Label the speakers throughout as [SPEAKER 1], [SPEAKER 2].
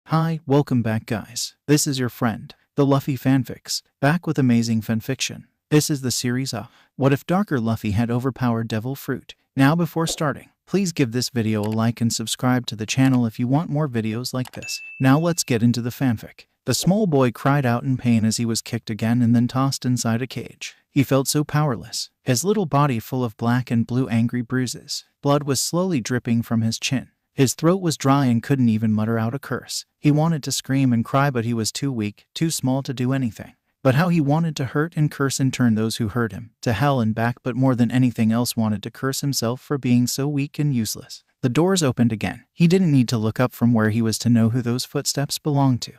[SPEAKER 1] Hi, welcome back guys. This is your friend, the Luffy Fanfics, back with amazing fanfiction. This is the series of What If Darker Luffy Had Overpowered Devil Fruit. Now before starting, please give this video a like and subscribe to the channel if you want more videos like this. Now let's get into the fanfic. The small boy cried out in pain as he was kicked again and then tossed inside a cage. He felt so powerless, his little body full of black and blue angry bruises. Blood was slowly dripping from his chin. His throat was dry and couldn't even mutter out a curse. He wanted to scream and cry, but he was too weak, too small to do anything. But how he wanted to hurt and curse and turn those who hurt him to hell and back, but more than anything else wanted to curse himself for being so weak and useless. The doors opened again. He didn't need to look up from where he was to know who those footsteps belonged to.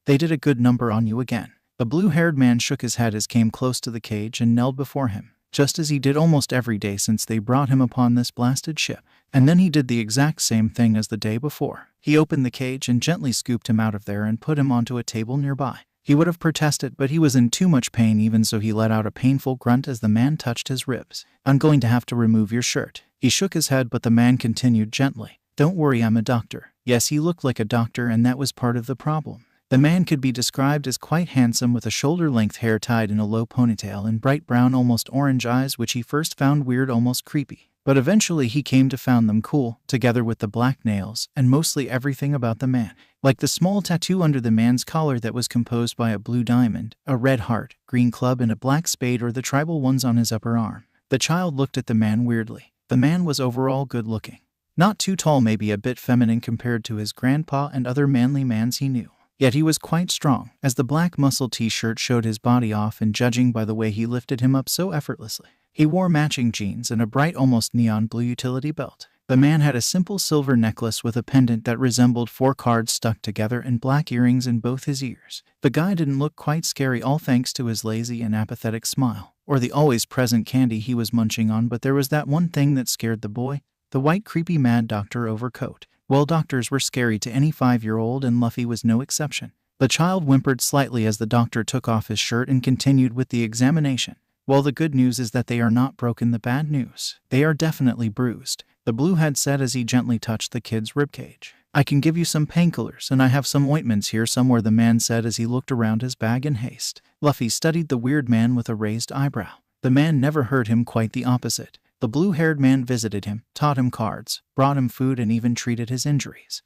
[SPEAKER 1] They did a good number on you again. The blue-haired man shook his head as came close to the cage and knelt before him, just as he did almost every day since they brought him upon this blasted ship. And then he did the exact same thing as the day before. He opened the cage and gently scooped him out of there and put him onto a table nearby. He would have protested, but he was in too much pain, even so he let out a painful grunt as the man touched his ribs. "I'm going to have to remove your shirt." He shook his head, but the man continued gently. "Don't worry, I'm a doctor." Yes, he looked like a doctor, and that was part of the problem. The man could be described as quite handsome, with a shoulder-length hair tied in a low ponytail and bright brown, almost orange eyes, which he first found weird, almost creepy. But eventually he came to find them cool, together with the black nails and mostly everything about the man. Like the small tattoo under the man's collar that was composed by a blue diamond, a red heart, green club, and a black spade, or the tribal ones on his upper arm. The child looked at the man weirdly. The man was overall good looking. Not too tall, maybe a bit feminine compared to his grandpa and other manly mans he knew. Yet he was quite strong, as the black muscle t-shirt showed his body off, and judging by the way he lifted him up so effortlessly. He wore matching jeans and a bright, almost neon blue utility belt. The man had a simple silver necklace with a pendant that resembled 4 cards stuck together and black earrings in both his ears. The guy didn't look quite scary, all thanks to his lazy and apathetic smile, or the always present candy he was munching on, but there was that one thing that scared the boy, the white creepy mad doctor overcoat. Well, doctors were scary to any 5-year-old, and Luffy was no exception. The child whimpered slightly as the doctor took off his shirt and continued with the examination. "Well, the good news is that they are not broken. The bad news, they are definitely bruised," the bluehead said as he gently touched the kid's ribcage. "I can give you some painkillers, and I have some ointments here somewhere," the man said as he looked around his bag in haste. Luffy studied the weird man with a raised eyebrow. The man never hurt him, quite the opposite. The blue-haired man visited him, taught him cards, brought him food, and even treated his injuries.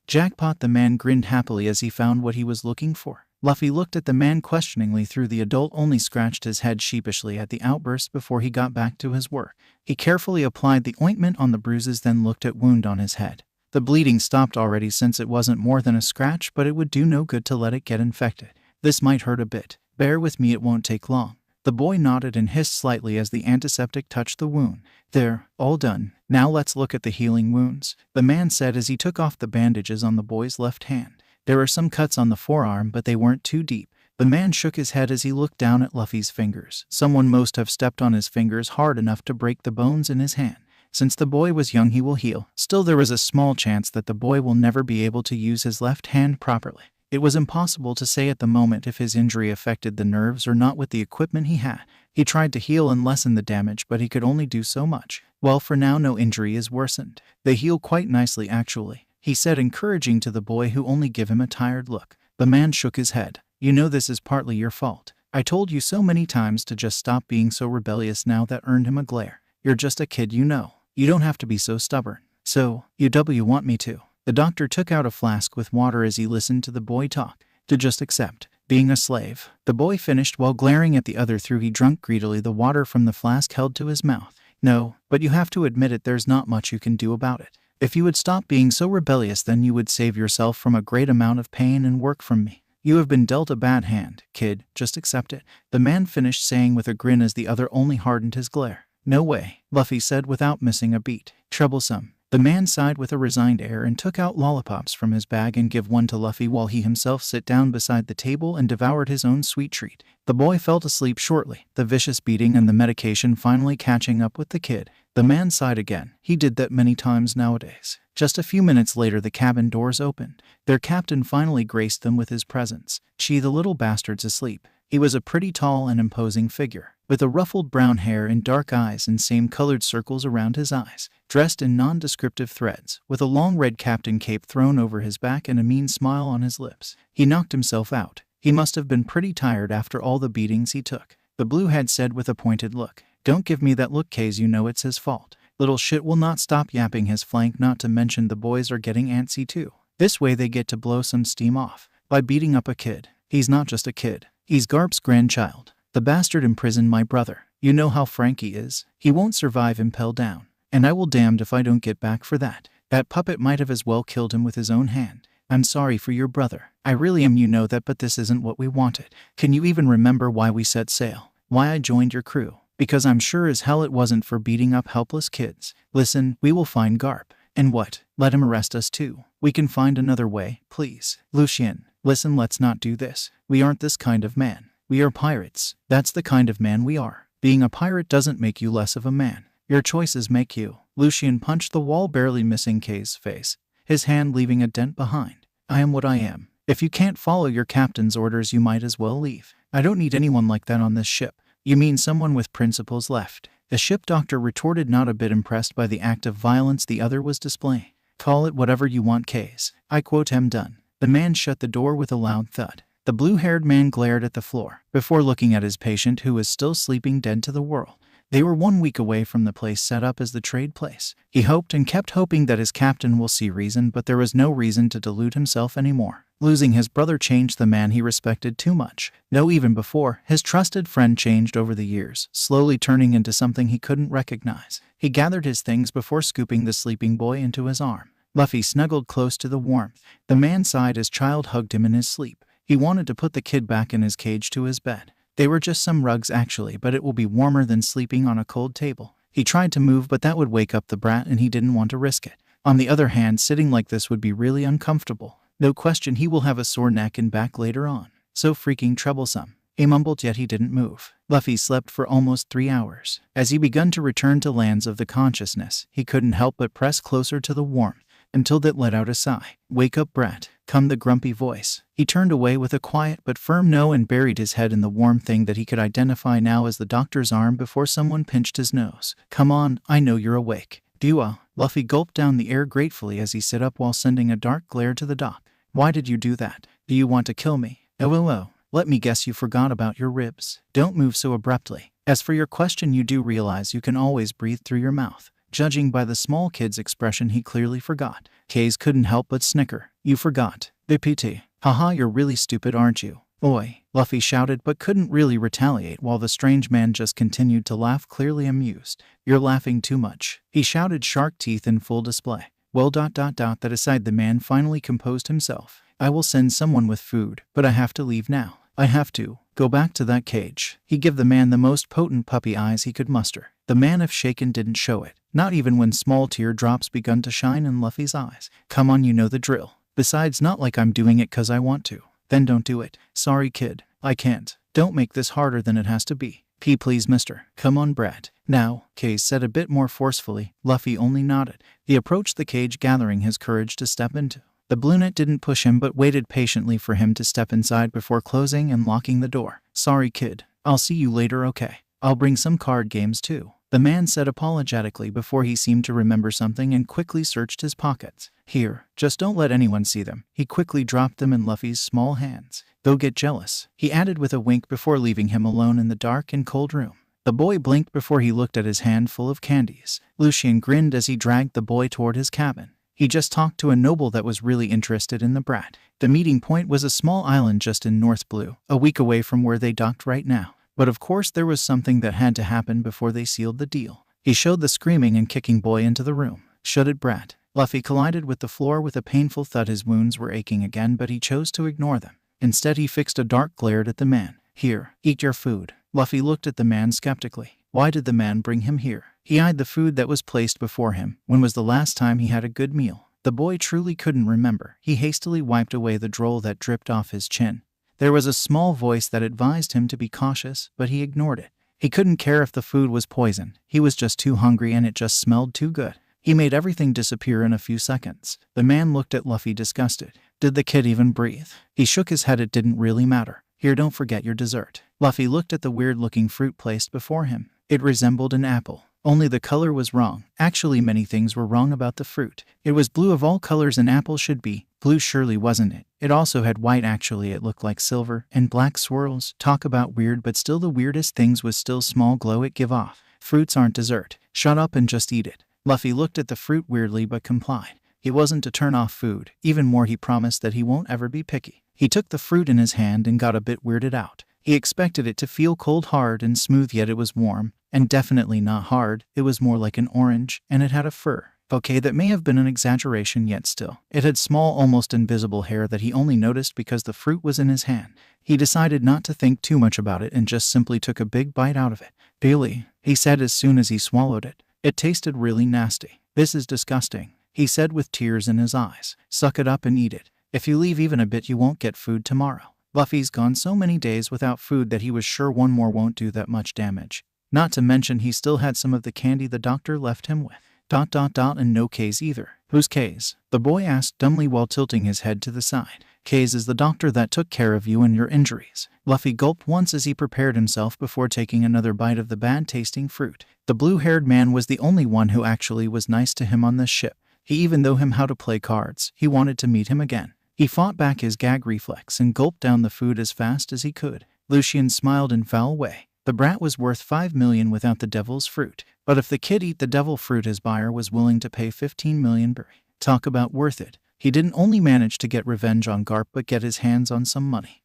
[SPEAKER 1] Jackpot, the man grinned happily as he found what he was looking for. Luffy looked at the man questioningly through the adult, only scratched his head sheepishly at the outburst before he got back to his work. He carefully applied the ointment on the bruises, then looked at wound on his head. The bleeding stopped already since it wasn't more than a scratch, but it would do no good to let it get infected. "This might hurt a bit. Bear with me, it won't take long." The boy nodded and hissed slightly as the antiseptic touched the wound. "There, all done. Now let's look at the healing wounds," the man said as he took off the bandages on the boy's left hand. There were some cuts on the forearm, but they weren't too deep. The man shook his head as he looked down at Luffy's fingers. Someone must have stepped on his fingers hard enough to break the bones in his hand. Since the boy was young, he will heal. Still, there was a small chance that the boy will never be able to use his left hand properly. It was impossible to say at the moment if his injury affected the nerves or not with the equipment he had. He tried to heal and lessen the damage, but he could only do so much. "Well, for now no injury is worsened. They heal quite nicely actually," he said, encouraging to the boy, who only gave him a tired look. The man shook his head. "You know, this is partly your fault. I told you so many times to just stop being so rebellious." Now that earned him a glare. "You're just a kid, you know. You don't have to be so stubborn." "So, you want me to?" The doctor took out a flask with water as he listened to the boy talk. "To just accept being a slave," the boy finished while glaring at the other through. He drank greedily the water from the flask held to his mouth. "No, but you have to admit it, there's not much you can do about it. If you would stop being so rebellious, then you would save yourself from a great amount of pain and work from me. You have been dealt a bad hand, kid, just accept it," the man finished saying with a grin as the other only hardened his glare. "No way," Luffy said without missing a beat. "Troublesome." The man sighed with a resigned air and took out lollipops from his bag and gave one to Luffy while he himself sat down beside the table and devoured his own sweet treat. The boy fell asleep shortly, the vicious beating and the medication finally catching up with the kid. The man sighed again. He did that many times nowadays. Just a few minutes later, the cabin doors opened. Their captain finally graced them with his presence. "Gee, the little bastard's asleep." He was a pretty tall and imposing figure, with a ruffled brown hair and dark eyes and same-colored circles around his eyes, dressed in nondescriptive threads, with a long red captain cape thrown over his back and a mean smile on his lips. He knocked himself out. He must have been pretty tired after all the beatings he took. The bluehead said with a pointed look. Don't give me that look, Kaze, you know it's his fault. Little shit will not stop yapping his flank, not to mention the boys are getting antsy too. This way they get to blow some steam off. By beating up a kid. He's not just a kid. He's Garp's grandchild. The bastard imprisoned my brother. You know how Frankie is. He won't survive impelled down. And I will damned if I don't get back for that. That puppet might have as well killed him with his own hand. I'm sorry for your brother. I really am, you know that, but this isn't what we wanted. Can you even remember why we set sail? Why I joined your crew? Because I'm sure as hell it wasn't for beating up helpless kids. Listen, we will find Garp. And what? Let him arrest us too. We can find another way, please. Lucien, listen, let's not do this. We aren't this kind of man. We are pirates. That's the kind of man we are. Being a pirate doesn't make you less of a man. Your choices make you. Lucien punched the wall, barely missing Kay's face, his hand leaving a dent behind. I am what I am. If you can't follow your captain's orders, you might as well leave. I don't need anyone like that on this ship. You mean someone with principles left? The ship doctor retorted, not a bit impressed by the act of violence the other was displaying. Call it whatever you want, Kaze. I quote am done. The man shut the door with a loud thud. The blue-haired man glared at the floor, before looking at his patient, who was still sleeping dead to the world. They were 1 week away from the place set up as the trade place. He hoped and kept hoping that his captain will see reason, but there was no reason to delude himself anymore. Losing his brother changed the man he respected too much. No, even before, his trusted friend changed over the years, slowly turning into something he couldn't recognize. He gathered his things before scooping the sleeping boy into his arm. Luffy snuggled close to the warmth. The man sighed as Child hugged him in his sleep. He wanted to put the kid back in his cage to his bed. They were just some rugs actually, but it will be warmer than sleeping on a cold table. He tried to move, but that would wake up the brat and he didn't want to risk it. On the other hand, sitting like this would be really uncomfortable. No question he will have a sore neck and back later on. So freaking troublesome. He mumbled, yet he didn't move. Luffy slept for almost 3 hours. As he begun to return to lands of the consciousness, he couldn't help but press closer to the warmth, until that let out a sigh. Wake up, brat. Come the grumpy voice. He turned away with a quiet but firm no and buried his head in the warm thing that he could identify now as the doctor's arm before someone pinched his nose. Come on, I know you're awake. Do Luffy gulped down the air gratefully as he sat up while sending a dark glare to the doc. Why did you do that? Do you want to kill me? Oh, let me guess, you forgot about your ribs. Don't move so abruptly. As for your question, you do realize you can always breathe through your mouth. Judging by the small kid's expression, he clearly forgot. Kaze couldn't help but snicker. You forgot. BPT. Haha, you're really stupid, aren't you? Oi, Luffy shouted, but couldn't really retaliate while the strange man just continued to laugh, clearly amused. You're laughing too much. He shouted, shark teeth in full display. Well, that aside, the man finally composed himself. I will send someone with food, but I have to leave now. I have to go back to that cage. He gave the man the most potent puppy eyes he could muster. The man, if shaken, didn't show it, not even when small teardrops begun to shine in Luffy's eyes. Come on, you know the drill. Besides, not like I'm doing it 'cause I want to. Then don't do it. Sorry, kid. I can't. Don't make this harder than it has to be. Please, mister. Come on, brat. Now, Kaze said a bit more forcefully. Luffy only nodded. He approached the cage, gathering his courage to step into. The Bluenet didn't push him but waited patiently for him to step inside before closing and locking the door. Sorry, kid. I'll see you later, okay? I'll bring some card games too, the man said apologetically before he seemed to remember something and quickly searched his pockets. Here, just don't let anyone see them. He quickly dropped them in Luffy's small hands. They'll get jealous, he added with a wink before leaving him alone in the dark and cold room. The boy blinked before he looked at his hand full of candies. Lucien grinned as he dragged the boy toward his cabin. He just talked to a noble that was really interested in the brat. The meeting point was a small island just in North Blue, a week away from where they docked right now. But of course there was something that had to happen before they sealed the deal. He showed the screaming and kicking boy into the room. Shut it, brat. Luffy collided with the floor with a painful thud. His wounds were aching again, but he chose to ignore them. Instead, he fixed a dark glare at the man. Here, eat your food. Luffy looked at the man skeptically. Why did the man bring him here? He eyed the food that was placed before him. When was the last time he had a good meal? The boy truly couldn't remember. He hastily wiped away the drool that dripped off his chin. There was a small voice that advised him to be cautious, but he ignored it. He couldn't care if the food was poison. He was just too hungry and it just smelled too good. He made everything disappear in a few seconds. The man looked at Luffy disgusted. Did the kid even breathe? He shook his head. It didn't really matter. Here, don't forget your dessert. Luffy looked at the weird-looking fruit placed before him. It resembled an apple. Only the color was wrong. Actually, many things were wrong about the fruit. It was blue of all colors an apple should be. Blue surely wasn't it. It also had white. Actually, it looked like silver and black swirls. Talk about weird, but still the weirdest things was still small glow it give off. Fruits aren't dessert. Shut up and just eat it. Luffy looked at the fruit weirdly but complied. He wasn't to turn off food. Even more, he promised that he won't ever be picky. He took the fruit in his hand and got a bit weirded out. He expected it to feel cold, hard, and smooth, yet it was warm. And definitely not hard. It was more like an orange, and it had a fur. Okay, that may have been an exaggeration, yet still. It had small, almost invisible hair that he only noticed because the fruit was in his hand. He decided not to think too much about it and just simply took a big bite out of it. Really, he said as soon as he swallowed it. It tasted really nasty. This is disgusting, he said with tears in his eyes. Suck it up and eat it. If you leave even a bit, you won't get food tomorrow. Luffy's gone so many days without food that he was sure one more won't do that much damage. Not to mention he still had some of the candy the doctor left him with. ... And no K's either. Who's K's? The boy asked dumbly while tilting his head to the side. K's is the doctor that took care of you and your injuries. Luffy gulped once as he prepared himself before taking another bite of the bad-tasting fruit. The blue-haired man was the only one who actually was nice to him on this ship. He even taught him how to play cards. He wanted to meet him again. He fought back his gag reflex and gulped down the food as fast as he could. Lucian smiled in foul way. The brat was worth 5 million without the devil's fruit. But if the kid eat the devil fruit, his buyer was willing to pay 15 million berry. Talk about worth it. He didn't only manage to get revenge on Garp but get his hands on some money.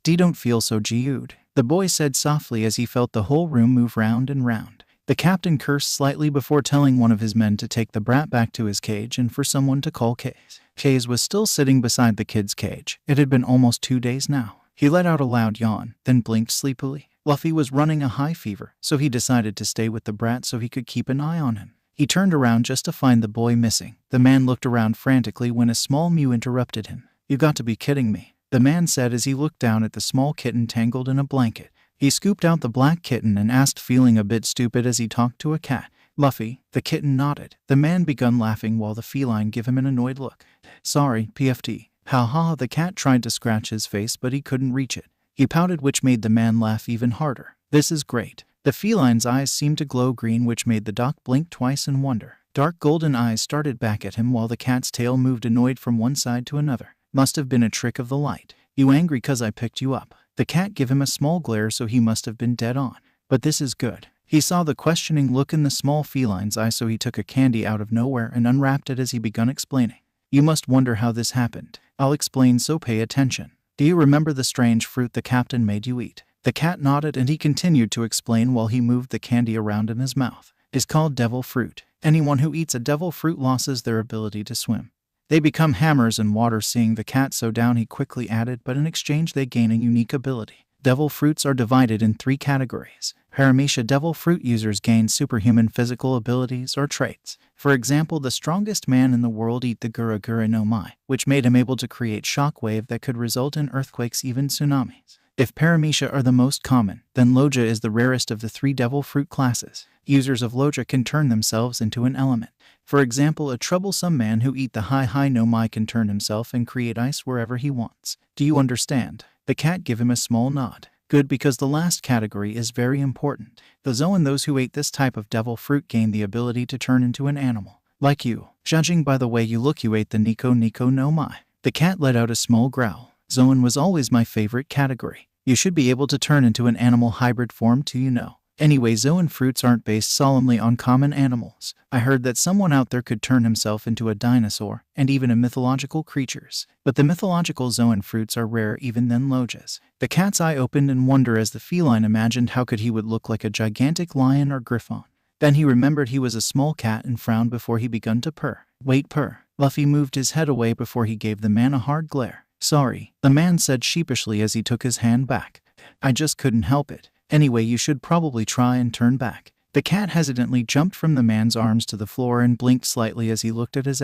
[SPEAKER 1] Don't feel so Jude, the boy said softly as he felt the whole room move round and round. The captain cursed slightly before telling one of his men to take the brat back to his cage and for someone to call K's. K's was still sitting beside the kid's cage. It had been almost 2 days now. He let out a loud yawn, then blinked sleepily. Luffy was running a high fever, so he decided to stay with the brat so he could keep an eye on him. He turned around just to find the boy missing. The man looked around frantically when a small mew interrupted him. You got to be kidding me, the man said as he looked down at the small kitten tangled in a blanket. He scooped out the black kitten and asked, feeling a bit stupid as he talked to a cat. Luffy, the kitten nodded. The man began laughing while the feline gave him an annoyed look. Sorry, PFT. Ha, the cat tried to scratch his face but he couldn't reach it. He pouted, which made the man laugh even harder. This is great. The feline's eyes seemed to glow green, which made the doc blink twice in wonder. Dark golden eyes started back at him while the cat's tail moved annoyed from one side to another. Must have been a trick of the light. You angry 'cause I picked you up? The cat gave him a small glare, so he must have been dead on. But this is good. He saw the questioning look in the small feline's eye, so he took a candy out of nowhere and unwrapped it as he began explaining. You must wonder how this happened. I'll explain, so pay attention. Do you remember the strange fruit the captain made you eat? The cat nodded and he continued to explain while he moved the candy around in his mouth. It's called devil fruit. Anyone who eats a devil fruit loses their ability to swim. They become hammers in water. Seeing the cat so down, he quickly added, but in exchange they gain a unique ability. Devil fruits are divided in 3 categories. Paramecia devil fruit users gain superhuman physical abilities or traits. For example, the strongest man in the world eat the Gura Gura no Mai, which made him able to create shockwave that could result in earthquakes, even tsunamis. If Paramecia are the most common, then Loja is the rarest of the 3 devil fruit classes. Users of Loja can turn themselves into an element. For example, a troublesome man who eat the Hai no Mai can turn himself and create ice wherever he wants. Do you understand? The cat gave him a small nod. Good, because the last category is very important. The Zoan, those who ate this type of devil fruit, gain the ability to turn into an animal. Like you. Judging by the way you look, you ate the Nico no Mai. The cat let out a small growl. Zoan was always my favorite category. You should be able to turn into an animal hybrid form too, you know. Anyway, Zoan fruits aren't based solemnly on common animals. I heard that someone out there could turn himself into a dinosaur, and even a mythological creatures. But the mythological Zoan fruits are rarer even than Lojas. The cat's eye opened in wonder as the feline imagined how could he would look like a gigantic lion or griffon. Then he remembered he was a small cat and frowned before he began to purr. Wait, purr. Luffy moved his head away before he gave the man a hard glare. Sorry, the man said sheepishly as he took his hand back. I just couldn't help it. Anyway, you should probably try and turn back. The cat hesitantly jumped from the man's arms to the floor and blinked slightly as he looked at his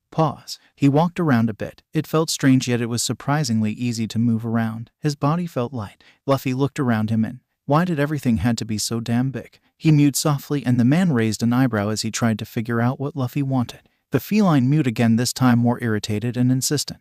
[SPEAKER 1] paws. He walked around a bit. It felt strange, yet it was surprisingly easy to move around. His body felt light. Luffy looked around him and, why did everything had to be so damn big? He mewed softly and the man raised an eyebrow as he tried to figure out what Luffy wanted. The feline mewed again, this time more irritated and insistent.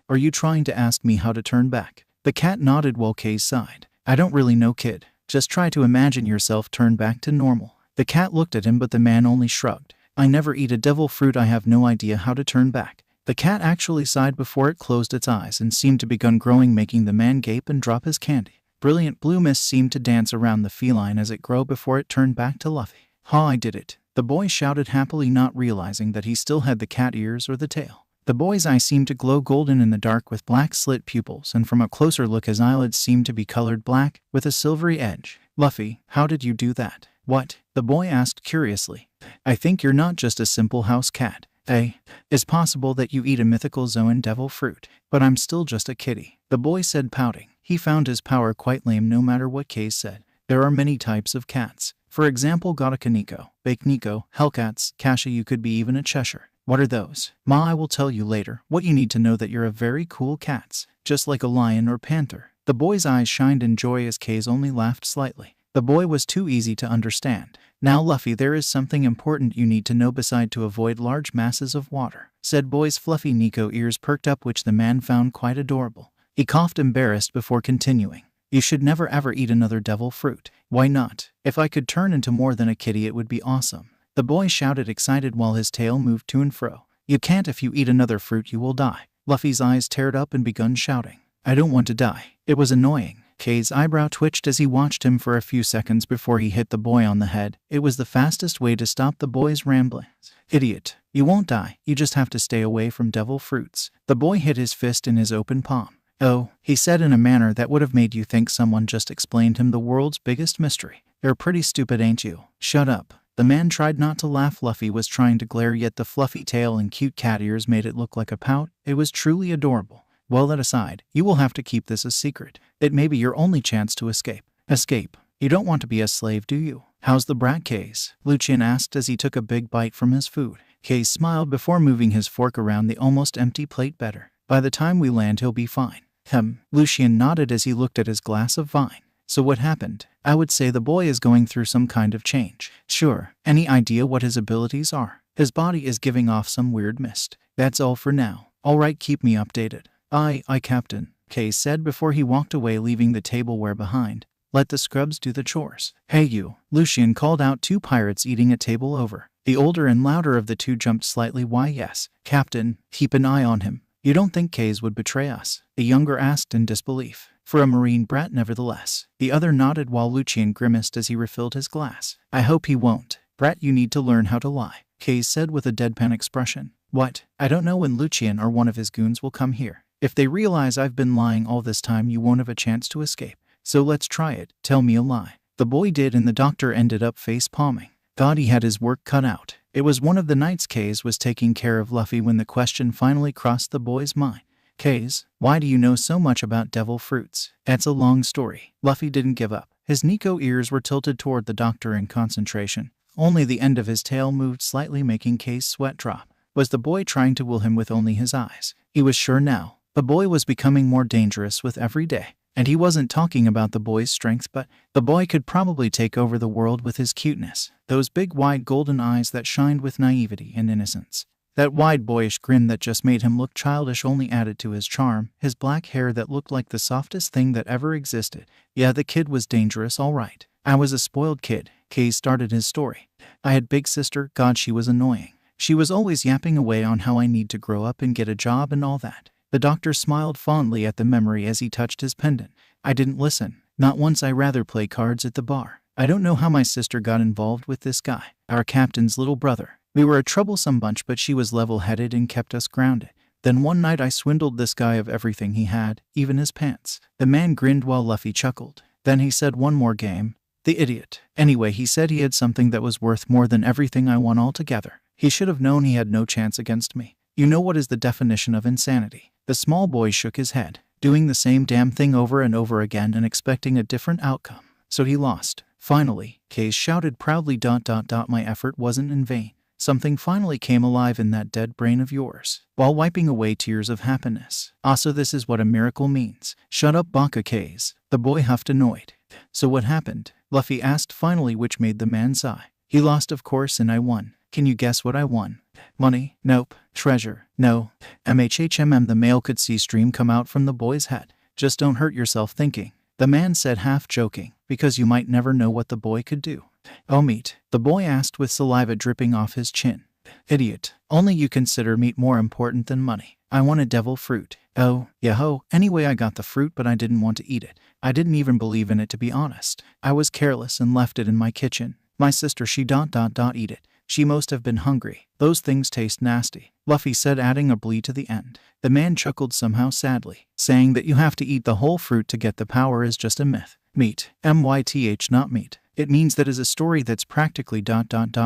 [SPEAKER 1] Are you trying to ask me how to turn back? The cat nodded while Kay sighed. I don't really know, kid. Just try to imagine yourself turned back to normal. The cat looked at him, but the man only shrugged. I never eat a devil fruit. I have no idea how to turn back. The cat actually sighed before it closed its eyes and seemed to begin growing, making the man gape and drop his candy. Brilliant blue mist seemed to dance around the feline as it grew before it turned back to Luffy. Ha, I did it. The boy shouted happily, not realizing that he still had the cat ears or the tail. The boy's eyes seemed to glow golden in the dark with black slit pupils, and from a closer look his eyelids seemed to be colored black with a silvery edge. Luffy, how did you do that? What? The boy asked curiously. I think you're not just a simple house cat. It's possible that you eat a mythical Zoan devil fruit, but I'm still just a kitty. The boy said, pouting. He found his power quite lame no matter what Kay said. There are many types of cats. For example, Gattaca Nico, Bake Nico, Hellcats, Kasha, you could be even a Cheshire. What are those? Ma, I will tell you later. What you need to know that you're a very cool cats, just like a lion or panther. The boy's eyes shined in joy as Kay's only laughed slightly. The boy was too easy to understand. Now Luffy, there is something important you need to know beside to avoid large masses of water, said boy's fluffy Nico ears perked up, which the man found quite adorable. He coughed embarrassed before continuing. You should never ever eat another devil fruit. Why not? If I could turn into more than a kitty it would be awesome. The boy shouted excited while his tail moved to and fro. You can't. If you eat another fruit you will die. Luffy's eyes teared up and begun shouting. I don't want to die. It was annoying. Kay's eyebrow twitched as he watched him for a few seconds before he hit the boy on the head. It was the fastest way to stop the boy's ramblings. Idiot. You won't die. You just have to stay away from devil fruits. The boy hit his fist in his open palm. Oh, he said in a manner that would have made you think someone just explained him the world's biggest mystery. You're pretty stupid, ain't you? Shut up. The man tried not to laugh. Luffy was trying to glare, yet the fluffy tail and cute cat ears made it look like a pout. It was truly adorable. Well, that aside, you will have to keep this a secret. It may be your only chance to escape. Escape? You don't want to be a slave, do you? How's the brat, Case? Lucien asked as he took a big bite from his food. Case smiled before moving his fork around the almost empty plate. Better. By the time we land he'll be fine. Lucien nodded as he looked at his glass of wine. So what happened? I would say the boy is going through some kind of change. Sure. Any idea what his abilities are? His body is giving off some weird mist. That's all for now. Alright, keep me updated. Aye, Captain, Case said before he walked away, leaving the tableware behind. Let the scrubs do the chores. Hey you, Lucien called out two pirates eating a table over. The older and louder of the two jumped slightly. Why yes, Captain, keep an eye on him. You don't think Case would betray us? The younger asked in disbelief. For a marine brat, nevertheless. The other nodded while Lucien grimaced as he refilled his glass. I hope he won't. Brat, you need to learn how to lie, Case said with a deadpan expression. What? I don't know when Lucien or one of his goons will come here. If they realize I've been lying all this time, you won't have a chance to escape. So let's try it. Tell me a lie. The boy did, and the doctor ended up face-palming. Thought he had his work cut out. It was one of the nights Case was taking care of Luffy when the question finally crossed the boy's mind. Case, why do you know so much about devil fruits? That's a long story. Luffy didn't give up. His Nico ears were tilted toward the doctor in concentration. Only the end of his tail moved slightly, making Case sweat drop. Was the boy trying to will him with only his eyes? He was sure now. The boy was becoming more dangerous with every day. And he wasn't talking about the boy's strength, but the boy could probably take over the world with his cuteness. Those big wide golden eyes that shined with naivety and innocence. That wide boyish grin that just made him look childish only added to his charm. His black hair that looked like the softest thing that ever existed. Yeah, the kid was dangerous, all right. I was a spoiled kid. Case started his story. I had big sister. God, she was annoying. She was always yapping away on how I need to grow up and get a job and all that. The doctor smiled fondly at the memory as he touched his pendant. I didn't listen. Not once. I rather play cards at the bar. I don't know how my sister got involved with this guy, our captain's little brother. We were a troublesome bunch, but she was level-headed and kept us grounded. Then one night I swindled this guy of everything he had, even his pants. The man grinned while Luffy chuckled. Then he said, one more game. The idiot. Anyway, he said he had something that was worth more than everything I won altogether. He should have known he had no chance against me. You know what is the definition of insanity? The small boy shook his head, doing the same damn thing over and over again and expecting a different outcome. So he lost. Finally, Case shouted proudly, ... My effort wasn't in vain. Something finally came alive in that dead brain of yours, while wiping away tears of happiness. So this is what a miracle means. Shut up, Baka Case. The boy huffed, annoyed. So what happened? Luffy asked finally, which made the man sigh. He lost, of course, and I won. Can you guess what I won? Money? Nope. Treasure? No. The male could see stream come out from the boy's head. Just don't hurt yourself thinking," the man said, half joking, "because you might never know what the boy could do." "Oh, meat?" the boy asked with saliva dripping off his chin. "Idiot. Only you consider meat more important than money. I wanted devil fruit." "Oh, yeah-ho. Anyway, I got the fruit, but I didn't want to eat it. I didn't even believe in it, to be honest. I was careless and left it in my kitchen. My sister, she eat it. She must have been hungry. Those things taste nasty," Luffy said, adding a blee to the end. The man chuckled somehow sadly, saying that you have to eat the whole fruit to get the power is just a myth. Meat. MYTH, not meat. It means that is a story that's practically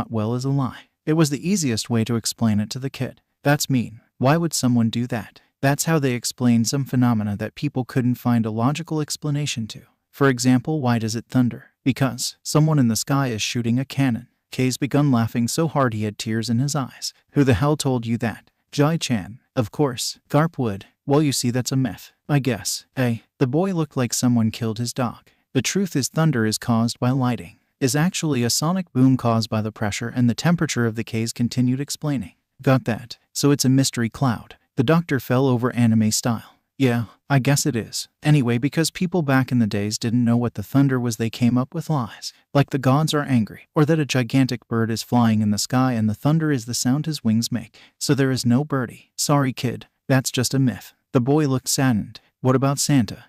[SPEAKER 1] well is a lie. It was the easiest way to explain it to the kid. That's mean. Why would someone do that? That's how they explain some phenomena that people couldn't find a logical explanation to. For example, why does it thunder? Because someone in the sky is shooting a cannon. Kay's begun laughing so hard he had tears in his eyes. Who the hell told you that? Jai-chan. Of course. Garp would. Well, you see, that's a myth, I guess. The boy looked like someone killed his dog. The truth is, thunder is caused by lightning. Is actually a sonic boom caused by the pressure and the temperature of the K's, continued explaining. Got that? So it's a mystery cloud. The doctor fell over anime style. Yeah, I guess it is. Anyway, because people back in the days didn't know what the thunder was, they came up with lies. Like the gods are angry, or that a gigantic bird is flying in the sky and the thunder is the sound his wings make. So there is no birdie. Sorry, kid. That's just a myth. The boy looked saddened. What about Santa?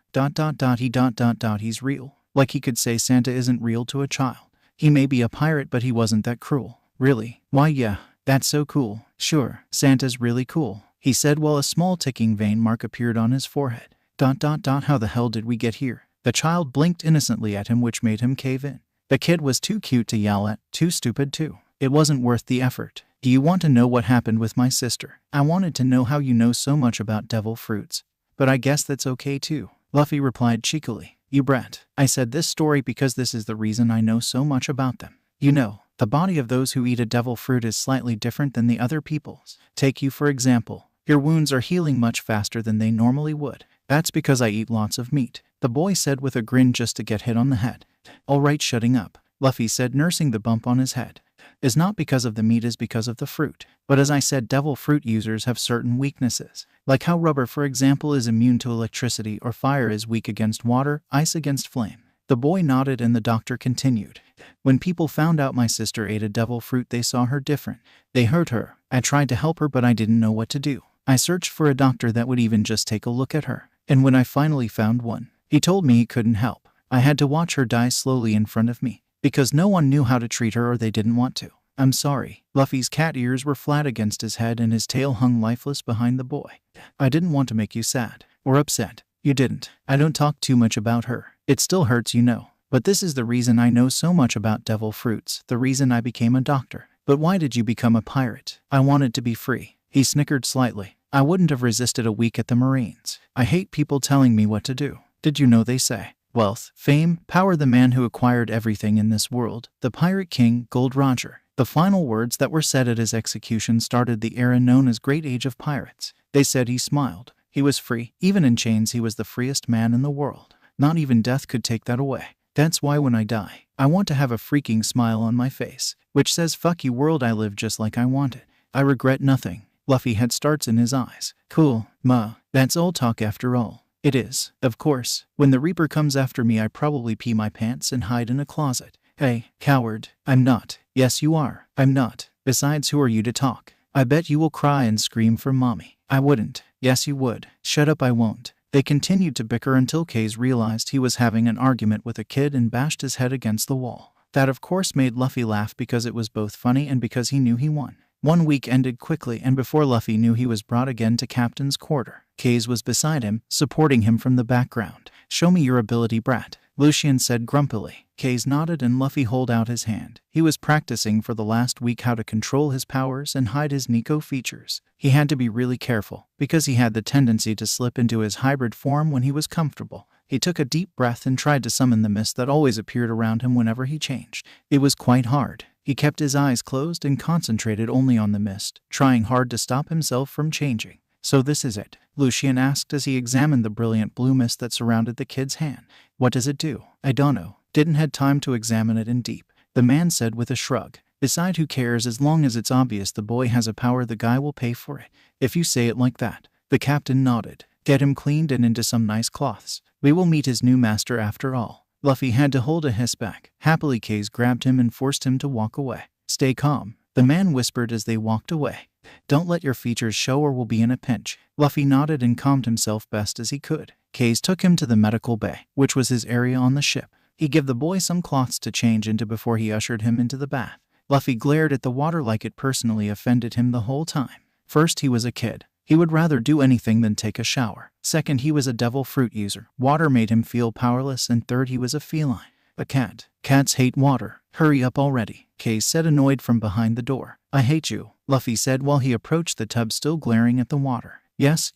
[SPEAKER 1] He's real. Like he could say Santa isn't real to a child. He may be a pirate, but he wasn't that cruel. Really? Why, yeah. That's so cool. Sure, Santa's really cool, he said while a small ticking vein mark appeared on his forehead. How the hell did we get here? The child blinked innocently at him, which made him cave in. The kid was too cute to yell at, too stupid too. It wasn't worth the effort. Do you want to know what happened with my sister? I wanted to know how you know so much about devil fruits. But I guess that's okay too, Luffy replied cheekily. You brat. I said this story because this is the reason I know so much about them. You know, the body of those who eat a devil fruit is slightly different than the other people's. Take you for example. Your wounds are healing much faster than they normally would. That's because I eat lots of meat, the boy said with a grin just to get hit on the head. All right, shutting up, Luffy said, nursing the bump on his head. Is not because of the meat, is because of the fruit. But as I said, devil fruit users have certain weaknesses. Like how rubber, for example, is immune to electricity, or fire is weak against water, ice against flame. The boy nodded and the doctor continued. When people found out my sister ate a devil fruit, they saw her different. They hurt her. I tried to help her, but I didn't know what to do. I searched for a doctor that would even just take a look at her. And when I finally found one, he told me he couldn't help. I had to watch her die slowly in front of me, because no one knew how to treat her, or they didn't want to. I'm sorry. Luffy's cat ears were flat against his head and his tail hung lifeless behind the boy. I didn't want to make you sad or upset. You didn't. I don't talk too much about her. It still hurts, you know. But this is the reason I know so much about devil fruits, the reason I became a doctor. But why did you become a pirate? I wanted to be free. He snickered slightly. I wouldn't have resisted a week at the Marines. I hate people telling me what to do. Did you know they say wealth, fame, power, the man who acquired everything in this world, the pirate king, Gold Roger. The final words that were said at his execution started the era known as Great Age of Pirates. They said he smiled. He was free. Even in chains, he was the freest man in the world. Not even death could take that away. That's why when I die, I want to have a freaking smile on my face, which says, fuck you world, I live just like I wanted. I regret nothing. Luffy had starts in his eyes. Cool, ma. That's all talk after all. It is. Of course, when the Reaper comes after me, I probably pee my pants and hide in a closet. Hey, coward. I'm not. Yes, you are. I'm not. Besides, who are you to talk? I bet you will cry and scream for mommy. I wouldn't. Yes, you would. Shut up, I won't. They continued to bicker until Kaze realized he was having an argument with a kid and bashed his head against the wall. That of course made Luffy laugh because it was both funny and because he knew he won. 1 week ended quickly, and before Luffy knew, he was brought again to Captain's quarter. Kaze was beside him, supporting him from the background. Show me your ability, brat, Lucian said grumpily. Kaze nodded and Luffy held out his hand. He was practicing for the last week how to control his powers and hide his Nico features. He had to be really careful, because he had the tendency to slip into his hybrid form when he was comfortable. He took a deep breath and tried to summon the mist that always appeared around him whenever he changed. It was quite hard. He kept his eyes closed and concentrated only on the mist, trying hard to stop himself from changing. So this is it? Lucian asked as he examined the brilliant blue mist that surrounded the kid's hand. What does it do? I don't know. Didn't had time to examine it in deep, the man said with a shrug. Beside, who cares as long as it's obvious the boy has a power, the guy will pay for it. If you say it like that. The captain nodded. Get him cleaned and into some nice cloths. We will meet his new master after all. Luffy had to hold a hiss back. Happily, Kay's grabbed him and forced him to walk away. Stay calm, the man whispered as they walked away. Don't let your features show or we'll be in a pinch. Luffy nodded and calmed himself best as he could. Kays took him to the medical bay, which was his area on the ship. He gave the boy some cloths to change into before he ushered him into the bath. Luffy glared at the water like it personally offended him the whole time. First, he was a kid. He would rather do anything than take a shower. Second, he was a devil fruit user. Water made him feel powerless. And third, he was a feline. A cat. Cats hate water. Hurry up already, Kays said, annoyed from behind the door. I hate you, Luffy said while he approached the tub, still glaring at the water. Yes,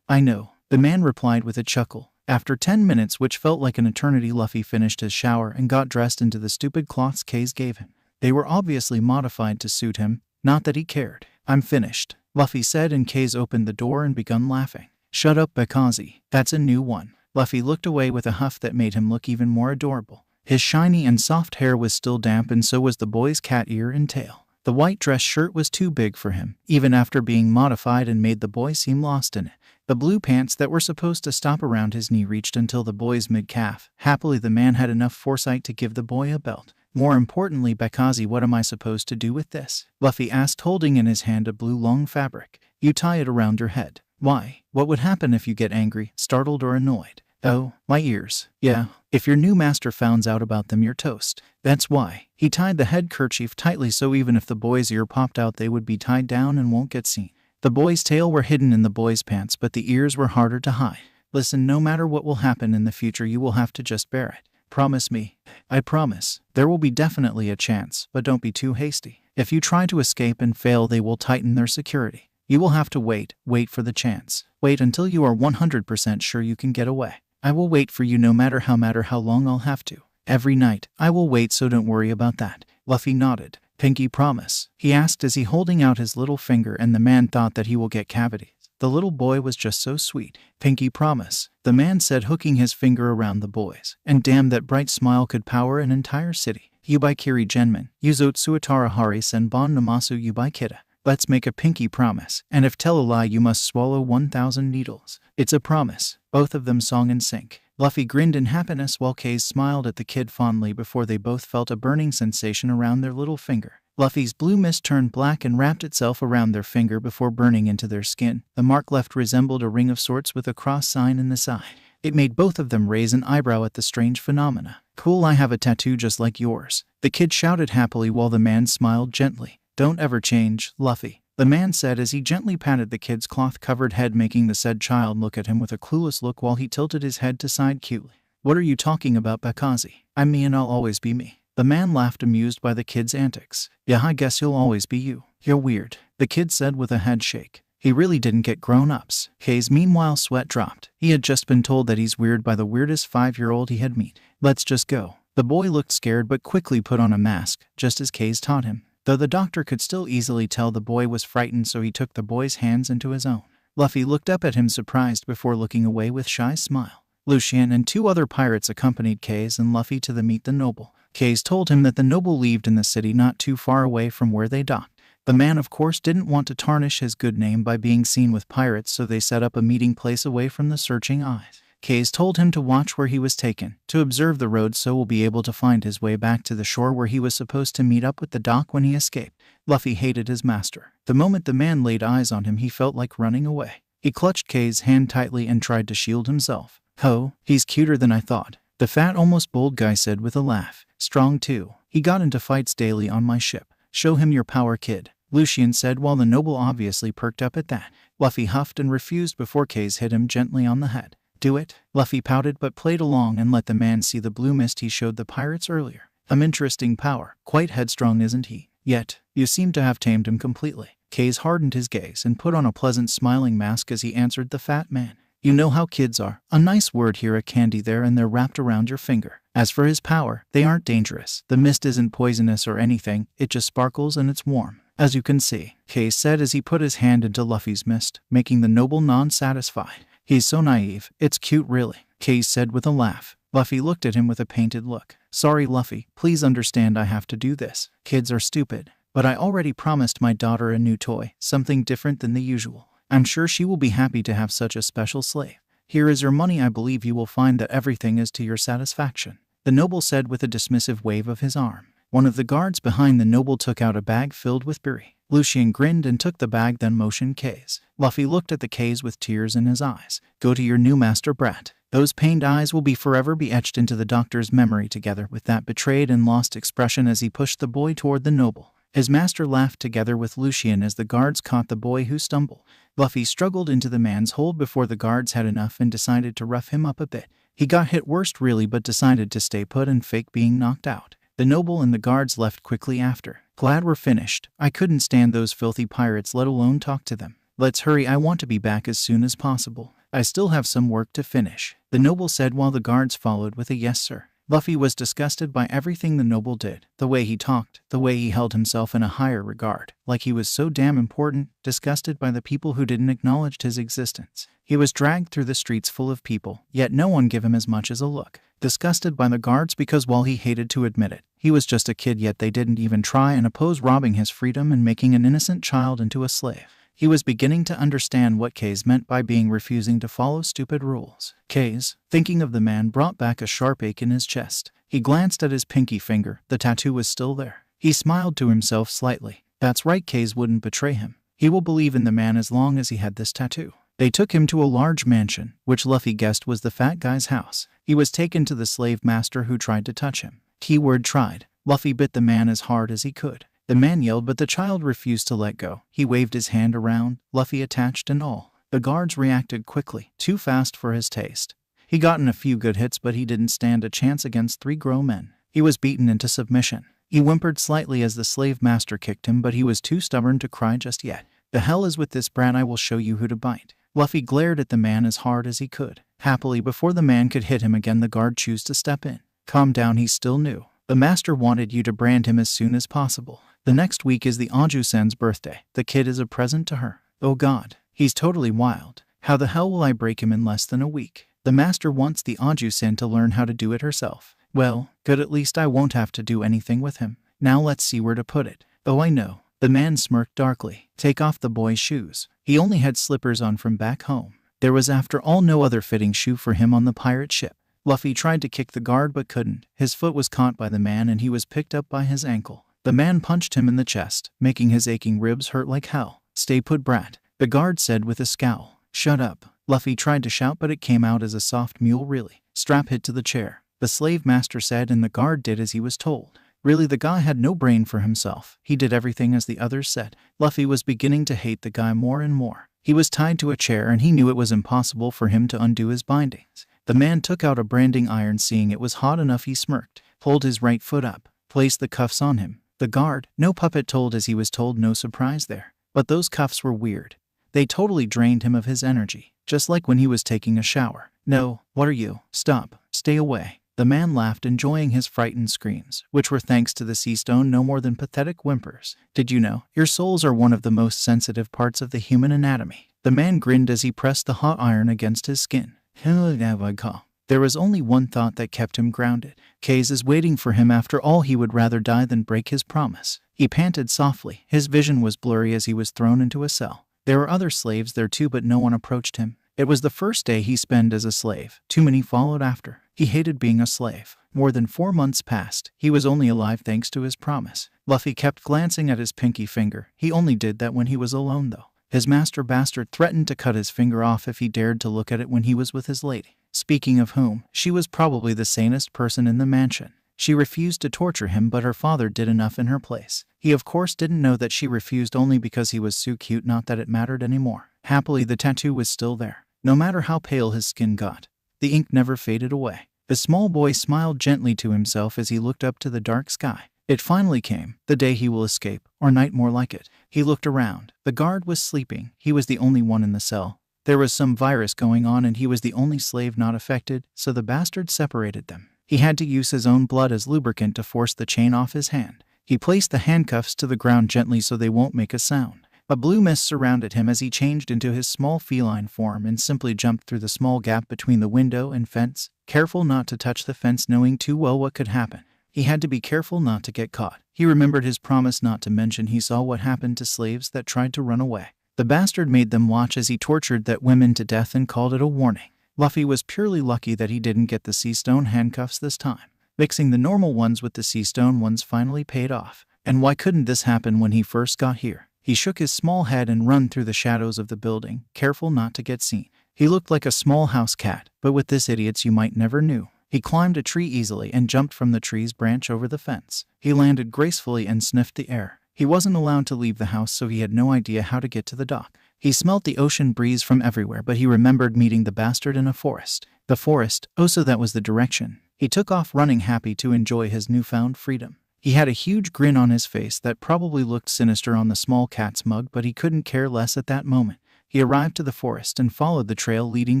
[SPEAKER 1] I know, the man replied with a chuckle. After 10 minutes, which felt like an eternity, Luffy finished his shower and got dressed into the stupid cloths Kays gave him. They were obviously modified to suit him, not that he cared. I'm finished, Luffy said, and Kays opened the door and begun laughing. Shut up, Bakazi. That's a new one. Luffy looked away with a huff that made him look even more adorable. His shiny and soft hair was still damp, and so was the boy's cat ear and tail. The white dress shirt was too big for him, even after being modified, and made the boy seem lost in it. The blue pants that were supposed to stop around his knee reached until the boy's mid-calf. Happily, the man had enough foresight to give the boy a belt. More importantly, Bakazi, what am I supposed to do with this? Luffy asked, holding in his hand a blue long fabric. You tie it around your head. Why? What would happen if you get angry, startled, or annoyed? Oh, my ears. Yeah, if your new master finds out about them, you're toast. That's why. He tied the head kerchief tightly so even if the boy's ear popped out, they would be tied down and won't get seen. The boy's tail were hidden in the boy's pants, but the ears were harder to hide. Listen, no matter what will happen in the future, you will have to just bear it. Promise me. I promise. There will be definitely a chance, but don't be too hasty. If you try to escape and fail, they will tighten their security. You will have to wait for the chance. Wait until you are 100% sure you can get away. I will wait for you no matter how long I'll have to. Every night, I will wait, so don't worry about that. Luffy nodded. Pinky promise? He asked as he holding out his little finger, and the man thought that he will get cavities. The little boy was just so sweet. Pinky promise, the man said, hooking his finger around the boys. And damn, that bright smile could power an entire city. Yubai Kiri Genman, Yuzot Suatara Hari Senbon Namasu Yubai Kita. Let's make a pinky promise, and if tell a lie, you must swallow 1,000 needles. It's a promise. Both of them song in sync. Luffy grinned in happiness while Kays smiled at the kid fondly before they both felt a burning sensation around their little finger. Luffy's blue mist turned black and wrapped itself around their finger before burning into their skin. The mark left resembled a ring of sorts with a cross sign in the side. It made both of them raise an eyebrow at the strange phenomena. Cool, I have a tattoo just like yours. The kid shouted happily while the man smiled gently. Don't ever change, Luffy, the man said as he gently patted the kid's cloth-covered head, making the said child look at him with a clueless look while he tilted his head to side cutely. What are you talking about, Bakazi? I'm me and I'll always be me. The man laughed, amused by the kid's antics. Yeah, I guess you'll always be you. You're weird, the kid said with a head shake. He really didn't get grown-ups. Kays meanwhile sweat dropped. He had just been told that he's weird by the weirdest 5-year-old he had met. Let's just go. The boy looked scared but quickly put on a mask, just as Kays taught him. Though the doctor could still easily tell the boy was frightened, so he took the boy's hands into his own. Luffy looked up at him surprised before looking away with shy smile. Lucian and 2 other pirates accompanied Kays and Luffy to meet the noble. Kays told him that the noble lived in the city not too far away from where they docked. The man of course didn't want to tarnish his good name by being seen with pirates, so they set up a meeting place away from the searching eyes. Kays told him to watch where he was taken, to observe the road, so will be able to find his way back to the shore where he was supposed to meet up with the dock when he escaped. Luffy hated his master. The moment the man laid eyes on him, he felt like running away. He clutched Kays' hand tightly and tried to shield himself. Oh, he's cuter than I thought, the fat, almost bold guy said with a laugh. Strong too. He got into fights daily on my ship. Show him your power, kid, Lucian said while the noble obviously perked up at that. Luffy huffed and refused before Kays hit him gently on the head. Do it? Luffy pouted but played along and let the man see the blue mist he showed the pirates earlier. Interesting power. Quite headstrong, isn't he? Yet, you seem to have tamed him completely. Kays hardened his gaze and put on a pleasant smiling mask as he answered the fat man. You know how kids are. A nice word here, a candy there, and they're wrapped around your finger. As for his power, they aren't dangerous. The mist isn't poisonous or anything, it just sparkles and it's warm. As you can see, Kays said as he put his hand into Luffy's mist, making the noble non-satisfied. He's so naive. It's cute, really, Kays said with a laugh. Luffy looked at him with a painted look. Sorry, Luffy, please understand I have to do this. Kids are stupid. But I already promised my daughter a new toy, something different than the usual. I'm sure she will be happy to have such a special slave. Here is your money. I believe you will find that everything is to your satisfaction," the noble said with a dismissive wave of his arm. One of the guards behind the noble took out a bag filled with beurre. Lucien grinned and took the bag, then motioned K's. Luffy looked at the K's with tears in his eyes. "Go to your new master, brat. Those pained eyes will forever be etched into the doctor's memory," together with that betrayed and lost expression as he pushed the boy toward the noble. His master laughed together with Lucien as the guards caught the boy who stumbled. Luffy struggled into the man's hold before the guards had enough and decided to rough him up a bit. He got hit worst really, but decided to stay put and fake being knocked out. The noble and the guards left quickly after. "Glad we're finished. I couldn't stand those filthy pirates, let alone talk to them. Let's hurry, I want to be back as soon as possible. I still have some work to finish," the noble said while the guards followed with a "yes sir." Luffy was disgusted by everything the noble did. The way he talked, the way he held himself in a higher regard, like he was so damn important, disgusted by the people who didn't acknowledge his existence. He was dragged through the streets full of people, yet no one gave him as much as a look. Disgusted by the guards because while he hated to admit it, he was just a kid, yet they didn't even try and oppose robbing his freedom and making an innocent child into a slave. He was beginning to understand what K's meant by being refusing to follow stupid rules. K's, thinking of the man, brought back a sharp ache in his chest. He glanced at his pinky finger. The tattoo was still there. He smiled to himself slightly. That's right, K's wouldn't betray him. He will believe in the man as long as he had this tattoo. They took him to a large mansion, which Luffy guessed was the fat guy's house. He was taken to the slave master who tried to touch him. Keyword tried. Luffy bit the man as hard as he could. The man yelled, but the child refused to let go. He waved his hand around, Luffy attached and all. The guards reacted quickly, too fast for his taste. He gotten a few good hits, but he didn't stand a chance against 3 grown men. He was beaten into submission. He whimpered slightly as the slave master kicked him, but he was too stubborn to cry just yet. "The hell is with this brat? I will show you who to bite." Luffy glared at the man as hard as he could. Happily, before the man could hit him again, the guard chose to step in. "Calm down," he still knew. "The master wanted you to brand him as soon as possible. The next week is the Anju-san's birthday. The kid is a present to her." "Oh god, he's totally wild. How the hell will I break him in less than a week? The master wants the Anju-san to learn how to do it herself." "Well, good, at least I won't have to do anything with him. Now let's see where to put it." "Oh, I know." The man smirked darkly. "Take off the boy's shoes. He only had slippers on from back home. There was after all no other fitting shoe for him on the pirate ship." Luffy tried to kick the guard but couldn't. His foot was caught by the man and he was picked up by his ankle. The man punched him in the chest, making his aching ribs hurt like hell. "Stay put, brat," the guard said with a scowl. "Shut up." Luffy tried to shout, but it came out as a soft mule really. "Strap it to the chair," the slave master said, and the guard did as he was told. Really, the guy had no brain for himself. He did everything as the others said. Luffy was beginning to hate the guy more and more. He was tied to a chair and he knew it was impossible for him to undo his bindings. The man took out a branding iron. Seeing it was hot enough, he smirked, pulled his right foot up, placed the cuffs on him. The guard, no puppet, told as he was told, no surprise there. But those cuffs were weird. They totally drained him of his energy, just like when he was taking a shower. "No, what are you? Stop, stay away." The man laughed, enjoying his frightened screams, which were, thanks to the sea stone, no more than pathetic whimpers. "Did you know? Your souls are one of the most sensitive parts of the human anatomy." The man grinned as he pressed the hot iron against his skin. There was only one thought that kept him grounded. K's is waiting for him. After all, he would rather die than break his promise. He panted softly. His vision was blurry as he was thrown into a cell. There were other slaves there too, but no one approached him. It was the first day he spent as a slave. Too many followed after. He hated being a slave. More than 4 months passed. He was only alive thanks to his promise. Luffy kept glancing at his pinky finger. He only did that when he was alone though. His master bastard threatened to cut his finger off if he dared to look at it when he was with his lady. Speaking of whom, she was probably the sanest person in the mansion. She refused to torture him, but her father did enough in her place. He of course didn't know that she refused only because he was so cute, not that it mattered anymore. Happily, the tattoo was still there. No matter how pale his skin got, the ink never faded away. The small boy smiled gently to himself as he looked up to the dark sky. It finally came, the day he will escape, or night more like it. He looked around. The guard was sleeping. He was the only one in the cell. There was some virus going on and he was the only slave not affected, so the bastard separated them. He had to use his own blood as lubricant to force the chain off his hand. He placed the handcuffs to the ground gently so they won't make a sound. A blue mist surrounded him as he changed into his small feline form and simply jumped through the small gap between the window and fence, careful not to touch the fence, knowing too well what could happen. He had to be careful not to get caught. He remembered his promise not to mention. He saw what happened to slaves that tried to run away. The bastard made them watch as he tortured that women to death and called it a warning. Luffy was purely lucky that he didn't get the sea stone handcuffs this time. Mixing the normal ones with the sea stone ones finally paid off. And why couldn't this happen when he first got here? He shook his small head and ran through the shadows of the building, careful not to get seen. He looked like a small house cat, but with this idiot's you might never knew. He climbed a tree easily and jumped from the tree's branch over the fence. He landed gracefully and sniffed the air. He wasn't allowed to leave the house, so he had no idea how to get to the dock. He smelt the ocean breeze from everywhere, but he remembered meeting the bastard in a forest. The forest, oh so that was the direction. He took off running, happy to enjoy his newfound freedom. He had a huge grin on his face that probably looked sinister on the small cat's mug, but he couldn't care less at that moment. He arrived to the forest and followed the trail leading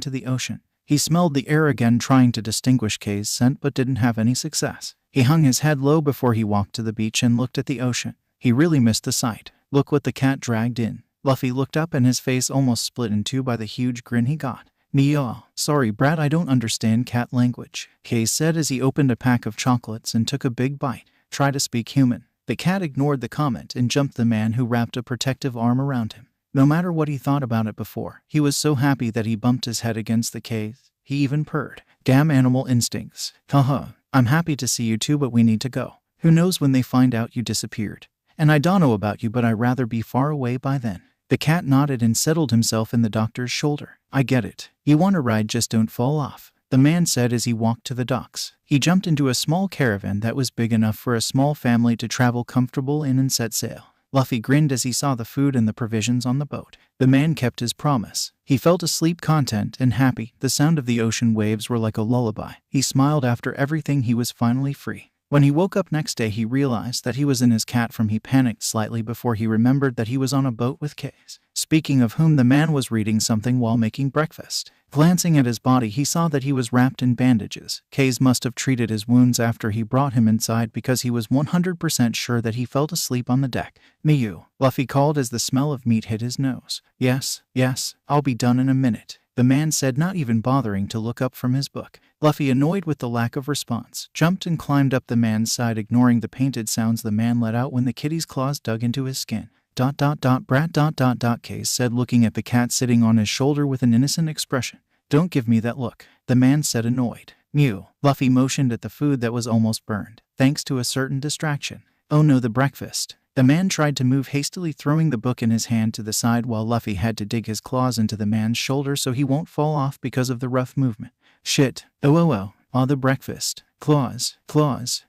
[SPEAKER 1] to the ocean. He smelled the air again, trying to distinguish K's scent, but didn't have any success. He hung his head low before he walked to the beach and looked at the ocean. He really missed the sight. Look what the cat dragged in. Luffy looked up and his face almost split in two by the huge grin he got. "Meow. Sorry, Brad, I don't understand cat language," K said as he opened a pack of chocolates and took a big bite. "Try to speak human." The cat ignored the comment and jumped the man, who wrapped a protective arm around him. No matter what he thought about it before, he was so happy that he bumped his head against the cave. He even purred. "Damn animal instincts. Haha. I'm happy to see you too, but we need to go. Who knows when they find out you disappeared. And I don't know about you, but I'd rather be far away by then." The cat nodded and settled himself in the doctor's shoulder. "I get it. You want a ride, just don't fall off," the man said as he walked to the docks. He jumped into a small caravan that was big enough for a small family to travel comfortable in and set sail. Luffy grinned as he saw the food and the provisions on the boat. The man kept his promise. He felt asleep, content and happy. The sound of the ocean waves were like a lullaby. He smiled after everything. He was finally free. When he woke up next day, he realized that he was in his cat farm. He panicked slightly before he remembered that he was on a boat with K's. Speaking of whom, the man was reading something while making breakfast. Glancing at his body, he saw that he was wrapped in bandages. K's must have treated his wounds after he brought him inside, because he was 100% sure that he fell asleep on the deck. "Miyu," Luffy called as the smell of meat hit his nose. Yes, I'll be done in a minute," the man said, not even bothering to look up from his book. Luffy, annoyed with the lack of response, jumped and climbed up the man's side, ignoring the painted sounds the man let out when the kitty's claws dug into his skin. Brat. Case said, looking at the cat sitting on his shoulder with an innocent expression. "Don't give me that look," the man said, annoyed. "Mew." Luffy motioned at the food that was almost burned, thanks to a certain distraction. "Oh no, the breakfast." The man tried to move hastily, throwing the book in his hand to the side while Luffy had to dig his claws into the man's shoulder so he won't fall off because of the rough movement. "Shit. Oh, the breakfast. Claws.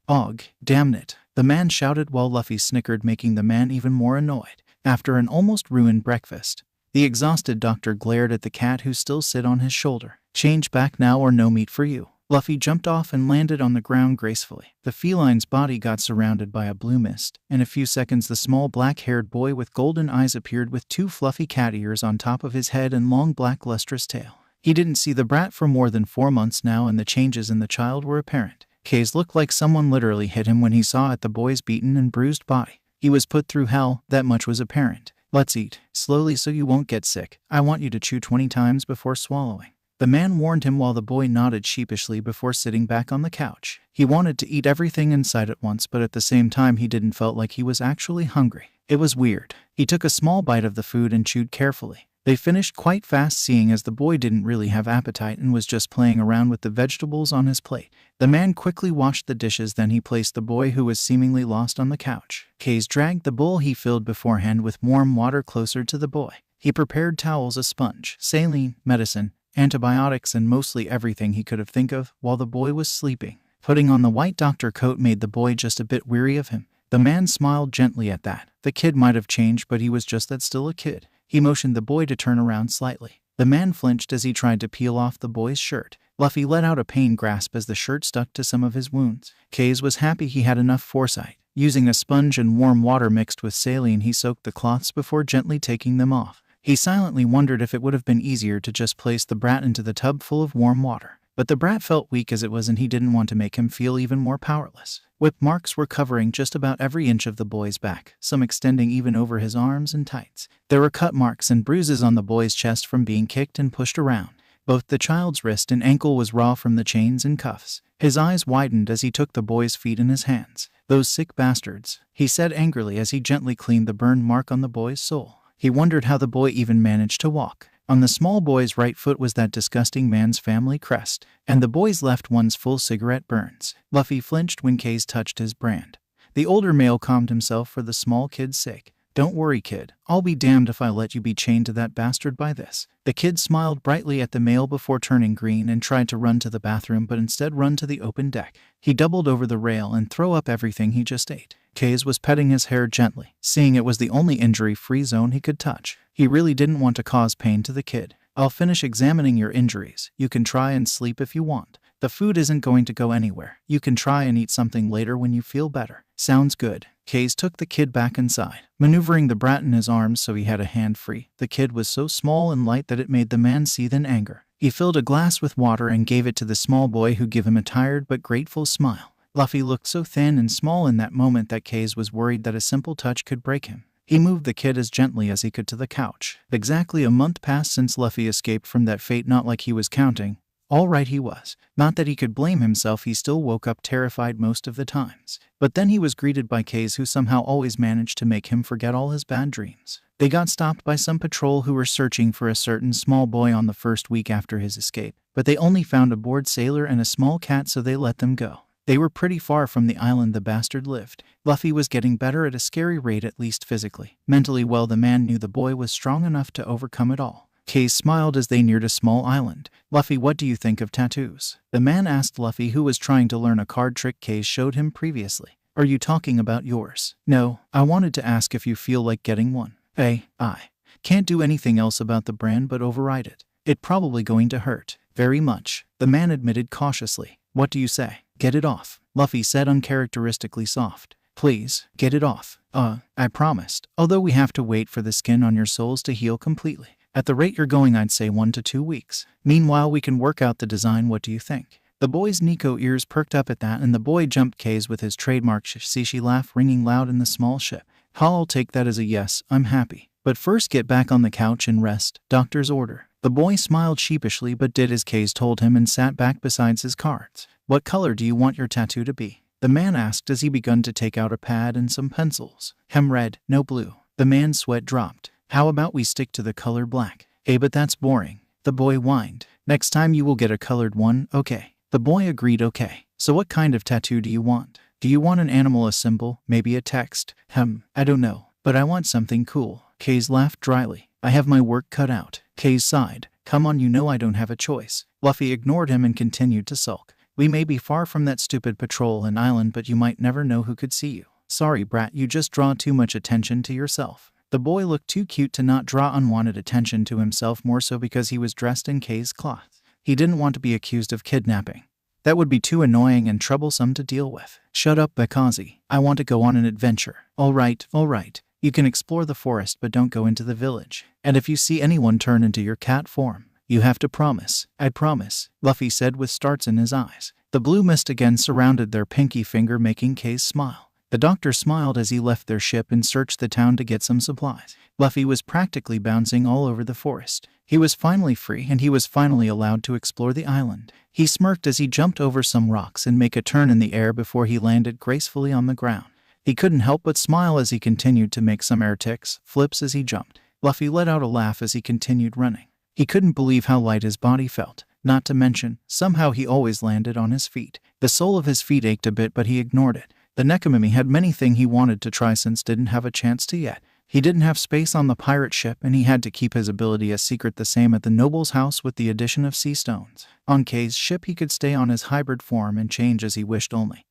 [SPEAKER 1] Og, damn it," the man shouted while Luffy snickered, making the man even more annoyed. After an almost ruined breakfast, the exhausted doctor glared at the cat, who still sit on his shoulder. "Change back now or no meat for you." Luffy jumped off and landed on the ground gracefully. The feline's body got surrounded by a blue mist. In a few seconds, the small black-haired boy with golden eyes appeared with two fluffy cat ears on top of his head and long black lustrous tail. He didn't see the brat for more than 4 months now, and the changes in the child were apparent. K's looked like someone literally hit him when he saw at the boy's beaten and bruised body. He was put through hell, that much was apparent. "Let's eat. Slowly so you won't get sick. I want you to chew 20 times before swallowing," the man warned him while the boy nodded sheepishly before sitting back on the couch. He wanted to eat everything in sight at once, but at the same time he didn't felt like he was actually hungry. It was weird. He took a small bite of the food and chewed carefully. They finished quite fast, seeing as the boy didn't really have appetite and was just playing around with the vegetables on his plate. The man quickly washed the dishes, then he placed the boy, who was seemingly lost, on the couch. K's dragged the bowl he filled beforehand with warm water closer to the boy. He prepared towels, a sponge, saline, medicine, antibiotics, and mostly everything he could have think of while the boy was sleeping. Putting on the white doctor coat made the boy just a bit weary of him. The man smiled gently at that. The kid might have changed, but he was just that, still a kid. He motioned the boy to turn around slightly. The man flinched as he tried to peel off the boy's shirt. Luffy let out a pained grasp as the shirt stuck to some of his wounds. K's was happy he had enough foresight. Using a sponge and warm water mixed with saline, he soaked the cloths before gently taking them off. He silently wondered if it would have been easier to just place the brat into the tub full of warm water. But the brat felt weak as it was, and he didn't want to make him feel even more powerless. Whip marks were covering just about every inch of the boy's back, some extending even over his arms and tights. There were cut marks and bruises on the boy's chest from being kicked and pushed around. Both the child's wrist and ankle was raw from the chains and cuffs. His eyes widened as he took the boy's feet in his hands. "Those sick bastards," he said angrily as he gently cleaned the burn mark on the boy's sole. He wondered how the boy even managed to walk. On the small boy's right foot was that disgusting man's family crest, and the boy's left one's full cigarette burns. Luffy flinched when Kay's touched his brand. The older male calmed himself for the small kid's sake. Don't worry, kid. I'll be damned if I let you be chained to that bastard by this. The kid smiled brightly at the male before turning green and tried to run to the bathroom but instead run to the open deck. He doubled over the rail and threw up everything he just ate. Kays was petting his hair gently, seeing it was the only injury-free zone he could touch. He really didn't want to cause pain to the kid. I'll finish examining your injuries. You can try and sleep if you want. The food isn't going to go anywhere. You can try and eat something later when you feel better. Sounds good. Kays took the kid back inside, maneuvering the brat in his arms so he had a hand free. The kid was so small and light that it made the man seethe in anger. He filled a glass with water and gave it to the small boy, who gave him a tired but grateful smile. Luffy looked so thin and small in that moment that Kays was worried that a simple touch could break him. He moved the kid as gently as he could to the couch. Exactly a month passed since Luffy escaped from that fate, not like he was counting. All right, he was. Not that he could blame himself, he still woke up terrified most of the times. But then he was greeted by Kays, who somehow always managed to make him forget all his bad dreams. They got stopped by some patrol who were searching for a certain small boy on the first week after his escape, but they only found a bored sailor and a small cat, so they let them go. They were pretty far from the island the bastard lived. Luffy was getting better at a scary rate, at least physically. Mentally, well, the man knew the boy was strong enough to overcome it all. Kays smiled as they neared a small island. Luffy, what do you think of tattoos? The man asked Luffy, who was trying to learn a card trick Kays showed him previously. Are you talking about yours? No, I wanted to ask if you feel like getting one. I can't do anything else about the brand but override it. It's probably going to hurt. Very much. The man admitted cautiously. What do you say? Get it off. Luffy said uncharacteristically soft. Please, get it off. I promised. Although we have to wait for the skin on your soles to heal completely. At the rate you're going, I'd say 1 to 2 weeks. Meanwhile, we can work out the design. What do you think? The boy's Nico ears perked up at that, and the boy jumped Kays with his trademark shishi laugh ringing loud in the small ship. I'll take that as a yes, I'm happy. But first get back on the couch and rest. Doctor's order. The boy smiled sheepishly but did as Kays told him and sat back beside his cards. What color do you want your tattoo to be? The man asked as he begun to take out a pad and some pencils. Red, no blue. The man's sweat dropped. How about we stick to the color black? But that's boring. The boy whined. Next time you will get a colored one, okay? The boy agreed, okay. So what kind of tattoo do you want? Do you want an animal, a symbol, maybe a text? I don't know, but I want something cool. Kays laughed dryly. I have my work cut out. Kays sighed. Come on, you know I don't have a choice. Luffy ignored him and continued to sulk. We may be far from that stupid patrol and island, but you might never know who could see you. Sorry, brat, you just draw too much attention to yourself. The boy looked too cute to not draw unwanted attention to himself, more so because he was dressed in Kays cloth. He didn't want to be accused of kidnapping. That would be too annoying and troublesome to deal with. Shut up, Bakazi. I want to go on an adventure. All right. You can explore the forest, but don't go into the village. And if you see anyone turn into your cat form, you have to promise. I promise, Luffy said with starts in his eyes. The blue mist again surrounded their pinky finger, making Kays smile. The doctor smiled as he left their ship and searched the town to get some supplies. Luffy was practically bouncing all over the forest. He was finally free, and he was finally allowed to explore the island. He smirked as he jumped over some rocks and make a turn in the air before he landed gracefully on the ground. He couldn't help but smile as he continued to make some air ticks, flips as he jumped. Luffy let out a laugh as he continued running. He couldn't believe how light his body felt. Not to mention, somehow he always landed on his feet. The sole of his feet ached a bit, but he ignored it. The Nekomimi had many things he wanted to try since didn't have a chance to yet. He didn't have space on the pirate ship, and he had to keep his ability a secret, the same at the noble's house with the addition of sea stones. On Kays' ship he could stay on his hybrid form and change as he wished only.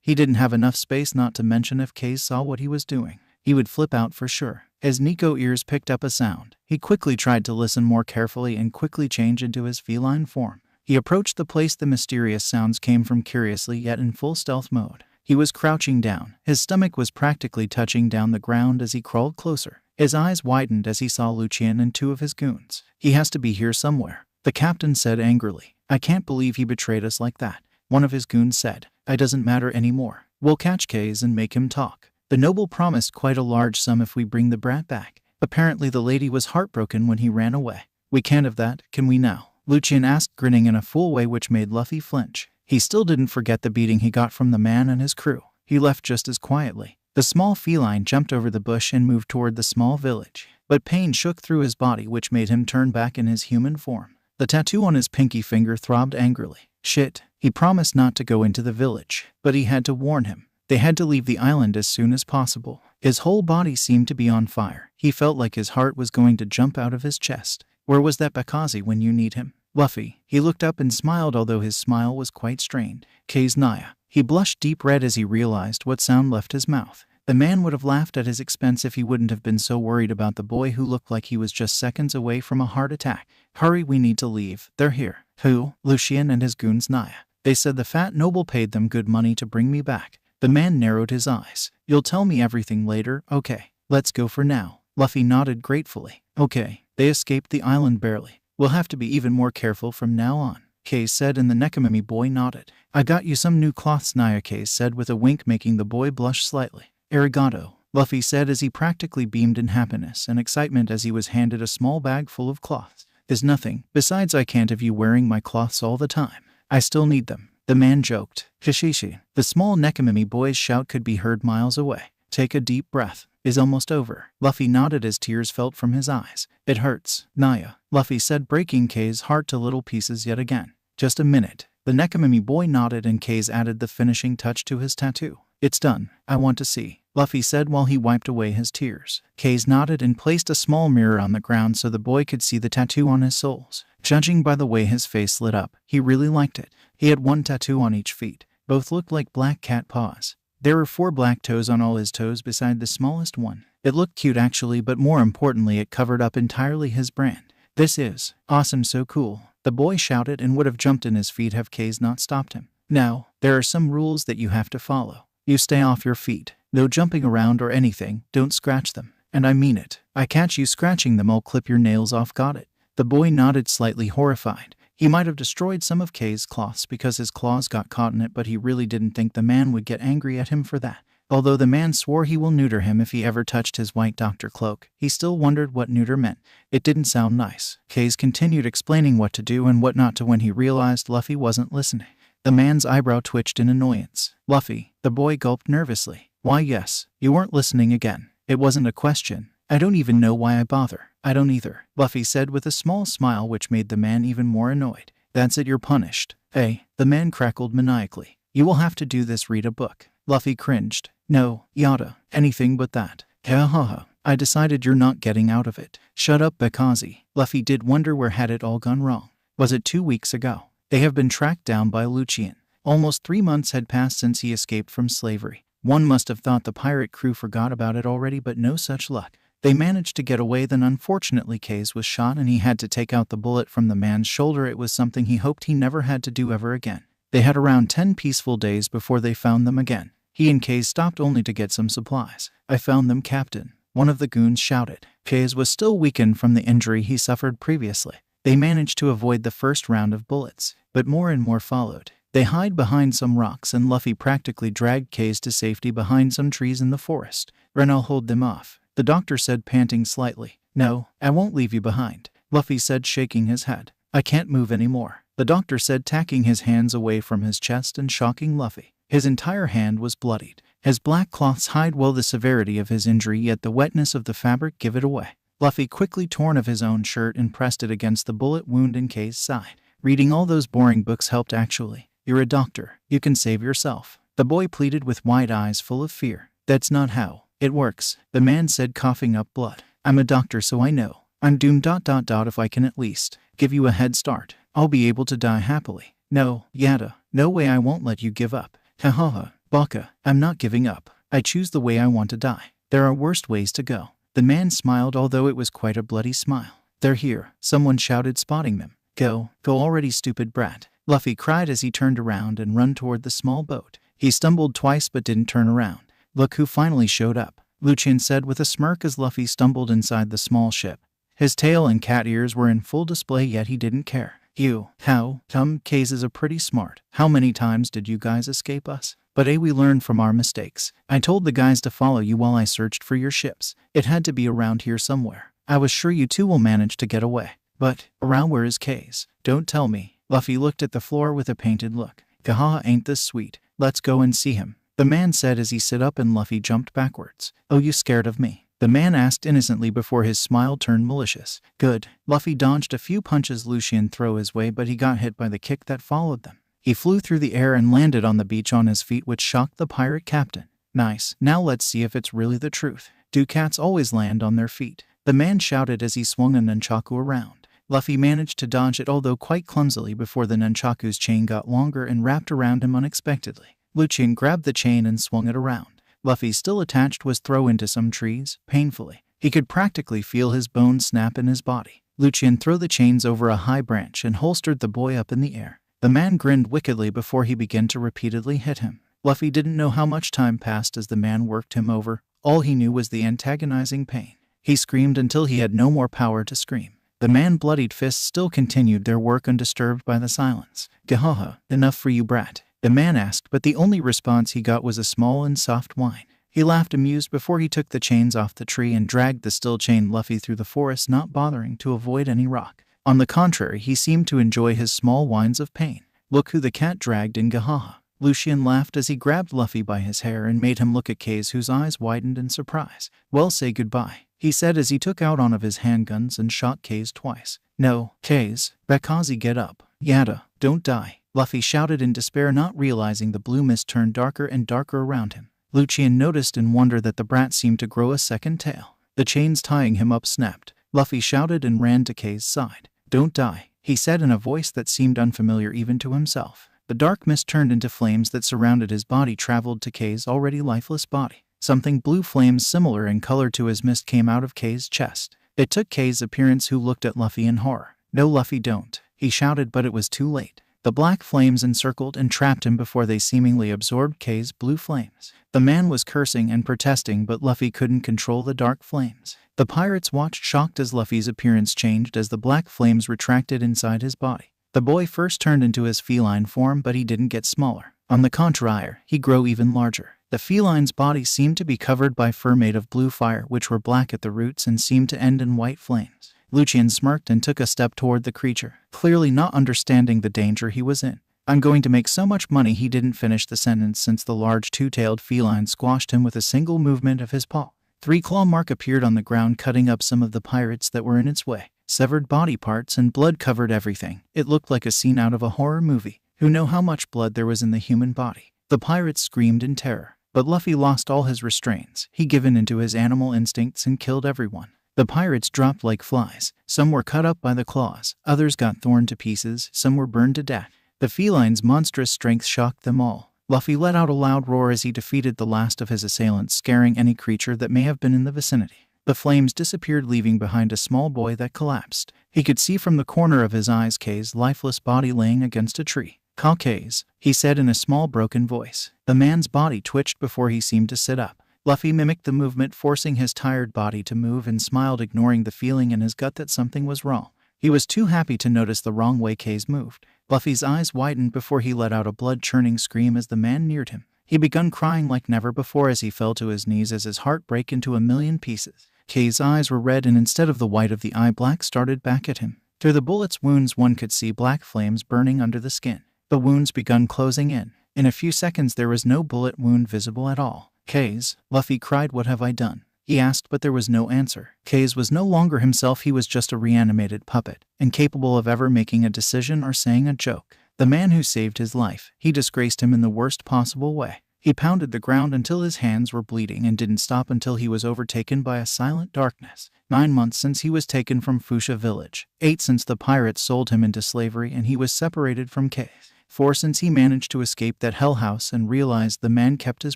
[SPEAKER 1] He didn't have enough space, not to mention if Kays saw what he was doing, he would flip out for sure. As Nico ears picked up a sound, he quickly tried to listen more carefully and quickly change into his feline form. He approached the place the mysterious sounds came from curiously, yet in full stealth mode. He was crouching down. His stomach was practically touching down the ground as he crawled closer. His eyes widened as he saw Lucien and 2 of his goons. He has to be here somewhere, the captain said angrily. I can't believe he betrayed us like that. One of his goons said. It doesn't matter anymore. We'll catch Kays and make him talk. The noble promised quite a large sum if we bring the brat back. Apparently the lady was heartbroken when he ran away. We can't have that, can we now? Lucien asked, grinning in a fool way which made Luffy flinch. He still didn't forget the beating he got from the man and his crew. He left just as quietly. The small feline jumped over the bush and moved toward the small village. But pain shook through his body, which made him turn back in his human form. The tattoo on his pinky finger throbbed angrily. Shit, he promised not to go into the village, but he had to warn him. They had to leave the island as soon as possible. His whole body seemed to be on fire. He felt like his heart was going to jump out of his chest. Where was that Bakazi when you need him? Luffy. He looked up and smiled, although his smile was quite strained. K's Naya. He blushed deep red as he realized what sound left his mouth. The man would have laughed at his expense if he wouldn't have been so worried about the boy who looked like he was just seconds away from a heart attack. Hurry, we need to leave. They're here. Who? Lucien and his goons Naya. They said the fat noble paid them good money to bring me back. The man narrowed his eyes. You'll tell me everything later, okay? Let's go for now. Luffy nodded gratefully. Okay. They escaped the island barely. We'll have to be even more careful from now on, Kay said, and the Nekomimi boy nodded. I got you some new cloths, Naya, Kay said with a wink, making the boy blush slightly. Arigato, Luffy said as he practically beamed in happiness and excitement as he was handed a small bag full of cloths. Is nothing. Besides, I can't have you wearing my cloths all the time. I still need them. The man joked. Kishishi. The small Nekomimi boy's shout could be heard miles away. Take a deep breath. Is almost over. Luffy nodded as tears fell from his eyes. It hurts, Naya, Luffy said, breaking K's heart to little pieces yet again. Just a minute. The Nekomimi boy nodded and K's added the finishing touch to his tattoo. It's done. I want to see, Luffy said while he wiped away his tears. K's nodded and placed a small mirror on the ground so the boy could see the tattoo on his soles. Judging by the way his face lit up, he really liked it. He had one tattoo on each feet. Both looked like black cat paws. There were 4 black toes on all his toes beside the smallest one. It looked cute actually, but more importantly it covered up entirely his brand. This is awesome, so cool, the boy shouted and would have jumped in his feet had K's not stopped him. Now, there are some rules that you have to follow. You stay off your feet. No jumping around or anything. Don't scratch them. And I mean it. I catch you scratching them, I'll clip your nails off. Got it? The boy nodded, slightly horrified. He might have destroyed some of K's cloths because his claws got caught in it, but he really didn't think the man would get angry at him for that. Although the man swore he will neuter him if he ever touched his white doctor cloak, he still wondered what neuter meant. It didn't sound nice. K's continued explaining what to do and what not to when he realized Luffy wasn't listening. The man's eyebrow twitched in annoyance. Luffy, the boy gulped nervously. Why yes, you weren't listening again. It wasn't a question. I don't even know why I bother. I don't either, Luffy said with a small smile which made the man even more annoyed. That's it, you're punished. Hey, the man crackled maniacally. You will have to do this, read a book. Luffy cringed. No, yada, anything but that. Ha ha ha. I decided you're not getting out of it. Shut up, Bakazi. Luffy did wonder where had it all gone wrong. Was it 2 weeks ago? They have been tracked down by Lucien. Almost 3 months had passed since he escaped from slavery. One must have thought the pirate crew forgot about it already, but no such luck. They managed to get away, then unfortunately K's was shot and he had to take out the bullet from the man's shoulder. It was something he hoped he never had to do ever again. They had around 10 peaceful days before they found them again. He and K's stopped only to get some supplies. I found them, Captain, one of the goons shouted. K's was still weakened from the injury he suffered previously. They managed to avoid the first round of bullets, but more and more followed. They hid behind some rocks and Luffy practically dragged K's to safety behind some trees in the forest. Ren, I'll hold them off, the doctor said, panting slightly. No, I won't leave you behind, Luffy said, shaking his head. I can't move anymore, the doctor said, tacking his hands away from his chest and shocking Luffy. His entire hand was bloodied. His black cloths hide well the severity of his injury, yet the wetness of the fabric give it away. Luffy quickly torn of his own shirt and pressed it against the bullet wound in K's side. Reading all those boring books helped actually. You're a doctor. You can save yourself, the boy pleaded with wide eyes full of fear. That's not how it works, the man said, coughing up blood. I'm a doctor, so I know. I'm doomed. If I can at least give you a head start, I'll be able to die happily. No, yada, no way, I won't let you give up. Ha ha ha, Baka, I'm not giving up. I choose the way I want to die. There are worse ways to go. The man smiled, although it was quite a bloody smile. They're here, someone shouted, spotting them. Go already, stupid brat, Luffy cried as he turned around and ran toward the small boat. He stumbled twice but didn't turn around. Look who finally showed up, Lucien said with a smirk as Luffy stumbled inside the small ship. His tail and cat ears were in full display, yet he didn't care. You, how come? K's is a pretty smart. How many times did you guys escape us? But we learned from our mistakes. I told the guys to follow you while I searched for your ships. It had to be around here somewhere. I was sure you two will manage to get away. But around where is K's? Don't tell me. Luffy looked at the floor with a painted look. Gahaha, ain't this sweet? Let's go and see him. the man said as he sit up and Luffy jumped backwards. Oh, you scared of me? The man asked innocently before his smile turned malicious. Good. Luffy dodged a few punches Lucian threw his way, but he got hit by the kick that followed them. He flew through the air and landed on the beach on his feet, which shocked the pirate captain. Nice. Now let's see if it's really the truth. Do cats always land on their feet? The man shouted as he swung a nunchaku around. Luffy managed to dodge it, although quite clumsily, before the nunchaku's chain got longer and wrapped around him unexpectedly. Lucian grabbed the chain and swung it around. Luffy, still attached, was thrown into some trees, painfully. He could practically feel his bones snap in his body. Lucian threw the chains over a high branch and holstered the boy up in the air. The man grinned wickedly before he began to repeatedly hit him. Luffy didn't know how much time passed as the man worked him over. All he knew was the antagonizing pain. He screamed until he had no more power to scream. The man's bloodied fists still continued their work undisturbed by the silence. Gahaha, enough for you, brat, the man asked, but the only response he got was a small and soft whine. He laughed amused before he took the chains off the tree and dragged the still chained Luffy through the forest, not bothering to avoid any rock. On the contrary, he seemed to enjoy his small whines of pain. Look who the cat dragged in, Gahaha. Lucian laughed as he grabbed Luffy by his hair and made him look at Kay's, whose eyes widened in surprise. Well, say goodbye, he said as he took out one of his handguns and shot Kay's twice. No, Kay's, Bakazi, get up. Yada, don't die, Luffy shouted in despair, not realizing the blue mist turned darker and darker around him. Lucian noticed in wonder that the brat seemed to grow a second tail. The chains tying him up snapped. Luffy shouted and ran to Kay's side. Don't die, he said in a voice that seemed unfamiliar even to himself. The dark mist turned into flames that surrounded his body, traveled to Kay's already lifeless body. Something blue flames similar in color to his mist came out of Kay's chest. It took Kay's appearance, who looked at Luffy in horror. No, Luffy, don't, he shouted, but it was too late. The black flames encircled and trapped him before they seemingly absorbed Kay's blue flames. The man was cursing and protesting, but Luffy couldn't control the dark flames. The pirates watched shocked as Luffy's appearance changed as the black flames retracted inside his body. The boy first turned into his feline form, but he didn't get smaller. On the contrary, he grew even larger. The feline's body seemed to be covered by fur made of blue fire, which were black at the roots and seemed to end in white flames. Lucian smirked and took a step toward the creature, clearly not understanding the danger he was in. I'm going to make so much money. He didn't finish the sentence since the large two-tailed feline squashed him with a single movement of his paw. 3 claw mark appeared on the ground, cutting up some of the pirates that were in its way. Severed body parts and blood covered everything. It looked like a scene out of a horror movie. Who knew how much blood there was in the human body? The pirates screamed in terror, but Luffy lost all his restraints. He given into his animal instincts and killed everyone. The pirates dropped like flies. Some were cut up by the claws, others got torn to pieces, some were burned to death. The feline's monstrous strength shocked them all. Luffy let out a loud roar as he defeated the last of his assailants, scaring any creature that may have been in the vicinity. The flames disappeared, leaving behind a small boy that collapsed. He could see from the corner of his eyes Kay's lifeless body laying against a tree. Call Kay's, he said in a small broken voice. The man's body twitched before he seemed to sit up. Luffy mimicked the movement, forcing his tired body to move, and smiled, ignoring the feeling in his gut that something was wrong. He was too happy to notice the wrong way Kay's moved. Luffy's eyes widened before he let out a blood-churning scream as the man neared him. He began crying like never before as he fell to his knees as his heart broke into a million pieces. Kay's eyes were red, and instead of the white of the eye, black started back at him. Through the bullet's wounds one could see black flames burning under the skin. The wounds began closing in. In a few seconds there was no bullet wound visible at all. Kay's, Luffy cried, what have I done? He asked, but there was no answer. Kay's was no longer himself. He was just a reanimated puppet, incapable of ever making a decision or saying a joke. The man who saved his life, he disgraced him in the worst possible way. He pounded the ground until his hands were bleeding and didn't stop until he was overtaken by a silent darkness. 9 months since he was taken from Fusha village. 8 since the pirates sold him into slavery and he was separated from Kay. 4 since he managed to escape that hell house and realized the man kept his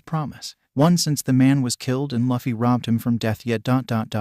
[SPEAKER 1] promise. 1 since the man was killed and Luffy robbed him from death, yet ...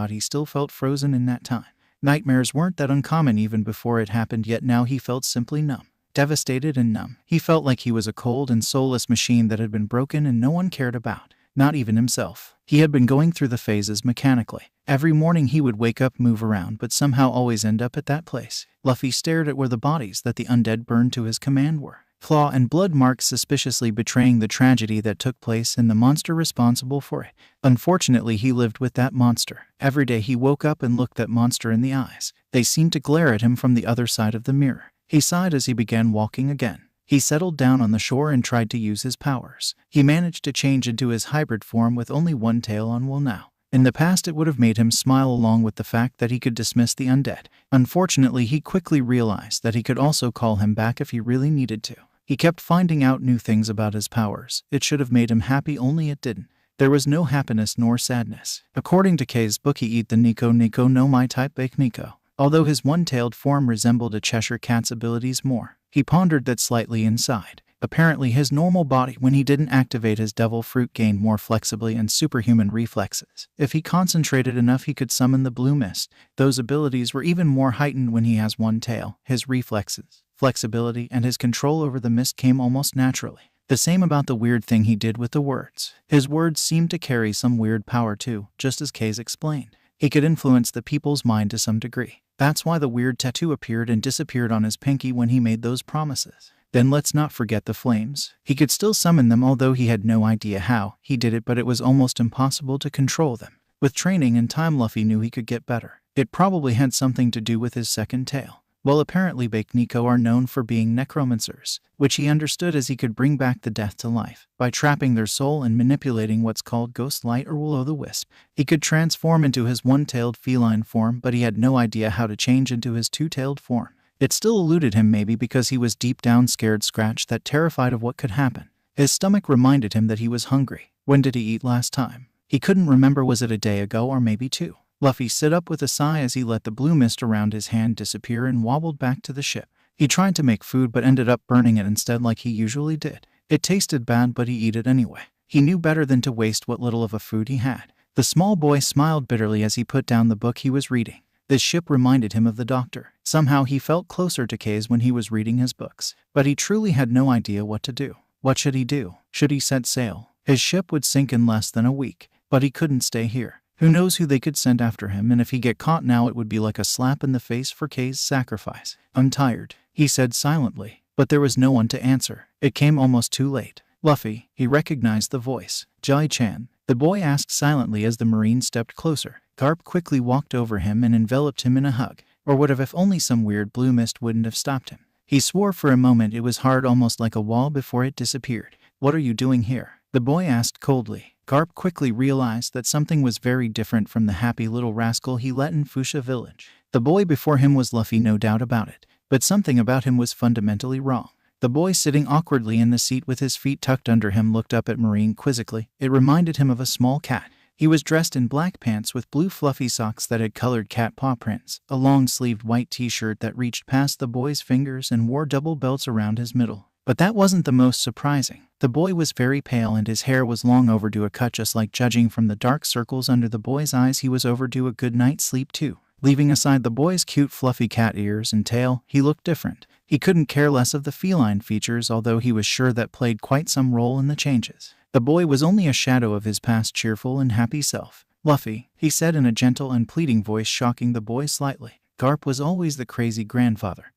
[SPEAKER 1] he still felt frozen in that time. Nightmares weren't that uncommon even before it happened, yet now he felt simply numb. Devastated and numb. He felt like he was a cold and soulless machine that had been broken and no one cared about. Not even himself. He had been going through the phases mechanically. Every morning he would wake up, move around, but somehow always end up at that place. Luffy stared at where the bodies that the undead burned to his command were. Claw and blood marks suspiciously betraying the tragedy that took place and the monster responsible for it. Unfortunately, he lived with that monster. Every day he woke up and looked that monster in the eyes. They seemed to glare at him from the other side of the mirror. He sighed as he began walking again. He settled down on the shore and tried to use his powers. He managed to change into his hybrid form with only one tail on Will now. In the past it would have made him smile along with the fact that he could dismiss the undead. Unfortunately, he quickly realized that he could also call him back if he really needed to. He kept finding out new things about his powers. It should have made him happy, only it didn't. There was no happiness nor sadness. According to Kay's book, he eat the Nico no my type bake Nico. Although his one-tailed form resembled a Cheshire Cat's abilities more, he pondered that slightly inside. Apparently his normal body, when he didn't activate his devil fruit, gained more flexibly and superhuman reflexes. If he concentrated enough, he could summon the blue mist. Those abilities were even more heightened when he has one tail. His reflexes, flexibility, and his control over the mist came almost naturally. The same about the weird thing he did with the words. His words seemed to carry some weird power too, just as Kays explained. He could influence the people's mind to some degree. That's why the weird tattoo appeared and disappeared on his pinky when he made those promises. Then let's not forget the flames. He could still summon them, although he had no idea how he did it, but it was almost impossible to control them. With training and time, Luffy knew he could get better. It probably had something to do with his second tail. Well, apparently Bake Nico are known for being necromancers, which he understood as he could bring back the death to life by trapping their soul and manipulating what's called ghost light or will-o'-the-wisp. He could transform into his one-tailed feline form, but he had no idea how to change into his two-tailed form. It still eluded him, maybe because he was deep down scared scratch that terrified of what could happen. His stomach reminded him that he was hungry. When did he eat last time? He couldn't remember. Was it a day ago or maybe two? Luffy sit up with a sigh as he let the blue mist around his hand disappear and wobbled back to the ship. He tried to make food but ended up burning it instead like he usually did. It tasted bad, but he ate it anyway. He knew better than to waste what little of a food he had. The small boy smiled bitterly as he put down the book he was reading. This ship reminded him of the doctor. Somehow he felt closer to Kays when he was reading his books. But he truly had no idea what to do. What should he do? Should he set sail? His ship would sink in less than a week. But he couldn't stay here. Who knows who they could send after him, and if he get caught now it would be like a slap in the face for Kays' sacrifice. "I'm tired," he said silently. But there was no one to answer. It came almost too late. "Luffy," he recognized the voice. "Jai-chan," the boy asked silently as the Marine stepped closer. Garp quickly walked over him and enveloped him in a hug. Or would have if only some weird blue mist wouldn't have stopped him. He swore for a moment it was hard, almost like a wall, before it disappeared. "What are you doing here?" the boy asked coldly. Garp quickly realized that something was very different from the happy little rascal he let in Fusha village. The boy before him was Luffy, no doubt about it. But something about him was fundamentally wrong. The boy sitting awkwardly in the seat with his feet tucked under him looked up at Marine quizzically. It reminded him of a small cat. He was dressed in black pants with blue fluffy socks that had colored cat paw prints, a long-sleeved white t-shirt that reached past the boy's fingers, and wore double belts around his middle. But that wasn't the most surprising. The boy was very pale and his hair was long overdue a cut, just like judging from the dark circles under the boy's eyes he was overdue a good night's sleep too. Leaving aside the boy's cute fluffy cat ears and tail, he looked different. He couldn't care less of the feline features, although he was sure that played quite some role in the changes. The boy was only a shadow of his past cheerful and happy self. "Luffy," he said in a gentle and pleading voice, shocking the boy slightly. Garp was always the crazy grandfather.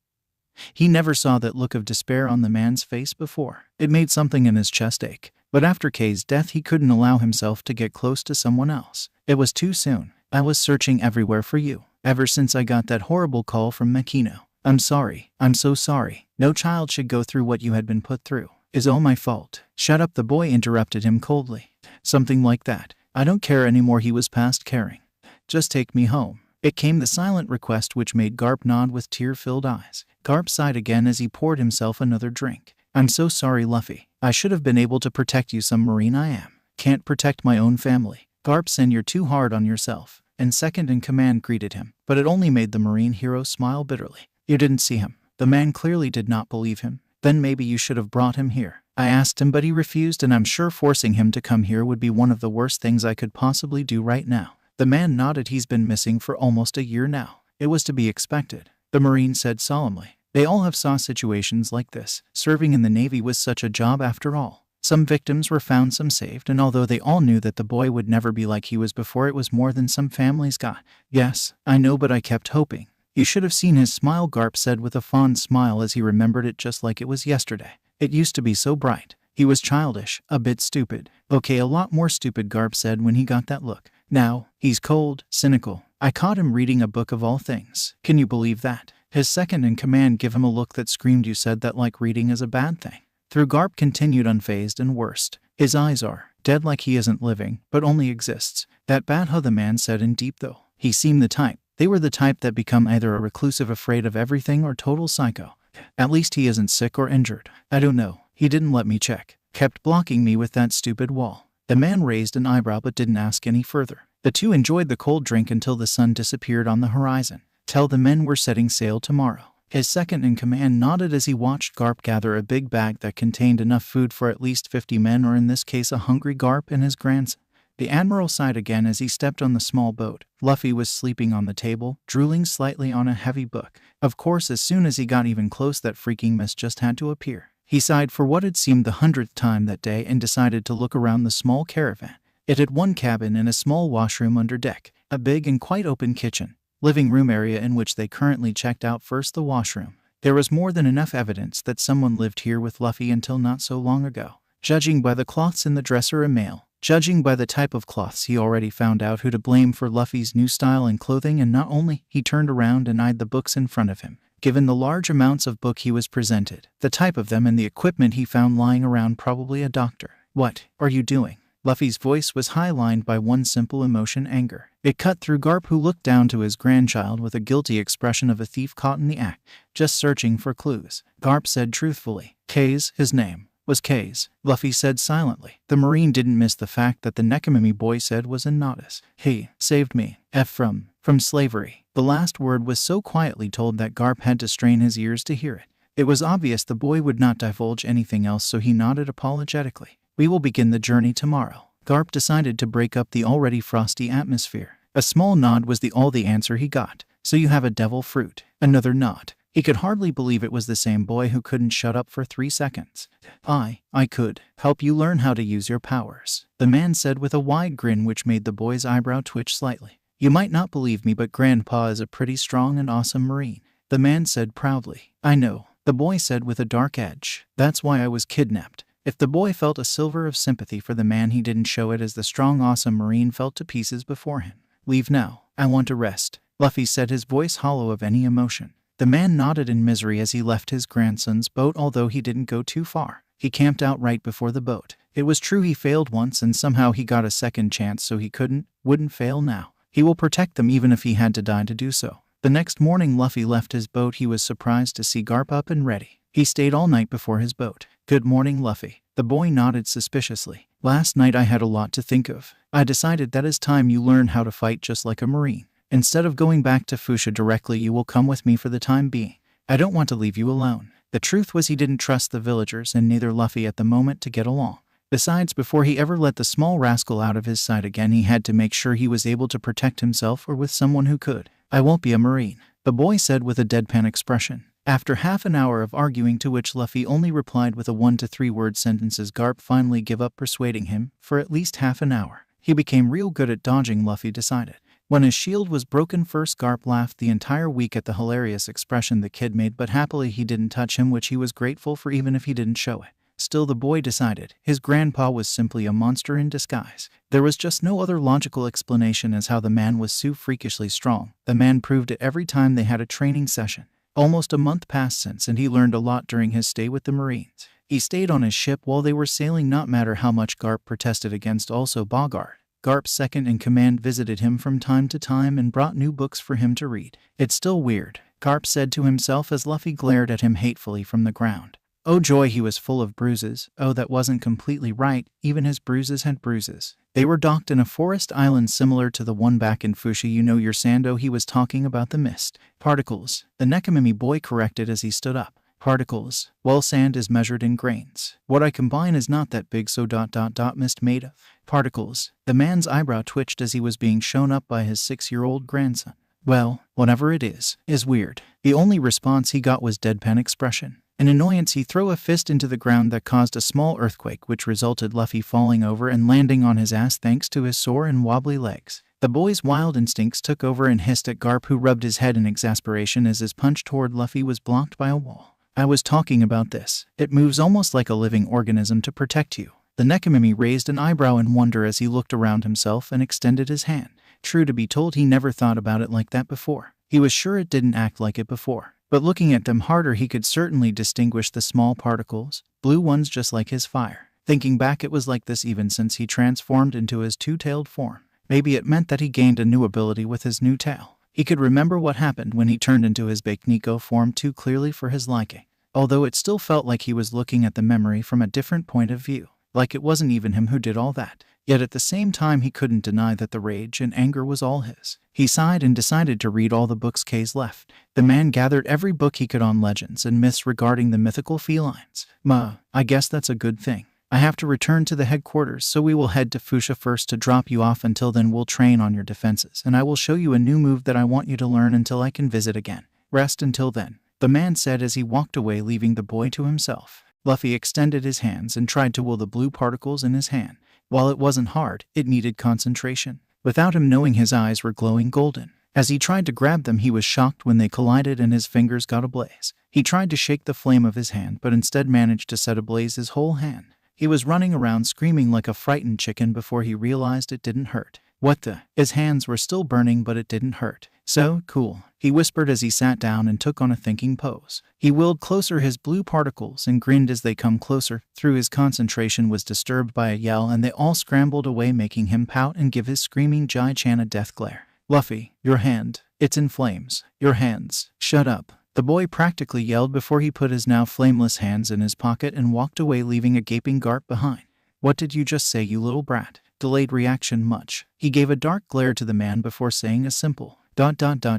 [SPEAKER 1] He never saw that look of despair on the man's face before. It made something in his chest ache. But after Kay's death he couldn't allow himself to get close to someone else. It was too soon. "I was searching everywhere for you. Ever since I got that horrible call from Makino. I'm sorry. I'm so sorry. No child should go through what you had been put through. It's all my fault." "Shut up," the boy interrupted him coldly. "Something like that. I don't care anymore." He was past caring. "Just take me home." It came the silent request which made Garp nod with tear-filled eyes. Garp sighed again as he poured himself another drink. "I'm so sorry, Luffy. I should have been able to protect you some, Marine. I am. Can't protect my own family." "Garp sen, you're too hard on yourself." And second in command greeted him. But it only made the Marine hero smile bitterly. "You didn't see him." The man clearly did not believe him. "Then maybe you should have brought him here." "I asked him, but he refused, and I'm sure forcing him to come here would be one of the worst things I could possibly do right now." The man nodded. "He's been missing for almost a year now." "It was to be expected," the Marine said solemnly. "They all have saw situations like this. Serving in the Navy was such a job after all. Some victims were found, some saved, and although they all knew that the boy would never be like he was before, it was more than some families got." "Yes, I know, but I kept hoping." "You should have seen his smile," Garp said with a fond smile as he remembered it just like it was yesterday. "It used to be so bright." He was childish, a bit stupid. "Okay, a lot more stupid," Garp said when he got that look. "Now, he's cold, cynical. I caught him reading a book of all things. Can you believe that? His second in command gave him a look that screamed, "You said that like reading is a bad thing." Through Garp continued unfazed and worst. "His eyes are dead, like he isn't living, but only exists." "That bad, huh?" the man said in deep though. He seemed the type. They were the type that become either a reclusive afraid of everything or total psycho. "At least he isn't sick or injured." "I don't know. He didn't let me check. Kept blocking me with that stupid wall." The man raised an eyebrow but didn't ask any further. The two enjoyed the cold drink until the sun disappeared on the horizon. "Tell the men we're setting sail tomorrow." His second in command nodded as he watched Garp gather a big bag that contained enough food for at least 50 men, or in this case a hungry Garp and his grandson. The admiral sighed again as he stepped on the small boat. Luffy was sleeping on the table, drooling slightly on a heavy book. Of course, as soon as he got even close, that freaking mess just had to appear. He sighed for what had seemed the 100th time that day and decided to look around the small caravan. It had one cabin and a small washroom under deck, a big and quite open kitchen, living room area in which they currently checked out first the washroom. There was more than enough evidence that someone lived here with Luffy until not so long ago. Judging by the cloths in the dresser, a male. Judging by the type of cloths, he already found out who to blame for Luffy's new style and clothing, and not only, he turned around and eyed the books in front of him. Given the large amounts of book he was presented, the type of them and the equipment he found lying around, probably a doctor. "What are you doing?" Luffy's voice was high-lined by one simple emotion: anger. It cut through Garp, who looked down to his grandchild with a guilty expression of a thief caught in the act, just searching for clues. Garp said truthfully, "K's, his name was K's." Luffy said silently. The Marine didn't miss the fact that the Nekomimi boy said was in Nodus. "He saved me from slavery." The last word was so quietly told that Garp had to strain his ears to hear it. It was obvious the boy would not divulge anything else, so he nodded apologetically. "We will begin the journey tomorrow." Garp decided to break up the already frosty atmosphere. A small nod was the answer he got. "So you have a devil fruit?" Another nod. He could hardly believe it was the same boy who couldn't shut up for 3 seconds. I could help you learn how to use your powers," the man said with a wide grin which made the boy's eyebrow twitch slightly. "You might not believe me, but Grandpa is a pretty strong and awesome Marine," the man said proudly. "I know," the boy said with a dark edge. "That's why I was kidnapped." If the boy felt a silver of sympathy for the man, he didn't show it as the strong, awesome Marine felt to pieces before him. "Leave now. I want to rest," Luffy said, his voice hollow of any emotion. The man nodded in misery as he left his grandson's boat, although he didn't go too far. He camped out right before the boat. It was true he failed once, and somehow he got a second chance, so he wouldn't fail now. He will protect them even if he had to die to do so. The next morning Luffy left his boat. He was surprised to see Garp up and ready. He stayed all night before his boat. "Good morning, Luffy." The boy nodded suspiciously. "Last night I had a lot to think of. I decided that it's time you learn how to fight just like a Marine. Instead of going back to Fusha directly, you will come with me for the time being. I don't want to leave you alone." The truth was he didn't trust the villagers and neither Luffy at the moment to get along. Besides, before he ever let the small rascal out of his sight again, he had to make sure he was able to protect himself or with someone who could. "I won't be a Marine," the boy said with a deadpan expression. After half an hour of arguing, to which Luffy only replied with a 1 to 3 word sentences, Garp finally gave up persuading him for at least half an hour. He became real good at dodging, Luffy decided. When his shield was broken first, Garp laughed the entire week at the hilarious expression the kid made, but happily he didn't touch him, which he was grateful for even if he didn't show it. Still, the boy decided, his grandpa was simply a monster in disguise. There was just no other logical explanation as how the man was so freakishly strong. The man proved it every time they had a training session. Almost a month passed since, and he learned a lot during his stay with the Marines. He stayed on his ship while they were sailing, not matter how much Garp protested against. Also, Bogart, Garp's second-in-command, visited him from time to time and brought new books for him to read. "It's still weird," Garp said to himself as Luffy glared at him hatefully from the ground. Oh joy, he was full of bruises. Oh, that wasn't completely right, even his bruises had bruises. They were docked in a forest island similar to the one back in Fusha. You know, your Sando. He was talking about the mist particles. The Nekomimi boy corrected as he stood up. Particles. Well, sand is measured in grains. What I combine is not that big, so ... mist made of particles. The man's eyebrow twitched as he was being shown up by his 6-year-old grandson. Well, whatever it is weird. The only response he got was deadpan expression. In annoyance, he threw a fist into the ground that caused a small earthquake, which resulted Luffy falling over and landing on his ass thanks to his sore and wobbly legs. The boy's wild instincts took over and hissed at Garp, who rubbed his head in exasperation as his punch toward Luffy was blocked by a wall. "I was talking about this. It moves almost like a living organism to protect you." The Nekomimi raised an eyebrow in wonder as he looked around himself and extended his hand. True to be told, he never thought about it like that before. He was sure it didn't act like it before. but looking at them harder he could certainly distinguish the small particles, blue ones just like his fire. Thinking back, it was like this even since he transformed into his two-tailed form. Maybe it meant that he gained a new ability with his new tail. He could remember what happened when he turned into his Bakniko form too clearly for his liking, although it still felt like he was looking at the memory from a different point of view, like it wasn't even him who did all that. Yet at the same time he couldn't deny that the rage and anger was all his. He sighed and decided to read all the books K's left. The man gathered every book he could on legends and myths regarding the mythical felines. I guess that's a good thing. I have to return to the headquarters, so we will head to Fusha first to drop you off. Until then we'll train on your defenses, and I will show you a new move that I want you to learn until I can visit again. Rest until then, the man said as he walked away, leaving the boy to himself. Luffy extended his hands and tried to will the blue particles in his hand. While it wasn't hard, it needed concentration. Without him knowing, his eyes were glowing golden. As he tried to grab them, he was shocked when they collided and his fingers got ablaze. He tried to shake the flame of his hand, but instead managed to set ablaze his whole hand. He was running around screaming like a frightened chicken before he realized it didn't hurt. What the? His hands were still burning, but it didn't hurt. So cool, he whispered as he sat down and took on a thinking pose. He willed closer his blue particles and grinned as they come closer. Through his concentration was disturbed by a yell, and they all scrambled away, making him pout and give his screaming Jai-chan a death glare. Luffy, your hand, it's in flames. Your hands. Shut up. The boy practically yelled before he put his now flameless hands in his pocket and walked away, leaving a gaping Garp behind. What did you just say, you little brat? Delayed reaction much. He gave a dark glare to the man before saying a simple ...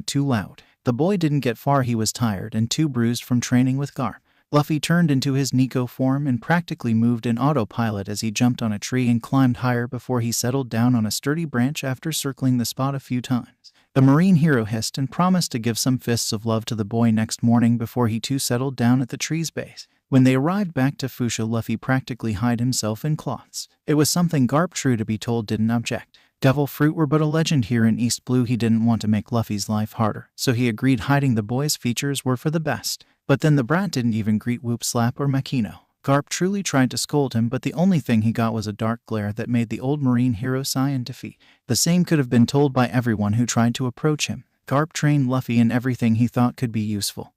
[SPEAKER 1] too loud. The boy didn't get far. He was tired and too bruised from training with Garp. Luffy turned into his Nico form and practically moved in autopilot as he jumped on a tree and climbed higher before he settled down on a sturdy branch after circling the spot a few times. The marine hero hissed and promised to give some fists of love to the boy next morning before he too settled down at the tree's base. When they arrived back to Fusha, Luffy practically hid himself in cloths. It was something Garp, true to be told, didn't object. Devil fruit were but a legend here in East Blue. He didn't want to make Luffy's life harder, so he agreed hiding the boy's features were for the best. But then the brat didn't even greet Whoop Slap or Makino. Garp truly tried to scold him, but the only thing he got was a dark glare that made the old marine hero sigh in defeat. The same could have been told by everyone who tried to approach him. Garp trained Luffy in everything he thought could be useful,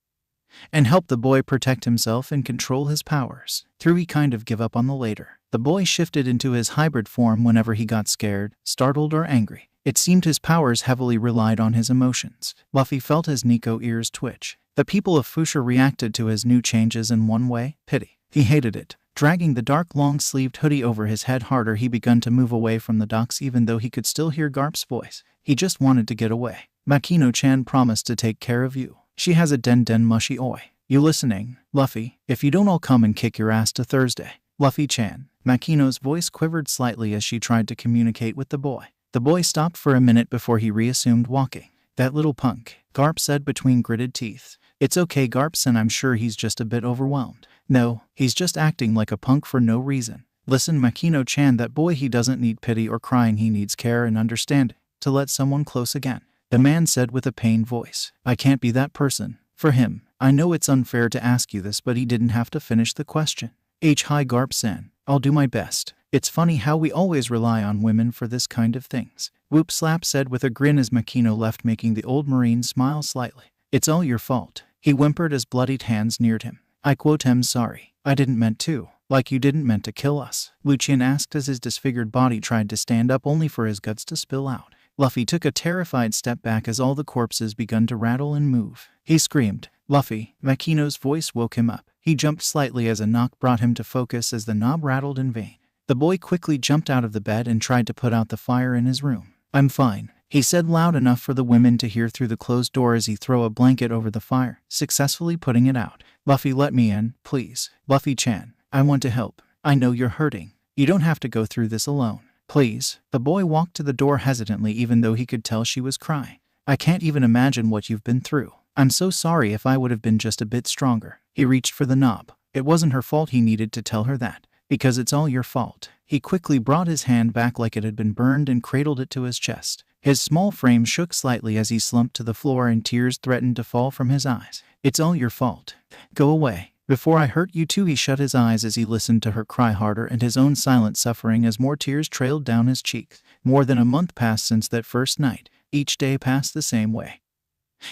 [SPEAKER 1] and helped the boy protect himself and control his powers. Through he kind of give up on the later. The boy shifted into his hybrid form whenever he got scared, startled, or angry. It seemed his powers heavily relied on his emotions. Luffy felt his Nico ears twitch. The people of Fusha reacted to his new changes in one way: pity. He hated it. Dragging the dark long-sleeved hoodie over his head harder, he began to move away from the docks even though he could still hear Garp's voice. He just wanted to get away. Makino-chan promised to take care of you. She has a den mushy oi. You listening, Luffy? If you don't, I'll come and kick your ass to Thursday. Luffy-chan. Makino's voice quivered slightly as she tried to communicate with the boy. The boy stopped for a minute before he reassumed walking. That little punk, Garp said between gritted teeth. It's okay, Garp-san, I'm sure he's just a bit overwhelmed. No, he's just acting like a punk for no reason. Listen, Makino-chan, that boy, he doesn't need pity or crying, he needs care and understanding, to let someone close again. The man said with a pained voice. I can't be that person for him. I know it's unfair to ask you this, but he didn't have to finish the question. Hi, Garp-san. I'll do my best. It's funny how we always rely on women for this kind of things. Whoop Slap said with a grin as Makino left, making the old marine smile slightly. It's all your fault. He whimpered as bloodied hands neared him. I quote, I'm sorry. I didn't meant to. Like you didn't meant to kill us? Lucien asked as his disfigured body tried to stand up only for his guts to spill out. Luffy took a terrified step back as all the corpses began to rattle and move. He screamed, Luffy. Makino's voice woke him up. He jumped slightly as a knock brought him to focus as the knob rattled in vain. The boy quickly jumped out of the bed and tried to put out the fire in his room. I'm fine, he said loud enough for the women to hear through the closed door as he threw a blanket over the fire, successfully putting it out. Luffy, let me in, please. Luffy-chan, I want to help. I know you're hurting. You don't have to go through this alone. Please. The boy walked to the door hesitantly even though he could tell she was crying. I can't even imagine what you've been through. I'm so sorry. If I would have been just a bit stronger. He reached for the knob. It wasn't her fault. He needed to tell her that. Because it's all your fault. He quickly brought his hand back like it had been burned and cradled it to his chest. His small frame shook slightly as he slumped to the floor and tears threatened to fall from his eyes. It's all your fault. Go away. Before I hurt you too. He shut his eyes as he listened to her cry harder and his own silent suffering as more tears trailed down his cheeks. More than a month passed since that first night. Each day passed the same way.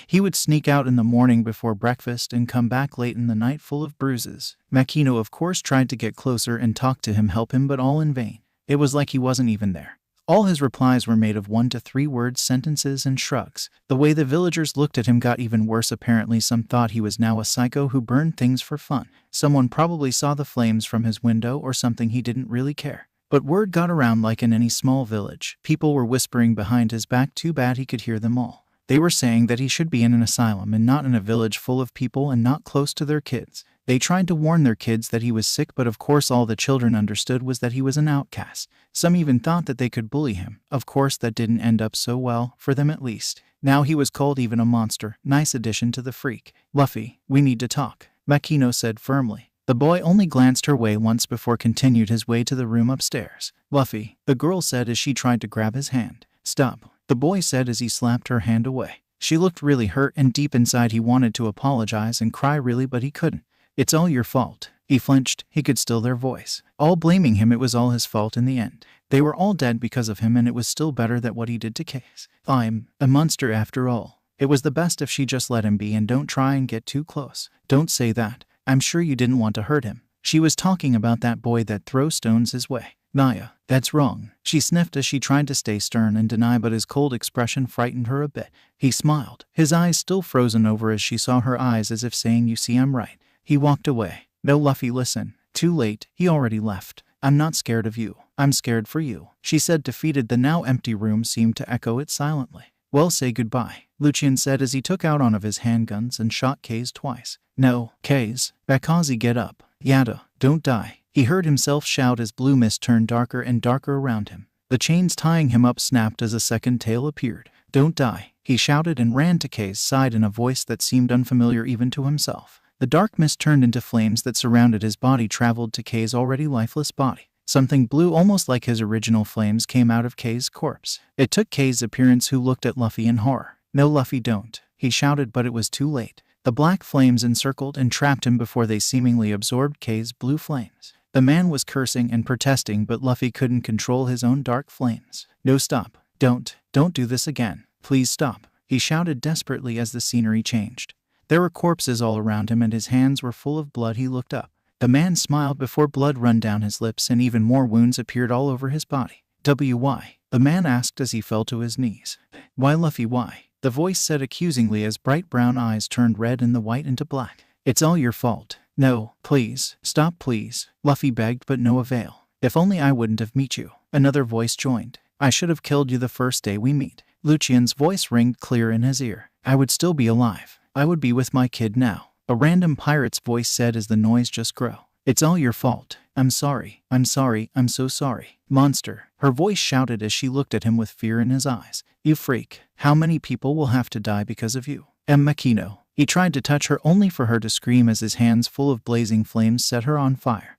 [SPEAKER 1] He would sneak out in the morning before breakfast and come back late in the night full of bruises. Makino of course tried to get closer and talk to him, help him, but all in vain. It was like he wasn't even there. All his replies were made of 1 to 3 word sentences and shrugs. The way the villagers looked at him got even worse. Apparently some thought he was now a psycho who burned things for fun. Someone probably saw the flames from his window or something. He didn't really care. But word got around like in any small village. People were whispering behind his back. Too bad he could hear them all. They were saying that he should be in an asylum and not in a village full of people and not close to their kids. They tried to warn their kids that he was sick, but of course all the children understood was that he was an outcast. Some even thought that they could bully him. Of course that didn't end up so well, for them at least. Now he was called even a monster. Nice addition to the freak. Luffy, we need to talk, Makino said firmly. The boy only glanced her way once before continued his way to the room upstairs. Luffy, the girl said as she tried to grab his hand. Stop, the boy said as he slapped her hand away. She looked really hurt, and deep inside he wanted to apologize and cry really, but he couldn't. It's all your fault. He flinched. He could still their voice. All blaming him. It was all his fault in the end. They were all dead because of him, and it was still better that what he did to Case. I'm a monster after all. It was the best if she just let him be and don't try and get too close. Don't say that. I'm sure you didn't want to hurt him. She was talking about that boy that throws stones his way. Naya, that's wrong. She sniffed as she tried to stay stern and deny, but his cold expression frightened her a bit. He smiled, his eyes still frozen over as she saw her eyes, as if saying, you see, I'm right. He walked away. No, Luffy, listen. Too late. He already left. I'm not scared of you. I'm scared for you, she said, defeated. The now empty room seemed to echo it silently. Well, say goodbye, Lucien said as he took out one of his handguns and shot Kase twice. No, Kase. Bakazi, get up. Yada, don't die. He heard himself shout as blue mist turned darker and darker around him. The chains tying him up snapped as a second tail appeared. Don't die, he shouted and ran to Kase's side in a voice that seemed unfamiliar even to himself. The dark mist turned into flames that surrounded his body, traveled to Kase's already lifeless body. Something blue, almost like his original flames, came out of Kase's corpse. It took Kase's appearance, who looked at Luffy in horror. No, Luffy, don't, he shouted, but it was too late. The black flames encircled and trapped him before they seemingly absorbed Kase's blue flames. The man was cursing and protesting, but Luffy couldn't control his own dark flames. No, stop. Don't do this again. Please stop, he shouted desperately as the scenery changed. There were corpses all around him and his hands were full of blood. He looked up. The man smiled before blood ran down his lips and even more wounds appeared all over his body. Why? The man asked as he fell to his knees. Why, Luffy, why? The voice said accusingly as bright brown eyes turned red and the white into black. It's all your fault. No, please, stop please, Luffy begged, but no avail. If only I wouldn't have met you. Another voice joined. I should have killed you the first day we meet. Lucien's voice rang clear in his ear. I would still be alive. I would be with my kid now. A random pirate's voice said as the noise just grew. It's all your fault. I'm sorry. I'm sorry. I'm so sorry. Monster, her voice shouted as she looked at him with fear in his eyes. You freak. How many people will have to die because of you? Makino. He tried to touch her only for her to scream as his hands full of blazing flames set her on fire.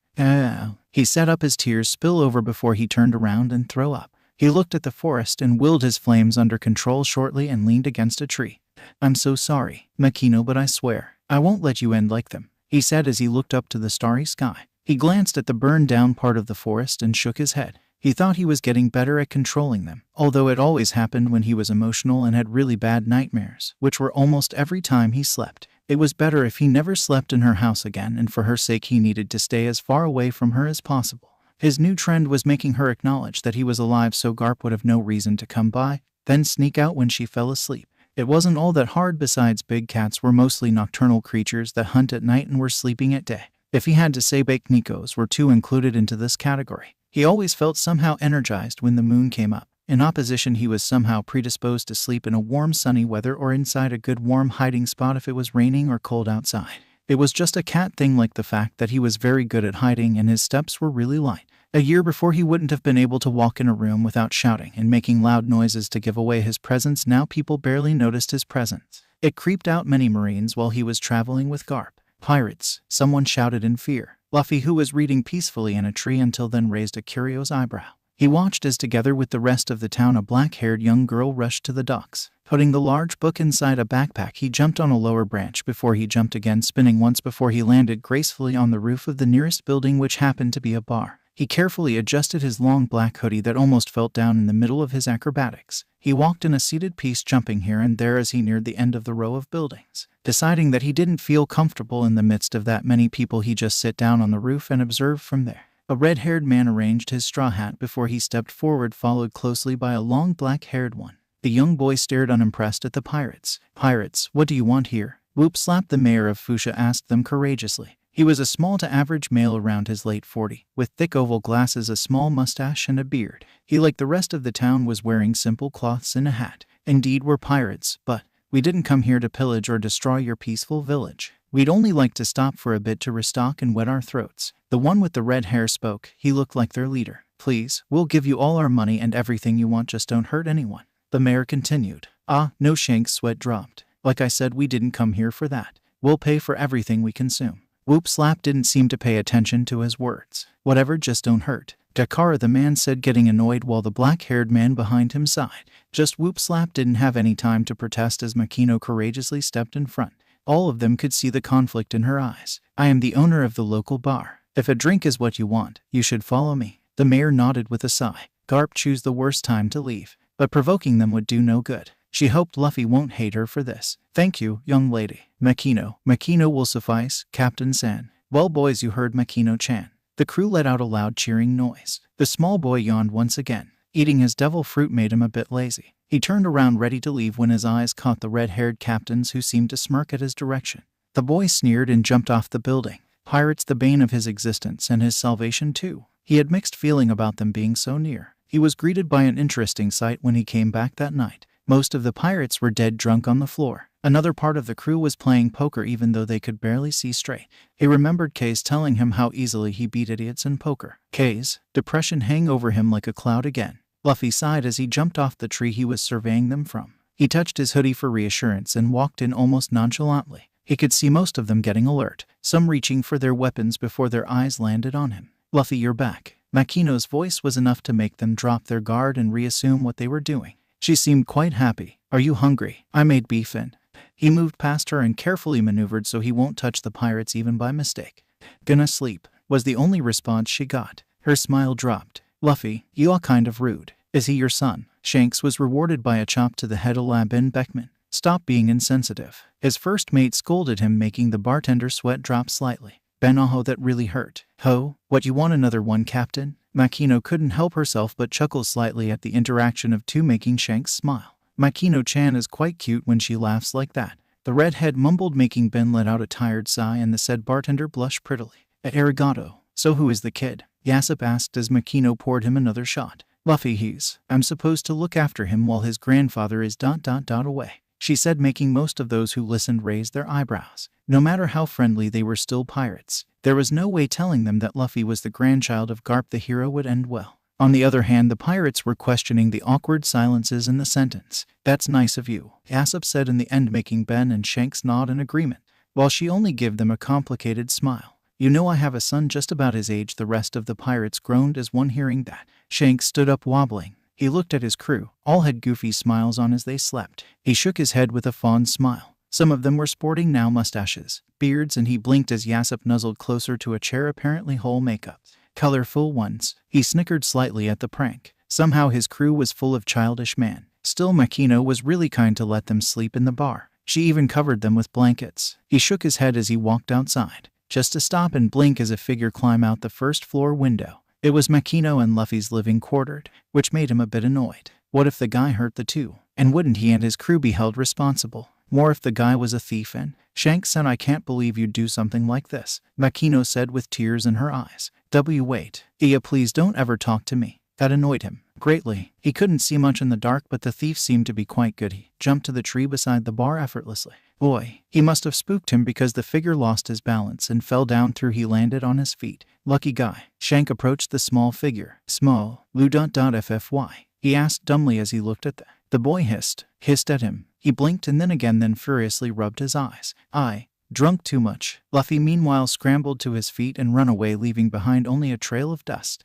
[SPEAKER 1] He set up his tears spill over before he turned around and throw up. He looked at the forest and willed his flames under control shortly and leaned against a tree. I'm so sorry, Makino, but I swear, I won't let you end like them, he said as he looked up to the starry sky. He glanced at the burned down part of the forest and shook his head. He thought he was getting better at controlling them, although it always happened when he was emotional and had really bad nightmares, which were almost every time he slept. It was better if he never slept in her house again, and for her sake he needed to stay as far away from her as possible. His new trend was making her acknowledge that he was alive so Garp would have no reason to come by, then sneak out when she fell asleep. It wasn't all that hard. Besides, big cats were mostly nocturnal creatures that hunt at night and were sleeping at day. If he had to say, Nikos were too included into this category. He always felt somehow energized when the moon came up. In opposition, he was somehow predisposed to sleep in a warm sunny weather or inside a good warm hiding spot if it was raining or cold outside. It was just a cat thing, like the fact that he was very good at hiding and his steps were really light. A year before he wouldn't have been able to walk in a room without shouting and making loud noises to give away his presence. Now people barely noticed his presence. It creeped out many Marines while he was traveling with Garp. Pirates, someone shouted in fear. Luffy, who was reading peacefully in a tree until then, raised a curious eyebrow. He watched as together with the rest of the town a black-haired young girl rushed to the docks. Putting the large book inside a backpack, he jumped on a lower branch before he jumped again, spinning once before he landed gracefully on the roof of the nearest building, which happened to be a bar. He carefully adjusted his long black hoodie that almost fell down in the middle of his acrobatics. He walked in a seated piece, jumping here and there as he neared the end of the row of buildings. Deciding that he didn't feel comfortable in the midst of that many people, he just sat down on the roof and observed from there. A red-haired man arranged his straw hat before he stepped forward, followed closely by a long black-haired one. The young boy stared unimpressed at the pirates. "Pirates, what do you want here?" Whoop Slap, the mayor of Fusha, asked them courageously. He was a small to average male around his late 40s, with thick oval glasses, a small mustache, and a beard. He, like the rest of the town, was wearing simple cloths and a hat. "Indeed, we're pirates, but we didn't come here to pillage or destroy your peaceful village. We'd only like to stop for a bit to restock and wet our throats." The one with the red hair spoke. He looked like their leader. "Please, we'll give you all our money and everything you want, just don't hurt anyone." The mayor continued. "Ah, no." Shank's sweat dropped. "Like I said, we didn't come here for that. We'll pay for everything we consume." Whoop Slap didn't seem to pay attention to his words. "Whatever, just don't hurt." Dakara, the man said, getting annoyed, while the black-haired man behind him sighed. Just Whoop Slap didn't have any time to protest as Makino courageously stepped in front. All of them could see the conflict in her eyes. "I am the owner of the local bar. If a drink is what you want, you should follow me." The mayor nodded with a sigh. Garp chose the worst time to leave, but provoking them would do no good. She hoped Luffy won't hate her for this. "Thank you, young lady." "Makino. Makino will suffice, Captain San." "Well, boys, you heard Makino-chan." The crew let out a loud cheering noise. The small boy yawned once again. Eating his devil fruit made him a bit lazy. He turned around ready to leave when his eyes caught the red-haired captains, who seemed to smirk at his direction. The boy sneered and jumped off the building. Pirates, the bane of his existence and his salvation too. He had mixed feeling about them being so near. He was greeted by an interesting sight when he came back that night. Most of the pirates were dead drunk on the floor. Another part of the crew was playing poker, even though they could barely see straight. He remembered Kay's telling him how easily he beat idiots in poker. Kay's depression hung over him like a cloud again. Luffy sighed as he jumped off the tree he was surveying them from. He touched his hoodie for reassurance and walked in almost nonchalantly. He could see most of them getting alert, some reaching for their weapons before their eyes landed on him. "Luffy, you're back." Makino's voice was enough to make them drop their guard and reassume what they were doing. She seemed quite happy. "Are you hungry? I made beef and..." He moved past her and carefully maneuvered so he won't touch the pirates even by mistake. "Gonna sleep," was the only response she got. Her smile dropped. "Luffy, you are kind of rude. Is he your son?" Shanks was rewarded by a chop to the head of Labin Beckman. "Stop being insensitive." His first mate scolded him, making the bartender sweat drop slightly. "Benaho, that really hurt." "Ho, what, you want another one, Captain?" Makino couldn't help herself but chuckle slightly at the interaction of two, making Shanks smile. "Makino-chan is quite cute when she laughs like that." The redhead mumbled, making Ben let out a tired sigh, and the said bartender blushed prettily. "Arigato. So who is the kid?" Yasop asked as Makino poured him another shot. "Luffy, I'm supposed to look after him while his grandfather is ... away," she said, making most of those who listened raise their eyebrows. No matter how friendly, they were still pirates. There was no way telling them that Luffy was the grandchild of Garp the hero would end well. On the other hand, the pirates were questioning the awkward silences in the sentence. "That's nice of you," Yasop said in the end, making Ben and Shanks nod in agreement, while she only gave them a complicated smile. "You know, I have a son just about his age." The rest of the pirates groaned as one hearing that. Shanks stood up wobbling. He looked at his crew. All had goofy smiles on as they slept. He shook his head with a fond smile. Some of them were sporting now mustaches, beards, and he blinked as Yasop nuzzled closer to a chair, apparently whole makeup. "Colorful ones." He snickered slightly at the prank. Somehow his crew was full of childish man. Still, Makino was really kind to let them sleep in the bar. She even covered them with blankets. He shook his head as he walked outside, just to stop and blink as a figure climbed out the first floor window. It was Makino and Luffy's living quarters, which made him a bit annoyed. What if the guy hurt the two? And wouldn't he and his crew be held responsible? More if the guy was a thief and... Shanks said, "I can't believe you'd do something like this," Makino said with tears in her eyes. Wait. Iya, please don't ever talk to me." That annoyed him greatly. He couldn't see much in the dark, but the thief seemed to be quite good. He jumped to the tree beside the bar effortlessly. Boy, he must have spooked him, because the figure lost his balance and fell down through. He landed on his feet. "Lucky guy." Shank approached the small figure. "Small, Lu.ffy?" he asked dumbly as he looked at the boy hissed at him. He blinked and then again, then furiously rubbed his eyes. "I drunk too much." Luffy meanwhile scrambled to his feet and ran away, leaving behind only a trail of dust.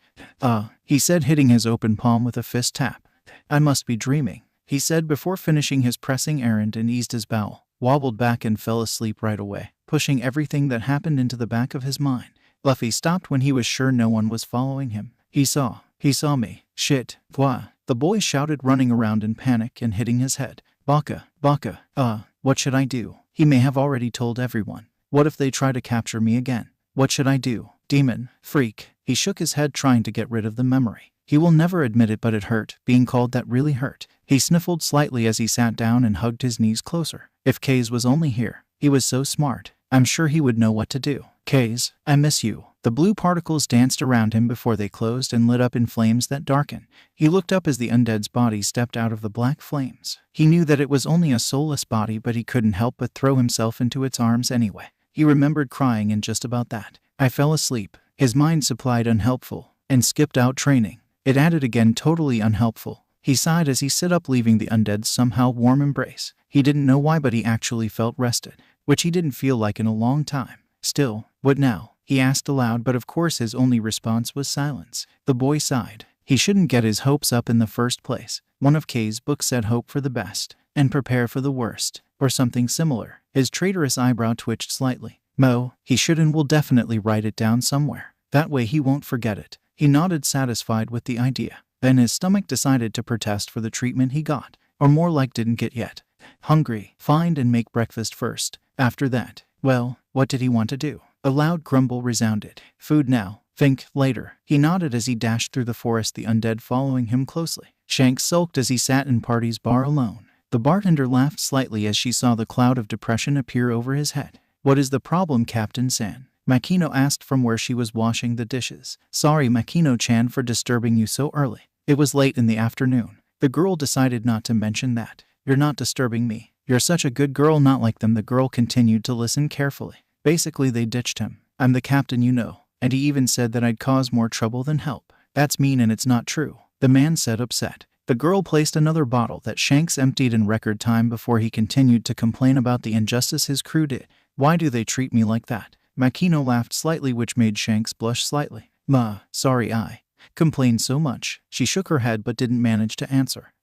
[SPEAKER 1] He said, hitting his open palm with a fist tap. "I must be dreaming," he said before finishing his pressing errand, and eased his bowel, wobbled back and fell asleep right away, pushing everything that happened into the back of his mind. Luffy stopped when he was sure no one was following him. He saw me. Shit. Blah. The boy shouted, running around in panic and hitting his head. Baka. What should I do? He may have already told everyone. What if they try to capture me again? What should I do? Demon. Freak. He shook his head, trying to get rid of the memory. He will never admit it, but it hurt. Being called that really hurt. He sniffled slightly as he sat down and hugged his knees closer. If Kaze was only here. He was so smart. I'm sure he would know what to do. Kaze, I miss you. The blue particles danced around him before they closed and lit up in flames that darkened. He looked up as the undead's body stepped out of the black flames. He knew that it was only a soulless body, but he couldn't help but throw himself into its arms anyway. He remembered crying and just about that. I fell asleep. His mind supplied unhelpful, and skipped out training. It added again totally unhelpful. He sighed as he sit up, leaving the undead's somehow warm embrace. He didn't know why, but he actually felt rested, which he didn't feel like in a long time. Still, what now? He asked aloud, but of course his only response was silence. The boy sighed. He shouldn't get his hopes up in the first place. One of K's books said hope for the best, and prepare for the worst, or something similar. His traitorous eyebrow twitched slightly. He should and will definitely write it down somewhere. That way he won't forget it. He nodded, satisfied with the idea. Then his stomach decided to protest for the treatment he got, or more like didn't get yet. Hungry. Find and make breakfast first. After that, well, what did he want to do? A loud grumble resounded. Food now. Think later. He nodded as he dashed through the forest, the undead following him closely. Shanks sulked as he sat in Party's bar alone. The bartender laughed slightly as she saw the cloud of depression appear over his head. What is the problem, Captain San? Makino asked from where she was washing the dishes. Sorry, Makino-chan, for disturbing you so early. It was late in the afternoon. The girl decided not to mention that. You're not disturbing me. You're such a good girl, not like them. The girl continued to listen carefully. Basically, they ditched him. I'm the captain, you know. And he even said that I'd cause more trouble than help. That's mean and it's not true. The man said, upset. The girl placed another bottle that Shanks emptied in record time before he continued to complain about the injustice his crew did. Why do they treat me like that? Makino laughed slightly, which made Shanks blush slightly. Sorry I complained so much. She shook her head but didn't manage to answer.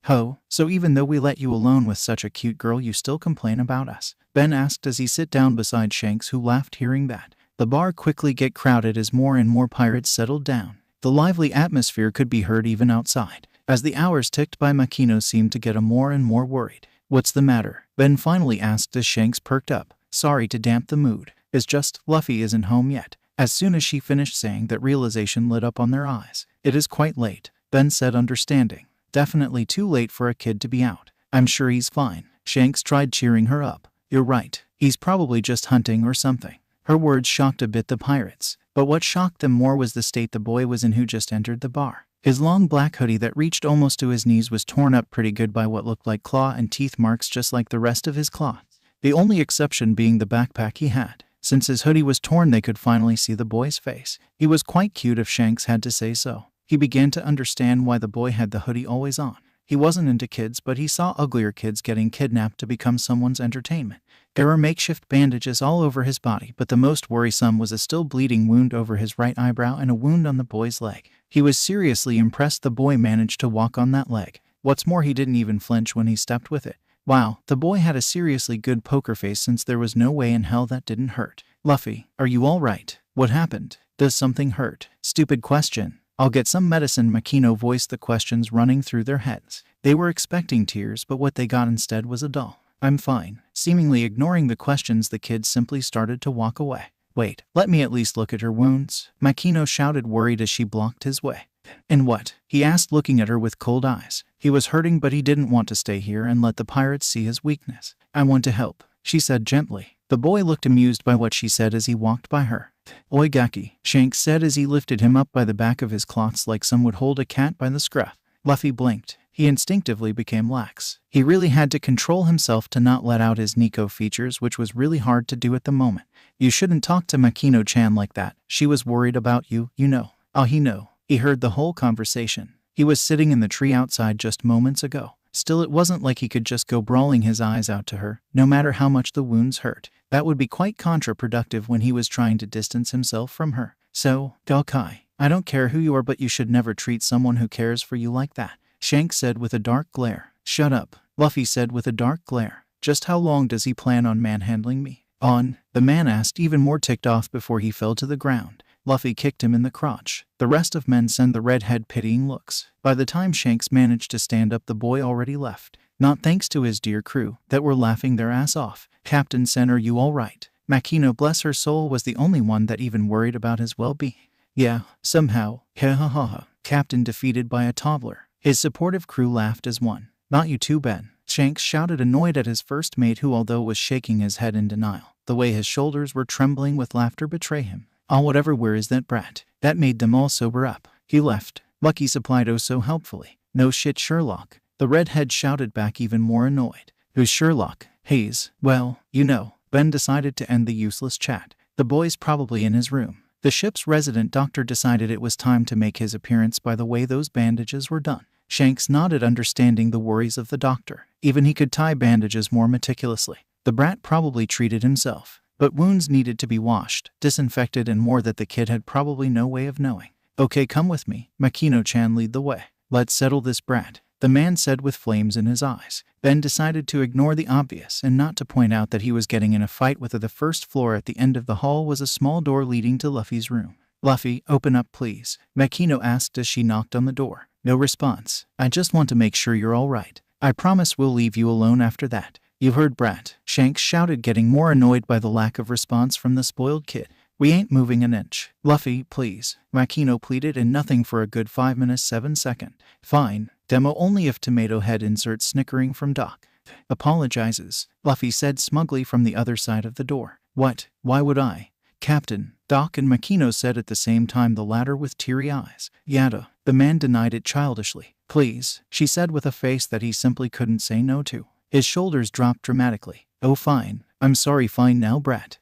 [SPEAKER 1] So even though we let you alone with such a cute girl, you still complain about us? Ben asked as he sat down beside Shanks, who laughed hearing that. The bar quickly get crowded as more and more pirates settled down. The lively atmosphere could be heard even outside. As the hours ticked by, Makino seemed to get more and more worried. What's the matter? Ben finally asked as Shanks perked up. Sorry to damp the mood. It's just Luffy isn't home yet. As soon as she finished saying that, realization lit up on their eyes. It is quite late, Ben said, understanding. Definitely too late for a kid to be out. I'm sure he's fine. Shanks tried cheering her up. You're right. He's probably just hunting or something. Her words shocked a bit the pirates, but what shocked them more was the state the boy was in who just entered the bar. His long black hoodie that reached almost to his knees was torn up pretty good by what looked like claw and teeth marks, just like the rest of his cloth. The only exception being the backpack he had. Since his hoodie was torn, they could finally see the boy's face. He was quite cute, if Shanks had to say so. He began to understand why the boy had the hoodie always on. He wasn't into kids, but he saw uglier kids getting kidnapped to become someone's entertainment. There were makeshift bandages all over his body, but the most worrisome was a still bleeding wound over his right eyebrow and a wound on the boy's leg. He was seriously impressed the boy managed to walk on that leg. What's more, he didn't even flinch when he stepped with it. Wow, the boy had a seriously good poker face, since there was no way in hell that didn't hurt. Luffy, are you all right? What happened? Does something hurt? Stupid question. I'll get some medicine. Makino voiced the questions running through their heads. They were expecting tears, but what they got instead was a doll. I'm fine. Seemingly ignoring the questions, the kid simply started to walk away. Wait, let me at least look at her wounds. Makino shouted, worried as she blocked his way. And what? He asked, looking at her with cold eyes. He was hurting, but he didn't want to stay here and let the pirates see his weakness. I want to help, she said gently. The boy looked amused by what she said as he walked by her. Oigaki, Shanks said as he lifted him up by the back of his cloths like some would hold a cat by the scruff. Luffy blinked. He instinctively became lax. He really had to control himself to not let out his Nico features, which was really hard to do at the moment. You shouldn't talk to Makino-chan like that. She was worried about you, you know. He knew. He heard the whole conversation. He was sitting in the tree outside just moments ago. Still, it wasn't like he could just go brawling his eyes out to her, no matter how much the wounds hurt. That would be quite counterproductive when he was trying to distance himself from her. So, Galkai, I don't care who you are, but you should never treat someone who cares for you like that, Shanks said with a dark glare. Shut up, Luffy said with a dark glare. Just how long does he plan on manhandling me? The man asked, even more ticked off before he fell to the ground. Luffy kicked him in the crotch. The rest of men sent the redhead pitying looks. By the time Shanks managed to stand up, the boy already left. Not thanks to his dear crew that were laughing their ass off. Captain Sen, are you alright? Makino, bless her soul, was the only one that even worried about his well-being. Yeah, somehow. Ha ha ha ha. Captain defeated by a toddler. His supportive crew laughed as one. Not you too, Ben. Shanks shouted, annoyed at his first mate, who although was shaking his head in denial, the way his shoulders were trembling with laughter betray him. Oh, whatever, where is that brat? That made them all sober up. He left. Lucky supplied oh so helpfully. No shit, Sherlock. The redhead shouted back, even more annoyed. Who's Sherlock? Hayes. Well, you know. Ben decided to end the useless chat. The boy's probably in his room. The ship's resident doctor decided it was time to make his appearance by the way those bandages were done. Shanks nodded, understanding the worries of the doctor. Even he could tie bandages more meticulously. The brat probably treated himself. But wounds needed to be washed, disinfected, and more that the kid had probably no way of knowing. Okay, come with me. Makino-chan, lead the way. Let's settle this brat, the man said with flames in his eyes. Ben decided to ignore the obvious and not to point out that he was getting in a fight with her. The first floor at the end of the hall was a small door leading to Luffy's room. Luffy, open up please, Makino asked as she knocked on the door. No response. I just want to make sure you're alright. I promise we'll leave you alone after that. You heard, brat, Shanks shouted, getting more annoyed by the lack of response from the spoiled kid. We ain't moving an inch. Luffy, please, Makino pleaded, and nothing for a good 5 minutes 7 seconds. Fine. Demo only if tomato head insert snickering from Doc. Apologizes, Luffy said smugly from the other side of the door. What? Why would I? Captain, Doc and Makino said at the same time, the latter with teary eyes. Yada. The man denied it childishly. Please, she said with a face that he simply couldn't say no to. His shoulders dropped dramatically. Oh fine. I'm sorry, fine now, brat. ...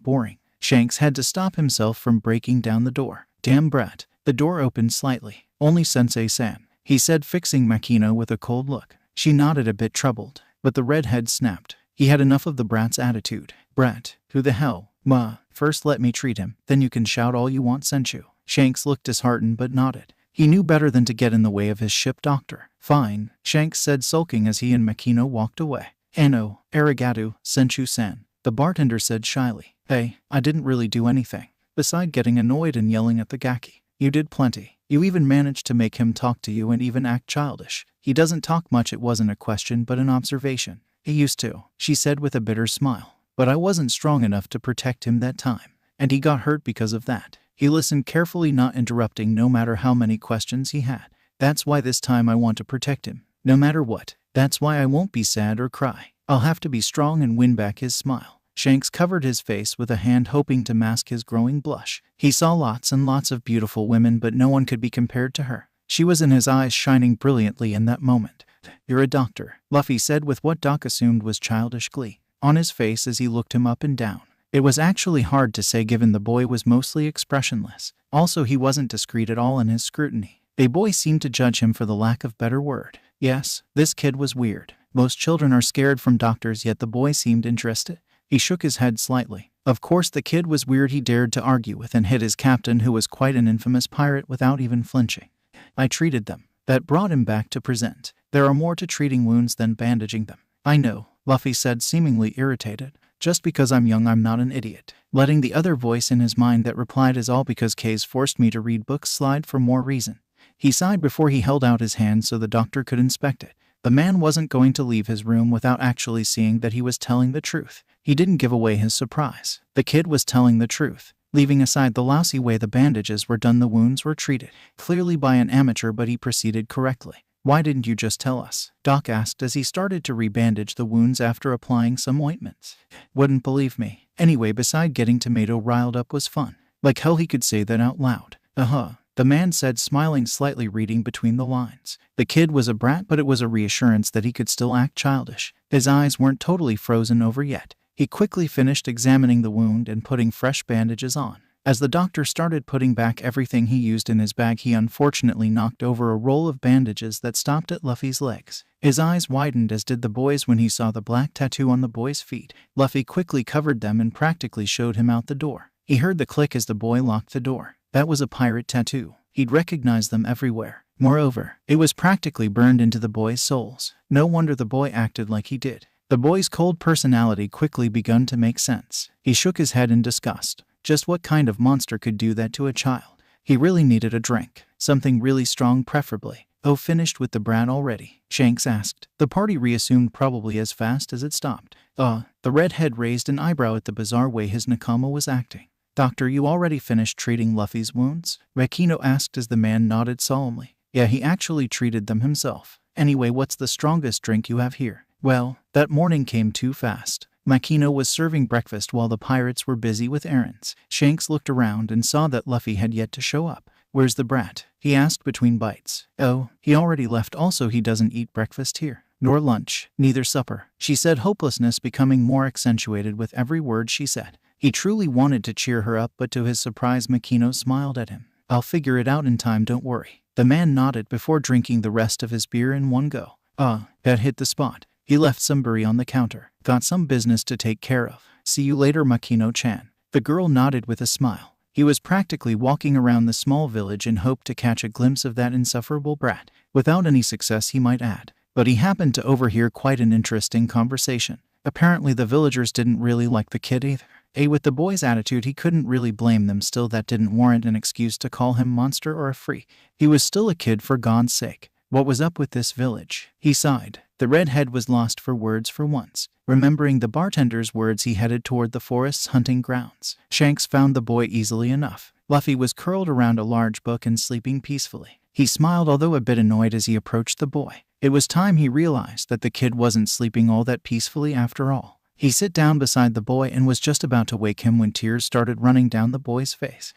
[SPEAKER 1] Boring. Shanks had to stop himself from breaking down the door. Damn brat. The door opened slightly. Only Sensei-san, he said, fixing Makino with a cold look. She nodded, a bit troubled, but the redhead snapped. He had enough of the brat's attitude. Brat, who the hell? Ma, first let me treat him, then you can shout all you want, Senchu. Shanks looked disheartened but nodded. He knew better than to get in the way of his ship doctor. Fine, Shanks said, sulking as he and Makino walked away. Ano, arigato, Senchu-san, the bartender said shyly. Hey, I didn't really do anything. Beside getting annoyed and yelling at the gaki. You did plenty. You even managed to make him talk to you and even act childish. He doesn't talk much. It wasn't a question but an observation. He used to, she said with a bitter smile. But I wasn't strong enough to protect him that time. And he got hurt because of that. He listened carefully, not interrupting no matter how many questions he had. That's why this time I want to protect him. No matter what. That's why I won't be sad or cry. I'll have to be strong and win back his smile. Shanks covered his face with a hand, hoping to mask his growing blush. He saw lots and lots of beautiful women, but no one could be compared to her. She was in his eyes, shining brilliantly in that moment. You're a doctor, Luffy said with what Doc assumed was childish glee on his face as he looked him up and down. It was actually hard to say, given the boy was mostly expressionless. Also, he wasn't discreet at all in his scrutiny. The boy seemed to judge him, for the lack of better word. Yes, this kid was weird. Most children are scared from doctors, yet the boy seemed interested. He shook his head slightly. Of course the kid was weird, he dared to argue with and hit his captain, who was quite an infamous pirate, without even flinching. I treated them. That brought him back to present. There are more to treating wounds than bandaging them. I know, Luffy said, seemingly irritated. Just because I'm young, I'm not an idiot. Letting the other voice in his mind that replied, is all because K's forced me to read books slide for more reason. He sighed before he held out his hand so the doctor could inspect it. The man wasn't going to leave his room without actually seeing that he was telling the truth. He didn't give away his surprise. The kid was telling the truth. Leaving aside the lousy way the bandages were done, the wounds were treated. Clearly by an amateur, but he proceeded correctly. Why didn't you just tell us? Doc asked as he started to rebandage the wounds after applying some ointments. Wouldn't believe me. Anyway, beside getting Tomato riled up was fun. Like hell he could say that out loud. The man said, smiling slightly, reading between the lines. The kid was a brat, but it was a reassurance that he could still act childish. His eyes weren't totally frozen over yet. He quickly finished examining the wound and putting fresh bandages on. As the doctor started putting back everything he used in his bag, he unfortunately knocked over a roll of bandages that stopped at Luffy's legs. His eyes widened, as did the boy's, when he saw the black tattoo on the boy's feet. Luffy quickly covered them and practically showed him out the door. He heard the click as the boy locked the door. That was a pirate tattoo. He'd recognize them everywhere. Moreover, it was practically burned into the boy's souls. No wonder the boy acted like he did. The boy's cold personality quickly begun to make sense. He shook his head in disgust. Just what kind of monster could do that to a child? He really needed a drink. Something really strong preferably. Oh, finished with the brat already? Shanks asked. The party reassumed probably as fast as it stopped. The redhead raised an eyebrow at the bizarre way his nakama was acting. Doctor, you already finished treating Luffy's wounds? Makino asked as the man nodded solemnly. Yeah, he actually treated them himself. Anyway, what's the strongest drink you have here? Well, that morning came too fast. Makino was serving breakfast while the pirates were busy with errands. Shanks looked around and saw that Luffy had yet to show up. Where's the brat? He asked between bites. Oh, he already left. Also, he doesn't eat breakfast here. Nor lunch. Neither supper. She said, hopelessness becoming more accentuated with every word she said. He truly wanted to cheer her up, but to his surprise Makino smiled at him. I'll figure it out in time, don't worry. The man nodded before drinking the rest of his beer in one go. That hit the spot. He left some buri on the counter. Got some business to take care of. See you later, Makino-chan. The girl nodded with a smile. He was practically walking around the small village in hope to catch a glimpse of that insufferable brat. Without any success, he might add. But he happened to overhear quite an interesting conversation. Apparently the villagers didn't really like the kid either. With the boy's attitude, he couldn't really blame them. Still, that didn't warrant an excuse to call him monster or a freak. He was still a kid, for God's sake. What was up with this village? He sighed. The redhead was lost for words for once. Remembering the bartender's words, he headed toward the forest's hunting grounds. Shanks found the boy easily enough. Luffy was curled around a large book and sleeping peacefully. He smiled, although a bit annoyed, as he approached the boy. It was time he realized that the kid wasn't sleeping all that peacefully after all. He sat down beside the boy and was just about to wake him when tears started running down the boy's face.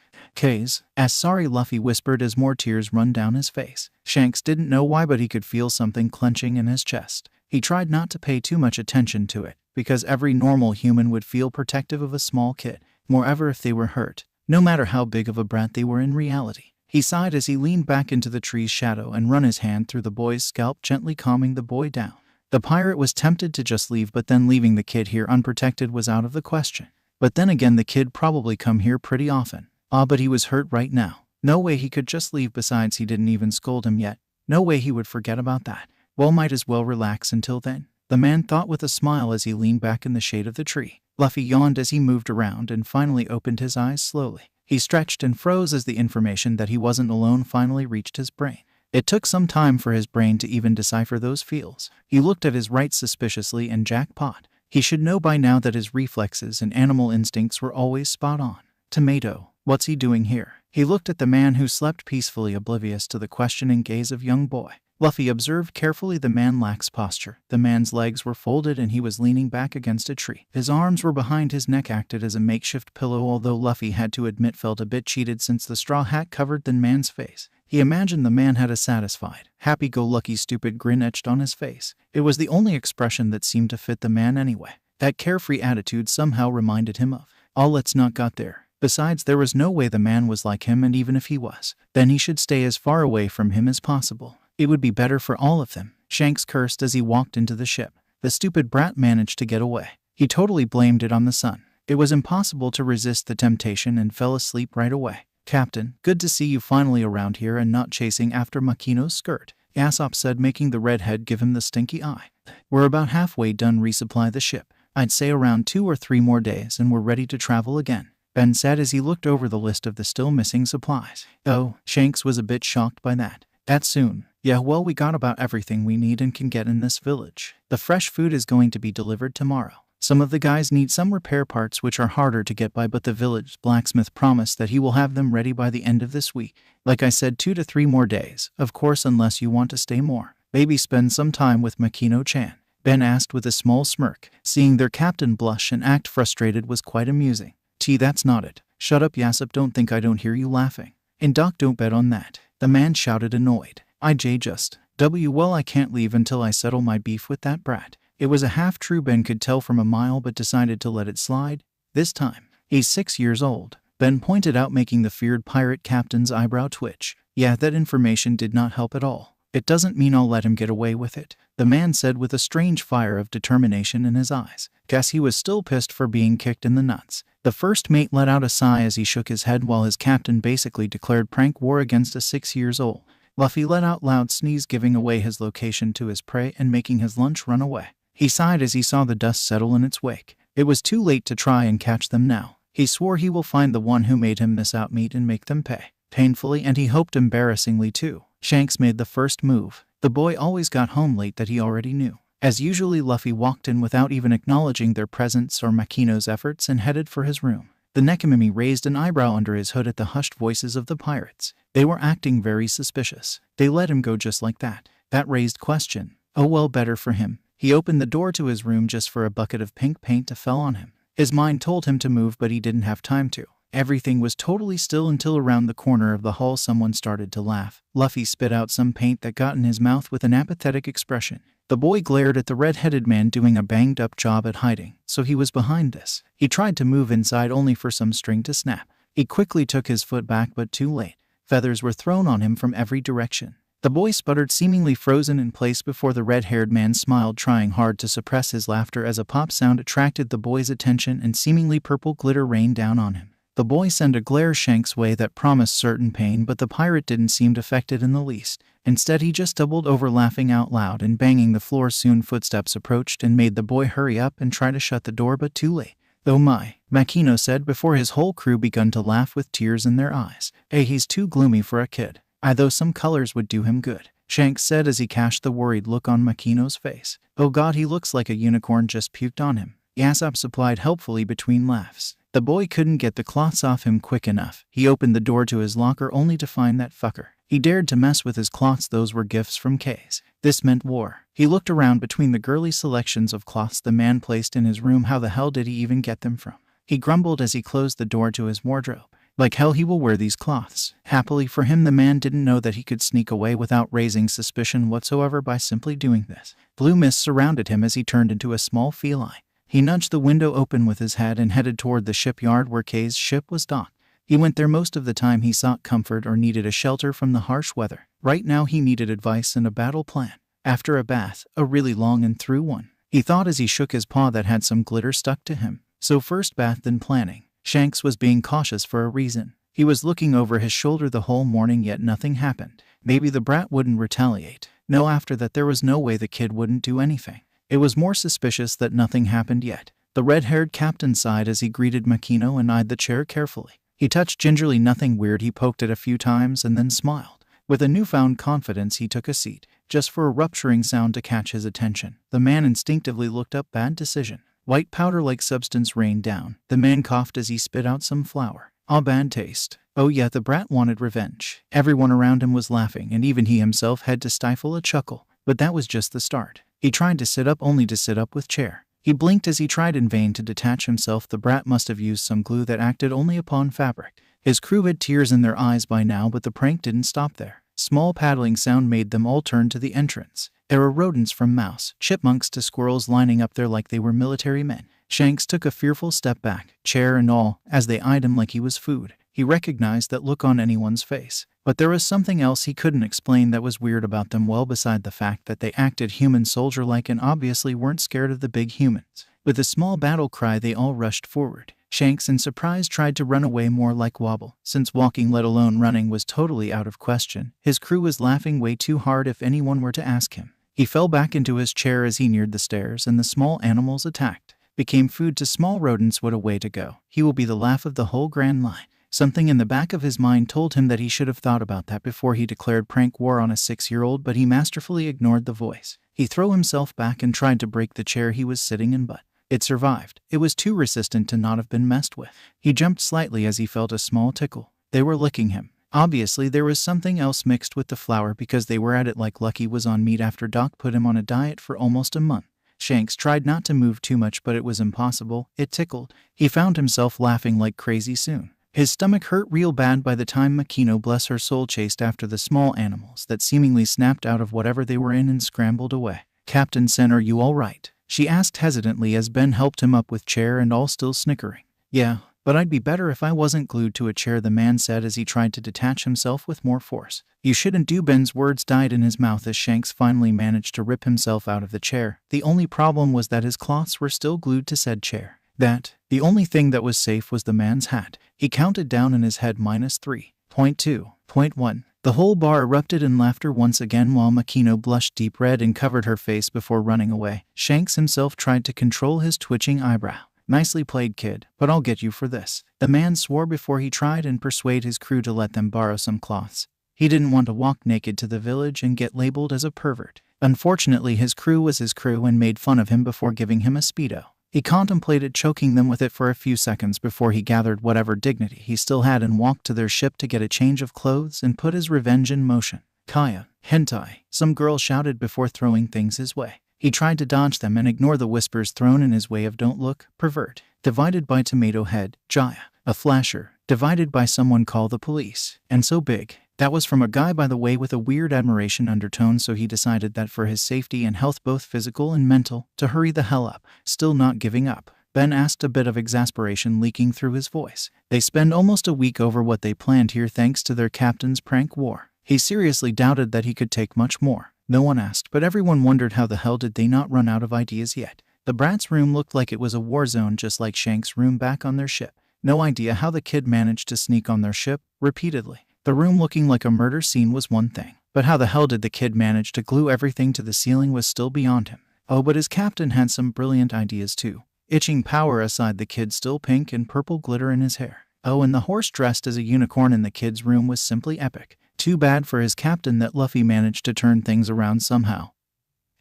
[SPEAKER 1] Sorry, Luffy whispered as more tears run down his face. Shanks didn't know why, but he could feel something clenching in his chest. He tried not to pay too much attention to it, because every normal human would feel protective of a small kid, moreover if they were hurt, no matter how big of a brat they were in reality. He sighed as he leaned back into the tree's shadow and run his hand through the boy's scalp, gently calming the boy down. The pirate was tempted to just leave, but then leaving the kid here unprotected was out of the question. But then again, the kid probably come here pretty often. But he was hurt right now. No way he could just leave. Besides, he didn't even scold him yet. No way he would forget about that. Well, might as well relax until then, the man thought with a smile as he leaned back in the shade of the tree. Luffy yawned as he moved around and finally opened his eyes slowly. He stretched and froze as the information that he wasn't alone finally reached his brain. It took some time for his brain to even decipher those feels. He looked at his right suspiciously, and jackpot. He should know by now that his reflexes and animal instincts were always spot on. Tomato. What's he doing here? He looked at the man who slept peacefully, oblivious to the questioning gaze of young boy. Luffy observed carefully the man lacks posture. The man's legs were folded and he was leaning back against a tree. His arms were behind his neck, acted as a makeshift pillow, although Luffy had to admit felt a bit cheated since the straw hat covered the man's face. He imagined the man had a satisfied, happy-go-lucky stupid grin etched on his face. It was the only expression that seemed to fit the man anyway. That carefree attitude somehow reminded him of, let's not got there. Besides, there was no way the man was like him, and even if he was, then he should stay as far away from him as possible. It would be better for all of them. Shanks cursed as he walked into the ship. The stupid brat managed to get away. He totally blamed it on the sun. It was impossible to resist the temptation and fell asleep right away. Captain, good to see you finally around here and not chasing after Makino's skirt, Usopp said, making the redhead give him the stinky eye. We're about halfway done resupply the ship. I'd say around 2 or 3 more days and we're ready to travel again, Ben said as he looked over the list of the still missing supplies. Oh, Shanks was a bit shocked by that. That soon? Yeah, well, we got about everything we need and can get in this village. The fresh food is going to be delivered tomorrow. Some of the guys need some repair parts which are harder to get by, but the village blacksmith promised that he will have them ready by the end of this week. Like I said, 2 to 3 more days, of course, unless you want to stay more. Maybe spend some time with Makino-chan, Ben asked with a small smirk. Seeing their captain blush and act frustrated was quite amusing. That's not it. Shut up, Usopp, don't think I don't hear you laughing. And Doc, don't bet on that, the man shouted, annoyed. Well, I can't leave until I settle my beef with that brat. It was a half-true, Ben could tell from a mile, but decided to let it slide. This time. He's 6 years old, Ben pointed out, making the feared pirate captain's eyebrow twitch. Yeah, that information did not help at all. It doesn't mean I'll let him get away with it, the man said with a strange fire of determination in his eyes. Guess he was still pissed for being kicked in the nuts. The first mate let out a sigh as he shook his head while his captain basically declared prank war against a 6 years old. Luffy let out loud sneeze, giving away his location to his prey and making his lunch run away. He sighed as he saw the dust settle in its wake. It was too late to try and catch them now. He swore he will find the one who made him miss out meat and make them pay. Painfully, and he hoped embarrassingly too. Shanks made the first move. The boy always got home late that he already knew. As usually, Luffy walked in without even acknowledging their presence or Makino's efforts and headed for his room. The Nekimimi raised an eyebrow under his hood at the hushed voices of the pirates. They were acting very suspicious. They let him go just like that. That raised question. Oh well, better for him. He opened the door to his room just for a bucket of pink paint to fell on him. His mind told him to move, but he didn't have time to. Everything was totally still until around the corner of the hall someone started to laugh. Luffy spit out some paint that got in his mouth with an apathetic expression. The boy glared at the red-headed man doing a banged-up job at hiding, so he was behind this. He tried to move inside only for some string to snap. He quickly took his foot back, but too late. Feathers were thrown on him from every direction. The boy sputtered, seemingly frozen in place before the red-haired man smiled, trying hard to suppress his laughter as a pop sound attracted the boy's attention and seemingly purple glitter rained down on him. The boy sent a glare Shanks' way that promised certain pain, but the pirate didn't seem affected in the least. Instead, he just doubled over, laughing out loud and banging the floor. Soon footsteps approached and made the boy hurry up and try to shut the door, but too late. "Oh my," Makino said before his whole crew begun to laugh with tears in their eyes. "Hey, he's too gloomy for a kid. Though some colors would do him good," Shanks said as he cached the worried look on Makino's face. "Oh god, he looks like a unicorn just puked on him," Yasopp supplied helpfully between laughs. The boy couldn't get the cloths off him quick enough. He opened the door to his locker only to find that fucker. He dared to mess with his cloths. Those were gifts from K's. This meant war. He looked around between the girly selections of cloths the man placed in his room. How the hell did he even get them from? He grumbled as he closed the door to his wardrobe. Like hell he will wear these cloths. Happily for him, the man didn't know that he could sneak away without raising suspicion whatsoever by simply doing this. Blue mist surrounded him as he turned into a small feline. He nudged the window open with his head and headed toward the shipyard where K's ship was docked. He went there most of the time he sought comfort or needed a shelter from the harsh weather. Right now he needed advice and a battle plan. After a bath, a really long and through one, he thought as he shook his paw that had some glitter stuck to him. So first bath, then planning. Shanks was being cautious for a reason. He was looking over his shoulder the whole morning, yet nothing happened. Maybe the brat wouldn't retaliate. No, after that there was no way the kid wouldn't do anything. It was more suspicious that nothing happened yet. The red-haired captain sighed as he greeted Makino and eyed the chair carefully. He touched gingerly, nothing weird. He poked it a few times and then smiled. With a newfound confidence he took a seat, just for a rupturing sound to catch his attention. The man instinctively looked up. Bad decision. White powder-like substance rained down. The man coughed as he spit out some flour. Ah, bad taste. Oh yeah, the brat wanted revenge. Everyone around him was laughing, and even he himself had to stifle a chuckle. But that was just the start. He tried to sit up, only to sit up with chair. He blinked as he tried in vain to detach himself. The brat must have used some glue that acted only upon fabric. His crew had tears in their eyes by now, but the prank didn't stop there. Small paddling sound made them all turn to the entrance. There were rodents from mouse, chipmunks to squirrels lining up there like they were military men. Shanks took a fearful step back, chair and all, as they eyed him like he was food. He recognized that look on anyone's face. But there was something else he couldn't explain that was weird about them, well beside the fact that they acted human soldier-like and obviously weren't scared of the big humans. With a small battle cry they all rushed forward. Shanks in surprise tried to run away, more like wobble, since walking let alone running was totally out of question. His crew was laughing way too hard if anyone were to ask him. He fell back into his chair as he neared the stairs and the small animals attacked. Became food to small rodents. What a way to go. He will be the laugh of the whole grand line. Something in the back of his mind told him that he should have thought about that before he declared prank war on a 6-year-old, but he masterfully ignored the voice. He threw himself back and tried to break the chair he was sitting in, but it survived. It was too resistant to not have been messed with. He jumped slightly as he felt a small tickle. They were licking him. Obviously there was something else mixed with the flour because they were at it like Lucky was on meat after Doc put him on a diet for almost a month. Shanks tried not to move too much, but it was impossible. It tickled. He found himself laughing like crazy soon. His stomach hurt real bad by the time Makino, bless her soul, chased after the small animals that seemingly snapped out of whatever they were in and scrambled away. "Captain Sen, are you all right?" she asked hesitantly as Ben helped him up with chair and all still snickering. "Yeah, but I'd be better if I wasn't glued to a chair," the man said as he tried to detach himself with more force. "You shouldn't do." Ben's words died in his mouth as Shanks finally managed to rip himself out of the chair. The only problem was that his cloths were still glued to said chair. The only thing that was safe was the man's hat. He counted down in his head -3.2.1. The whole bar erupted in laughter once again while Makino blushed deep red and covered her face before running away. Shanks himself tried to control his twitching eyebrow. Nicely played, kid, but I'll get you for this. The man swore before he tried and persuade his crew to let them borrow some cloths. He didn't want to walk naked to the village and get labeled as a pervert. Unfortunately, his crew was his crew and made fun of him before giving him a Speedo. He contemplated choking them with it for a few seconds before he gathered whatever dignity he still had and walked to their ship to get a change of clothes and put his revenge in motion. Kaya, hentai, some girl shouted before throwing things his way. He tried to dodge them and ignore the whispers thrown in his way of "don't look, pervert." Divided by Tomato Head, Jaya, a flasher, divided by someone call the police. And so big. That was from a guy, by the way, with a weird admiration undertone, so he decided that for his safety and health, both physical and mental, to hurry the hell up. Still not giving up, Ben asked, a bit of exasperation leaking through his voice. They spend almost a week over what they planned here thanks to their captain's prank war. He seriously doubted that he could take much more. No one asked, but everyone wondered how the hell did they not run out of ideas yet. The brat's room looked like it was a war zone, just like Shank's room back on their ship. No idea how the kid managed to sneak on their ship repeatedly. The room looking like a murder scene was one thing, but how the hell did the kid manage to glue everything to the ceiling was still beyond him. Oh, but his captain had some brilliant ideas too. Itching power aside, the kid still pink and purple glitter in his hair. Oh, and the horse dressed as a unicorn in the kid's room was simply epic. Too bad for his captain that Luffy managed to turn things around somehow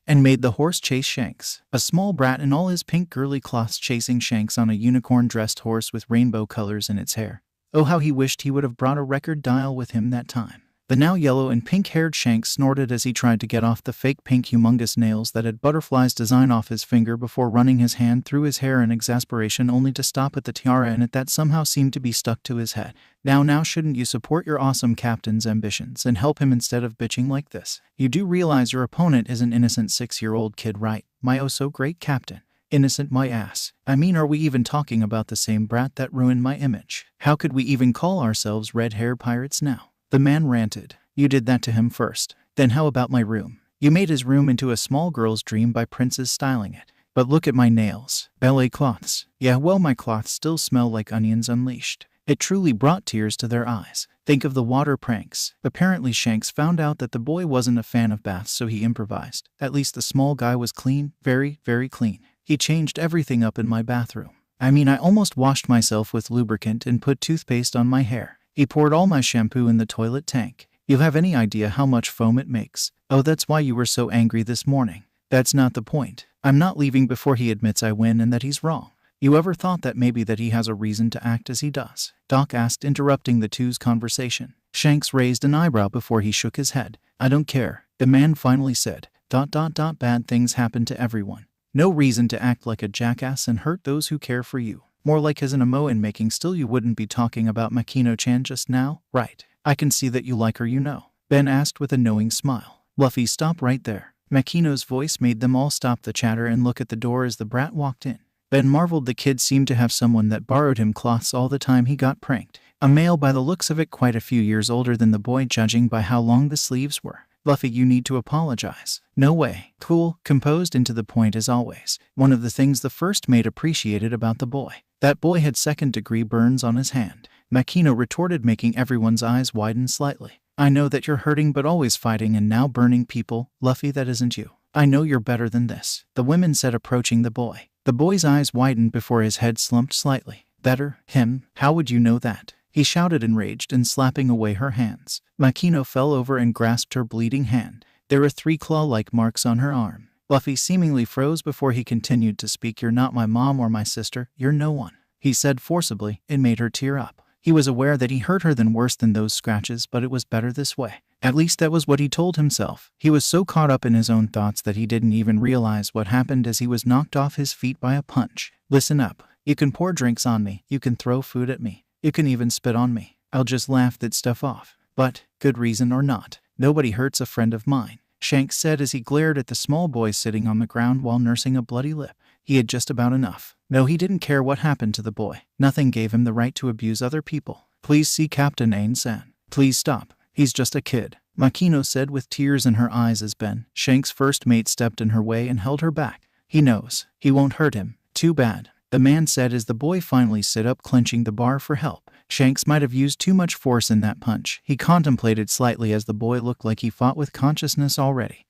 [SPEAKER 1] and made the horse chase Shanks. A small brat in all his pink girly cloths chasing Shanks on a unicorn-dressed horse with rainbow colors in its hair. Oh, how he wished he would have brought a record dial with him that time. The now yellow and pink-haired Shanks snorted as he tried to get off the fake pink humongous nails that had butterflies design off his finger before running his hand through his hair in exasperation, only to stop at the tiara in it that somehow seemed to be stuck to his head. Now shouldn't you support your awesome captain's ambitions and help him instead of bitching like this? You do realize your opponent is an innocent 6-year-old kid, right? My oh so great captain. Innocent my ass. I mean, are we even talking about the same brat that ruined my image? How could we even call ourselves red-hair pirates now? The man ranted. You did that to him first. Then how about my room? You made his room into a small girl's dream by princess styling it. But look at my nails. Ballet cloths. Yeah, well, my cloths still smell like onions unleashed. It truly brought tears to their eyes. Think of the water pranks. Apparently Shanks found out that the boy wasn't a fan of baths, so he improvised. At least the small guy was clean. Very, very clean. He changed everything up in my bathroom. I mean, I almost washed myself with lubricant and put toothpaste on my hair. He poured all my shampoo in the toilet tank. You have any idea how much foam it makes? Oh, that's why you were so angry this morning. That's not the point. I'm not leaving before he admits I win and that he's wrong. You ever thought that maybe that he has a reason to act as he does? Doc asked, interrupting the two's conversation. Shanks raised an eyebrow before he shook his head. I don't care. The man finally said. ... Bad things happen to everyone. No reason to act like a jackass and hurt those who care for you. More like as an emo in making. Still, you wouldn't be talking about Makino-chan just now, right? I can see that you like her, you know. Ben asked with a knowing smile. Luffy, stop right there. Makino's voice made them all stop the chatter and look at the door as the brat walked in. Ben marveled the kid seemed to have someone that borrowed him cloths all the time he got pranked. A male by the looks of it, quite a few years older than the boy judging by how long the sleeves were. Luffy, you need to apologize. No way. Cool, composed and to the point as always. One of the things the first mate appreciated about the boy. That boy had second-degree burns on his hand. Makino retorted, making everyone's eyes widen slightly. I know that you're hurting but always fighting and now burning people. Luffy, that isn't you. I know you're better than this. The women said, approaching the boy. The boy's eyes widened before his head slumped slightly. Better? Him? How would you know that? He shouted, enraged and slapping away her hands. Makino fell over and grasped her bleeding hand. There were 3 claw-like marks on her arm. Luffy seemingly froze before he continued to speak. You're not my mom or my sister. You're no one. He said forcibly. It made her tear up. He was aware that he hurt her than worse than those scratches, but it was better this way. At least that was what he told himself. He was so caught up in his own thoughts that he didn't even realize what happened as he was knocked off his feet by a punch. Listen up. You can pour drinks on me. You can throw food at me. You can even spit on me. I'll just laugh that stuff off. But, good reason or not, nobody hurts a friend of mine, Shanks said as he glared at the small boy sitting on the ground while nursing a bloody lip. He had just about enough. No, he didn't care what happened to the boy. Nothing gave him the right to abuse other people. Please see Captain Ain-san. Please stop. He's just a kid, Makino said with tears in her eyes as Ben, Shanks' first mate, stepped in her way and held her back. He knows. He won't hurt him. Too bad, the man said as the boy finally sit up, clenching the bar for help. Shanks might have used too much force in that punch, he contemplated slightly as the boy looked like he fought with consciousness already.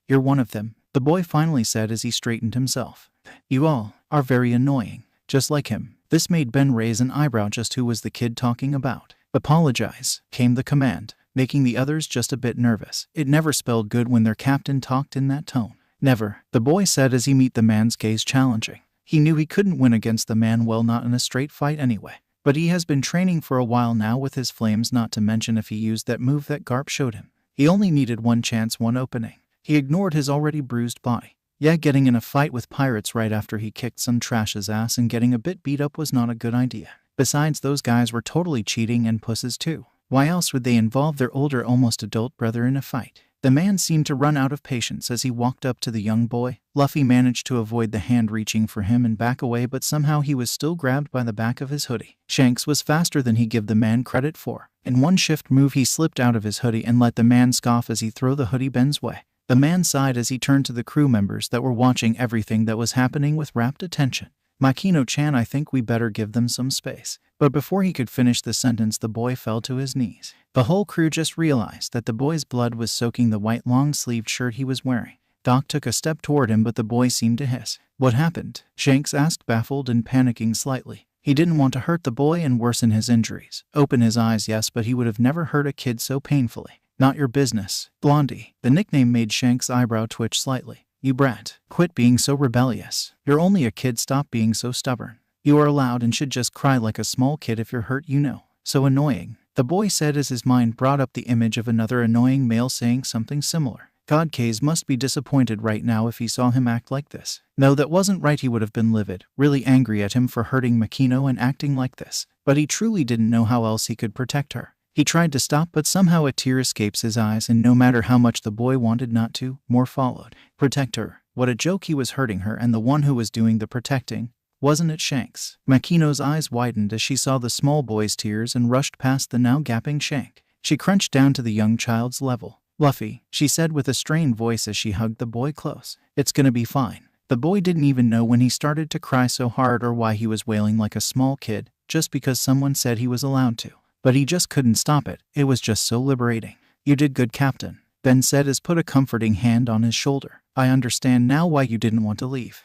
[SPEAKER 1] You're one of them, the boy finally said as he straightened himself. You all are very annoying. just like him. This made Ben raise an eyebrow. Just who was the kid talking about? Apologize, came the command, making the others just a bit nervous. It never spelled good when their captain talked in that tone. Never, the boy said as he met the man's gaze challenging. He knew he couldn't win against the man, well, not in a straight fight anyway. But he has been training for a while now with his flames, not to mention if he used that move that Garp showed him. He only needed one chance, one opening. He ignored his already bruised body. Yeah, getting in a fight with pirates right after he kicked some trash's ass and getting a bit beat up was not a good idea. Besides, those guys were totally cheating and pusses too. Why else would they involve their older, almost adult brother in a fight? The man seemed to run out of patience as he walked up to the young boy. Luffy managed to avoid the hand reaching for him and back away, but somehow he was still grabbed by the back of his hoodie. Shanks was faster than he gave the man credit for. In one shift move, he slipped out of his hoodie and let the man scoff as he threw the hoodie Ben's way. The man sighed as he turned to the crew members that were watching everything that was happening with rapt attention. Makino-chan, I think we better give them some space. But before he could finish the sentence, the boy fell to his knees. The whole crew just realized that the boy's blood was soaking the white long-sleeved shirt he was wearing. Doc took a step toward him, but the boy seemed to hiss. What happened? Shanks asked, baffled and panicking slightly. He didn't want to hurt the boy and worsen his injuries. Open his eyes, yes, but he would have never hurt a kid so painfully. Not your business, Blondie. The nickname made Shanks' eyebrow twitch slightly. You brat. Quit being so rebellious. You're only a kid, stop being so stubborn. You are allowed and should just cry like a small kid if you're hurt, you know. So annoying, the boy said as his mind brought up the image of another annoying male saying something similar. God, Kaze must be disappointed right now if he saw him act like this. No, that wasn't right. He would have been livid, really angry at him for hurting Makino and acting like this. But he truly didn't know how else he could protect her. He tried to stop, but somehow a tear escapes his eyes, and no matter how much the boy wanted not to, more followed. Protect her. What a joke, he was hurting her, and the one who was doing the protecting. Wasn't it Shanks? Makino's eyes widened as she saw the small boy's tears and rushed past the now gapping Shank. She crunched down to the young child's level. Luffy, she said with a strained voice as she hugged the boy close. It's gonna be fine. The boy didn't even know when he started to cry so hard or why he was wailing like a small kid, just because someone said he was allowed to. But he just couldn't stop it. It was just so liberating. You did good, Captain, Ben said as put a comforting hand on his shoulder. I understand now why you didn't want to leave.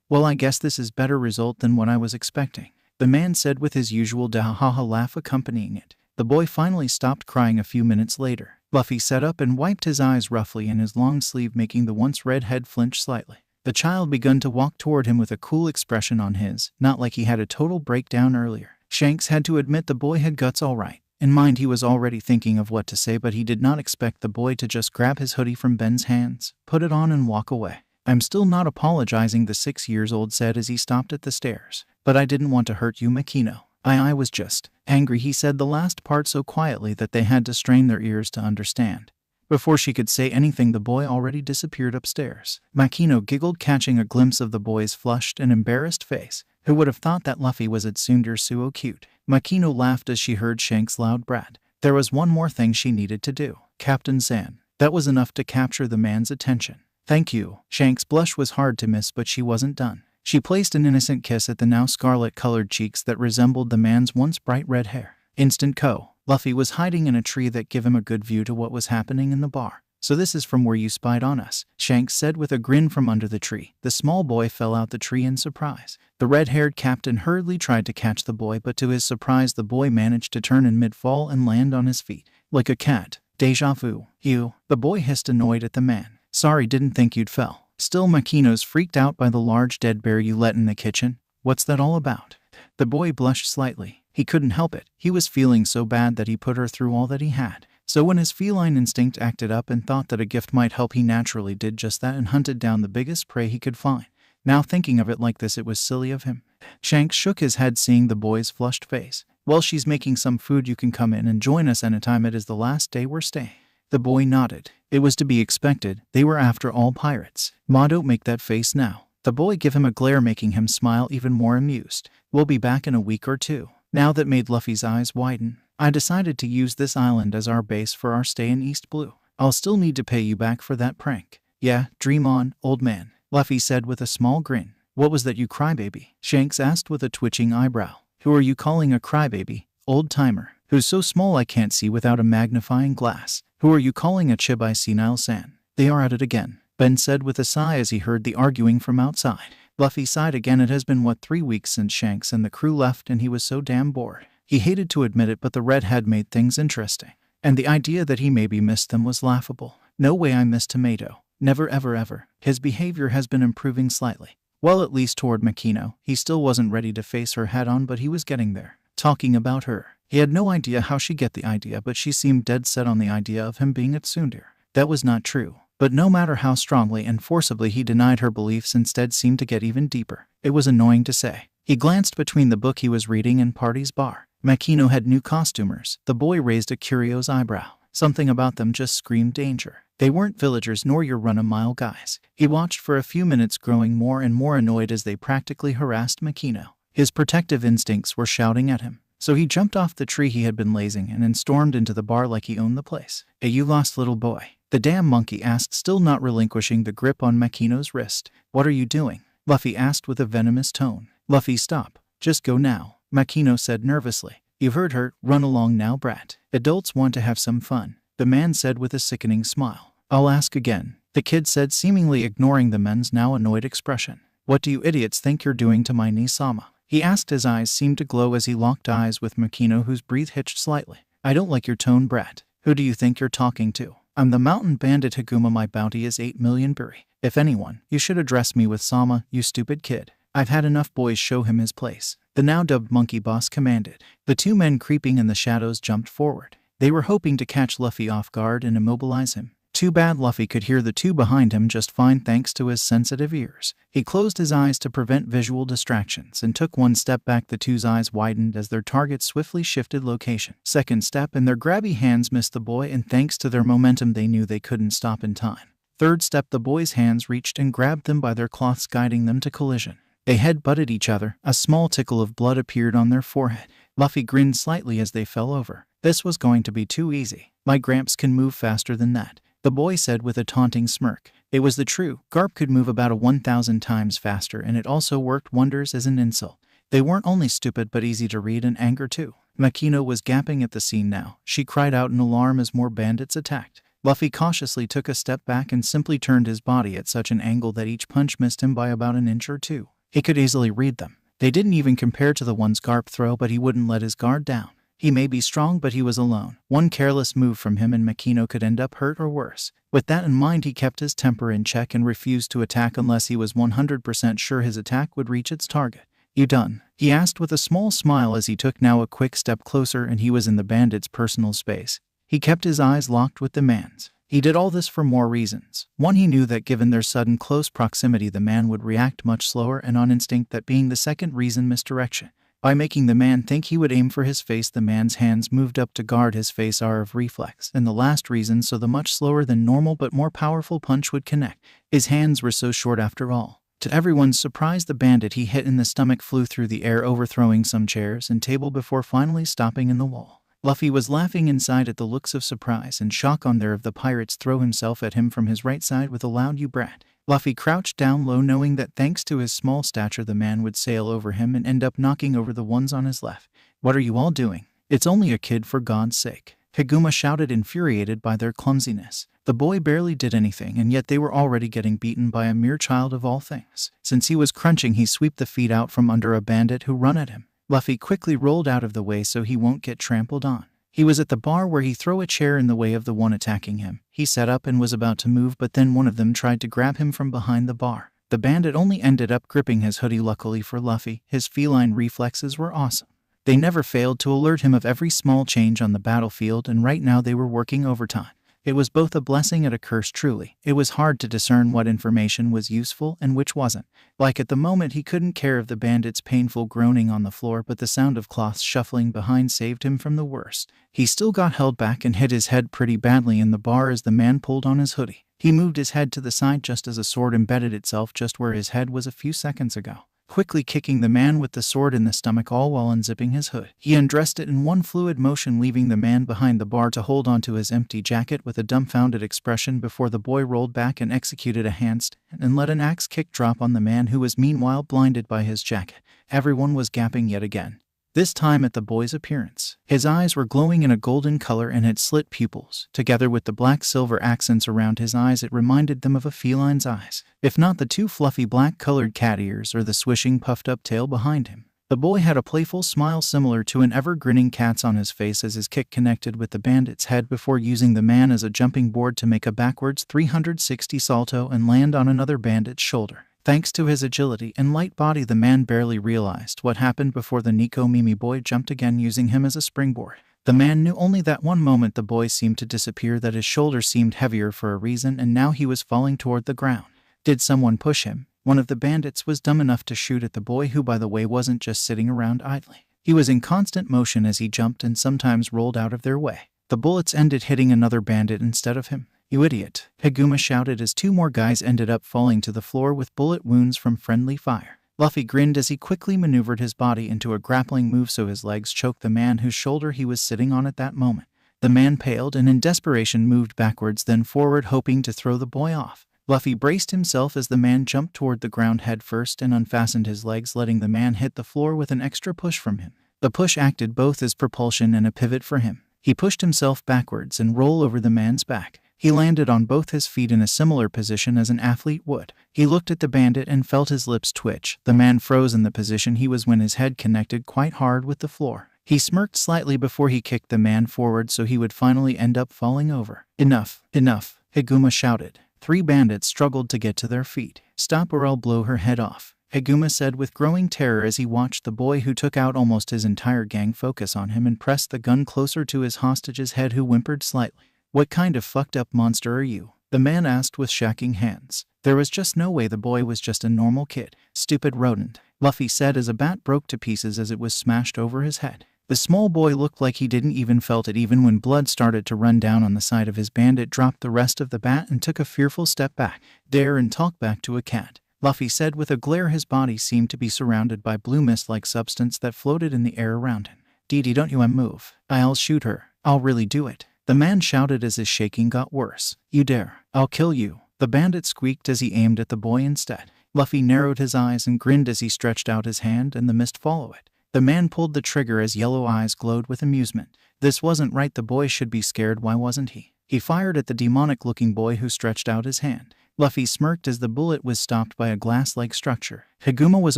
[SPEAKER 1] Well, I guess this is better result than what I was expecting, the man said with his usual dahaha laugh accompanying it. The boy finally stopped crying a few minutes later. Luffy sat up and wiped his eyes roughly in his long sleeve, making the once red head flinch slightly. The child began to walk toward him with a cool expression on his, not like he had a total breakdown earlier. Shanks had to admit the boy had guts all right. In mind, he was already thinking of what to say, but he did not expect the boy to just grab his hoodie from Ben's hands, put it on and walk away. I'm still not apologizing, the 6-year-old said as he stopped at the stairs. But I didn't want to hurt you, Makino. I was just angry, he said the last part so quietly that they had to strain their ears to understand. Before she could say anything, the boy already disappeared upstairs. Makino giggled, catching a glimpse of the boy's flushed and embarrassed face. Who would have thought that Luffy was at tsundere so cute? Makino laughed as she heard Shanks' loud brat. There was one more thing she needed to do. Captain Zan. That was enough to capture the man's attention. Thank you. Shanks' blush was hard to miss, but she wasn't done. She placed an innocent kiss at the now scarlet-colored cheeks that resembled the man's once bright red hair. Instant co. Luffy was hiding in a tree that gave him a good view to what was happening in the bar. So this is from where you spied on us, Shanks said with a grin from under the tree. The small boy fell out the tree in surprise. The red-haired captain hurriedly tried to catch the boy, but to his surprise the boy managed to turn in mid-fall and land on his feet. Like a cat. Deja vu. You. The boy hissed, annoyed at the man. Sorry, didn't think you'd fell. Still, Makino's freaked out by the large dead bear you let in the kitchen. What's that all about? The boy blushed slightly. He couldn't help it. He was feeling so bad that he put her through all that he had. So when his feline instinct acted up and thought that a gift might help, he naturally did just that and hunted down the biggest prey he could find. Now thinking of it like this, it was silly of him. Shanks shook his head, seeing the boy's flushed face. Well, she's making some food. You can come in and join us anytime. It is the last day we're staying. The boy nodded. It was to be expected. They were after all pirates. Ma, don't make that face now. The boy gave him a glare, making him smile even more amused. We'll be back in a week or two. Now that made Luffy's eyes widen. I decided to use this island as our base for our stay in East Blue. I'll still need to pay you back for that prank. Yeah, dream on, old man, Luffy said with a small grin. What was that, you crybaby? Shanks asked with a twitching eyebrow. Who are you calling a crybaby, old timer? Who's so small I can't see without a magnifying glass? Who are you calling a chibai, senile san? They are at it again, Ben said with a sigh as he heard the arguing from outside. Luffy sighed again. It has been 3 weeks since Shanks and the crew left, and he was so damn bored. He hated to admit it, but the red had made things interesting. And the idea that he maybe missed them was laughable. No way I miss Tomato. Never ever ever. His behavior has been improving slightly. Well, at least toward Makino. He still wasn't ready to face her head on, but he was getting there. Talking about her. He had no idea how she get the idea, but she seemed dead set on the idea of him being a tsundere. That was not true. But no matter how strongly and forcibly he denied her beliefs, instead seemed to get even deeper. It was annoying to say. He glanced between the book he was reading and Party's bar. Makino had new costumers. The boy raised a curious eyebrow. Something about them just screamed danger. They weren't villagers nor your run-a-mile guys. He watched for a few minutes, growing more and more annoyed as they practically harassed Makino. His protective instincts were shouting at him. So he jumped off the tree he had been lazing and then stormed into the bar like he owned the place. "Hey, you lost little boy," the damn monkey asked, still not relinquishing the grip on Makino's wrist. "What are you doing?" Luffy asked with a venomous tone. "Luffy, stop. Just go now," Makino said nervously. "You've heard her. Run along now, brat. Adults want to have some fun," the man said with a sickening smile. "I'll ask again," the kid said, seemingly ignoring the man's now annoyed expression. "What do you idiots think you're doing to my niece-sama?" he asked. His eyes seemed to glow as he locked eyes with Makino, whose breath hitched slightly. "I don't like your tone, brat. Who do you think you're talking to? I'm the mountain bandit Higuma. My bounty is 8 million buri. If anyone, you should address me with Sama, you stupid kid. I've had enough boys. Show him his place," the now-dubbed monkey boss commanded. The two men creeping in the shadows jumped forward. They were hoping to catch Luffy off guard and immobilize him. Too bad Luffy could hear the two behind him just fine thanks to his sensitive ears. He closed his eyes to prevent visual distractions and took one step back. The two's eyes widened as their target swiftly shifted location. Second step, and their grabby hands missed the boy, and thanks to their momentum they knew they couldn't stop in time. Third step, the boys' hands reached and grabbed them by their cloths, guiding them to collision. They head-butted each other. A small tickle of blood appeared on their forehead. Luffy grinned slightly as they fell over. This was going to be too easy. "My Gramps can move faster than that," the boy said with a taunting smirk. It was the truth. Garp could move about 1,000 times faster, and it also worked wonders as an insult. They weren't only stupid but easy to read, and anger too. Makino was gaping at the scene now. She cried out in alarm as more bandits attacked. Luffy cautiously took a step back and simply turned his body at such an angle that each punch missed him by about an inch or two. He could easily read them. They didn't even compare to the ones Garp threw, but he wouldn't let his guard down. He may be strong, but he was alone. One careless move from him and Makino could end up hurt or worse. With that in mind, he kept his temper in check and refused to attack unless he was 100% sure his attack would reach its target. "You done?" he asked with a small smile as he took now a quick step closer, and he was in the bandit's personal space. He kept his eyes locked with the man's. He did all this for more reasons. One, he knew that given their sudden close proximity the man would react much slower and on instinct. That being the second reason, misdirection. By making the man think he would aim for his face, the man's hands moved up to guard his face, are of reflex. And the last reason, so the much slower than normal but more powerful punch would connect. His hands were so short after all. To everyone's surprise, the bandit he hit in the stomach flew through the air, overthrowing some chairs and table before finally stopping in the wall. Luffy was laughing inside at the looks of surprise and shock on there of the pirates throw himself at him from his right side with a loud "You brat." Luffy crouched down low, knowing that thanks to his small stature the man would sail over him and end up knocking over the ones on his left. "What are you all doing? It's only a kid, for God's sake," Higuma shouted, infuriated by their clumsiness. The boy barely did anything, and yet they were already getting beaten by a mere child of all things. Since he was crunching, he swept the feet out from under a bandit who ran at him. Luffy quickly rolled out of the way so he won't get trampled on. He was at the bar where he threw a chair in the way of the one attacking him. He sat up and was about to move, but then one of them tried to grab him from behind the bar. The bandit only ended up gripping his hoodie. Luckily for Luffy, his feline reflexes were awesome. They never failed to alert him of every small change on the battlefield, and right now they were working overtime. It was both a blessing and a curse, truly. It was hard to discern what information was useful and which wasn't. Like at the moment he couldn't care of the bandit's painful groaning on the floor, but the sound of cloths shuffling behind saved him from the worst. He still got held back and hit his head pretty badly in the bar as the man pulled on his hoodie. He moved his head to the side just as a sword embedded itself just where his head was a few seconds ago, quickly kicking the man with the sword in the stomach, all while unzipping his hood. He undressed it in one fluid motion, leaving the man behind the bar to hold onto his empty jacket with a dumbfounded expression before the boy rolled back and executed a handstand and let an axe kick drop on the man, who was meanwhile blinded by his jacket. Everyone was gasping yet again. this time at the boy's appearance. His eyes were glowing in a golden color and had slit pupils. Together with the black-silver accents around his eyes, it reminded them of a feline's eyes, if not the two fluffy black-colored cat ears or the swishing puffed-up tail behind him. The boy had a playful smile similar to an ever-grinning cat's on his face as his kick connected with the bandit's head before using the man as a jumping board to make a backwards 360 salto and land on another bandit's shoulder. Thanks to his agility and light body, the man barely realized what happened before the Nico-Mimi boy jumped again, using him as a springboard. The man knew only that one moment the boy seemed to disappear, that his shoulder seemed heavier for a reason, and now he was falling toward the ground. Did someone push him? One of the bandits was dumb enough to shoot at the boy, who, by the way, wasn't just sitting around idly. He was in constant motion as he jumped and sometimes rolled out of their way. The bullets ended hitting another bandit instead of him. "You idiot," Higuma shouted as two more guys ended up falling to the floor with bullet wounds from friendly fire. Luffy grinned as he quickly maneuvered his body into a grappling move so his legs choked the man whose shoulder he was sitting on at that moment. The man paled and in desperation moved backwards, then forward, hoping to throw the boy off. Luffy braced himself as the man jumped toward the ground head first and unfastened his legs, letting the man hit the floor with an extra push from him. The push acted both as propulsion and a pivot for him. He pushed himself backwards and rolled over the man's back. He landed on both his feet in a similar position as an athlete would. He looked at the bandit and felt his lips twitch. The man froze in the position he was when his head connected quite hard with the floor. He smirked slightly before he kicked the man forward so he would finally end up falling over. "Enough, enough," Higuma shouted. 3 bandits struggled to get to their feet. "Stop or I'll blow her head off," Higuma said with growing terror as he watched the boy who took out almost his entire gang focus on him and pressed the gun closer to his hostage's head, who whimpered slightly. "What kind of fucked up monster are you?" the man asked with shaking hands. There was just no way the boy was just a normal kid. "Stupid rodent," Luffy said as a bat broke to pieces as it was smashed over his head. The small boy looked like he didn't even felt it. Even when blood started to run down on the side of his bandit, dropped the rest of the bat and took a fearful step back. "Dare and talk back to a cat," Luffy said with a glare. His body seemed to be surrounded by blue mist-like substance that floated in the air around him. "Dee don't you move. I'll shoot her. I'll really do it," the man shouted as his shaking got worse. "You dare, I'll kill you," the bandit squeaked as he aimed at the boy instead. Luffy narrowed his eyes and grinned as he stretched out his hand and the mist followed it. The man pulled the trigger as yellow eyes glowed with amusement. This wasn't right. The boy should be scared. Why wasn't he? He fired at the demonic-looking boy who stretched out his hand. Luffy smirked as the bullet was stopped by a glass-like structure. Higuma was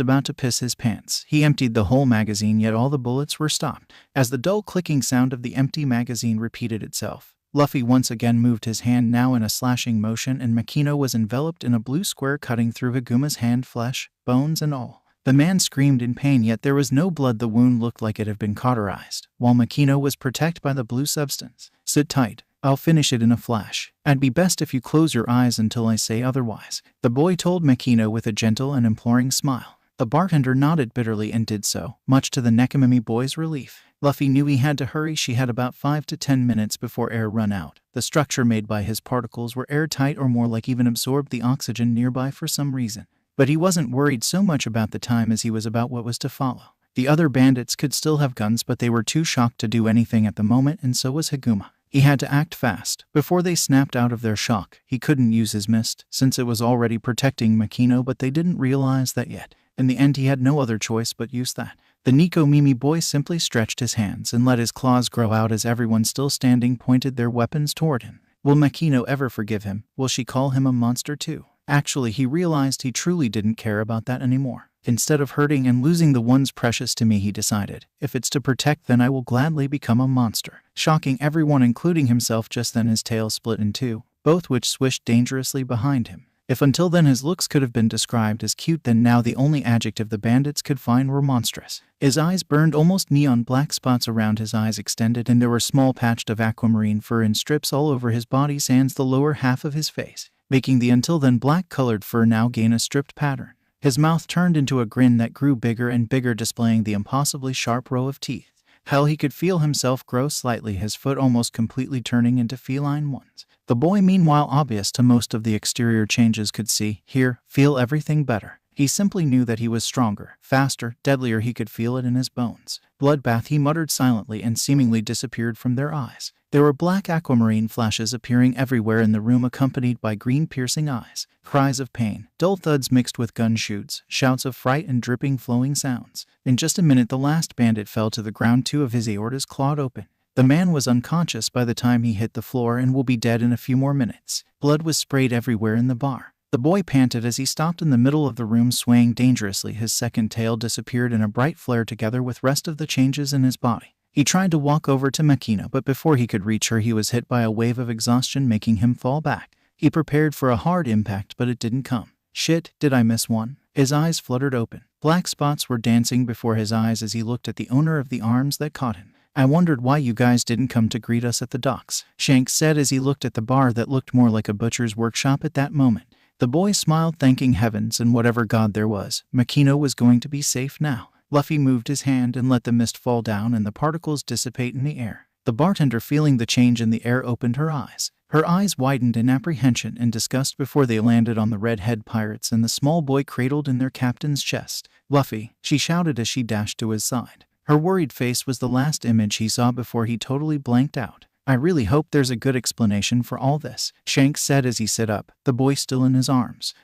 [SPEAKER 1] about to piss his pants. He emptied the whole magazine, yet all the bullets were stopped. As the dull clicking sound of the empty magazine repeated itself, Luffy once again moved his hand, now in a slashing motion, and Makino was enveloped in a blue square cutting through Higuma's hand, flesh, bones and all. The man screamed in pain, yet there was no blood. The wound looked like it had been cauterized, while Makino was protected by the blue substance. "Sit tight. I'll finish it in a flash. It'd be best if you close your eyes until I say otherwise," the boy told Makino with a gentle and imploring smile. The bartender nodded bitterly and did so, much to the Nekomimi boy's relief. Luffy knew he had to hurry. She had about 5 to 10 minutes before air run out. The structure made by his particles were airtight, or more like even absorbed the oxygen nearby for some reason. But he wasn't worried so much about the time as he was about what was to follow. The other bandits could still have guns, but they were too shocked to do anything at the moment, and so was Higuma. He had to act fast before they snapped out of their shock. He couldn't use his mist, since it was already protecting Makino, but they didn't realize that yet. In the end, he had no other choice but use that. The Nico-Mimi boy simply stretched his hands and let his claws grow out as everyone still standing pointed their weapons toward him. Will Makino ever forgive him? Will she call him a monster too? Actually, he realized he truly didn't care about that anymore. Instead of hurting and losing the ones precious to me, he decided, if it's to protect, then I will gladly become a monster. Shocking everyone, including himself. Just then his tail split in two, both which swished dangerously behind him. If until then his looks could have been described as cute, then now the only adjective the bandits could find were monstrous. His eyes burned almost neon black. Spots around his eyes extended, and there were small patches of aquamarine fur in strips all over his body, sans the lower half of his face, making the until then black-colored fur now gain a stripped pattern. His mouth turned into a grin that grew bigger and bigger, displaying the impossibly sharp row of teeth. Hell, he could feel himself grow slightly, his foot almost completely turning into feline ones. The boy, meanwhile, obvious to most of the exterior changes, could see, hear, feel everything better. He simply knew that he was stronger, faster, deadlier. He could feel it in his bones. Bloodbath, he muttered silently and seemingly disappeared from their eyes. There were black aquamarine flashes appearing everywhere in the room, accompanied by green piercing eyes, cries of pain, dull thuds mixed with gun shoots, shouts of fright and dripping flowing sounds. In just a minute the last bandit fell to the ground. 2 of his aortas clawed open. The man was unconscious by the time he hit the floor and will be dead in a few more minutes. Blood was sprayed everywhere in the bar. The boy panted as he stopped in the middle of the room, swaying dangerously. His second tail disappeared in a bright flare together with rest of the changes in his body. He tried to walk over to Makina, but before he could reach her he was hit by a wave of exhaustion, making him fall back. He prepared for a hard impact, but it didn't come. Shit, did I miss one? His eyes fluttered open. Black spots were dancing before his eyes as he looked at the owner of the arms that caught him. I wondered why you guys didn't come to greet us at the docks, Shanks said as he looked at the bar that looked more like a butcher's workshop at that moment. The boy smiled, thanking heavens and whatever god there was. Makino was going to be safe now. Luffy moved his hand and let the mist fall down and the particles dissipate in the air. The bartender, feeling the change in the air, opened her eyes. Her eyes widened in apprehension and disgust before they landed on the redhead pirates and the small boy cradled in their captain's chest. Luffy, she shouted as she dashed to his side. Her worried face was the last image he saw before he totally blanked out. I really hope there's a good explanation for all this, Shanks said as he sat up, the boy still in his arms.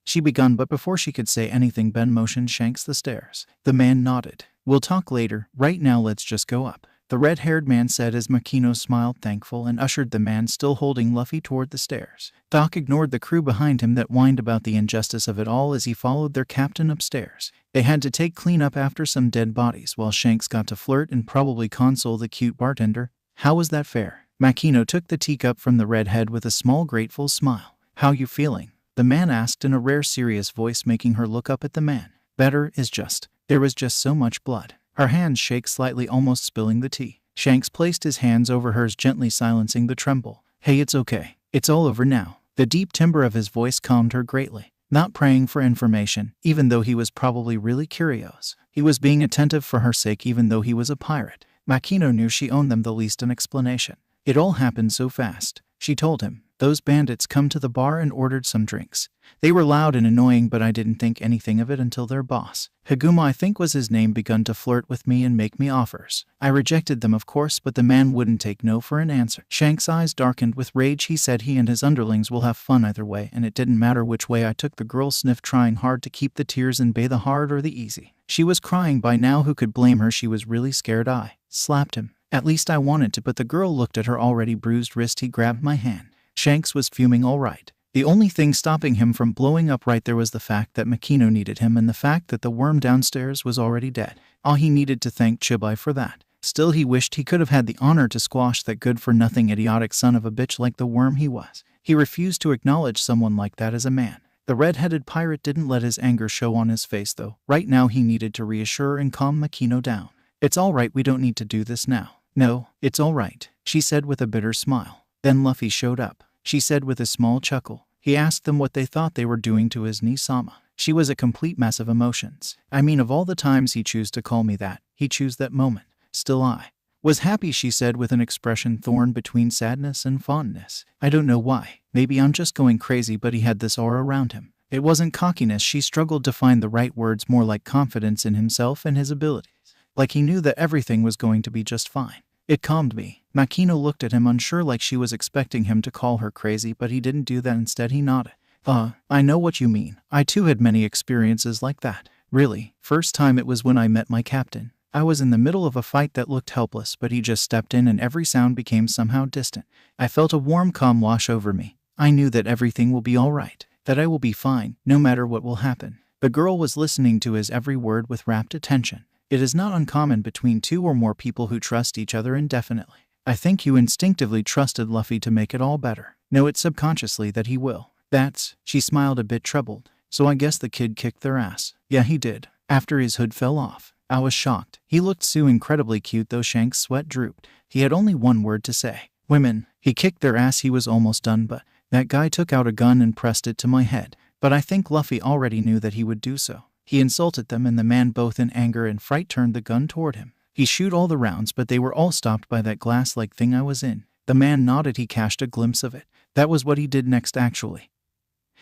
[SPEAKER 1] She begun, but before she could say anything Ben motioned Shanks the stairs. The man nodded. We'll talk later, right now let's just go up, the red-haired man said as Makino smiled thankful and ushered the man still holding Luffy toward the stairs. Doc ignored the crew behind him that whined about the injustice of it all as he followed their captain upstairs. They had to take clean up after some dead bodies while Shanks got to flirt and probably console the cute bartender. How was that fair? Makino took the teacup from the redhead with a small grateful smile. How you feeling? The man asked in a rare serious voice, making her look up at the man. Better is just. There was just so much blood. Her hands shake slightly, almost spilling the tea. Shanks placed his hands over hers, gently silencing the tremble. Hey, it's okay. It's all over now. The deep timbre of his voice calmed her greatly. Not praying for information, even though he was probably really curious. He was being attentive for her sake, even though he was a pirate. Makino knew she owed them the least an explanation. It all happened so fast. She told him, those bandits come to the bar and ordered some drinks. They were loud and annoying, but I didn't think anything of it until their boss, Haguma I think was his name, begun to flirt with me and make me offers. I rejected them of course, but the man wouldn't take no for an answer. Shanks' eyes darkened with rage. He said he and his underlings will have fun either way, and it didn't matter which way I took. The girl sniffed, trying hard to keep the tears in bay, the hard or the easy. She was crying by now. Who could blame her? She was really scared. I slapped him. At least I wanted to, but the girl looked at her already bruised wrist. He grabbed my hand. Shanks was fuming. All right. The only thing stopping him from blowing up right there was the fact that Makino needed him and the fact that the worm downstairs was already dead. He needed to thank Chibai for that. Still, he wished he could have had the honor to squash that good-for-nothing idiotic son of a bitch like the worm he was. He refused to acknowledge someone like that as a man. The red-headed pirate didn't let his anger show on his face though. Right now he needed to reassure and calm Makino down. It's all right, we don't need to do this now. No, it's all right, she said with a bitter smile. Then Luffy showed up, she said with a small chuckle. He asked them what they thought they were doing to his niece-sama. She was a complete mess of emotions. I mean, of all the times he chose to call me that, he chose that moment. Still, I was happy, she said with an expression torn between sadness and fondness. I don't know why. Maybe I'm just going crazy, but he had this aura around him. It wasn't cockiness, she struggled to find the right words, more like confidence in himself and his abilities. Like he knew that everything was going to be just fine. It calmed me. Makino looked at him unsure, like she was expecting him to call her crazy, but he didn't do that. Instead he nodded. I know what you mean. I too had many experiences like that. Really, first time it was when I met my captain. I was in the middle of a fight that looked helpless, but he just stepped in and every sound became somehow distant. I felt a warm calm wash over me. I knew that everything will be all right, that I will be fine, no matter what will happen. The girl was listening to his every word with rapt attention. It is not uncommon between two or more people who trust each other indefinitely. I think you instinctively trusted Luffy to make it all better. Know it subconsciously that he will. That's, she smiled a bit troubled. So I guess the kid kicked their ass. Yeah, he did. After his hood fell off. I was shocked. He looked so incredibly cute though. Shanks' sweat drooped. He had only one word to say. Women. He kicked their ass. He was almost done, but that guy took out a gun and pressed it to my head. But I think Luffy already knew that he would do so. He insulted them, and the man, both in anger and fright, turned the gun toward him. He shoot all the rounds, but they were all stopped by that glass-like thing I was in. The man nodded. He catched a glimpse of it. That was what he did next, actually.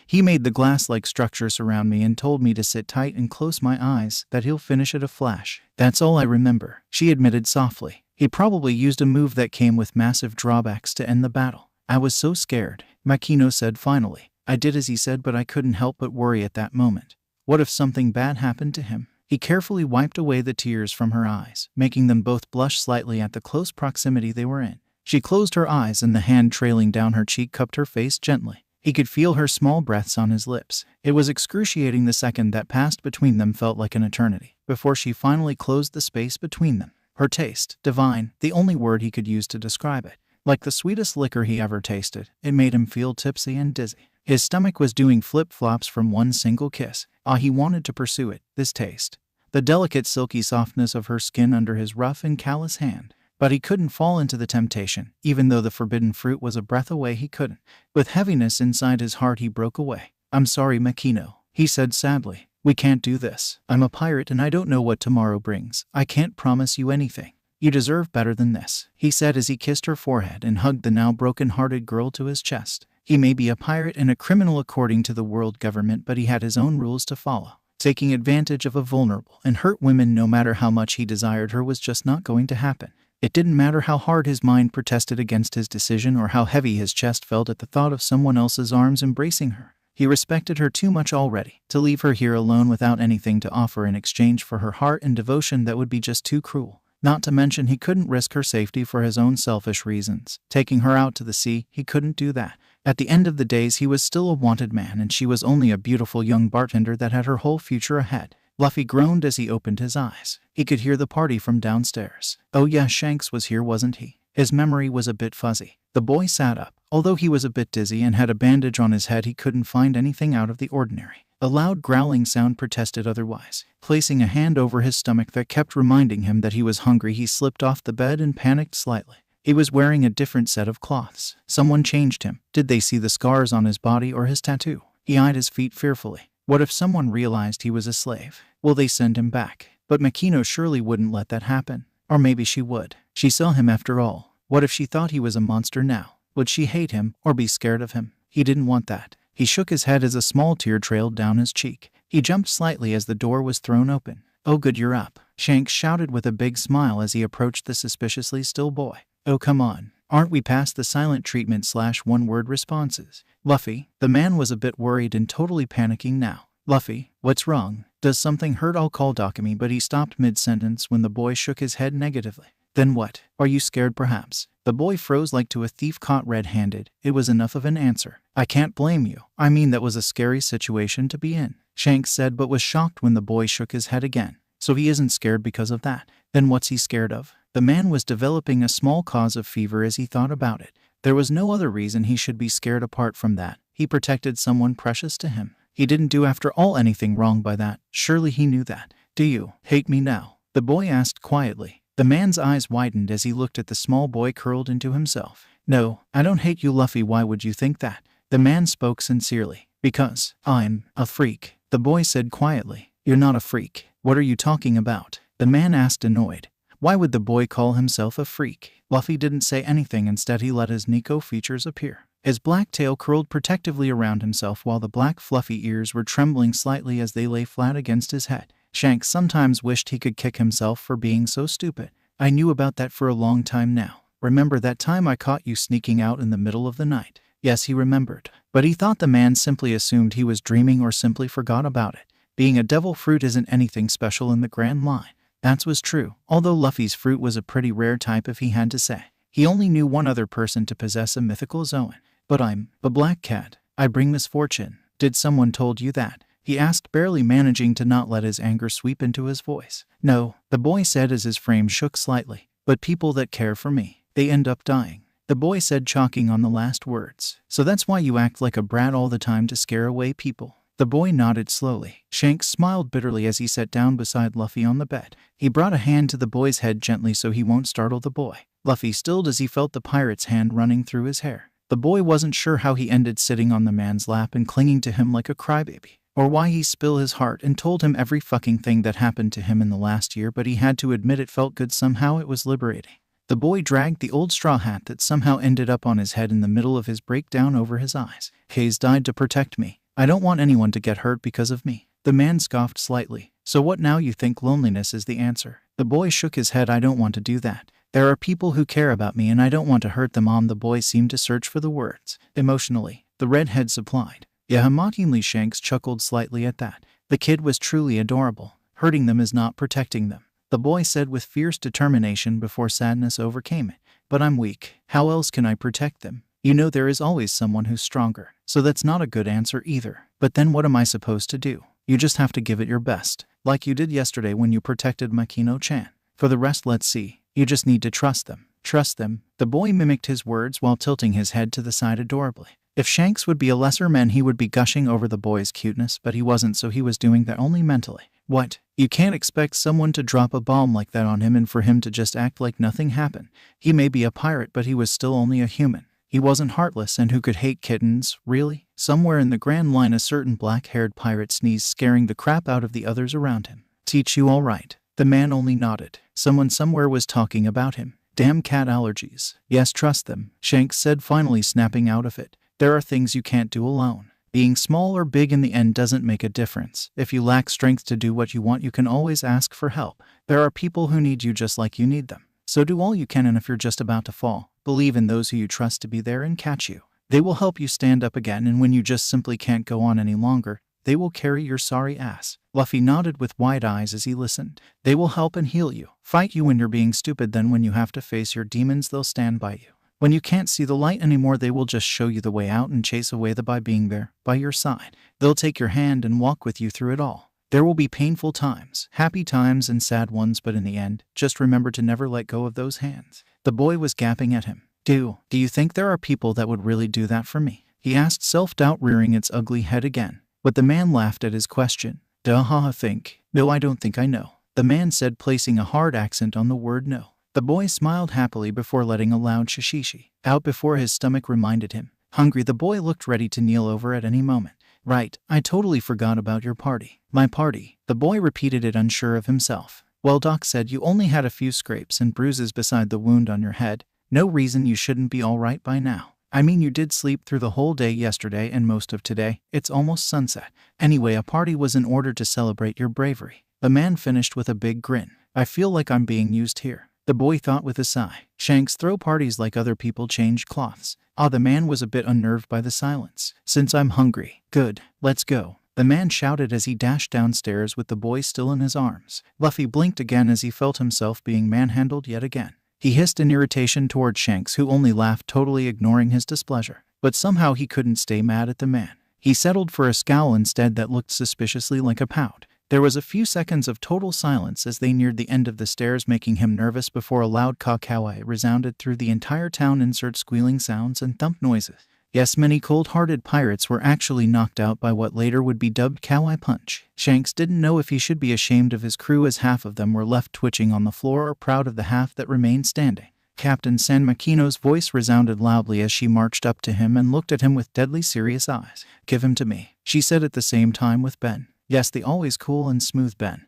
[SPEAKER 1] He made the glass-like structure surround me and told me to sit tight and close my eyes, that he'll finish at a flash. That's all I remember, she admitted softly. He probably used a move that came with massive drawbacks to end the battle. I was so scared, Makino said finally. I did as he said, but I couldn't help but worry at that moment. What if something bad happened to him? He carefully wiped away the tears from her eyes, making them both blush slightly at the close proximity they were in. She closed her eyes and the hand trailing down her cheek cupped her face gently. He could feel her small breaths on his lips. It was excruciating. The second that passed between them felt like an eternity, before she finally closed the space between them. Her taste, divine, the only word he could use to describe it. Like the sweetest liquor he ever tasted, it made him feel tipsy and dizzy. His stomach was doing flip-flops from one single kiss. He wanted to pursue it, this taste. The delicate silky softness of her skin under his rough and callous hand. But he couldn't fall into the temptation. Even though the forbidden fruit was a breath away, he couldn't. With heaviness inside his heart, he broke away. I'm sorry, Makino, he said sadly. We can't do this. I'm a pirate and I don't know what tomorrow brings. I can't promise you anything. You deserve better than this, he said as he kissed her forehead and hugged the now broken-hearted girl to his chest. He may be a pirate and a criminal according to the world government, but he had his own rules to follow. Taking advantage of a vulnerable and hurt woman no matter how much he desired her was just not going to happen. It didn't matter how hard his mind protested against his decision or how heavy his chest felt at the thought of someone else's arms embracing her. He respected her too much already to leave her here alone without anything to offer in exchange for her heart and devotion. That would be just too cruel. Not to mention he couldn't risk her safety for his own selfish reasons. Taking her out to the sea, he couldn't do that. At the end of the days, he was still a wanted man and she was only a beautiful young bartender that had her whole future ahead. Luffy groaned as he opened his eyes. He could hear the party from downstairs. Oh yeah, Shanks was here, wasn't he? His memory was a bit fuzzy. The boy sat up. Although he was a bit dizzy and had a bandage on his head, he couldn't find anything out of the ordinary. A loud growling sound protested otherwise. Placing a hand over his stomach that kept reminding him that he was hungry, he slipped off the bed and panicked slightly. He was wearing a different set of cloths. Someone changed him. Did they see the scars on his body or his tattoo? He eyed his feet fearfully. What if someone realized he was a slave? Will they send him back? But Makino surely wouldn't let that happen. Or maybe she would. She saw him after all. What if she thought he was a monster now? Would she hate him or be scared of him? He didn't want that. He shook his head as a small tear trailed down his cheek. He jumped slightly as the door was thrown open. Oh good, you're up, Shanks shouted with a big smile as he approached the suspiciously still boy. Oh come on, aren't we past the silent treatment / one-word responses? Luffy, the man was a bit worried and totally panicking now. Luffy, what's wrong? Does something hurt? I'll call Dokumi, but he stopped mid-sentence when the boy shook his head negatively. Then what? Are you scared perhaps? The boy froze like to a thief caught red-handed. It was enough of an answer. I can't blame you. I mean, that was a scary situation to be in, Shanks said, but was shocked when the boy shook his head again. So he isn't scared because of that. Then what's he scared of? The man was developing a small cause of fever as he thought about it. There was no other reason he should be scared apart from that. He protected someone precious to him. He didn't do after all anything wrong by that. Surely he knew that. Do you hate me now? The boy asked quietly. The man's eyes widened as he looked at the small boy curled into himself. No, I don't hate you, Luffy. Why would you think that? The man spoke sincerely. Because I'm a freak, the boy said quietly. You're not a freak. What are you talking about? The man asked, annoyed. Why would the boy call himself a freak? Luffy didn't say anything. Instead, he let his Nico features appear. His black tail curled protectively around himself while the black fluffy ears were trembling slightly as they lay flat against his head. Shanks sometimes wished he could kick himself for being so stupid. I knew about that for a long time now. Remember that time I caught you sneaking out in the middle of the night? Yes, he remembered. But he thought the man simply assumed he was dreaming or simply forgot about it. Being a devil fruit isn't anything special in the grand line. That was true, although Luffy's fruit was a pretty rare type if he had to say. He only knew one other person to possess a mythical Zoan. But I'm a black cat. I bring misfortune. Did someone told you that? He asked, barely managing to not let his anger sweep into his voice. No, the boy said as his frame shook slightly. But people that care for me, they end up dying. The boy said, chalking on the last words. So that's why you act like a brat all the time to scare away people. The boy nodded slowly. Shanks smiled bitterly as he sat down beside Luffy on the bed. He brought a hand to the boy's head gently so he won't startle the boy. Luffy stilled as he felt the pirate's hand running through his hair. The boy wasn't sure how he ended sitting on the man's lap and clinging to him like a crybaby, or why he spilled his heart and told him every fucking thing that happened to him in the last year, but he had to admit it felt good somehow. It was liberating. The boy dragged the old straw hat that somehow ended up on his head in the middle of his breakdown over his eyes. Hayes died to protect me. I don't want anyone to get hurt because of me. The man scoffed slightly. So what now, you think loneliness is the answer? The boy shook his head. I don't want to do that. There are people who care about me and I don't want to hurt them. The boy seemed to search for the words. Emotionally, the redhead supplied. Yahamotinely. Shanks chuckled slightly at that. The kid was truly adorable. Hurting them is not protecting them, the boy said with fierce determination before sadness overcame it. But I'm weak. How else can I protect them? You know there is always someone who's stronger. So that's not a good answer either. But then what am I supposed to do? You just have to give it your best, like you did yesterday when you protected Makino-chan. For the rest, let's see. You just need to trust them. Trust them. The boy mimicked his words while tilting his head to the side adorably. If Shanks would be a lesser man, he would be gushing over the boy's cuteness, but he wasn't, so he was doing that only mentally. What? You can't expect someone to drop a bomb like that on him and for him to just act like nothing happened. He may be a pirate, but he was still only a human. He wasn't heartless, and who could hate kittens, really? Somewhere in the Grand Line, a certain black-haired pirate sneezed, scaring the crap out of the others around him. Teach you all right? The man only nodded. Someone somewhere was talking about him. Damn cat allergies. Yes, trust them, Shanks said, finally snapping out of it. There are things you can't do alone. Being small or big in the end doesn't make a difference. If you lack strength to do what you want, you can always ask for help. There are people who need you just like you need them. So do all you can, and if you're just about to fall, believe in those who you trust to be there and catch you. They will help you stand up again, and when you just simply can't go on any longer, they will carry your sorry ass. Luffy nodded with wide eyes as he listened. They will help and heal you. Fight you when you're being stupid, then when you have to face your demons, they'll stand by you. When you can't see the light anymore, they will just show you the way out and chase away the by being there, by your side. They'll take your hand and walk with you through it all. There will be painful times, happy times, and sad ones, but in the end, just remember to never let go of those hands. The boy was gaping at him. Do you think there are people that would really do that for me? He asked, self-doubt rearing its ugly head again. But the man laughed at his question. Think? No, I don't think I know, the man said, placing a hard accent on the word no. The boy smiled happily before letting a loud shishishi out before his stomach reminded him. Hungry, the boy looked ready to kneel over at any moment. Right, I totally forgot about your party. My party, the boy repeated it, unsure of himself. Well, Doc said you only had a few scrapes and bruises beside the wound on your head. No reason you shouldn't be all right by now. I mean, you did sleep through the whole day yesterday and most of today. It's almost sunset. Anyway, a party was in order to celebrate your bravery. The man finished with a big grin. I feel like I'm being used here, the boy thought with a sigh. Shanks throw parties like other people change cloths. The man was a bit unnerved by the silence. Since I'm hungry. Good, let's go, the man shouted as he dashed downstairs with the boy still in his arms. Luffy blinked again as he felt himself being manhandled yet again. He hissed in irritation toward Shanks, who only laughed, totally ignoring his displeasure. But somehow he couldn't stay mad at the man. He settled for a scowl instead that looked suspiciously like a pout. There was a few seconds of total silence as they neared the end of the stairs, making him nervous before a loud caw-caw resounded through the entire town. Insert squealing sounds and thump noises. Yes, many cold-hearted pirates were actually knocked out by what later would be dubbed Kawaii Punch. Shanks didn't know if he should be ashamed of his crew, as half of them were left twitching on the floor, or proud of the half that remained standing. Captain San Makino's voice resounded loudly as she marched up to him and looked at him with deadly serious eyes. Give him to me, she said at the same time with Ben. Yes, the always cool and smooth Ben,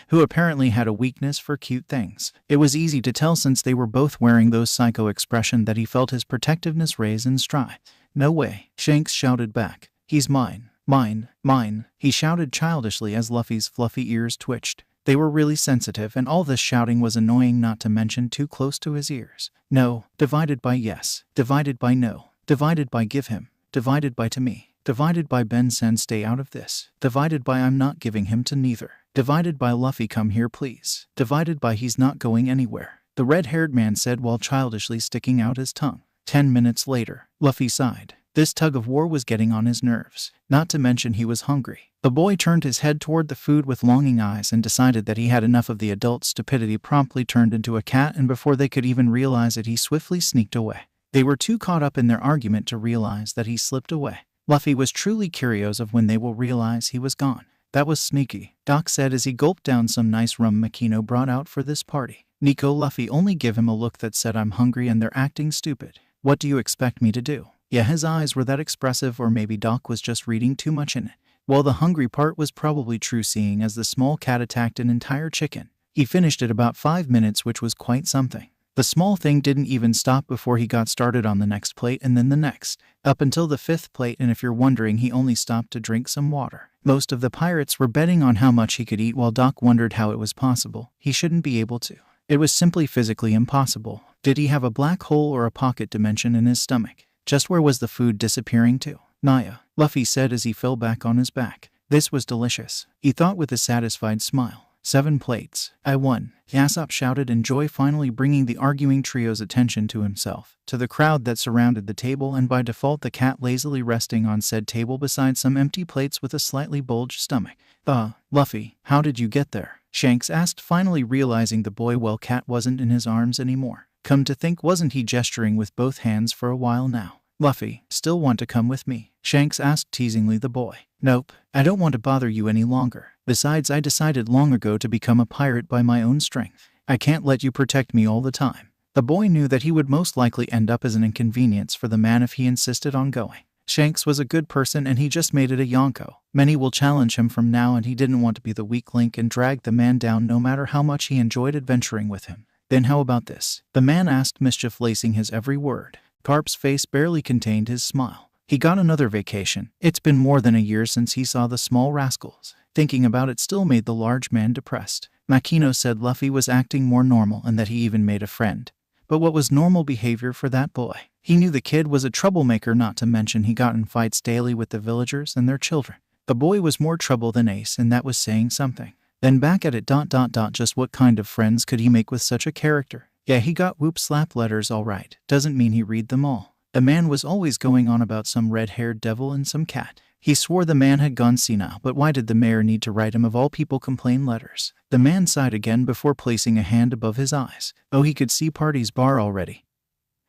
[SPEAKER 1] who apparently had a weakness for cute things. It was easy to tell since they were both wearing those psycho expression that he felt his protectiveness raise in stride. No way, Shanks shouted back. He's mine. Mine, mine, he shouted childishly as Luffy's fluffy ears twitched. They were really sensitive, and all this shouting was annoying, not to mention too close to his ears. No, divided by yes, divided by no, divided by give him, divided by to me, divided by Ben-sen stay out of this, divided by I'm not giving him to neither, divided by Luffy come here please, divided by he's not going anywhere, the red-haired man said while childishly sticking out his tongue. 10 minutes later, Luffy sighed. This tug of war was getting on his nerves, not to mention he was hungry. The boy turned his head toward the food with longing eyes and decided that he had enough of the adult stupidity. Promptly turned into a cat, and before they could even realize it, he swiftly sneaked away. They were too caught up in their argument to realize that he slipped away. Luffy was truly curious of when they will realize he was gone. That was sneaky, Doc said as he gulped down some nice rum Makino brought out for this party. Nico, Luffy only give him a look that said I'm hungry and they're acting stupid. What do you expect me to do? Yeah, his eyes were that expressive, or maybe Doc was just reading too much in it. Well, the hungry part was probably true, seeing as the small cat attacked an entire chicken. He finished it about 5 minutes, which was quite something. The small thing didn't even stop before he got started on the next plate and then the next, up until the 5th plate, and if you're wondering, he only stopped to drink some water. Most of the pirates were betting on how much he could eat, while Doc wondered how it was possible. He shouldn't be able to. It was simply physically impossible. Did he have a black hole or a pocket dimension in his stomach? Just where was the food disappearing to? Naya, Luffy said as he fell back on his back. This was delicious, he thought with a satisfied smile. 7 plates. I won, Yasopp shouted in joy, finally bringing the arguing trio's attention to himself, to the crowd that surrounded the table, and by default the cat lazily resting on said table beside some empty plates with a slightly bulged stomach. Luffy, how did you get there? Shanks asked, finally realizing the boy well cat wasn't in his arms anymore. Come to think, wasn't he gesturing with both hands for a while now? Luffy, still want to come with me? Shanks asked teasingly the boy. Nope, I don't want to bother you any longer. Besides, I decided long ago to become a pirate by my own strength. I can't let you protect me all the time. The boy knew that he would most likely end up as an inconvenience for the man if he insisted on going. Shanks was a good person and he just made it a Yonko. Many will challenge him from now, and he didn't want to be the weak link and drag the man down no matter how much he enjoyed adventuring with him. Then how about this? The man asked, mischief lacing his every word. Garp's face barely contained his smile. He got another vacation. It's been more than a year since he saw the small rascals. Thinking about it still made the large man depressed. Makino said Luffy was acting more normal and that he even made a friend. But what was normal behavior for that boy? He knew the kid was a troublemaker, not to mention he got in fights daily with the villagers and their children. The boy was more trouble than Ace, and that was saying something. Then back at it ... Just what kind of friends could he make with such a character? Yeah, he got whoop slap letters all right. Doesn't mean he read them all. The man was always going on about some red-haired devil and some cat. He swore the man had gone senile, but why did the mayor need to write him of all people complain letters? The man sighed again before placing a hand above his eyes. Oh, he could see Party's bar already.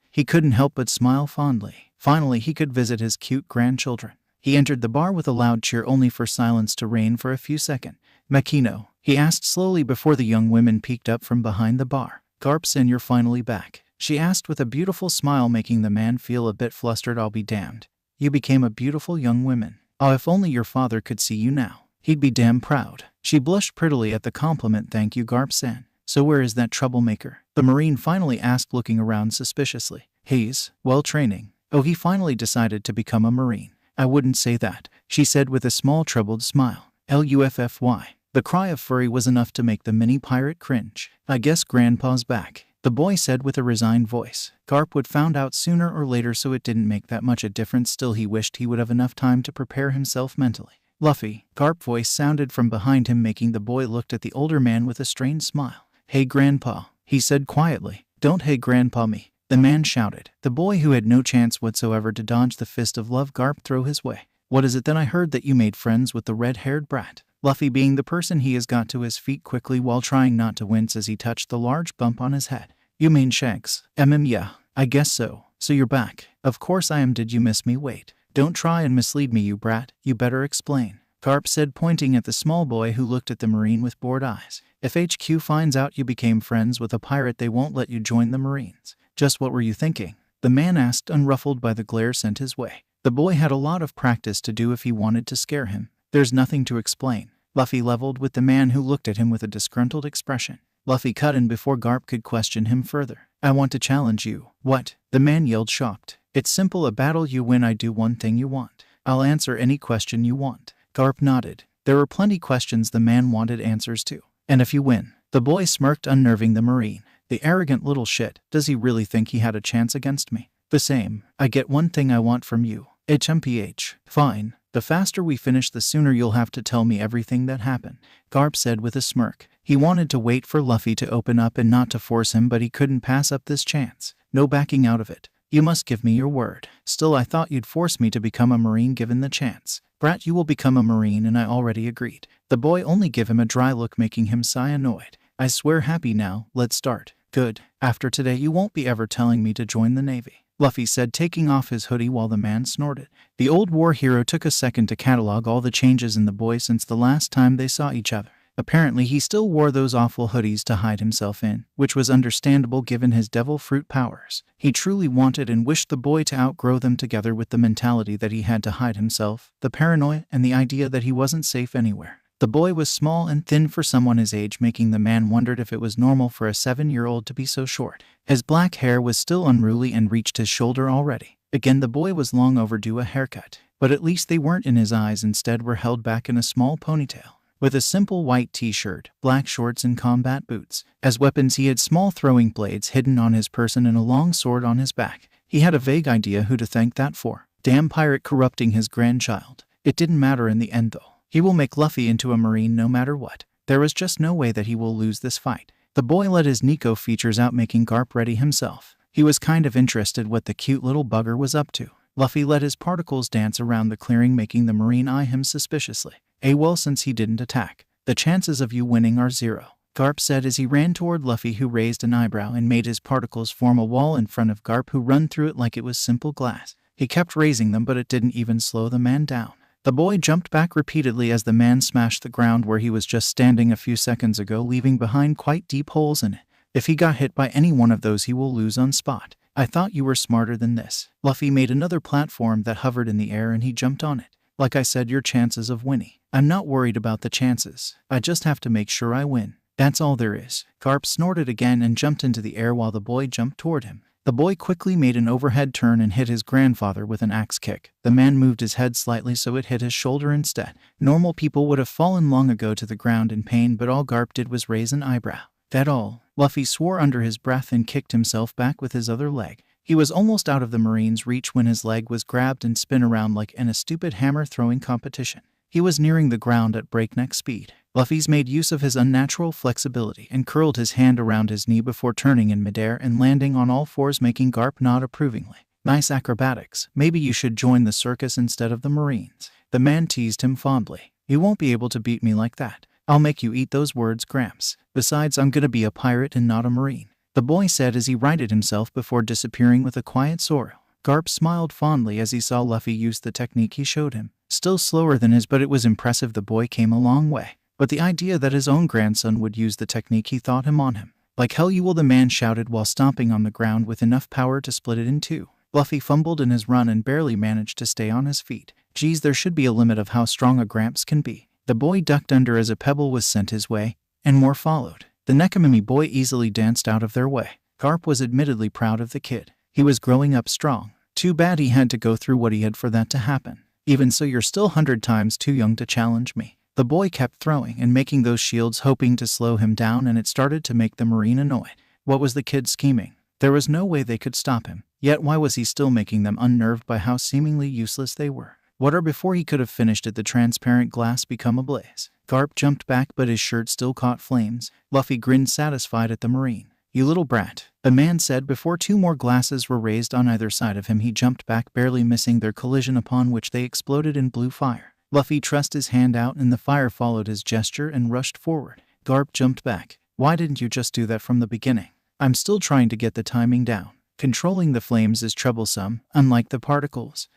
[SPEAKER 1] He couldn't help but smile fondly. Finally, he could visit his cute grandchildren. He entered the bar with a loud cheer, only for silence to reign for a few seconds. Makino, he asked slowly before the young women peeked up from behind the bar. Garp-san, you're finally back, she asked with a beautiful smile, making the man feel a bit flustered. I'll be damned. You became a beautiful young woman. Oh, if only your father could see you now. He'd be damn proud. She blushed prettily at the compliment. Thank you, Garp-san. So where is that troublemaker? The Marine finally asked, looking around suspiciously. He's, well, training. Oh, he finally decided to become a Marine. I wouldn't say that, she said with a small troubled smile. Luffy. The cry of furry was enough to make the mini pirate cringe. I guess Grandpa's back, the boy said with a resigned voice. Garp would found out sooner or later, so it didn't make that much a difference. Still, he wished he would have enough time to prepare himself mentally. Luffy, Garp's voice sounded from behind him, making the boy look at the older man with a strained smile. Hey Grandpa, he said quietly. Don't hey Grandpa me, the man shouted. The boy, who had no chance whatsoever to dodge the fist of love Garp throw his way. What is it then? I heard that you made friends with the red-haired brat. Luffy, being the person he is, got to his feet quickly while trying not to wince as he touched the large bump on his head. You mean Shanks? Yeah, I guess so. So you're back. Of course I am. Did you miss me? Wait. Don't try and mislead me, you brat. You better explain, Garp said, pointing at the small boy who looked at the Marine with bored eyes. If HQ finds out you became friends with a pirate, they won't let you join the Marines. Just what were you thinking? The man asked, unruffled by the glare sent his way. The boy had a lot of practice to do if he wanted to scare him. There's nothing to explain. Luffy leveled with the man, who looked at him with a disgruntled expression. Luffy cut in before Garp could question him further. I want to challenge you. What? The man yelled, shocked. It's simple, a battle. You win, I do one thing you want. I'll answer any question you want. Garp nodded. There were plenty questions the man wanted answers to. And if you win? The boy smirked, unnerving the Marine. The arrogant little shit. Does he really think he had a chance against me? The same. I get one thing I want from you. HMPH. Fine. The faster we finish, the sooner you'll have to tell me everything that happened, Garp said with a smirk. He wanted to wait for Luffy to open up and not to force him, but he couldn't pass up this chance. No backing out of it. You must give me your word. Still, I thought you'd force me to become a Marine given the chance. Brat, you will become a Marine, and I already agreed. The boy only gave him a dry look, making him sigh annoyed. I swear. Happy now? Let's start. Good. After today you won't be ever telling me to join the Navy, Luffy said, taking off his hoodie while the man snorted. The old war hero took a second to catalog all the changes in the boy since the last time they saw each other. Apparently he still wore those awful hoodies to hide himself in, which was understandable given his devil fruit powers. He truly wanted and wished the boy to outgrow them, together with the mentality that he had to hide himself, the paranoia, and the idea that he wasn't safe anywhere. The boy was small and thin for someone his age, making the man wondered if it was normal for a 7-year-old to be so short. His black hair was still unruly and reached his shoulder already. Again, the boy was long overdue a haircut, but at least they weren't in his eyes, instead were held back in a small ponytail. With a simple white t-shirt, black shorts and combat boots. As weapons he had small throwing blades hidden on his person and a long sword on his back. He had a vague idea who to thank that for. Damn pirate corrupting his grandchild. It didn't matter in the end though. He will make Luffy into a marine no matter what. There is just no way that he will lose this fight. The boy let his Nico features out, making Garp ready himself. He was kind of interested what the cute little bugger was up to. Luffy let his particles dance around the clearing, making the marine eye him suspiciously. Well, since he didn't attack, the chances of you winning are 0. Garp said as he ran toward Luffy, who raised an eyebrow and made his particles form a wall in front of Garp, who run through it like it was simple glass. He kept raising them, but it didn't even slow the man down. The boy jumped back repeatedly as the man smashed the ground where he was just standing a few seconds ago, leaving behind quite deep holes in it. If he got hit by any one of those, he will lose on spot. I thought you were smarter than this. Luffy made another platform that hovered in the air and he jumped on it. Like I said, your chances of winning. I'm not worried about the chances. I just have to make sure I win. That's all there is. Garp snorted again and jumped into the air while the boy jumped toward him. The boy quickly made an overhead turn and hit his grandfather with an axe kick. The man moved his head slightly so it hit his shoulder instead. Normal people would have fallen long ago to the ground in pain, but all Garp did was raise an eyebrow. That all? Luffy swore under his breath and kicked himself back with his other leg. He was almost out of the marine's reach when his leg was grabbed and spun around like in a stupid hammer-throwing competition. He was nearing the ground at breakneck speed. Luffy's made use of his unnatural flexibility and curled his hand around his knee before turning in midair and landing on all fours, making Garp nod approvingly. Nice acrobatics. Maybe you should join the circus instead of the Marines. The man teased him fondly. You won't be able to beat me like that. I'll make you eat those words, Gramps. Besides, I'm gonna be a pirate and not a Marine, the boy said as he righted himself before disappearing with a quiet sorrow. Garp smiled fondly as he saw Luffy use the technique he showed him. Still slower than his, but it was impressive. The boy came a long way. But the idea that his own grandson would use the technique, he thought him on him. Like hell you will, the man shouted while stomping on the ground with enough power to split it in two. Luffy fumbled in his run and barely managed to stay on his feet. Geez, there should be a limit of how strong a Gramps can be. The boy ducked under as a pebble was sent his way, and more followed. The Nekomimi boy easily danced out of their way. Garp was admittedly proud of the kid. He was growing up strong. Too bad he had to go through what he had for that to happen. Even so, you're still 100 times too young to challenge me. The boy kept throwing and making those shields, hoping to slow him down, and it started to make the Marine annoyed. What was the kid scheming? There was no way they could stop him. Yet why was he still making them unnerved by how seemingly useless they were? Before he could have finished it, the transparent glass become ablaze. Garp jumped back, but his shirt still caught flames. Luffy grinned satisfied at the Marine. You little brat, the man said before 2 more glasses were raised on either side of him. He jumped back, barely missing their collision, upon which they exploded in blue fire. Luffy thrust his hand out and the fire followed his gesture and rushed forward. Garp jumped back. Why didn't you just do that from the beginning? I'm still trying to get the timing down. Controlling the flames is troublesome, unlike the particles.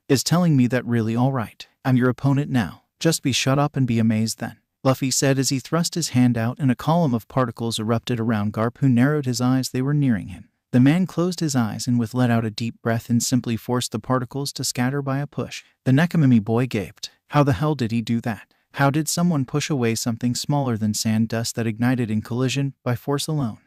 [SPEAKER 1] Is telling me that really all right? I'm your opponent now. Just be shut up and be amazed then, Luffy said as he thrust his hand out and a column of particles erupted around Garp, who narrowed his eyes. They were nearing him. The man closed his eyes and let out a deep breath and simply forced the particles to scatter by a push. The Nekomimi boy gaped. How the hell did he do that? How did someone push away something smaller than sand dust that ignited in collision by force alone?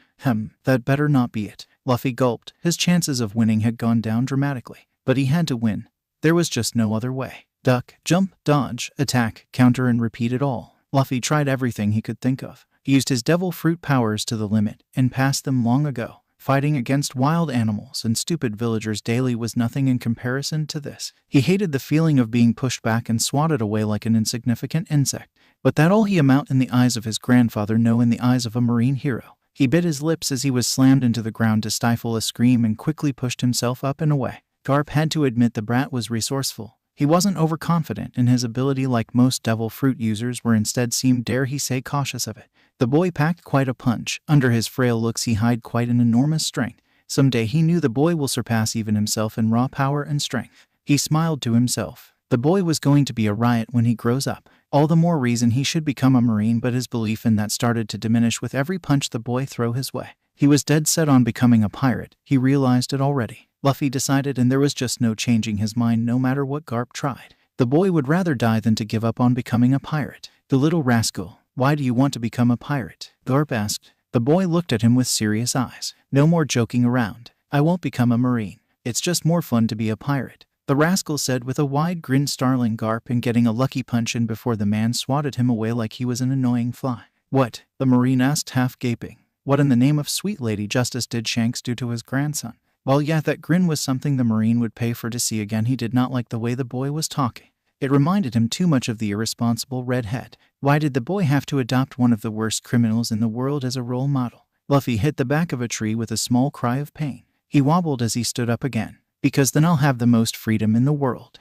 [SPEAKER 1] That better not be it. Luffy gulped. His chances of winning had gone down dramatically. But he had to win. There was just no other way. Duck, jump, dodge, attack, counter, and repeat it all. Luffy tried everything he could think of. He used his devil fruit powers to the limit and passed them long ago. Fighting against wild animals and stupid villagers daily was nothing in comparison to this. He hated the feeling of being pushed back and swatted away like an insignificant insect. But that all he amount in the eyes of his grandfather, no, in the eyes of a Marine hero. He bit his lips as he was slammed into the ground to stifle a scream and quickly pushed himself up and away. Garp had to admit the brat was resourceful. He wasn't overconfident in his ability like most devil fruit users were, instead seemed, dare he say, cautious of it. The boy packed quite a punch. Under his frail looks he hid quite an enormous strength. Someday he knew the boy will surpass even himself in raw power and strength. He smiled to himself. The boy was going to be a riot when he grows up. All the more reason he should become a Marine, but his belief in that started to diminish with every punch the boy threw his way. He was dead set on becoming a pirate. He realized it already. Luffy decided, and there was just no changing his mind no matter what Garp tried. The boy would rather die than to give up on becoming a pirate. The little rascal, why do you want to become a pirate? Garp asked. The boy looked at him with serious eyes. No more joking around. I won't become a marine. It's just more fun to be a pirate, the rascal said with a wide grin, startling Garp and getting a lucky punch in before the man swatted him away like he was an annoying fly. What? The marine asked, half gaping. What in the name of sweet lady justice did Shanks do to his grandson? Well, yeah, that grin was something the marine would pay for to see again. He did not like the way the boy was talking. It reminded him too much of the irresponsible redhead. Why did the boy have to adopt one of the worst criminals in the world as a role model? Luffy hit the back of a tree with a small cry of pain. He wobbled as he stood up again. Because then I'll have the most freedom in the world.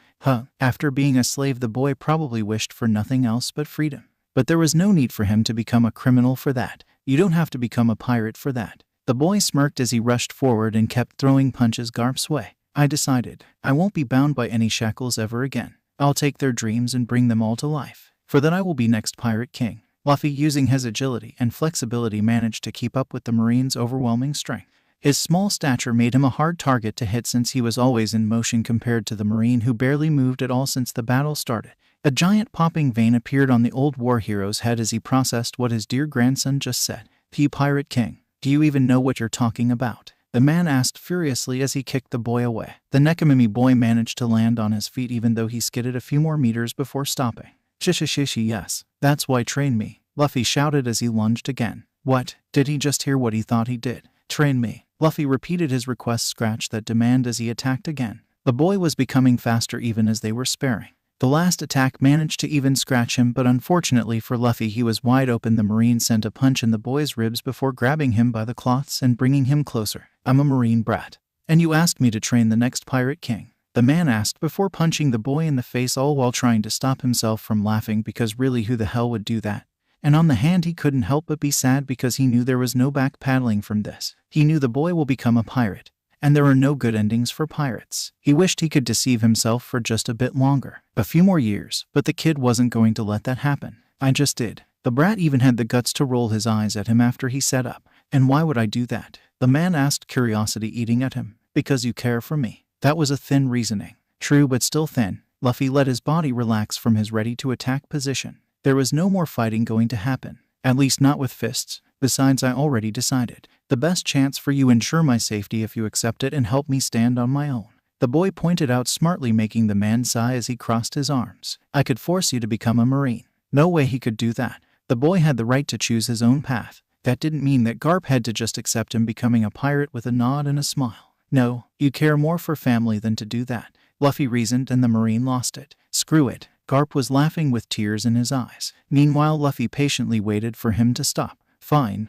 [SPEAKER 1] After being a slave, the boy probably wished for nothing else but freedom. But there was no need for him to become a criminal for that. You don't have to become a pirate for that. The boy smirked as he rushed forward and kept throwing punches Garp's way. I decided. I won't be bound by any shackles ever again. I'll take their dreams and bring them all to life. For then I will be next Pirate King. Luffy, using his agility and flexibility, managed to keep up with the Marine's overwhelming strength. His small stature made him a hard target to hit since he was always in motion compared to the Marine, who barely moved at all since the battle started. A giant popping vein appeared on the old war hero's head as he processed what his dear grandson just said. "P Pirate King, do you even know what you're talking about?" the man asked furiously as he kicked the boy away. The Nekomimi boy managed to land on his feet even though he skidded a few more meters before stopping. "Shishishishi, yes, that's why train me," Luffy shouted as he lunged again. What? Did he just hear what he thought he did? Train me. Luffy repeated his request, scratch that demand as he attacked again. The boy was becoming faster even as they were sparing. The last attack managed to even scratch him, but unfortunately for Luffy, he was wide open. The Marine sent a punch in the boy's ribs before grabbing him by the cloths and bringing him closer. "I'm a Marine brat. And you asked me to train the next Pirate King?" the man asked before punching the boy in the face, all while trying to stop himself from laughing, because really, who the hell would do that? And on the hand, he couldn't help but be sad because he knew there was no back paddling from this. He knew the boy will become a pirate, and there are no good endings for pirates. He wished he could deceive himself for just a bit longer, a few more years, but the kid wasn't going to let that happen. "I just did." The brat even had the guts to roll his eyes at him after he sat up. "And why would I do that?" the man asked, curiosity eating at him. "Because you care for me." That was a thin reasoning. True, but still thin. Luffy let his body relax from his ready-to-attack position. There was no more fighting going to happen. At least not with fists. Besides, I already decided. The best chance for you ensure my safety if you accept it and help me stand on my own. The boy pointed out smartly, making the man sigh as he crossed his arms. "I could force you to become a Marine." No way he could do that. The boy had the right to choose his own path. That didn't mean that Garp had to just accept him becoming a pirate with a nod and a smile. "No, you care more for family than to do that," Luffy reasoned, and the Marine lost it. "Screw it." Garp was laughing with tears in his eyes. Meanwhile, Luffy patiently waited for him to stop. Fine,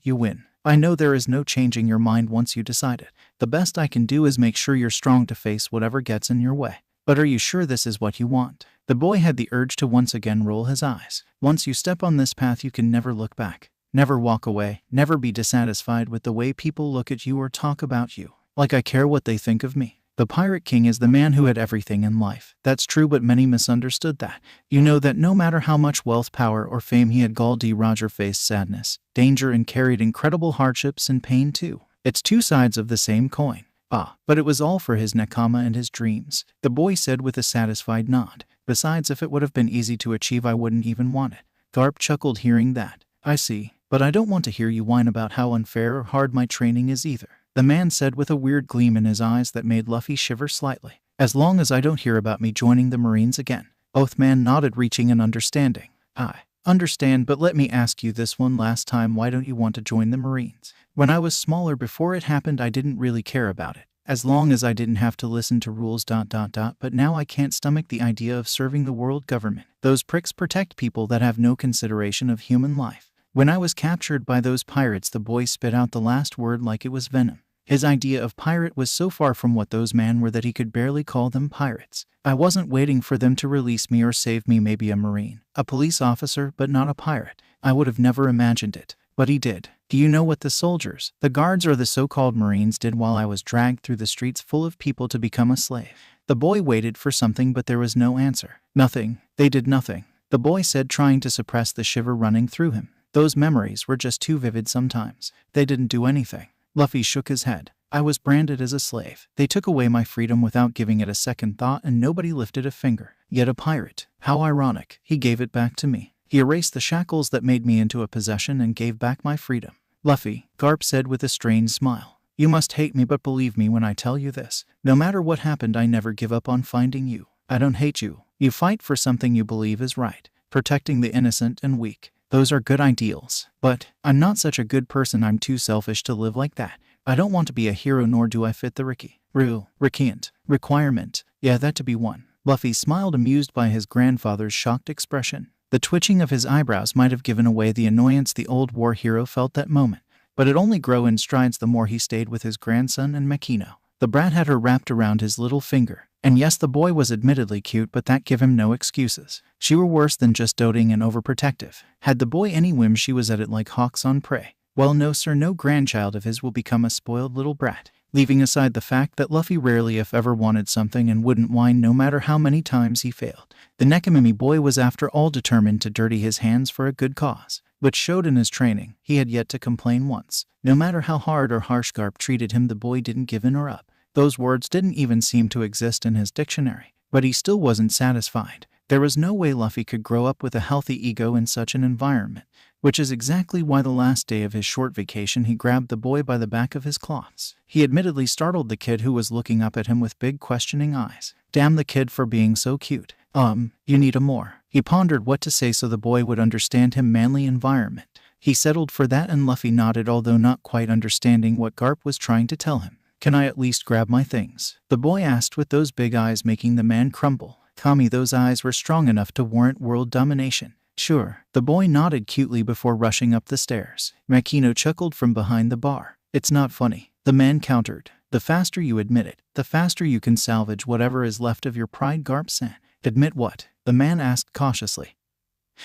[SPEAKER 1] you win. I know there is no changing your mind once you decide it. The best I can do is make sure you're strong to face whatever gets in your way. But are you sure this is what you want?" The boy had the urge to once again roll his eyes. "Once you step on this path, you can never look back. Never walk away. Never be dissatisfied with the way people look at you or talk about you. Like I care what they think of me." The Pirate King is the man who had everything in life. That's true, but many misunderstood that. You know that no matter how much wealth, power, or fame he had, Gold D. Roger faced sadness, danger, and carried incredible hardships and pain too. It's two sides of the same coin. But it was all for his Nakama and his dreams, the boy said with a satisfied nod. Besides, if it would have been easy to achieve, I wouldn't even want it. Garp chuckled hearing that. "I see, but I don't want to hear you whine about how unfair or hard my training is either," the man said with a weird gleam in his eyes that made Luffy shiver slightly. "As long as I don't hear about me joining the Marines again." Both men nodded, reaching an understanding. "I understand, but let me ask you this one last time. Why don't you want to join the Marines?" "When I was smaller, before it happened, I didn't really care about it. As long as I didn't have to listen to rules ... But now I can't stomach the idea of serving the world government. Those pricks protect people that have no consideration of human life. When I was captured by those pirates," the boy spit out the last word like it was venom. His idea of pirate was so far from what those men were that he could barely call them pirates. "I wasn't waiting for them to release me or save me. Maybe a Marine, a police officer, but not a pirate. I would have never imagined it. But he did. Do you know what the soldiers, the guards, or the so-called Marines did while I was dragged through the streets full of people to become a slave?" The boy waited for something, but there was no answer. "Nothing. They did nothing," the boy said, trying to suppress the shiver running through him. "Those memories were just too vivid sometimes. They didn't do anything." Luffy shook his head. I was branded as a slave. They took away my freedom without giving it a second thought, and nobody lifted a finger. Yet a pirate. How ironic. He gave it back to me. He erased the shackles that made me into a possession and gave back my freedom. Luffy, Garp said with a strange smile. You must hate me, but believe me when I tell you this. No matter what happened, I never give up on finding you. I don't hate you. You fight for something you believe is right. Protecting the innocent and weak. Those are good ideals. But I'm not such a good person. I'm too selfish to live like that. I don't want to be a hero, nor do I fit the requirement. Yeah, that to be one. Luffy smiled, amused by his grandfather's shocked expression. The twitching of his eyebrows might have given away the annoyance the old war hero felt that moment, but it only grew in strides the more he stayed with his grandson and Makino. The brat had her wrapped around his little finger, and yes, the boy was admittedly cute, but that gave him no excuses. She were worse than just doting and overprotective. Had the boy any whims, she was at it like hawks on prey. Well, no sir, no grandchild of his will become a spoiled little brat. Leaving aside the fact that Luffy rarely if ever wanted something and wouldn't whine no matter how many times he failed. The Nekomimi boy was after all determined to dirty his hands for a good cause, which showed in his training. He had yet to complain once. No matter how hard or harsh Garp treated him, the boy didn't give in or up. Those words didn't even seem to exist in his dictionary, but he still wasn't satisfied. There was no way Luffy could grow up with a healthy ego in such an environment, which is exactly why the last day of his short vacation he grabbed the boy by the back of his cloths. He admittedly startled the kid, who was looking up at him with big questioning eyes. Damn the kid for being so cute. You need a more. He pondered what to say so the boy would understand him. Manly environment. He settled for that, and Luffy nodded, although not quite understanding what Garp was trying to tell him. Can I at least grab my things? The boy asked, with those big eyes making the man crumble. Kami, those eyes were strong enough to warrant world domination. Sure. The boy nodded cutely before rushing up the stairs. Makino chuckled from behind the bar. It's not funny, the man countered. The faster you admit it, the faster you can salvage whatever is left of your pride, Garp-san. Admit what? The man asked cautiously.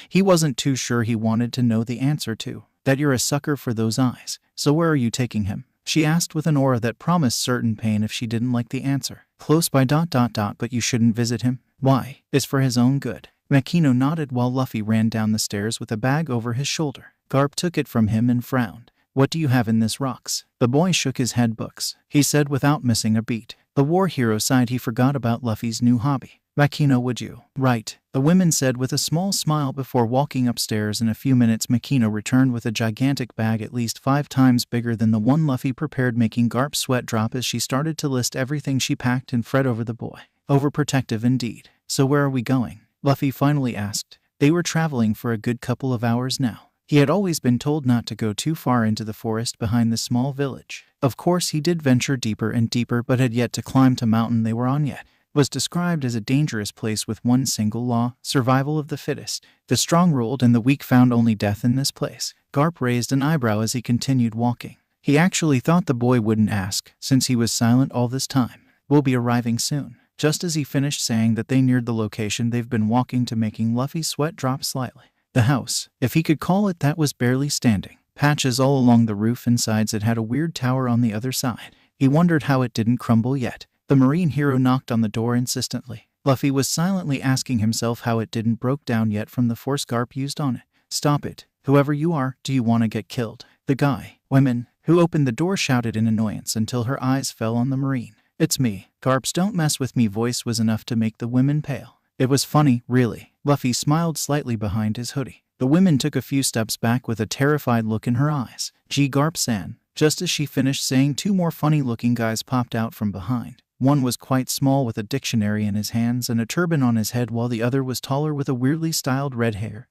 [SPEAKER 1] He wasn't too sure he wanted to know the answer to. That you're a sucker for those eyes. So where are you taking him? She asked with an aura that promised certain pain if she didn't like the answer. Close by ... but you shouldn't visit him. Why? It's for his own good. Makino nodded while Luffy ran down the stairs with a bag over his shoulder. Garp took it from him and frowned. What do you have in this rocks? The boy shook his head. Books, he said without missing a beat. The war hero sighed. He forgot about Luffy's new hobby. Makino, would you? Right, the woman said with a small smile before walking upstairs. In a few minutes Makino returned with a gigantic bag at least 5 times bigger than the one Luffy prepared, making Garp's sweat drop as she started to list everything she packed and fret over the boy. Overprotective indeed. So where are we going? Luffy finally asked. They were traveling for a good couple of hours now. He had always been told not to go too far into the forest behind the small village. Of course he did venture deeper and deeper, but had yet to climb the mountain they were on yet. Was described as a dangerous place with one single law, survival of the fittest. The strong ruled and the weak found only death in this place. Garp raised an eyebrow as he continued walking. He actually thought the boy wouldn't ask, since he was silent all this time. We'll be arriving soon. Just as he finished saying that, they neared the location they've been walking to, making Luffy's sweat drop slightly. The house, if he could call it that, was barely standing. Patches all along the roof and sides. It had a weird tower on the other side. He wondered how it didn't crumble yet. The marine hero knocked on the door insistently. Luffy was silently asking himself how it didn't broke down yet from the force Garp used on it. Stop it. Whoever you are, do you want to get killed? The guy, women, who opened the door shouted in annoyance until her eyes fell on the marine. It's me. Garp's "don't mess with me" voice was enough to make the women pale. It was funny, really. Luffy smiled slightly behind his hoodie. The woman took a few steps back with a terrified look in her eyes. Gee, Garp-san. Just as she finished saying, 2 more funny-looking guys popped out from behind. One was quite small with a dictionary in his hands and a turban on his head, while the other was taller with a weirdly styled red hair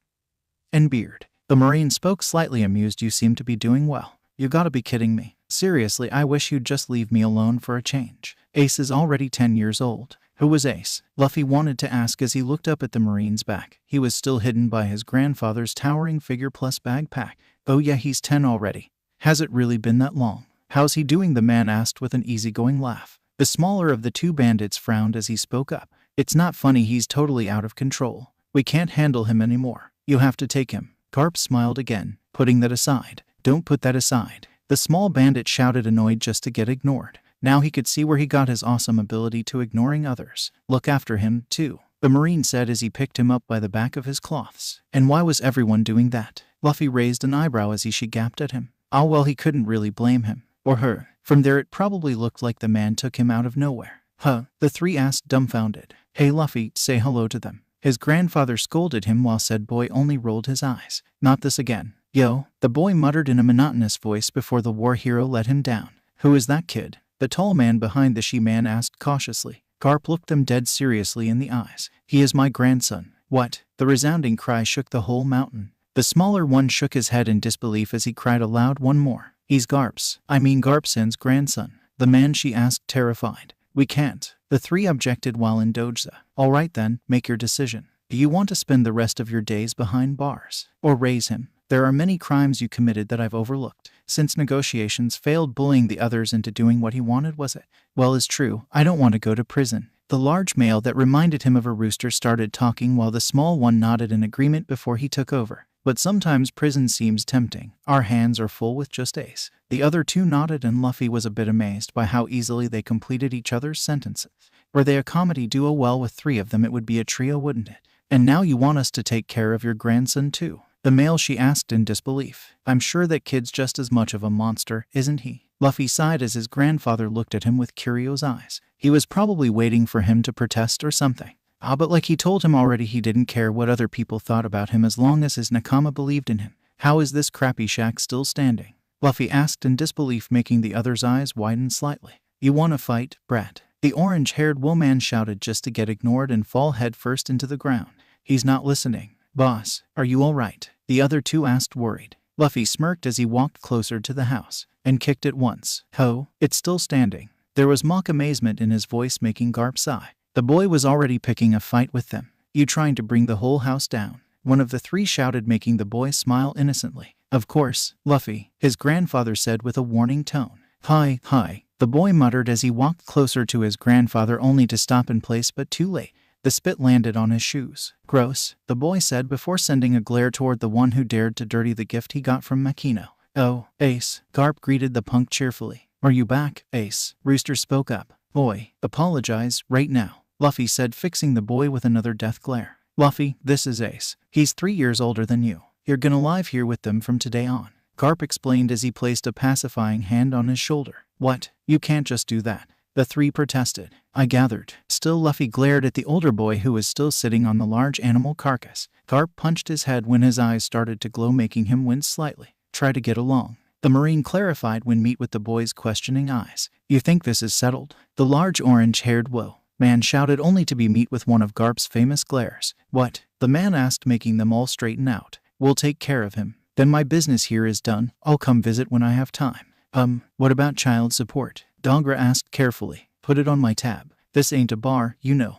[SPEAKER 1] and beard. The marine spoke slightly amused. You seem to be doing well. You gotta be kidding me. Seriously, I wish you'd just leave me alone for a change. Ace is already 10 years old. Who was Ace? Luffy wanted to ask as he looked up at the marine's back. He was still hidden by his grandfather's towering figure plus backpack. Oh yeah, he's 10 already. Has it really been that long? How's he doing? The man asked with an easygoing laugh. The smaller of the 2 bandits frowned as he spoke up. It's not funny, he's totally out of control. We can't handle him anymore. You have to take him. Garp smiled again, putting that aside. Don't put that aside. The small bandit shouted, annoyed just to get ignored. Now he could see where he got his awesome ability to ignoring others. Look after him, too, the marine said as he picked him up by the back of his cloths. And why was everyone doing that? Luffy raised an eyebrow as she gaped at him. Ah well, he couldn't really blame him. Or her. From there it probably looked like the man took him out of nowhere. Huh? The three asked dumbfounded. Hey Luffy, say hello to them. His grandfather scolded him while said boy only rolled his eyes. Not this again. Yo, the boy muttered in a monotonous voice before the war hero let him down. Who is that kid? The tall man behind the she-man asked cautiously. Garp looked them dead seriously in the eyes. He is my grandson. What? The resounding cry shook the whole mountain. The smaller one shook his head in disbelief as he cried aloud one more. He's Garpson's grandson. The man, she asked, terrified. We can't. The three objected while in doja. All right then, make your decision. Do you want to spend the rest of your days behind bars? Or raise him? There are many crimes you committed that I've overlooked. Since negotiations failed, bullying the others into doing what he wanted, was it? Well, it's true. I don't want to go to prison. The large male that reminded him of a rooster started talking while the small one nodded in agreement before he took over. But sometimes prison seems tempting. Our hands are full with just Ace. The other two nodded and Luffy was a bit amazed by how easily they completed each other's sentences. Were they a comedy duo? Well, with three of them it would be a trio, wouldn't it? And now you want us to take care of your grandson too? The male, she asked in disbelief. I'm sure that kid's just as much of a monster, isn't he? Luffy sighed as his grandfather looked at him with curious eyes. He was probably waiting for him to protest or something. But like he told him already, he didn't care what other people thought about him as long as his nakama believed in him. How is this crappy shack still standing? Luffy asked in disbelief, making the other's eyes widen slightly. You wanna fight, brat? The orange-haired woman shouted just to get ignored and fall headfirst into the ground. He's not listening. Boss, are you all right? The other two asked worried. Luffy smirked as he walked closer to the house and kicked it once. Ho, it's still standing. There was mock amazement in his voice, making Garp sigh. The boy was already picking a fight with them. You trying to bring the whole house down? One of the three shouted, making the boy smile innocently. Of course, Luffy, his grandfather said with a warning tone. Hi, the boy muttered as he walked closer to his grandfather, only to stop in place, but too late. The spit landed on his shoes. Gross, the boy said before sending a glare toward the one who dared to dirty the gift he got from Makino. Oh, Ace, Garp greeted the punk cheerfully. Are you back, Ace? Rooster spoke up. Boy, apologize right now, Luffy said, fixing the boy with another death glare. Luffy, this is Ace. He's 3 years older than you. You're gonna live here with them from today on, Garp explained as he placed a pacifying hand on his shoulder. What? You can't just do that. The three protested. I gathered. Still, Luffy glared at the older boy who was still sitting on the large animal carcass. Garp punched his head when his eyes started to glow, making him wince slightly. Try to get along, the Marine clarified when met with the boy's questioning eyes. You think this is settled? The large orange-haired man shouted, only to be met with one of Garp's famous glares. What? The man asked, making them all straighten out. We'll take care of him. Then my business here is done. I'll come visit when I have time. What about child support? Dogra asked carefully. Put it on my tab. This ain't a bar, you know.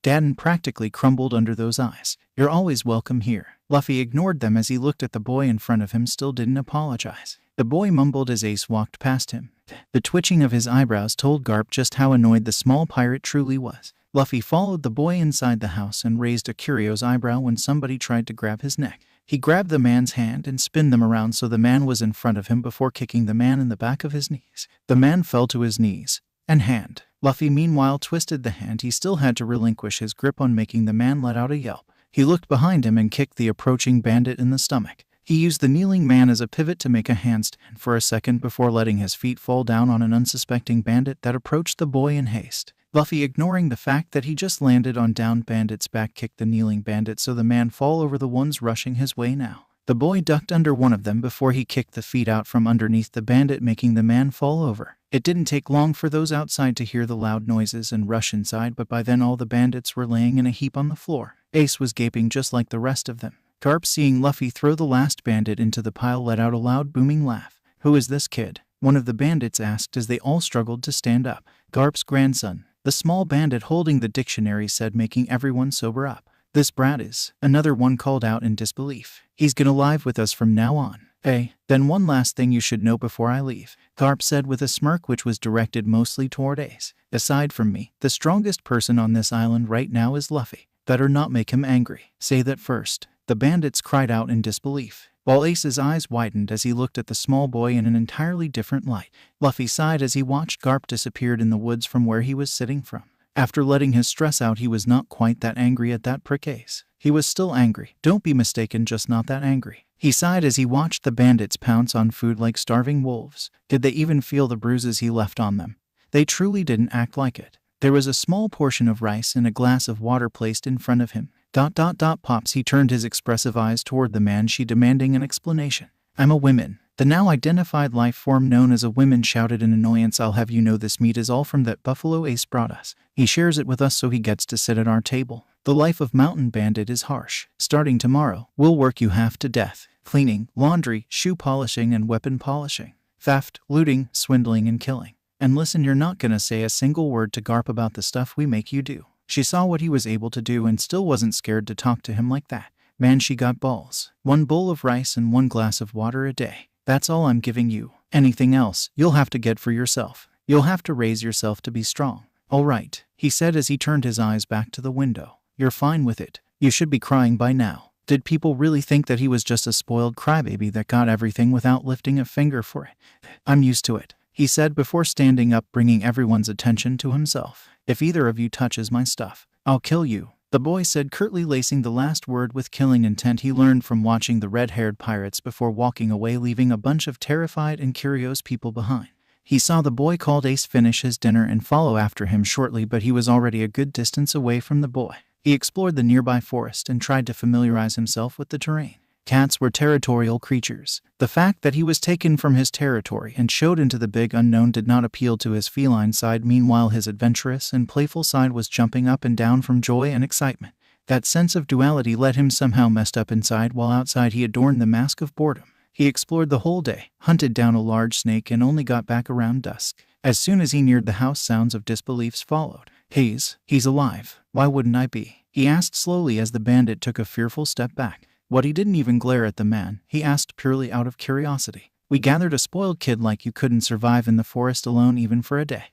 [SPEAKER 1] Dadden practically crumbled under those eyes. You're always welcome here. Luffy ignored them as he looked at the boy in front of him, still didn't apologize. The boy mumbled as Ace walked past him. The twitching of his eyebrows told Garp just how annoyed the small pirate truly was. Luffy followed the boy inside the house and raised a curious eyebrow when somebody tried to grab his neck. He grabbed the man's hand and spun them around so the man was in front of him before kicking the man in the back of his knees. The man fell to his knees and hand. Luffy meanwhile twisted the hand he still had to relinquish his grip on, making the man let out a yelp. He looked behind him and kicked the approaching bandit in the stomach. He used the kneeling man as a pivot to make a handstand for a second before letting his feet fall down on an unsuspecting bandit that approached the boy in haste. Luffy, ignoring the fact that he just landed on downed bandit's back, kicked the kneeling bandit so the man fall over the ones rushing his way now. The boy ducked under one of them before he kicked the feet out from underneath the bandit, making the man fall over. It didn't take long for those outside to hear the loud noises and rush inside, but by then all the bandits were laying in a heap on the floor. Ace was gaping just like the rest of them. Garp, seeing Luffy throw the last bandit into the pile, let out a loud booming laugh. Who is this kid? One of the bandits asked as they all struggled to stand up. Garp's grandson, the small bandit holding the dictionary said, making everyone sober up. This brat is, another one called out in disbelief. He's gonna live with us from now on. Hey, then one last thing you should know before I leave, Garp said with a smirk which was directed mostly toward Ace. Aside from me, the strongest person on this island right now is Luffy. Better not make him angry. Say that first. The bandits cried out in disbelief, while Ace's eyes widened as he looked at the small boy in an entirely different light. Luffy sighed as he watched Garp disappear in the woods from where he was sitting from. After letting his stress out, he was not quite that angry at that prick Ace. He was still angry. Don't be mistaken, just not that angry. He sighed as he watched the bandits pounce on food like starving wolves. Did they even feel the bruises he left on them? They truly didn't act like it. There was a small portion of rice and a glass of water placed in front of him. Pops, he turned his expressive eyes toward the man, she demanding an explanation. I'm a woman. The now identified life form known as a woman shouted in annoyance. I'll have you know this meat is all from that buffalo Ace brought us. He shares it with us so he gets to sit at our table. The life of mountain bandit is harsh. Starting tomorrow, we'll work you half to death. Cleaning, laundry, shoe polishing and weapon polishing. Theft, looting, swindling and killing. And listen, you're not gonna say a single word to Garp about the stuff we make you do. She saw what he was able to do and still wasn't scared to talk to him like that. Man, she got balls. 1 bowl of rice and 1 glass of water a day. That's all I'm giving you. Anything else, you'll have to get for yourself. You'll have to raise yourself to be strong. All right, he said as he turned his eyes back to the window. You're fine with it. You should be crying by now. Did people really think that he was just a spoiled crybaby that got everything without lifting a finger for it? I'm used to it, he said before standing up, bringing everyone's attention to himself. If either of you touches my stuff, I'll kill you. The boy said curtly, lacing the last word with killing intent he learned from watching the red-haired pirates before walking away, leaving a bunch of terrified and curious people behind. He saw the boy called Ace finish his dinner and follow after him shortly, but he was already a good distance away from the boy. He explored the nearby forest and tried to familiarize himself with the terrain. Cats were territorial creatures. The fact that he was taken from his territory and showed into the big unknown did not appeal to his feline side. Meanwhile, his adventurous and playful side was jumping up and down from joy and excitement. That sense of duality let him somehow messed up inside, while outside he adorned the mask of boredom. He explored the whole day, hunted down a large snake and only got back around dusk. As soon as he neared the house, sounds of disbeliefs followed. He's alive. Why wouldn't I be? He asked slowly as the bandit took a fearful step back. What? He didn't even glare at the man. He asked purely out of curiosity. We gathered a spoiled kid like you couldn't survive in the forest alone even for a day.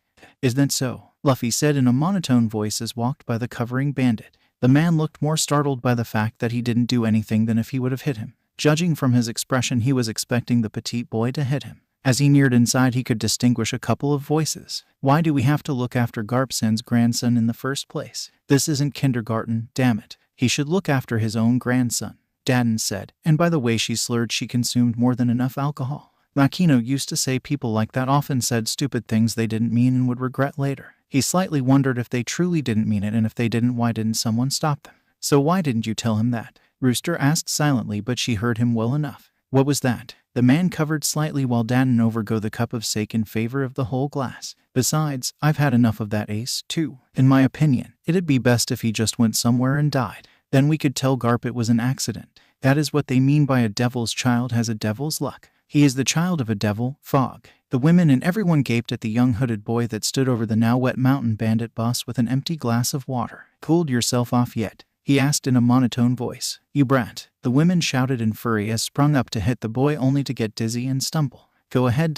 [SPEAKER 1] Is that so? Luffy said in a monotone voice as walked by the covering bandit. The man looked more startled by the fact that he didn't do anything than if he would have hit him. Judging from his expression, he was expecting the petite boy to hit him. As he neared inside, he could distinguish a couple of voices. Why do we have to look after Garpsen's grandson in the first place? This isn't kindergarten, damn it. He should look after his own grandson. Daden said, and by the way she slurred, she consumed more than enough alcohol. Makino used to say people like that often said stupid things they didn't mean and would regret later. He slightly wondered if they truly didn't mean it, and if they didn't, why didn't someone stop them? So why didn't you tell him that? Rooster asked silently, but she heard him well enough. What was that? The man covered slightly while Daden overgo the cup of sake in favor of the whole glass. Besides, I've had enough of that Ace, too. In my opinion, it'd be best if he just went somewhere and died. Then we could tell Garp it was an accident. That is what they mean by a devil's child has a devil's luck. He is the child of a devil, Fog. The women and everyone gaped at the young hooded boy that stood over the now wet mountain bandit boss with an empty glass of water. Cooled yourself off yet? He asked in a monotone voice. You brat. The women shouted in fury as sprung up to hit the boy only to get dizzy and stumble. Go ahead,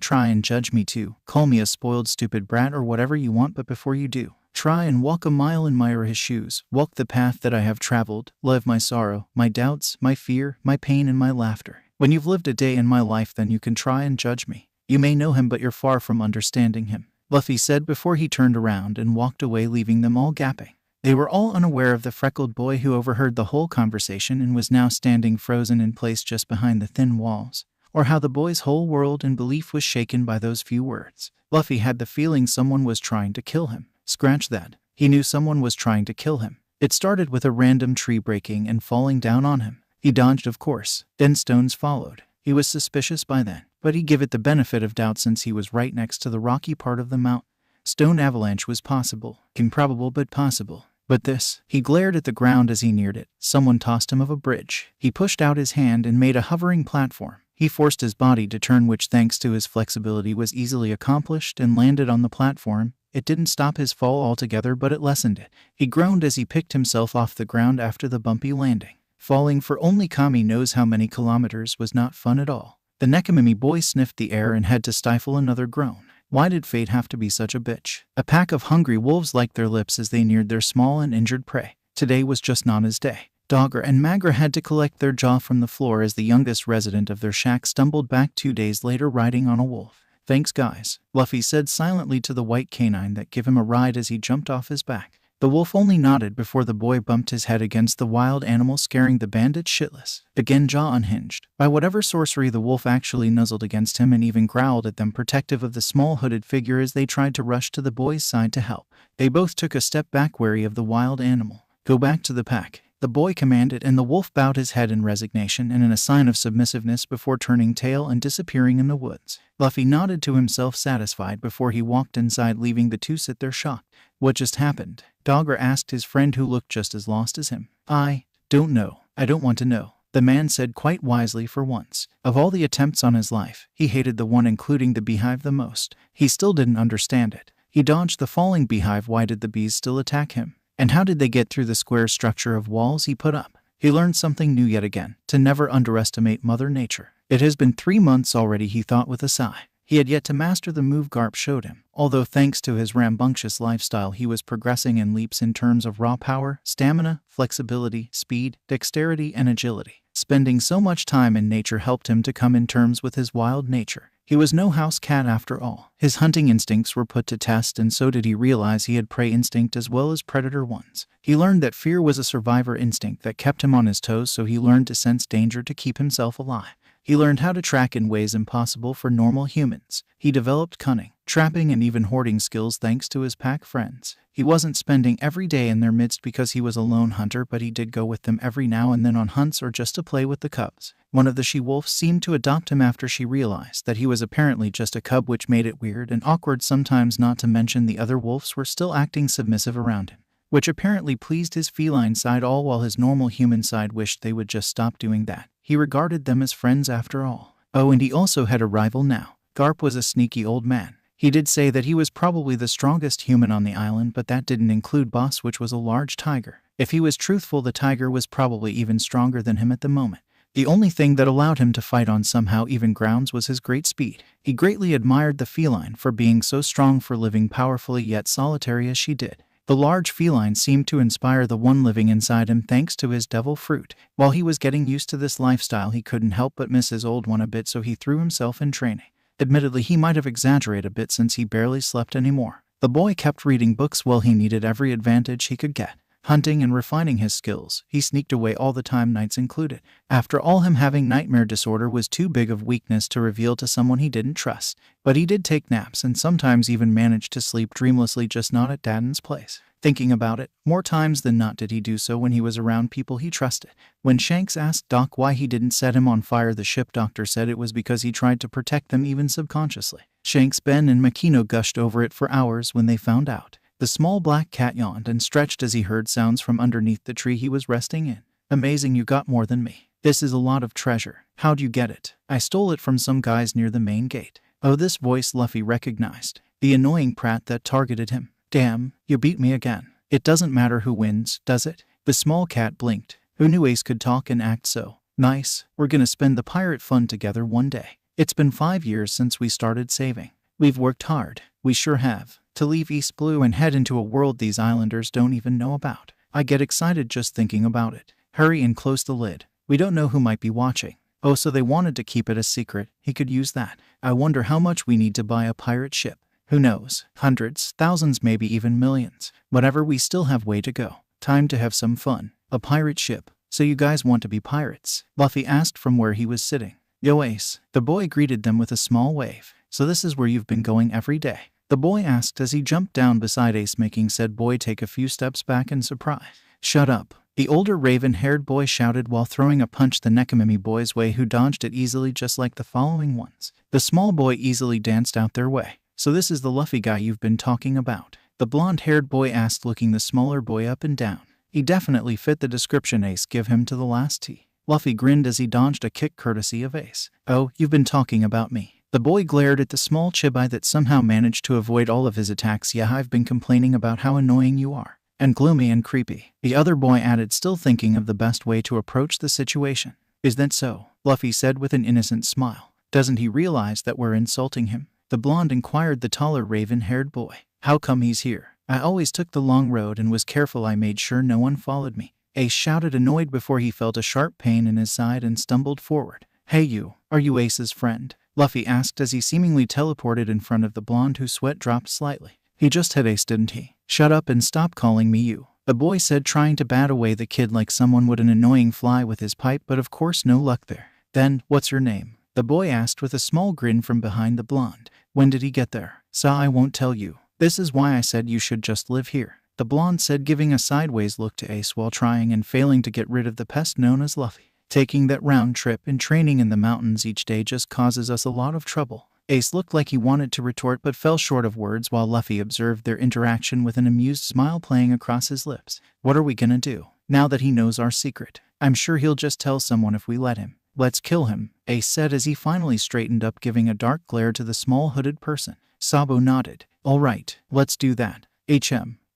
[SPEAKER 1] try and judge me too. Call me a spoiled stupid brat or whatever you want, but before you do, try and walk a mile in my or his shoes. Walk the path that I have traveled. Live my sorrow, my doubts, my fear, my pain and my laughter. When you've lived a day in my life, then you can try and judge me. You may know him, but you're far from understanding him, Luffy said before he turned around and walked away, leaving them all gaping. They were all unaware of the freckled boy who overheard the whole conversation and was now standing frozen in place just behind the thin walls, or how the boy's whole world and belief was shaken by those few words. Luffy had the feeling someone was trying to kill him. Scratch that. He knew someone was trying to kill him. It started with a random tree breaking and falling down on him. He dodged, of course. Then stones followed. He was suspicious by then, but he'd give it the benefit of doubt since he was right next to the rocky part of the mountain. Stone avalanche was possible. Improbable, but possible. But this, he glared at the ground as he neared it. Someone tossed him off a bridge. He pushed out his hand and made a hovering platform. He forced his body to turn, which thanks to his flexibility was easily accomplished, and landed on the platform. It didn't stop his fall altogether, but it lessened it. He groaned as he picked himself off the ground after the bumpy landing. Falling for only Kami knows how many kilometers was not fun at all. The Nekomimi boy sniffed the air and had to stifle another groan. Why did fate have to be such a bitch? A pack of hungry wolves licked their lips as they neared their small and injured prey. Today was just not his day. Dogger and Magra had to collect their jaw from the floor as the youngest resident of their shack stumbled back 2 days later riding on a wolf. Thanks guys, Luffy said silently to the white canine that gave him a ride as he jumped off his back. The wolf only nodded before the boy bumped his head against the wild animal, scaring the bandit shitless. Again, jaw unhinged. By whatever sorcery, the wolf actually nuzzled against him and even growled at them, protective of the small hooded figure as they tried to rush to the boy's side to help. They both took a step back, wary of the wild animal. "Go back to the pack," the boy commanded, and the wolf bowed his head in resignation and in a sign of submissiveness before turning tail and disappearing in the woods. Luffy nodded to himself, satisfied, before he walked inside, leaving the two sit there shocked. "What just happened?" Dogger asked his friend, who looked just as lost as him. "I don't know. I don't want to know," the man said quite wisely for once. Of all the attempts on his life, he hated the one including the beehive the most. He still didn't understand it. He dodged the falling beehive. Why did the bees still attack him? And how did they get through the square structure of walls he put up? He learned something new yet again, to never underestimate Mother Nature. It has been 3 months already, he thought with a sigh. He had yet to master the move Garp showed him, although thanks to his rambunctious lifestyle he was progressing in leaps in terms of raw power, stamina, flexibility, speed, dexterity, and agility. Spending so much time in nature helped him to come in terms with his wild nature. He was no house cat after all. His hunting instincts were put to test, and so did he realize he had prey instinct as well as predator ones. He learned that fear was a survivor instinct that kept him on his toes, so he learned to sense danger to keep himself alive. He learned how to track in ways impossible for normal humans. He developed cunning, trapping, and even hoarding skills thanks to his pack friends. He wasn't spending every day in their midst because he was a lone hunter, but he did go with them every now and then on hunts or just to play with the cubs. One of the she-wolves seemed to adopt him after she realized that he was apparently just a cub, which made it weird and awkward sometimes, not to mention the other wolves were still acting submissive around him, which apparently pleased his feline side, all while his normal human side wished they would just stop doing that. He regarded them as friends after all. Oh, and he also had a rival now. Garp was a sneaky old man. He did say that he was probably the strongest human on the island, but that didn't include Boss, which was a large tiger. If he was truthful, the tiger was probably even stronger than him at the moment. The only thing that allowed him to fight on somehow even grounds was his great speed. He greatly admired the feline for being so strong, for living powerfully yet solitary as she did. The large feline seemed to inspire the one living inside him thanks to his devil fruit. While he was getting used to this lifestyle, he couldn't help but miss his old one a bit, so he threw himself in training. Admittedly, he might have exaggerated a bit since he barely slept anymore. The boy kept reading books while he needed every advantage he could get. Hunting and refining his skills, he sneaked away all the time, nights included. After all, him having nightmare disorder was too big of weakness to reveal to someone he didn't trust. But he did take naps and sometimes even managed to sleep dreamlessly, just not at Dadden's place. Thinking about it, more times than not did he do so when he was around people he trusted. When Shanks asked Doc why he didn't set him on fire, the ship doctor said it was because he tried to protect them even subconsciously. Shanks, Ben, and Makino gushed over it for hours when they found out. The small black cat yawned and stretched as he heard sounds from underneath the tree he was resting in. "Amazing, you got more than me. This is a lot of treasure. How'd you get it?" "I stole it from some guys near the main gate." Oh, this voice Luffy recognized. The annoying prat that targeted him. "Damn, you beat me again. It doesn't matter who wins, does it?" The small cat blinked. Who knew Ace could talk and act so nice? "We're gonna spend the pirate fun together one day. It's been 5 years since we started saving. We've worked hard. We sure have. To leave East Blue and head into a world these islanders don't even know about. I get excited just thinking about it. Hurry and close the lid. We don't know who might be watching." Oh, so they wanted to keep it a secret. He could use that. "I wonder how much we need to buy a pirate ship." "Who knows? Hundreds, thousands, maybe even millions. Whatever, we still have way to go. Time to have some fun." "A pirate ship? So you guys want to be pirates?" Luffy asked from where he was sitting. "Yo, Ace." The boy greeted them with a small wave. "So this is where you've been going every day?" the boy asked as he jumped down beside Ace, making said boy take a few steps back in surprise. "Shut up," the older raven-haired boy shouted while throwing a punch the Nekomimi boy's way, who dodged it easily just like the following ones. The small boy easily danced out their way. "So this is the Luffy guy you've been talking about?" the blonde-haired boy asked, looking the smaller boy up and down. He definitely fit the description Ace gave him to the last T. Luffy grinned as he dodged a kick courtesy of Ace. "Oh, you've been talking about me." The boy glared at the small chibai that somehow managed to avoid all of his attacks. "Yeah, I've been complaining about how annoying you are. And gloomy and creepy," the other boy added, still thinking of the best way to approach the situation. "Is that so?" Luffy said with an innocent smile. "Doesn't he realize that we're insulting him?" the blonde inquired the taller raven-haired boy. "How come he's here?" "I always took the long road and was careful. I made sure no one followed me," Ace shouted, annoyed before he felt a sharp pain in his side and stumbled forward. "Hey you, are you Ace's friend?" Luffy asked as he seemingly teleported in front of the blonde, whose sweat dropped slightly. He just hit Ace, didn't he? Shut up and stop calling me you, the boy said, trying to bat away the kid like someone would an annoying fly with his pipe, but of course no luck there. Then, what's your name? The boy asked with a small grin from behind the blonde. When did he get there? Sa, I won't tell you. This is why I said you should just live here, the blonde said, giving a sideways look to Ace while trying and failing to get rid of the pest known as Luffy. Taking that round trip and training in the mountains each day just causes us a lot of trouble. Ace looked like he wanted to retort but fell short of words while Luffy observed their interaction with an amused smile playing across his lips. What are we gonna do, now that he knows our secret? I'm sure he'll just tell someone if we let him. Let's kill him, Ace said as he finally straightened up, giving a dark glare to the small hooded person. Sabo nodded. All right, let's do that.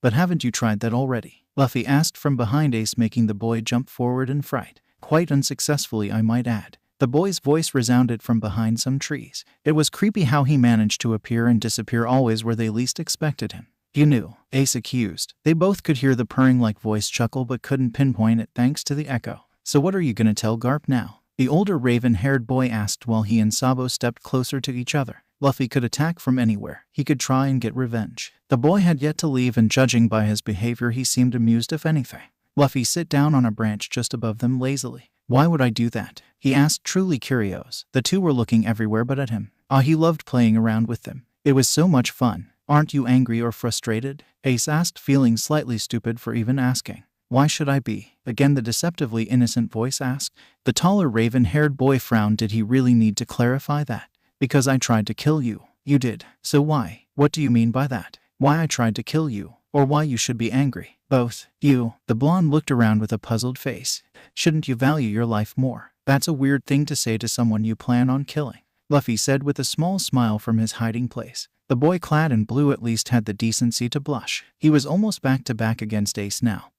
[SPEAKER 1] But haven't you tried that already? Luffy asked from behind Ace, making the boy jump forward in fright. Quite unsuccessfully, I might add. The boy's voice resounded from behind some trees. It was creepy how he managed to appear and disappear always where they least expected him. You knew, Ace accused. They both could hear the purring-like voice chuckle but couldn't pinpoint it thanks to the echo. So what are you gonna tell Garp now? The older raven-haired boy asked while he and Sabo stepped closer to each other. Luffy could attack from anywhere. He could try and get revenge. The boy had yet to leave, and judging by his behavior he seemed amused if anything. Luffy sat down on a branch just above them lazily. Why would I do that? He asked, truly curious. The two were looking everywhere but at him. He loved playing around with them. It was so much fun. Aren't you angry or frustrated? Ace asked, feeling slightly stupid for even asking. Why should I be? Again the deceptively innocent voice asked. The taller raven-haired boy frowned. Did he really need to clarify that? Because I tried to kill you. You did. So why? What do you mean by that? Why I tried to kill you? Or why you should be angry? Both. You. The blonde looked around with a puzzled face. Shouldn't you value your life more? That's a weird thing to say to someone you plan on killing, Luffy said with a small smile from his hiding place. The boy clad in blue at least had the decency to blush. He was almost back to back against Ace now,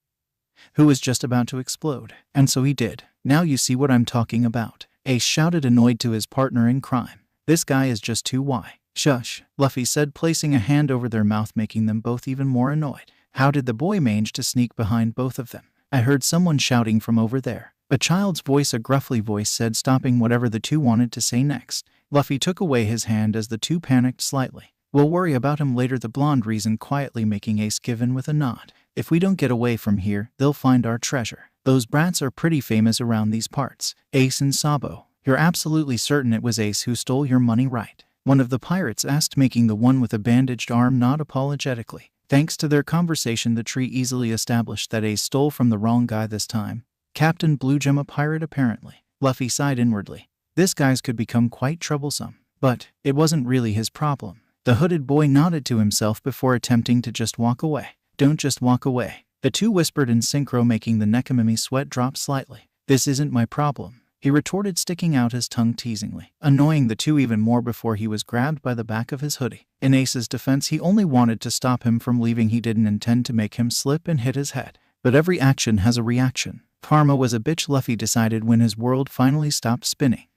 [SPEAKER 1] who was just about to explode. And so he did. Now you see what I'm talking about, Ace shouted, annoyed to his partner in crime. This guy is just too why. Shush, Luffy said, placing a hand over their mouth, making them both even more annoyed. How did the boy manage to sneak behind both of them? I heard someone shouting from over there. A child's voice, a gruffly voice said, stopping whatever the two wanted to say next. Luffy took away his hand as the two panicked slightly. We'll worry about him later, the blonde reasoned quietly, making Ace give in with a nod. If we don't get away from here, they'll find our treasure. Those brats are pretty famous around these parts. Ace and Sabo. You're absolutely certain it was Ace who stole your money, right? One of the pirates asked, making the one with a bandaged arm nod apologetically. Thanks to their conversation, the tree easily established that Ace stole from the wrong guy this time. Captain Bluegem, a pirate apparently. Luffy sighed inwardly. This guy's could become quite troublesome. But it wasn't really his problem. The hooded boy nodded to himself before attempting to just walk away. Don't just walk away, the two whispered in synchro, making the Nekomimi sweat drop slightly. This isn't my problem, he retorted, sticking out his tongue teasingly, annoying the two even more before he was grabbed by the back of his hoodie. In Ace's defense, he only wanted to stop him from leaving. He didn't intend to make him slip and hit his head. But every action has a reaction. Karma was a bitch, Luffy decided when his world finally stopped spinning.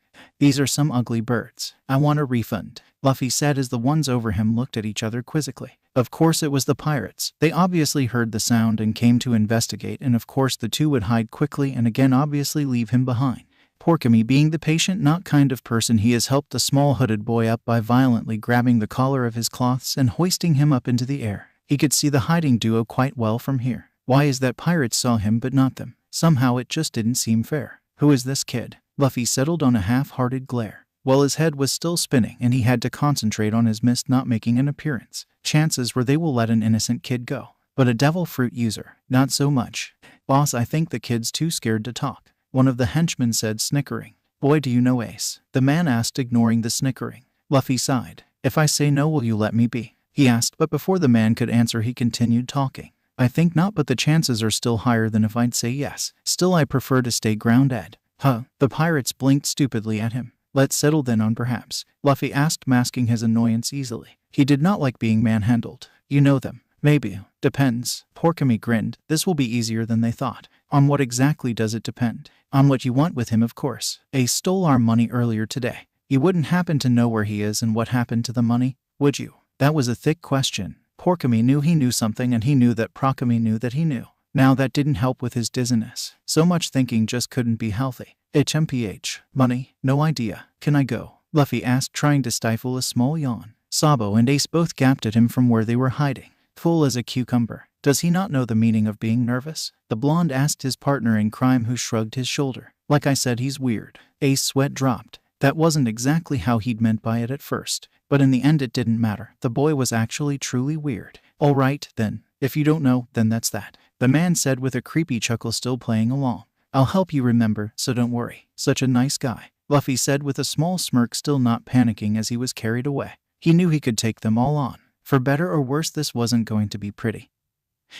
[SPEAKER 1] These are some ugly birds. I want a refund, Luffy said as the ones over him looked at each other quizzically. Of course it was the pirates. They obviously heard the sound and came to investigate, and of course the two would hide quickly and again obviously leave him behind. Porkamy, being the patient, not kind of person he is, helped the small hooded boy up by violently grabbing the collar of his cloths and hoisting him up into the air. He could see the hiding duo quite well from here. Why is that pirates saw him but not them? Somehow it just didn't seem fair. Who is this kid? Luffy settled on a half-hearted glare. Well, his head was still spinning and he had to concentrate on his mist not making an appearance. Chances were they will let an innocent kid go. But a devil fruit user, not so much. Boss, I think the kid's too scared to talk, one of the henchmen said, snickering. Boy, do you know Ace? The man asked, ignoring the snickering. Luffy sighed. If I say no, will you let me be? He asked, but before the man could answer he continued talking. I think not, but the chances are still higher than if I'd say yes. Still, I prefer to stay grounded. Huh? The pirates blinked stupidly at him. Let's settle then on perhaps, Luffy asked, masking his annoyance easily. He did not like being manhandled. You know them. Maybe. Depends. Porkamy grinned. This will be easier than they thought. On what exactly does it depend? On what you want with him, of course. Ace stole our money earlier today. You wouldn't happen to know where he is and what happened to the money, would you? That was a thick question. Porkamy knew he knew something, and he knew that Porkamy knew that he knew. Now that didn't help with his dizziness. So much thinking just couldn't be healthy. HMPH. Money? No idea. Can I go? Luffy asked, trying to stifle a small yawn. Sabo and Ace both gaped at him from where they were hiding. Full as a cucumber. Does he not know the meaning of being nervous? The blonde asked his partner in crime, who shrugged his shoulder. Like I said, he's weird. Ace's sweat dropped. That wasn't exactly how he'd meant by it at first, but in the end it didn't matter. The boy was actually truly weird. All right, then. If you don't know, then that's that. The man said with a creepy chuckle still playing along. I'll help you remember, so don't worry. Such a nice guy. Luffy said with a small smirk, still not panicking as he was carried away. He knew he could take them all on. For better or worse, this wasn't going to be pretty.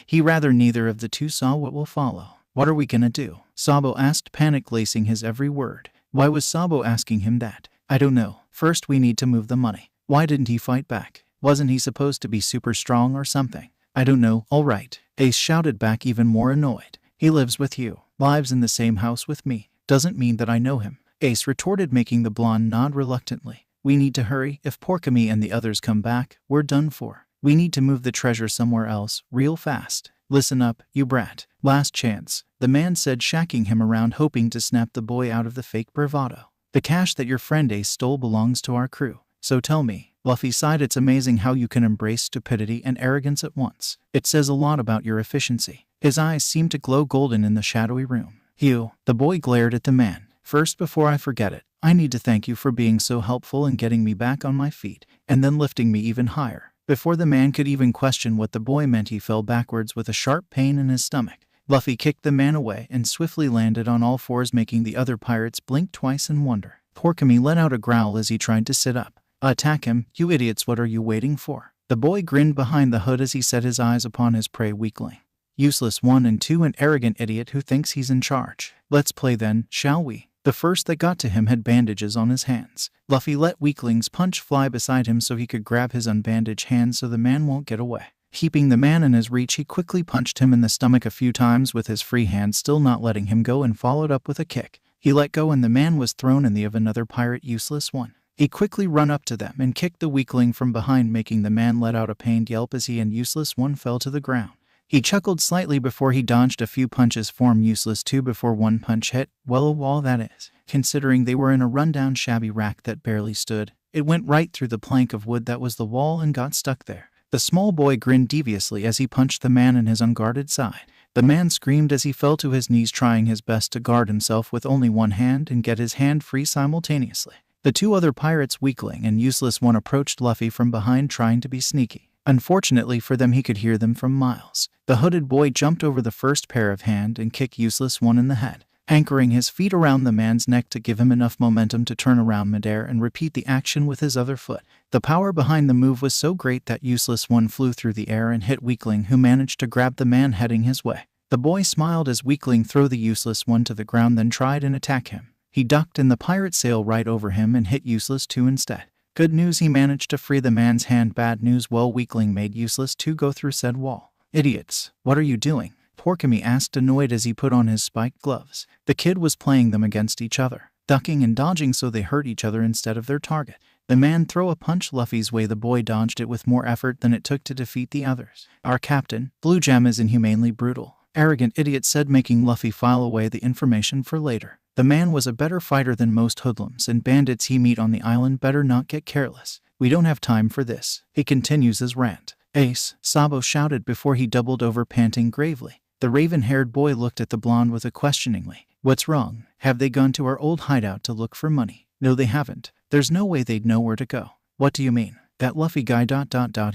[SPEAKER 1] He rather neither of the two saw what will follow. What are we gonna do? Sabo asked, panic lacing his every word. Why was Sabo asking him that? I don't know. First we need to move the money. Why didn't he fight back? Wasn't he supposed to be super strong or something? I don't know. All right. Ace shouted back, even more annoyed. He lives with you. Lives in the same house with me. Doesn't mean that I know him. Ace retorted, making the blonde nod reluctantly. We need to hurry. If Porkami and the others come back, we're done for. We need to move the treasure somewhere else, real fast. Listen up, you brat. Last chance, the man said, shacking him around, hoping to snap the boy out of the fake bravado. The cash that your friend Ace stole belongs to our crew. So tell me. Luffy sighed. It's amazing how you can embrace stupidity and arrogance at once. It says a lot about your efficiency. His eyes seemed to glow golden in the shadowy room. You, the boy glared at the man. First, before I forget it, I need to thank you for being so helpful in getting me back on my feet, and then lifting me even higher. Before the man could even question what the boy meant, he fell backwards with a sharp pain in his stomach. Luffy kicked the man away and swiftly landed on all fours, making the other pirates blink twice in wonder. Porkami let out a growl as he tried to sit up. Attack him, you idiots, what are you waiting for? The boy grinned behind the hood as he set his eyes upon his prey weakling. Useless 1 and 2, an arrogant idiot who thinks he's in charge. Let's play then, shall we? The first that got to him had bandages on his hands. Luffy let Weakling's punch fly beside him so he could grab his unbandaged hands so the man won't get away. Keeping the man in his reach, he quickly punched him in the stomach a few times with his free hand, still not letting him go, and followed up with a kick. He let go and the man was thrown in the of another pirate, Useless 1. He quickly ran up to them and kicked the weakling from behind, making the man let out a pained yelp as he and Useless 1 fell to the ground. He chuckled slightly before he dodged a few punches from Useless 2 before one punch hit. Well, a wall that is. Considering they were in a rundown shabby rack that barely stood, it went right through the plank of wood that was the wall and got stuck there. The small boy grinned deviously as he punched the man in his unguarded side. The man screamed as he fell to his knees, trying his best to guard himself with only one hand and get his hand free simultaneously. The two other pirates, Weakling and Useless 1, approached Luffy from behind, trying to be sneaky. Unfortunately for them, he could hear them from miles. The hooded boy jumped over the first pair of hand and kicked Useless 1 in the head, anchoring his feet around the man's neck to give him enough momentum to turn around midair and repeat the action with his other foot. The power behind the move was so great that Useless 1 flew through the air and hit Weakling, who managed to grab the man heading his way. The boy smiled as Weakling threw the Useless 1 to the ground, then tried and attack him. He ducked and the pirate sailed right over him and hit Useless 2 instead. Good news, he managed to free the man's hand. Bad news, well, Weakling made Useless 2 go through said wall. Idiots, what are you doing? Porkami asked, annoyed as he put on his spiked gloves. The kid was playing them against each other, ducking and dodging so they hurt each other instead of their target. The man threw a punch Luffy's way. The boy dodged it with more effort than it took to defeat the others. Our captain, Blue Jam, is inhumanely brutal. Arrogant idiot said, making Luffy file away the information for later. The man was a better fighter than most hoodlums and bandits he meet on the island. Better not get careless. We don't have time for this. He continues his rant. Ace, Sabo shouted before he doubled over, panting gravely. The raven-haired boy looked at the blonde with a questioningly. What's wrong? Have they gone to our old hideout to look for money? No, they haven't. There's no way they'd know where to go. What do you mean? That Luffy guy ...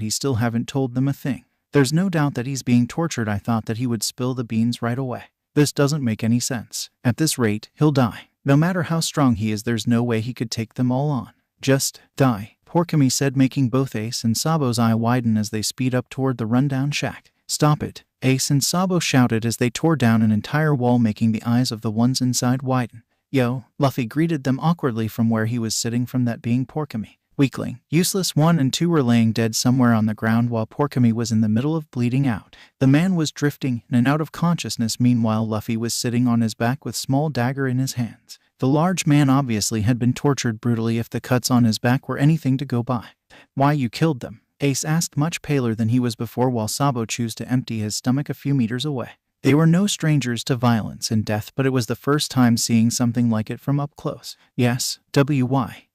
[SPEAKER 1] He still haven't told them a thing. There's no doubt that he's being tortured. I thought that he would spill the beans right away. This doesn't make any sense. At this rate, he'll die. No matter how strong he is, there's no way he could take them all on. Just die, Porkami said, making both Ace and Sabo's eye widen as they speed up toward the rundown shack. Stop it, Ace and Sabo shouted as they tore down an entire wall, making the eyes of the ones inside widen. Yo, Luffy greeted them awkwardly from where he was sitting, from that being Porkami. Weakling, Useless 1 and 2 were laying dead somewhere on the ground while Porkami was in the middle of bleeding out. The man was drifting in and out of consciousness. Meanwhile, Luffy was sitting on his back with small dagger in his hands. The large man obviously had been tortured brutally if the cuts on his back were anything to go by. Why you killed them? Ace asked, much paler than he was before, while Sabo chose to empty his stomach a few meters away. They were no strangers to violence and death, but it was the first time seeing something like it from up close. Yes,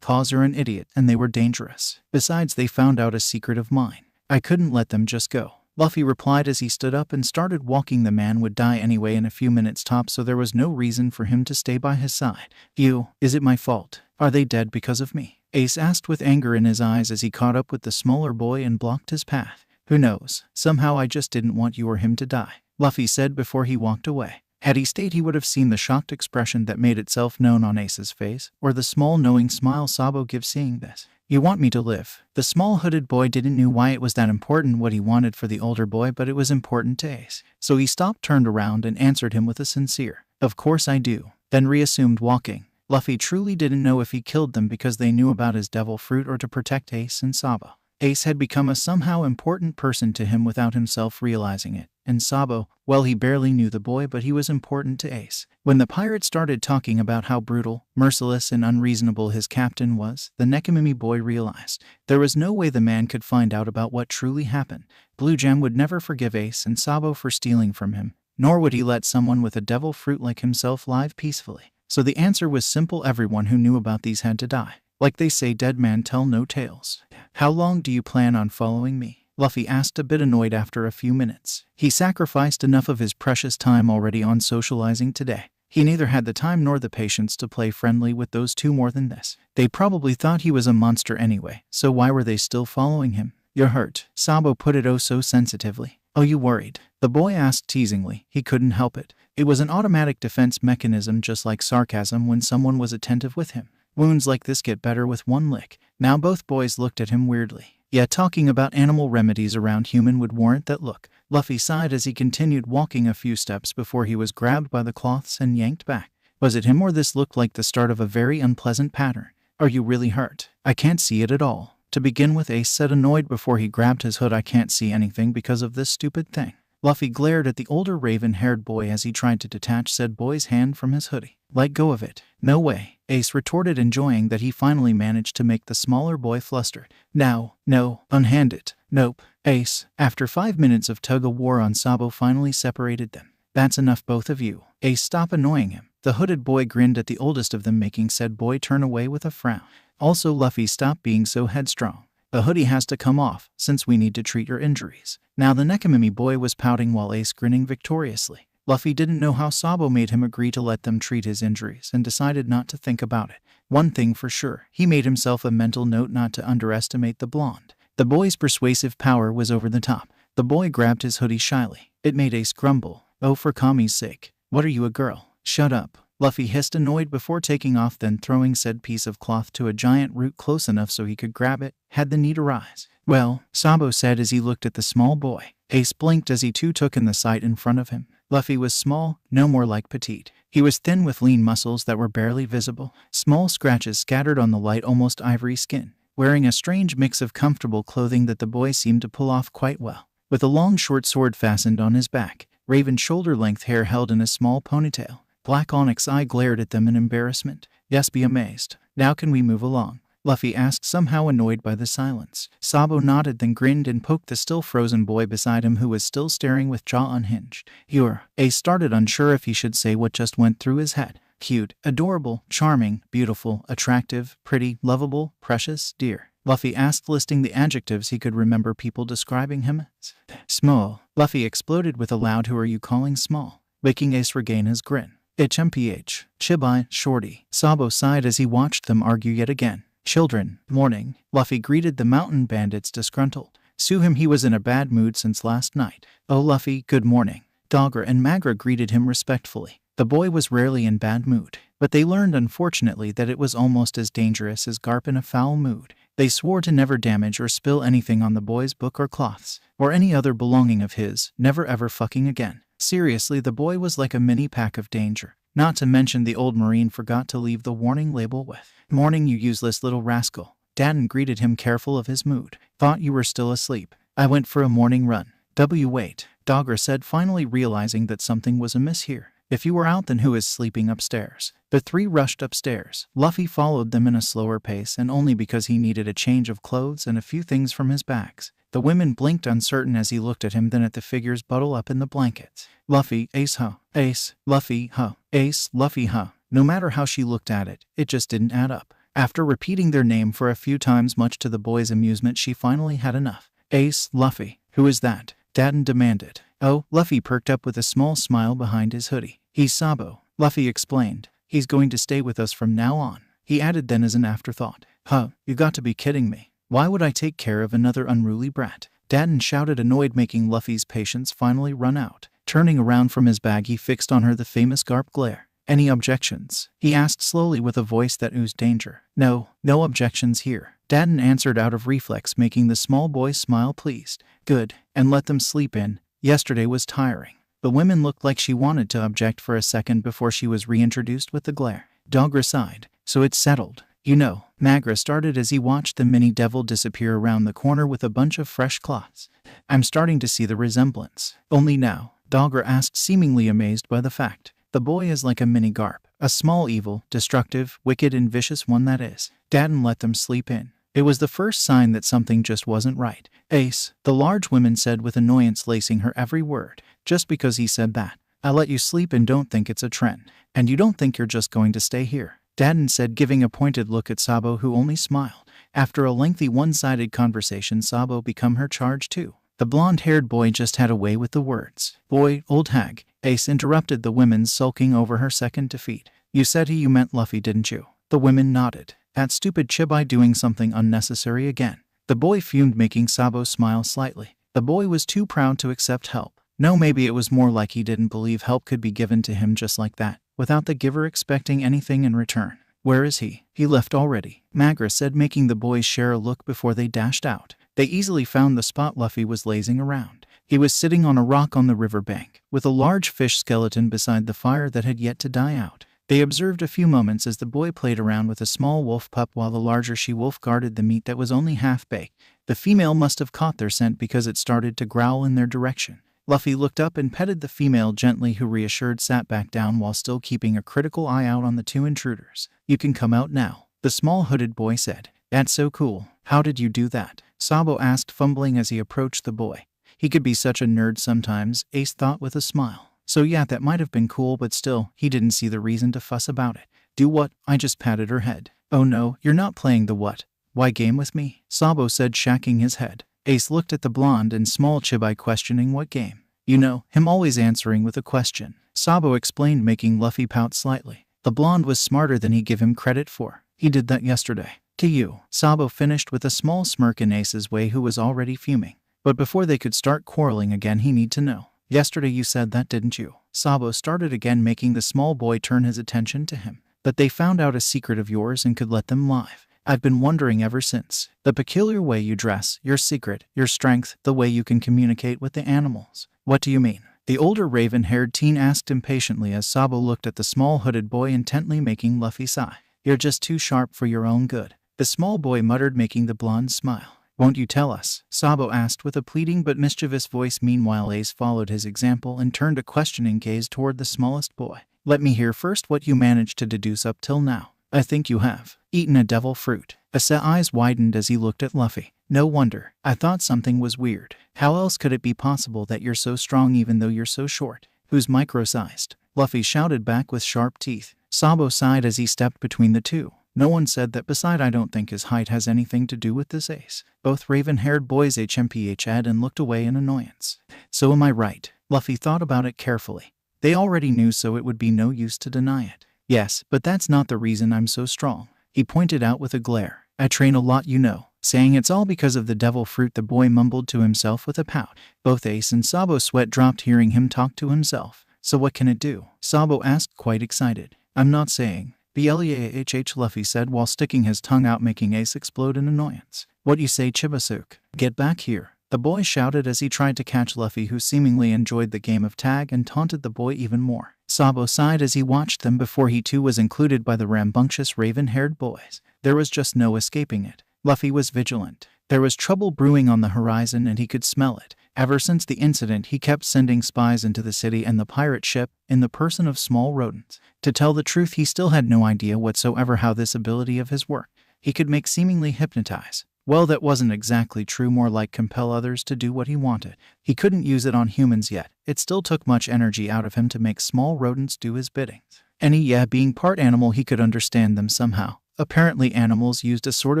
[SPEAKER 1] cause are an idiot, and they were dangerous. Besides, they found out a secret of mine. I couldn't let them just go. Luffy replied as he stood up and started walking. The man would die anyway in a few minutes tops, so there was no reason for him to stay by his side. Is it my fault? Are they dead because of me? Ace asked with anger in his eyes as he caught up with the smaller boy and blocked his path. Who knows? Somehow I just didn't want you or him to die, Luffy said before he walked away. Had he stayed, he would have seen the shocked expression that made itself known on Ace's face, or the small knowing smile Sabo gives seeing this. You want me to live? The small hooded boy didn't know why it was that important what he wanted for the older boy, but it was important to Ace. So he stopped, turned around, and answered him with a sincere, "Of course I do," then reassumed walking. Luffy truly didn't know if he killed them because they knew about his devil fruit or to protect Ace and Sabo. Ace had become a somehow important person to him without himself realizing it, and Sabo, well, he barely knew the boy, but he was important to Ace. When the pirate started talking about how brutal, merciless, and unreasonable his captain was, the Nekimimi boy realized there was no way the man could find out about what truly happened. Blue Gem would never forgive Ace and Sabo for stealing from him, nor would he let someone with a devil fruit like himself live peacefully. So the answer was simple: everyone who knew about these had to die. Like they say, dead man tell no tales. How long do you plan on following me? Luffy asked, a bit annoyed after a few minutes. He sacrificed enough of his precious time already on socializing today. He neither had the time nor the patience to play friendly with those two more than this. They probably thought he was a monster anyway, so why were they still following him? You're hurt, Sabo put it oh so sensitively. Oh, you worried? The boy asked teasingly. He couldn't help it. It was an automatic defense mechanism, just like sarcasm when someone was attentive with him. Wounds like this get better with one lick. Now both boys looked at him weirdly. Yeah, talking about animal remedies around human would warrant that look. Luffy sighed as he continued walking a few steps before he was grabbed by the cloths and yanked back. Was it him, or this looked like the start of a very unpleasant pattern? Are you really hurt? I can't see it at all. To begin with, Ace said, annoyed before he grabbed his hood. I can't see anything because of this stupid thing. Luffy glared at the older raven-haired boy as he tried to detach said boy's hand from his hoodie. Let go of it. No way, Ace retorted, enjoying that he finally managed to make the smaller boy flustered. Now, no, unhand it. Nope. Ace, after 5 minutes of tug-of-war on Sabo, finally separated them. That's enough, both of you. Ace, stop annoying him. The hooded boy grinned at the oldest of them, making said boy turn away with a frown. Also, Luffy, stop being so headstrong. The hoodie has to come off, since we need to treat your injuries. Now the Nekimimi boy was pouting while Ace grinning victoriously. Luffy didn't know how Sabo made him agree to let them treat his injuries and decided not to think about it. One thing for sure, he made himself a mental note not to underestimate the blonde. The boy's persuasive power was over the top. The boy grabbed his hoodie shyly. It made Ace grumble. Oh, for Kami's sake. What are you, a girl? Shut up. Luffy hissed, annoyed, before taking off, then throwing said piece of cloth to a giant root close enough so he could grab it, had the need arise. Well, Sabo said as he looked at the small boy. Ace blinked as he too took in the sight in front of him. Luffy was small, no more like petite. He was thin with lean muscles that were barely visible, small scratches scattered on the light, almost ivory skin, wearing a strange mix of comfortable clothing that the boy seemed to pull off quite well. With a long short sword fastened on his back, raven shoulder-length hair held in a small ponytail. Black onyx eye glared at them in embarrassment. Yes, be amazed. Now can we move along? Luffy asked, somehow annoyed by the silence. Sabo nodded, then grinned and poked the still frozen boy beside him, who was still staring with jaw unhinged. You're... Ace started, unsure if he should say what just went through his head. Cute, adorable, charming, beautiful, attractive, pretty, lovable, precious, dear. Luffy asked, listing the adjectives he could remember people describing him as. Small. Luffy exploded with a loud, who are you calling small? Making Ace regain his grin. HMPH. Chibai, shorty. Sabo sighed as he watched them argue yet again. Children. Morning. Luffy greeted the mountain bandits disgruntled. Sue him, he was in a bad mood since last night. Oh, Luffy, good morning. Dogger and Magra greeted him respectfully. The boy was rarely in bad mood, but they learned unfortunately that it was almost as dangerous as Garp in a foul mood. They swore to never damage or spill anything on the boy's book or cloths, or any other belonging of his, never ever fucking again. Seriously, the boy was like a mini pack of danger. Not to mention the old marine forgot to leave the warning label with, "Morning, you useless little rascal." Dadden greeted him, careful of his mood. Thought you were still asleep. I went for a morning run. Wait, Dogger said, finally realizing that something was amiss here. If you were out, then who is sleeping upstairs? The three rushed upstairs. Luffy followed them in a slower pace, and only because he needed a change of clothes and a few things from his bags. The women blinked uncertain as he looked at him, then at the figures bundled up in the blankets. Luffy, Ace, huh? Ace, Luffy, huh? Ace, Luffy, huh? No matter how she looked at it, it just didn't add up. After repeating their name for a few times, much to the boy's amusement, she finally had enough. Ace, Luffy, who is that? Daden demanded. Oh, Luffy perked up with a small smile behind his hoodie. He's Sabo, Luffy explained. He's going to stay with us from now on. He added then as an afterthought. Huh, you got to be kidding me. Why would I take care of another unruly brat? Daden shouted, annoyed, making Luffy's patience finally run out. Turning around from his bag, he fixed on her the famous Garp glare. Any objections? He asked slowly with a voice that oozed danger. No objections here. Daden answered out of reflex, making the small boy smile pleased. Good, and let them sleep in. Yesterday was tiring. The women looked like she wanted to object for a second before she was reintroduced with the glare. Dogra sighed. So it's settled. You know, Magra started as he watched the mini devil disappear around the corner with a bunch of fresh cloths. I'm starting to see the resemblance. Only now, Dogra asked, seemingly amazed by the fact. The boy is like a mini Garp, a small evil, destructive, wicked and vicious one, that is. Daden let them sleep in. It was the first sign that something just wasn't right. Ace, the large woman said with annoyance lacing her every word. Just because he said that, I let you sleep and don't think it's a trend. And you don't think you're just going to stay here? Daden said, giving a pointed look at Sabo, who only smiled. After a lengthy one-sided conversation, Sabo became her charge too. The blonde-haired boy just had a way with the words. Boy, old hag, Ace interrupted the women, sulking over her second defeat. You said you meant Luffy, didn't you? The women nodded. That stupid Chibai doing something unnecessary again. The boy fumed, making Sabo smile slightly. The boy was too proud to accept help. No, maybe it was more like he didn't believe help could be given to him just like that, without the giver expecting anything in return. Where is he? He left already, Magra said, making the boys share a look before they dashed out. They easily found the spot Luffy was lazing around. He was sitting on a rock on the river bank, with a large fish skeleton beside the fire that had yet to die out. They observed a few moments as the boy played around with a small wolf pup while the larger she-wolf guarded the meat that was only half-baked. The female must have caught their scent because it started to growl in their direction. Luffy looked up and petted the female gently, who, reassured, sat back down while still keeping a critical eye out on the two intruders. You can come out now, the small hooded boy said. That's so cool. How did you do that? Sabo asked, fumbling as he approached the boy. He could be such a nerd sometimes, Ace thought with a smile. So yeah, that might have been cool, but still, he didn't see the reason to fuss about it. Do what? I just patted her head. Oh no, you're not playing the what? Why game with me? Sabo said, shaking his head. Ace looked at the blonde and small Chibai, questioning what game. You know, him always answering with a question. Sabo explained, making Luffy pout slightly. The blonde was smarter than he gave him credit for. He did that yesterday. To you, Sabo finished with a small smirk in Ace's way, who was already fuming. But before they could start quarreling again, he need to know. Yesterday you said that, didn't you? Sabo started again, making the small boy turn his attention to him. But they found out a secret of yours and could let them live. I've been wondering ever since. The peculiar way you dress, your secret, your strength, the way you can communicate with the animals. What do you mean? The older raven-haired teen asked impatiently as Sabo looked at the small hooded boy intently, making Luffy sigh. You're just too sharp for your own good. The small boy muttered, making the blonde smile. Won't you tell us? Sabo asked with a pleading but mischievous voice. Meanwhile, Ace followed his example and turned a questioning gaze toward the smallest boy. Let me hear first what you managed to deduce up till now. I think you have eaten a devil fruit. Ace's eyes widened as he looked at Luffy. No wonder. I thought something was weird. How else could it be possible that you're so strong even though you're so short? Who's micro-sized? Luffy shouted back with sharp teeth. Sabo sighed as he stepped between the two. No one said that. Beside, I don't think his height has anything to do with this, Ace. Both raven-haired boys HMPH'd and looked away in annoyance. So am I right? Luffy thought about it carefully. They already knew, so it would be no use to deny it. Yes, but that's not the reason I'm so strong, he pointed out with a glare. I train a lot, you know. Saying it's all because of the devil fruit, the boy mumbled to himself with a pout. Both Ace and Sabo's sweat dropped hearing him talk to himself. So what can it do? Sabo asked, quite excited. I'm not saying. Blahhh, Luffy said while sticking his tongue out, making Ace explode in annoyance. What you say, Chibasuke? Get back here, the boy shouted as he tried to catch Luffy, who seemingly enjoyed the game of tag and taunted the boy even more. Sabo sighed as he watched them before he too was included by the rambunctious raven-haired boys. There was just no escaping it. Luffy was vigilant. There was trouble brewing on the horizon and he could smell it. Ever since the incident, he kept sending spies into the city and the pirate ship, in the person of small rodents. To tell the truth, he still had no idea whatsoever how this ability of his worked. He could make seemingly hypnotize, Well, that wasn't exactly true, more like compel others to do what he wanted. He couldn't use it on humans yet. It still took much energy out of him to make small rodents do his bidding. And being part animal, he could understand them somehow. Apparently animals used a sort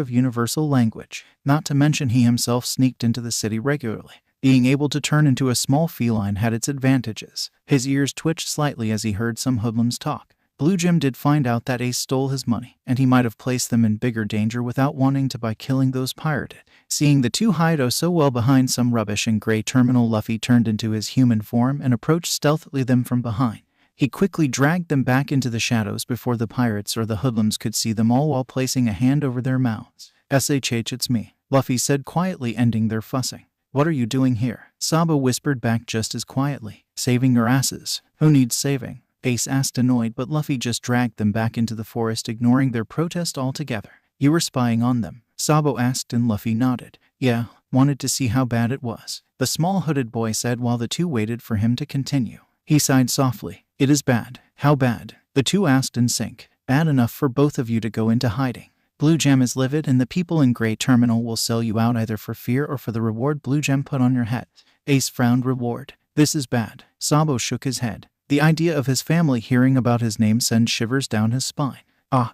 [SPEAKER 1] of universal language. Not to mention he himself sneaked into the city regularly. Being able to turn into a small feline had its advantages. His ears twitched slightly as he heard some hoodlums talk. Blue Jim did find out that Ace stole his money, and he might have placed them in bigger danger without wanting to by killing those pirated. Seeing the two hide so well behind some rubbish in gray terminal, Luffy turned into his human form and approached stealthily them from behind. He quickly dragged them back into the shadows before the pirates or the hoodlums could see them all while placing a hand over their mouths. "SHH, it's me," Luffy said quietly, ending their fussing. "What are you doing here?" Sabo whispered back just as quietly. "Saving your asses." "Who needs saving?" Ace asked, annoyed, but Luffy just dragged them back into the forest, ignoring their protest altogether. "You were spying on them?" Sabo asked, and Luffy nodded. "Yeah, wanted to see how bad it was," the small hooded boy said while the two waited for him to continue. He sighed softly. "It is bad." "How bad?" the two asked in sync. "Bad enough for both of you to go into hiding. Blue Gem is livid, and the people in Gray Terminal will sell you out either for fear or for the reward Blue Gem put on your head." Ace frowned. "Reward? This is bad." Sabo shook his head. The idea of his family hearing about his name sent shivers down his spine.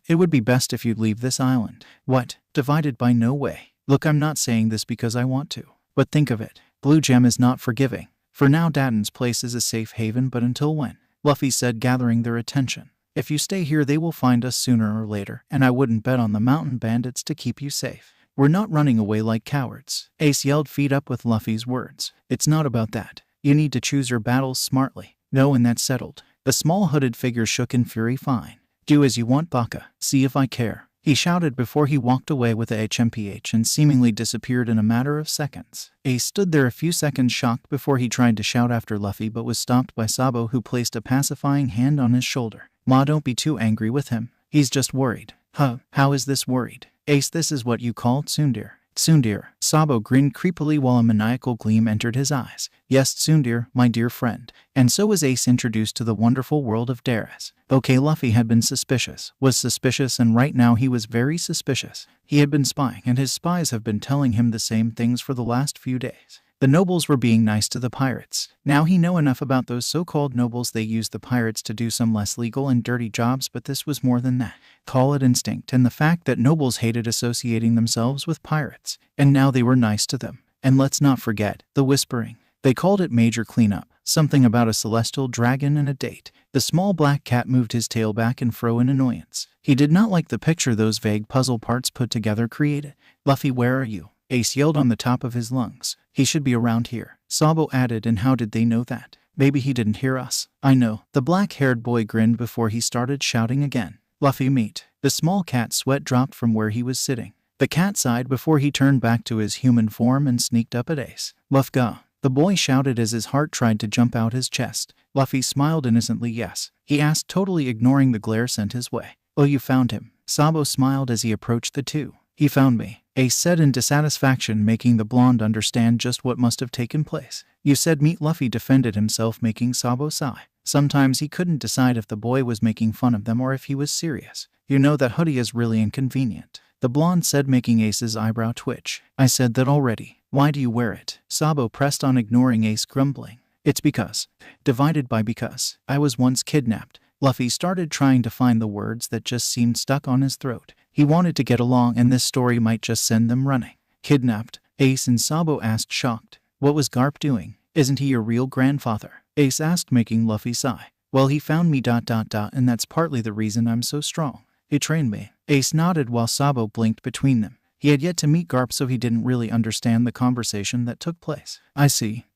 [SPEAKER 1] It would be best if you'd leave this island." "What? Divided by no way." "Look, I'm not saying this because I want to. But think of it. Blue Gem is not forgiving. For now, Daden's place is a safe haven, but until when?" Luffy said, gathering their attention. "If you stay here, they will find us sooner or later, and I wouldn't bet on the mountain bandits to keep you safe. We're not running away like cowards." Ace yelled, feed up with Luffy's words. "It's not about that. You need to choose your battles smartly." "No, and that's settled." The small hooded figure shook in fury. "Fine. Do as you want, Baka. See if I care," he shouted before he walked away with a HMPH and seemingly disappeared in a matter of seconds. Ace stood there a few seconds shocked before he tried to shout after Luffy, but was stopped by Sabo, who placed a pacifying hand on his shoulder. "Ma, don't be too angry with him. He's just worried." "Huh? How is this worried?" "Ace, this is what you call tsundere." "Tsundere?" Sabo grinned creepily while a maniacal gleam entered his eyes. "Yes, tsundere, my dear friend." And so was Ace introduced to the wonderful world of Dares. Okay, Luffy had been suspicious, and right now he was very suspicious. He had been spying, and his spies have been telling him the same things for the last few days. The nobles were being nice to the pirates. Now he knew enough about those so-called nobles. They used the pirates to do some less legal and dirty jobs, but this was more than that. Call it instinct, and the fact that nobles hated associating themselves with pirates. And now they were nice to them. And let's not forget the whispering. They called it major cleanup. Something about a celestial dragon and a date. The small black cat moved his tail back and fro in annoyance. He did not like the picture those vague puzzle parts put together created. "Luffy, where are you?" Ace yelled on the top of his lungs. "He should be around here," Sabo added. "And how did they know that?" "Maybe he didn't hear us." "I know." The black-haired boy grinned before he started shouting again. "Luffy, meet." The small cat sweat dropped from where he was sitting. The cat sighed before he turned back to his human form and sneaked up at Ace. "Luffy," the boy shouted as his heart tried to jump out his chest. Luffy smiled innocently. "Yes," he asked, totally ignoring the glare sent his way. "Oh, you found him." Sabo smiled as he approached the two. "He found me," Ace said in dissatisfaction, making the blonde understand just what must have taken place. "You said meet." Luffy defended himself, making Sabo sigh. Sometimes he couldn't decide if the boy was making fun of them or if he was serious. "You know, that hoodie is really inconvenient," the blonde said, making Ace's eyebrow twitch. "I said that already. Why do you wear it?" Sabo pressed on, ignoring Ace, grumbling. "It's because." Divided by because. "I was once kidnapped." Luffy started trying to find the words that just seemed stuck on his throat. He wanted to get along, and this story might just send them running. "Kidnapped?" Ace and Sabo asked, shocked. "What was Garp doing? Isn't he your real grandfather?" Ace asked, making Luffy sigh. "Well, he found me ... and that's partly the reason I'm so strong. He trained me." Ace nodded while Sabo blinked between them. He had yet to meet Garp, so he didn't really understand the conversation that took place. "I see.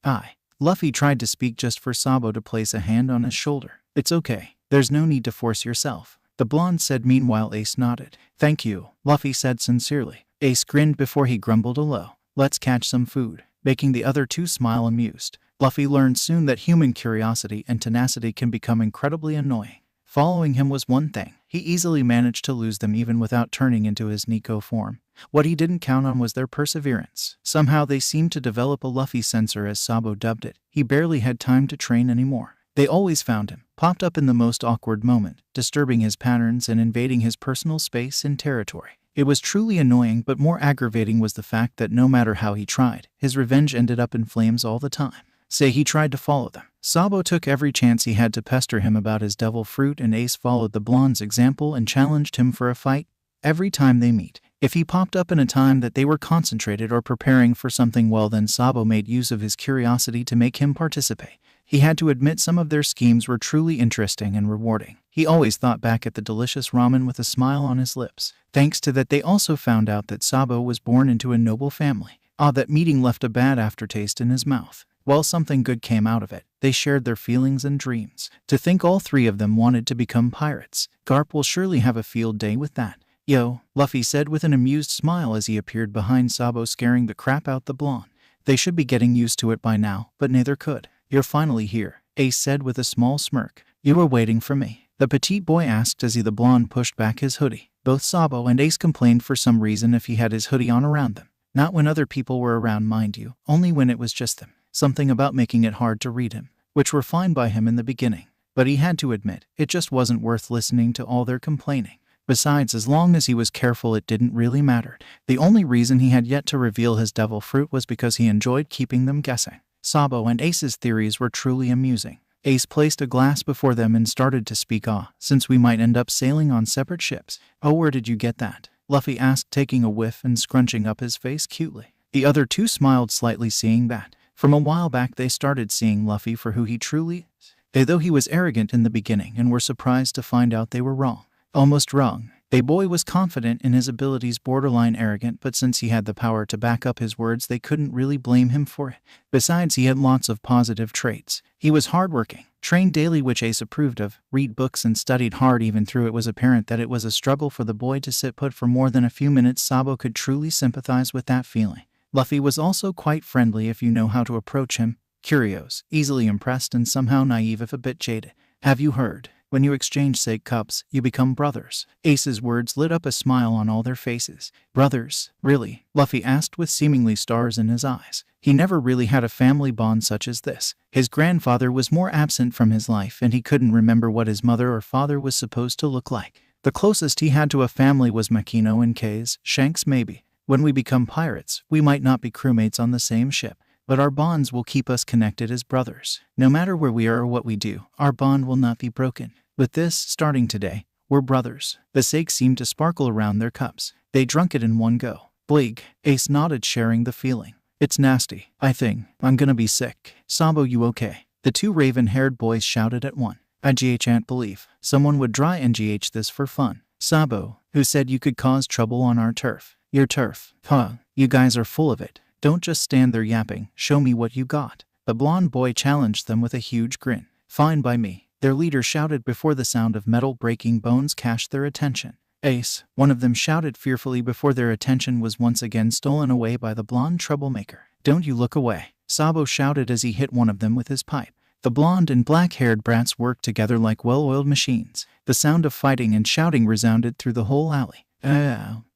[SPEAKER 1] Luffy tried to speak just for Sabo to place a hand on his shoulder. "It's okay. There's no need to force yourself," the blonde said. Meanwhile, Ace nodded. "Thank you," Luffy said sincerely. Ace grinned before he grumbled low. "Let's catch some food," making the other two smile, amused. Luffy learned soon that human curiosity and tenacity can become incredibly annoying. Following him was one thing. He easily managed to lose them even without turning into his Nico form. What he didn't count on was their perseverance. Somehow they seemed to develop a Luffy sensor, as Sabo dubbed it. He barely had time to train anymore. They always found him, popped up in the most awkward moment, disturbing his patterns and invading his personal space and territory. It was truly annoying, but more aggravating was the fact that no matter how he tried, his revenge ended up in flames all the time. Say he tried to follow them. Sabo took every chance he had to pester him about his devil fruit, and Ace followed the blonde's example and challenged him for a fight every time they meet. If he popped up in a time that they were concentrated or preparing for something, well then Sabo made use of his curiosity to make him participate. He had to admit some of their schemes were truly interesting and rewarding. He always thought back at the delicious ramen with a smile on his lips. Thanks to that, they also found out that Sabo was born into a noble family. That meeting left a bad aftertaste in his mouth. Well, something good came out of it. They shared their feelings and dreams. To think all three of them wanted to become pirates. Garp will surely have a field day with that. Yo, Luffy said with an amused smile as he appeared behind Sabo, scaring the crap out the blonde. They should be getting used to it by now, but neither could. You're finally here, Ace said with a small smirk. You were waiting for me, the petite boy asked as the blonde pushed back his hoodie. Both Sabo and Ace complained for some reason if he had his hoodie on around them. Not when other people were around, mind you, only when it was just them. Something about making it hard to read him, which were fine by him in the beginning. But he had to admit, it just wasn't worth listening to all their complaining. Besides, as long as he was careful, it didn't really matter. The only reason he had yet to reveal his devil fruit was because he enjoyed keeping them guessing. Sabo and Ace's theories were truly amusing. Ace placed a glass before them and started to speak. Since we might end up sailing on separate ships. Oh, where did you get that? Luffy asked, taking a whiff and scrunching up his face cutely. The other two smiled slightly, seeing that. From a while back they started seeing Luffy for who he truly is. Though he was arrogant in the beginning, and were surprised to find out they were wrong. Almost wrong. A boy was confident in his abilities, borderline arrogant, but since he had the power to back up his words, they couldn't really blame him for it. Besides, he had lots of positive traits. He was hardworking, trained daily, which Ace approved of, read books and studied hard even though it was apparent that it was a struggle for the boy to sit put for more than a few minutes. Sabo could truly sympathize with that feeling. Luffy was also quite friendly if you know how to approach him. Curious, easily impressed, and somehow naive if a bit jaded. Have you heard? When you exchange sake cups, you become brothers. Ace's words lit up a smile on all their faces. Brothers? Really? Luffy asked with seemingly stars in his eyes. He never really had a family bond such as this. His grandfather was more absent from his life, and he couldn't remember what his mother or father was supposed to look like. The closest he had to a family was Makino and K's, Shanks maybe. When we become pirates, we might not be crewmates on the same ship, but our bonds will keep us connected as brothers. No matter where we are or what we do, our bond will not be broken. With this, starting today, we're brothers. The sake seemed to sparkle around their cups. They drank it in one go. Bleak. Ace nodded, sharing the feeling. It's nasty. I think I'm gonna be sick. Sabo, you okay? The two raven-haired boys shouted at one. I can't believe someone would try and this for fun. Sabo, who said you could cause trouble on our turf? Your turf? Huh, you guys are full of it. Don't just stand there yapping. Show me what you got. The blonde boy challenged them with a huge grin. Fine by me, their leader shouted before the sound of metal breaking bones catched their attention. Ace, one of them shouted fearfully before their attention was once again stolen away by the blonde troublemaker. Don't you look away, Sabo shouted as he hit one of them with his pipe. The blonde and black-haired brats worked together like well-oiled machines. The sound of fighting and shouting resounded through the whole alley.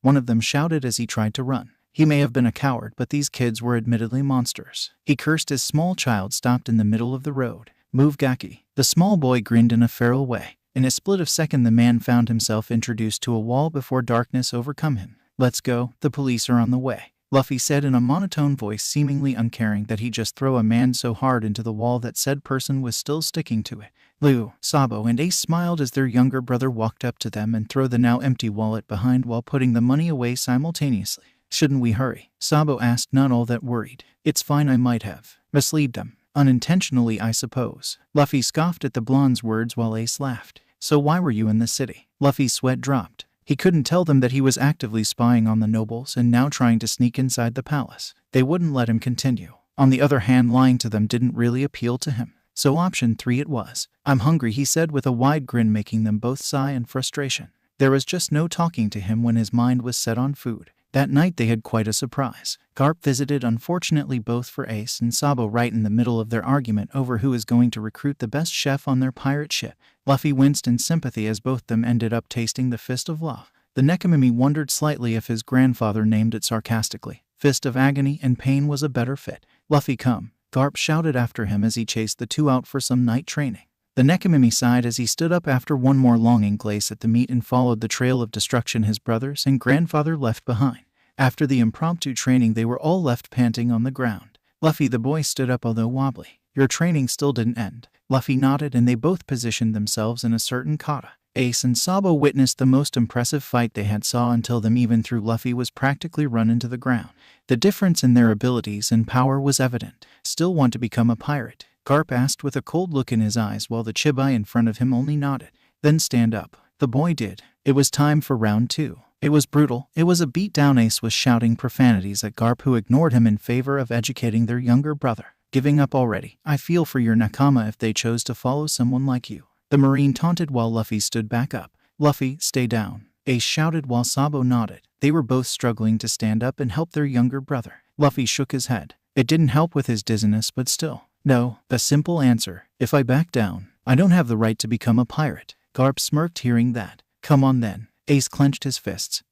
[SPEAKER 1] One of them shouted as he tried to run. He may have been a coward, but these kids were admittedly monsters. He cursed as small child stopped in the middle of the road. Move, Gaki. The small boy grinned in a feral way. In a split of second, the man found himself introduced to a wall before darkness overcome him. Let's go, the police are on the way, Luffy said in a monotone voice, seemingly uncaring that he just throw a man so hard into the wall that said person was still sticking to it. Lu, Sabo, and Ace smiled as their younger brother walked up to them and threw the now empty wallet behind while putting the money away simultaneously. Shouldn't we hurry? Sabo asked, not all that worried. It's fine, I might have misled them. Unintentionally, I suppose. Luffy scoffed at the blonde's words while Ace laughed. So why were you in the city? Luffy's sweat dropped. He couldn't tell them that he was actively spying on the nobles and now trying to sneak inside the palace. They wouldn't let him continue. On the other hand, lying to them didn't really appeal to him. So option 3 it was. I'm hungry, he said with a wide grin, making them both sigh in frustration. There was just no talking to him when his mind was set on food. That night they had quite a surprise. Garp visited, unfortunately both for Ace and Sabo, right in the middle of their argument over who is going to recruit the best chef on their pirate ship. Luffy winced in sympathy as both them ended up tasting the Fist of Love. The Nekomimi wondered slightly if his grandfather named it sarcastically. Fist of Agony and Pain was a better fit. Luffy, come, Garp shouted after him as he chased the two out for some night training. The Nekimimi sighed as he stood up after one more longing glace at the meat and followed the trail of destruction his brothers and grandfather left behind. After the impromptu training, they were all left panting on the ground. Luffy the boy stood up, although wobbly. Your training still didn't end. Luffy nodded and they both positioned themselves in a certain kata. Ace and Sabo witnessed the most impressive fight they had saw until them, even through Luffy was practically run into the ground. The difference in their abilities and power was evident. Still want to become a pirate? Garp asked with a cold look in his eyes while the chibai in front of him only nodded. Then stand up. The boy did. It was time for round 2. It was brutal. It was a beatdown. Ace was shouting profanities at Garp, who ignored him in favor of educating their younger brother. Giving up already? I feel for your nakama if they chose to follow someone like you. The Marine taunted while Luffy stood back up. Luffy, stay down. Ace shouted while Sabo nodded. They were both struggling to stand up and help their younger brother. Luffy shook his head. It didn't help with his dizziness, but still. No, a simple answer. If I back down, I don't have the right to become a pirate. Garp smirked hearing that. Come on then. Ace clenched his fists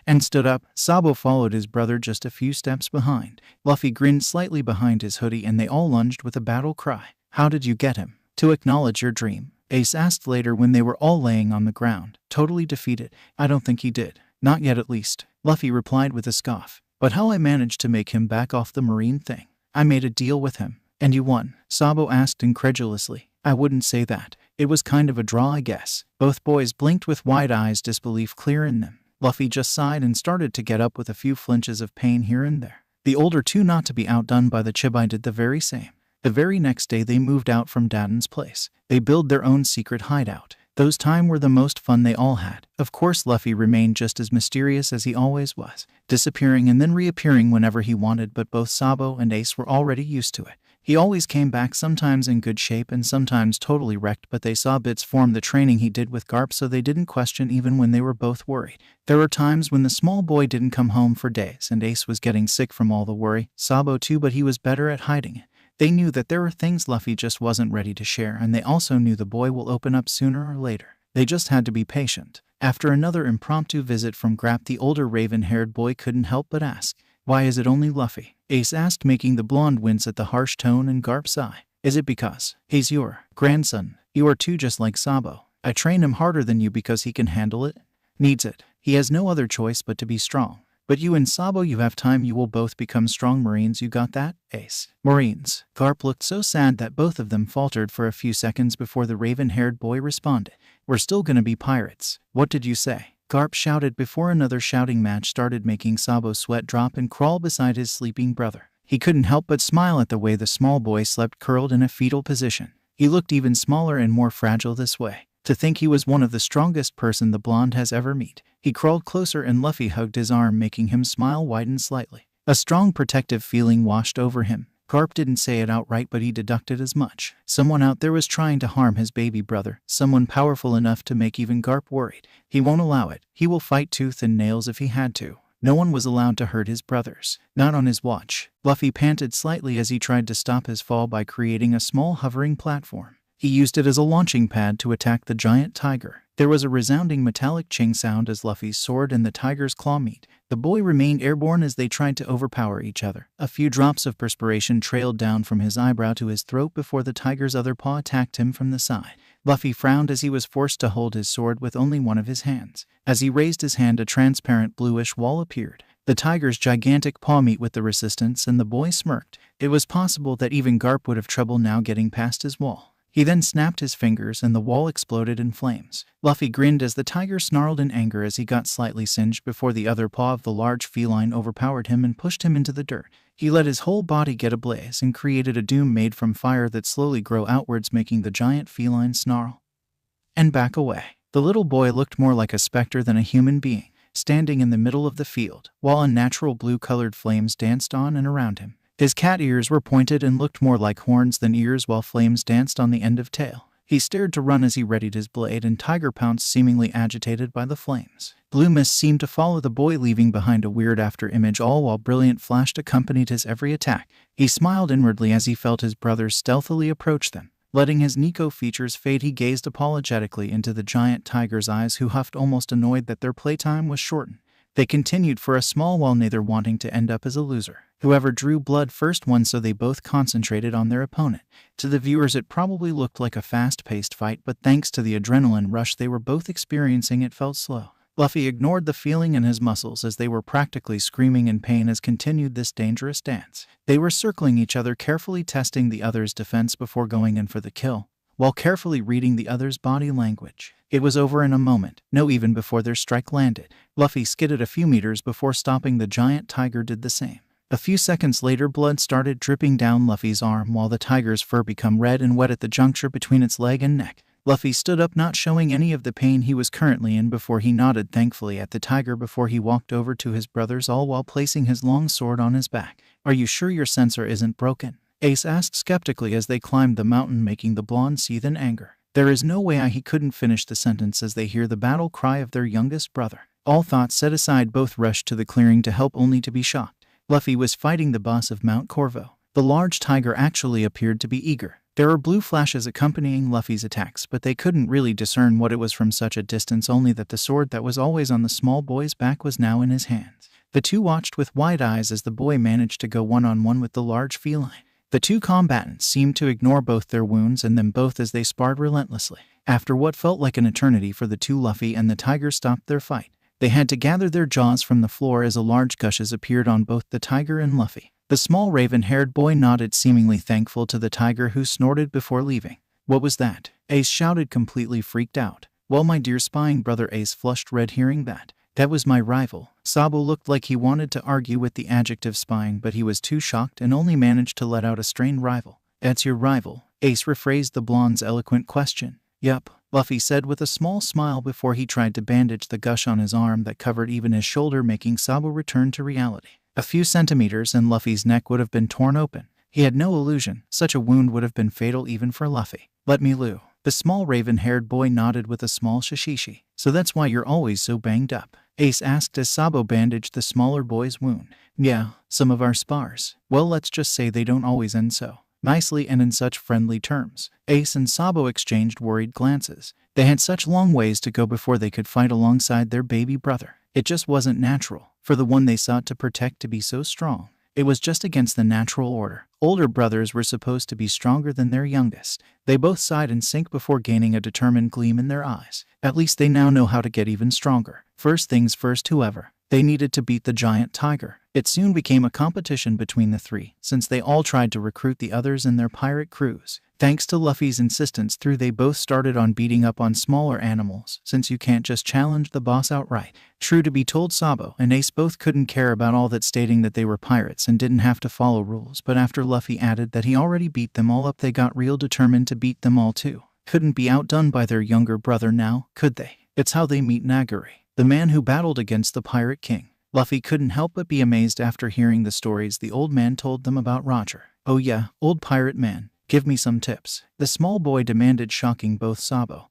[SPEAKER 1] and stood up. Sabo followed his brother just a few steps behind. Luffy grinned slightly behind his hoodie and they all lunged with a battle cry. How did you get him to acknowledge your dream? Ace asked later when they were all laying on the ground, totally defeated. I don't think he did. Not yet at least. Luffy replied with a scoff. But how I managed to make him back off the Marine thing. I made a deal with him. And you won? Sabo asked incredulously. I wouldn't say that. It was kind of a draw, I guess. Both boys blinked with wide eyes, disbelief clear in them. Luffy just sighed and started to get up with a few flinches of pain here and there. The older two, not to be outdone by the chibai, did the very same. The very next day they moved out from Daden's place. They built their own secret hideout. Those times were the most fun they all had. Of course, Luffy remained just as mysterious as he always was, disappearing and then reappearing whenever he wanted, but both Sabo and Ace were already used to it. He always came back, sometimes in good shape and sometimes totally wrecked, but they saw bits from the training he did with Garp, so they didn't question even when they were both worried. There were times when the small boy didn't come home for days and Ace was getting sick from all the worry, Sabo too, but he was better at hiding it. They knew that there were things Luffy just wasn't ready to share, and they also knew the boy will open up sooner or later. They just had to be patient. After another impromptu visit from Garp, the older raven-haired boy couldn't help but ask, "Why is it only Luffy?" Ace asked, making the blonde wince at the harsh tone in Garp's eye. "Is it because he's your grandson? You are too just like Sabo. I train him harder than you because he can handle it. Needs it. He has no other choice but to be strong. But you and Sabo, you have time. You will both become strong Marines. You got that, Ace?" Marines. Garp looked so sad that both of them faltered for a few seconds before the raven-haired boy responded. "We're still gonna be pirates." "What did you say?" Garp shouted before another shouting match started, making Sabo's sweat drop and crawl beside his sleeping brother. He couldn't help but smile at the way the small boy slept curled in a fetal position. He looked even smaller and more fragile this way. To think he was one of the strongest person the blonde has ever met. He crawled closer and Luffy hugged his arm, making him smile widen slightly. A strong protective feeling washed over him. Garp didn't say it outright, but he deducted as much. Someone out there was trying to harm his baby brother, someone powerful enough to make even Garp worried. He won't allow it. He will fight tooth and nails if he had to. No one was allowed to hurt his brothers. Not on his watch. Luffy panted slightly as he tried to stop his fall by creating a small hovering platform. He used it as a launching pad to attack the giant tiger. There was a resounding metallic ching sound as Luffy's sword and the tiger's claw meet. The boy remained airborne as they tried to overpower each other. A few drops of perspiration trailed down from his eyebrow to his throat before the tiger's other paw attacked him from the side. Luffy frowned as he was forced to hold his sword with only one of his hands. As he raised his hand, a transparent bluish wall appeared. The tiger's gigantic paw met with the resistance and the boy smirked. It was possible that even Garp would have trouble now getting past his wall. He then snapped his fingers and the wall exploded in flames. Luffy grinned as the tiger snarled in anger as he got slightly singed before the other paw of the large feline overpowered him and pushed him into the dirt. He let his whole body get ablaze and created a doom made from fire that slowly grew outwards, making the giant feline snarl and back away. The little boy looked more like a specter than a human being, standing in the middle of the field, while unnatural blue-colored flames danced on and around him. His cat ears were pointed and looked more like horns than ears, while flames danced on the end of tail. He stared to run as he readied his blade, and Tiger pounced, seemingly agitated by the flames. Blue mist seemed to follow the boy, leaving behind a weird after-image, all while brilliant flash accompanied his every attack. He smiled inwardly as he felt his brothers stealthily approach them. Letting his Nico features fade, he gazed apologetically into the giant tiger's eyes, who huffed, almost annoyed that their playtime was shortened. They continued for a small while, neither wanting to end up as a loser. Whoever drew blood first won, so they both concentrated on their opponent. To the viewers it probably looked like a fast-paced fight, but thanks to the adrenaline rush they were both experiencing, it felt slow. Luffy ignored the feeling in his muscles as they were practically screaming in pain as continued this dangerous dance. They were circling each other, carefully testing the other's defense before going in for the kill, while carefully reading the other's body language. It was over in a moment, no even before their strike landed. Luffy skidded a few meters before stopping. The giant tiger did the same. A few seconds later, blood started dripping down Luffy's arm while the tiger's fur became red and wet at the juncture between its leg and neck. Luffy stood up, not showing any of the pain he was currently in, before he nodded thankfully at the tiger before he walked over to his brothers, all while placing his long sword on his back. "Are you sure your sensor isn't broken?" Ace asked skeptically as they climbed the mountain, making the blonde seethe in anger. There is no way. He couldn't finish the sentence as they hear the battle cry of their youngest brother. All thoughts set aside, both rushed to the clearing to help, only to be shocked. Luffy was fighting the boss of Mount Corvo. The large tiger actually appeared to be eager. There were blue flashes accompanying Luffy's attacks, but they couldn't really discern what it was from such a distance, only that the sword that was always on the small boy's back was now in his hands. The two watched with wide eyes as the boy managed to go one-on-one with the large feline. The two combatants seemed to ignore both their wounds and them both as they sparred relentlessly. After what felt like an eternity for the two, Luffy and the tiger stopped their fight. They had to gather their jaws from the floor as a large gushes appeared on both the tiger and Luffy. The small raven-haired boy nodded, seemingly thankful to the tiger, who snorted before leaving. "What was that?" Ace shouted, completely freaked out. "Well, my dear spying brother," Ace flushed red hearing that. "That was my rival." Sabo looked like he wanted to argue with the adjective spying, but he was too shocked and only managed to let out a strained rival. "That's your rival?" Ace rephrased the blonde's eloquent question. "Yup," Luffy said with a small smile before he tried to bandage the gush on his arm that covered even his shoulder, making Sabo return to reality. A few centimeters and Luffy's neck would have been torn open. He had no illusion. Such a wound would have been fatal even for Luffy. "Let me Lou." The small raven-haired boy nodded with a small shishishi. "So that's why you're always so banged up?" Ace asked as Sabo bandaged the smaller boy's wound. "Yeah, some of our spars. Well, let's just say they don't always end so nicely and in such friendly terms." Ace and Sabo exchanged worried glances. They had such long ways to go before they could fight alongside their baby brother. It just wasn't natural for the one they sought to protect to be so strong. It was just against the natural order. Older brothers were supposed to be stronger than their youngest. They both sighed in sync before gaining a determined gleam in their eyes. At least they now know how to get even stronger. First things first, however. They needed to beat the giant tiger. It soon became a competition between the three, since they all tried to recruit the others in their pirate crews. Thanks to Luffy's insistence they both started on beating up on smaller animals, since you can't just challenge the boss outright. True to be told, Sabo and Ace both couldn't care about all that, stating that they were pirates and didn't have to follow rules, but after Luffy added that he already beat them all up, they got real determined to beat them all too. Couldn't be outdone by their younger brother now, could they? It's how they meet Naguri, the man who battled against the Pirate King. Luffy couldn't help but be amazed after hearing the stories the old man told them about Roger. "Oh yeah, old pirate man, give me some tips," the small boy demanded, shocking both Sabo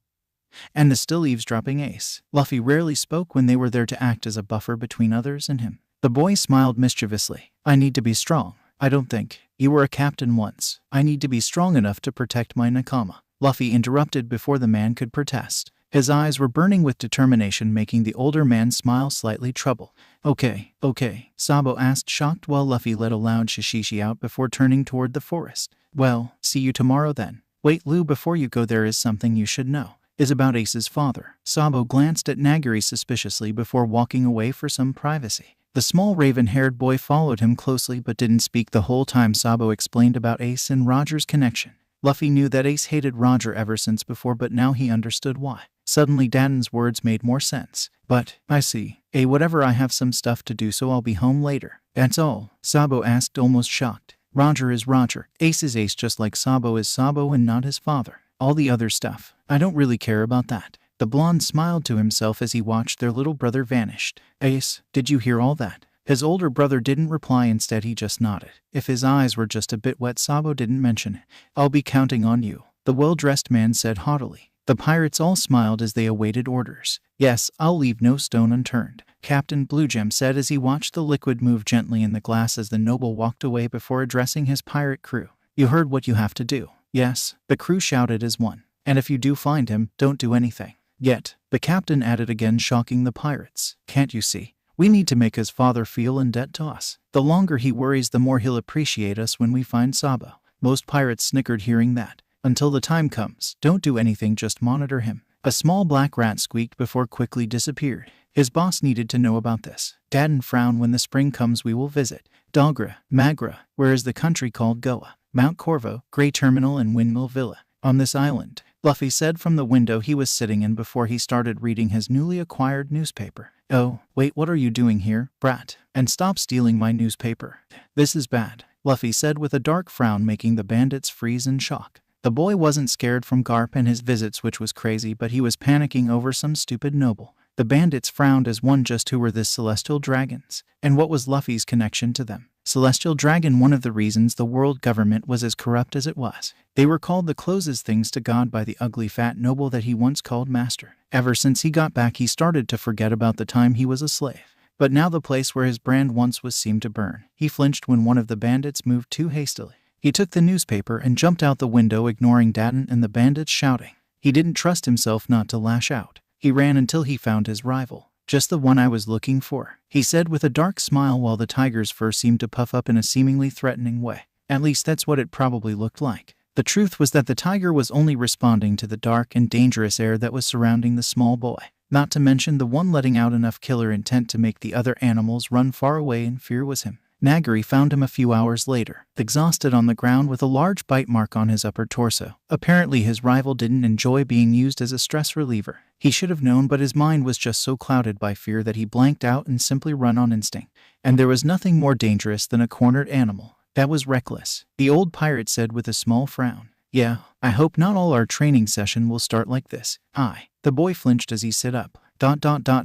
[SPEAKER 1] and the still eavesdropping Ace. Luffy rarely spoke when they were there to act as a buffer between others and him. The boy smiled mischievously. "I need to be strong. I don't think. You were a captain once. I need to be strong enough to protect my nakama." Luffy interrupted before the man could protest. His eyes were burning with determination, making the older man smile slightly troubled. Okay, Sabo asked, shocked, while Luffy let a loud shishishi out before turning toward the forest. "Well, see you tomorrow then." "Wait, Lou, before you go, there is something you should know. Is about Ace's father." Sabo glanced at Naguri suspiciously before walking away for some privacy. The small raven-haired boy followed him closely but didn't speak the whole time Sabo explained about Ace and Roger's connection. Luffy knew that Ace hated Roger ever since before, but now he understood why. Suddenly Daden's words made more sense. "But, I see. Whatever, I have some stuff to do, so I'll be home later." "That's all?" Sabo asked, almost shocked. Roger is Roger. Ace is Ace, just like Sabo is Sabo and not his father. All the other stuff, I don't really care about that. The blonde smiled to himself as he watched their little brother vanished. "Ace, did you hear all that?" His older brother didn't reply. Instead, he just nodded. If his eyes were just a bit wet, Sabo didn't mention it. "I'll be counting on you," the well-dressed man said haughtily. The pirates all smiled as they awaited orders. "Yes, I'll leave no stone unturned," Captain Bluegem said as he watched the liquid move gently in the glass as the noble walked away before addressing his pirate crew. "You heard what you have to do." "Yes," the crew shouted as one. "And if you do find him, don't do anything yet," the captain added again, shocking the pirates. "Can't you see? We need to make his father feel in debt to us. The longer he worries, the more he'll appreciate us when we find Sabo. Most pirates snickered hearing that. Until the time comes, don't do anything, just monitor him. A small black rat squeaked before quickly disappeared. His boss needed to know about this. Dadden frowned. When the spring comes, we will visit Dogra, Magra, where is the country called Goa, Mount Corvo, Grey Terminal, and Windmill Villa. On this island, Luffy said from the window he was sitting in before he started reading his newly acquired newspaper. Oh, wait, what are you doing here, brat? And stop stealing my newspaper. This is bad, Luffy said with a dark frown, making the bandits freeze in shock. The boy wasn't scared from Garp and his visits, which was crazy, but he was panicking over some stupid noble. The bandits frowned as one. Just who were these celestial dragons? And what was Luffy's connection to them? Celestial dragon, one of the reasons the world government was as corrupt as it was. They were called the closest things to God by the ugly fat noble that he once called master. Ever since he got back, he started to forget about the time he was a slave. But now the place where his brand once was seemed to burn. He flinched when one of the bandits moved too hastily. He took the newspaper and jumped out the window, ignoring Dadden and the bandits shouting. He didn't trust himself not to lash out. He ran until he found his rival. Just the one I was looking for, he said with a dark smile while the tiger's fur seemed to puff up in a seemingly threatening way. At least that's what it probably looked like. The truth was that the tiger was only responding to the dark and dangerous air that was surrounding the small boy, not to mention the one letting out enough killer intent to make the other animals run far away in fear was him. Nagari found him a few hours later, exhausted on the ground with a large bite mark on his upper torso. Apparently his rival didn't enjoy being used as a stress reliever. He should have known, but his mind was just so clouded by fear that he blanked out and simply run on instinct. And there was nothing more dangerous than a cornered animal. That was reckless, the old pirate said with a small frown. Yeah, I hope not all our training session will start like this. The boy flinched as he sat up.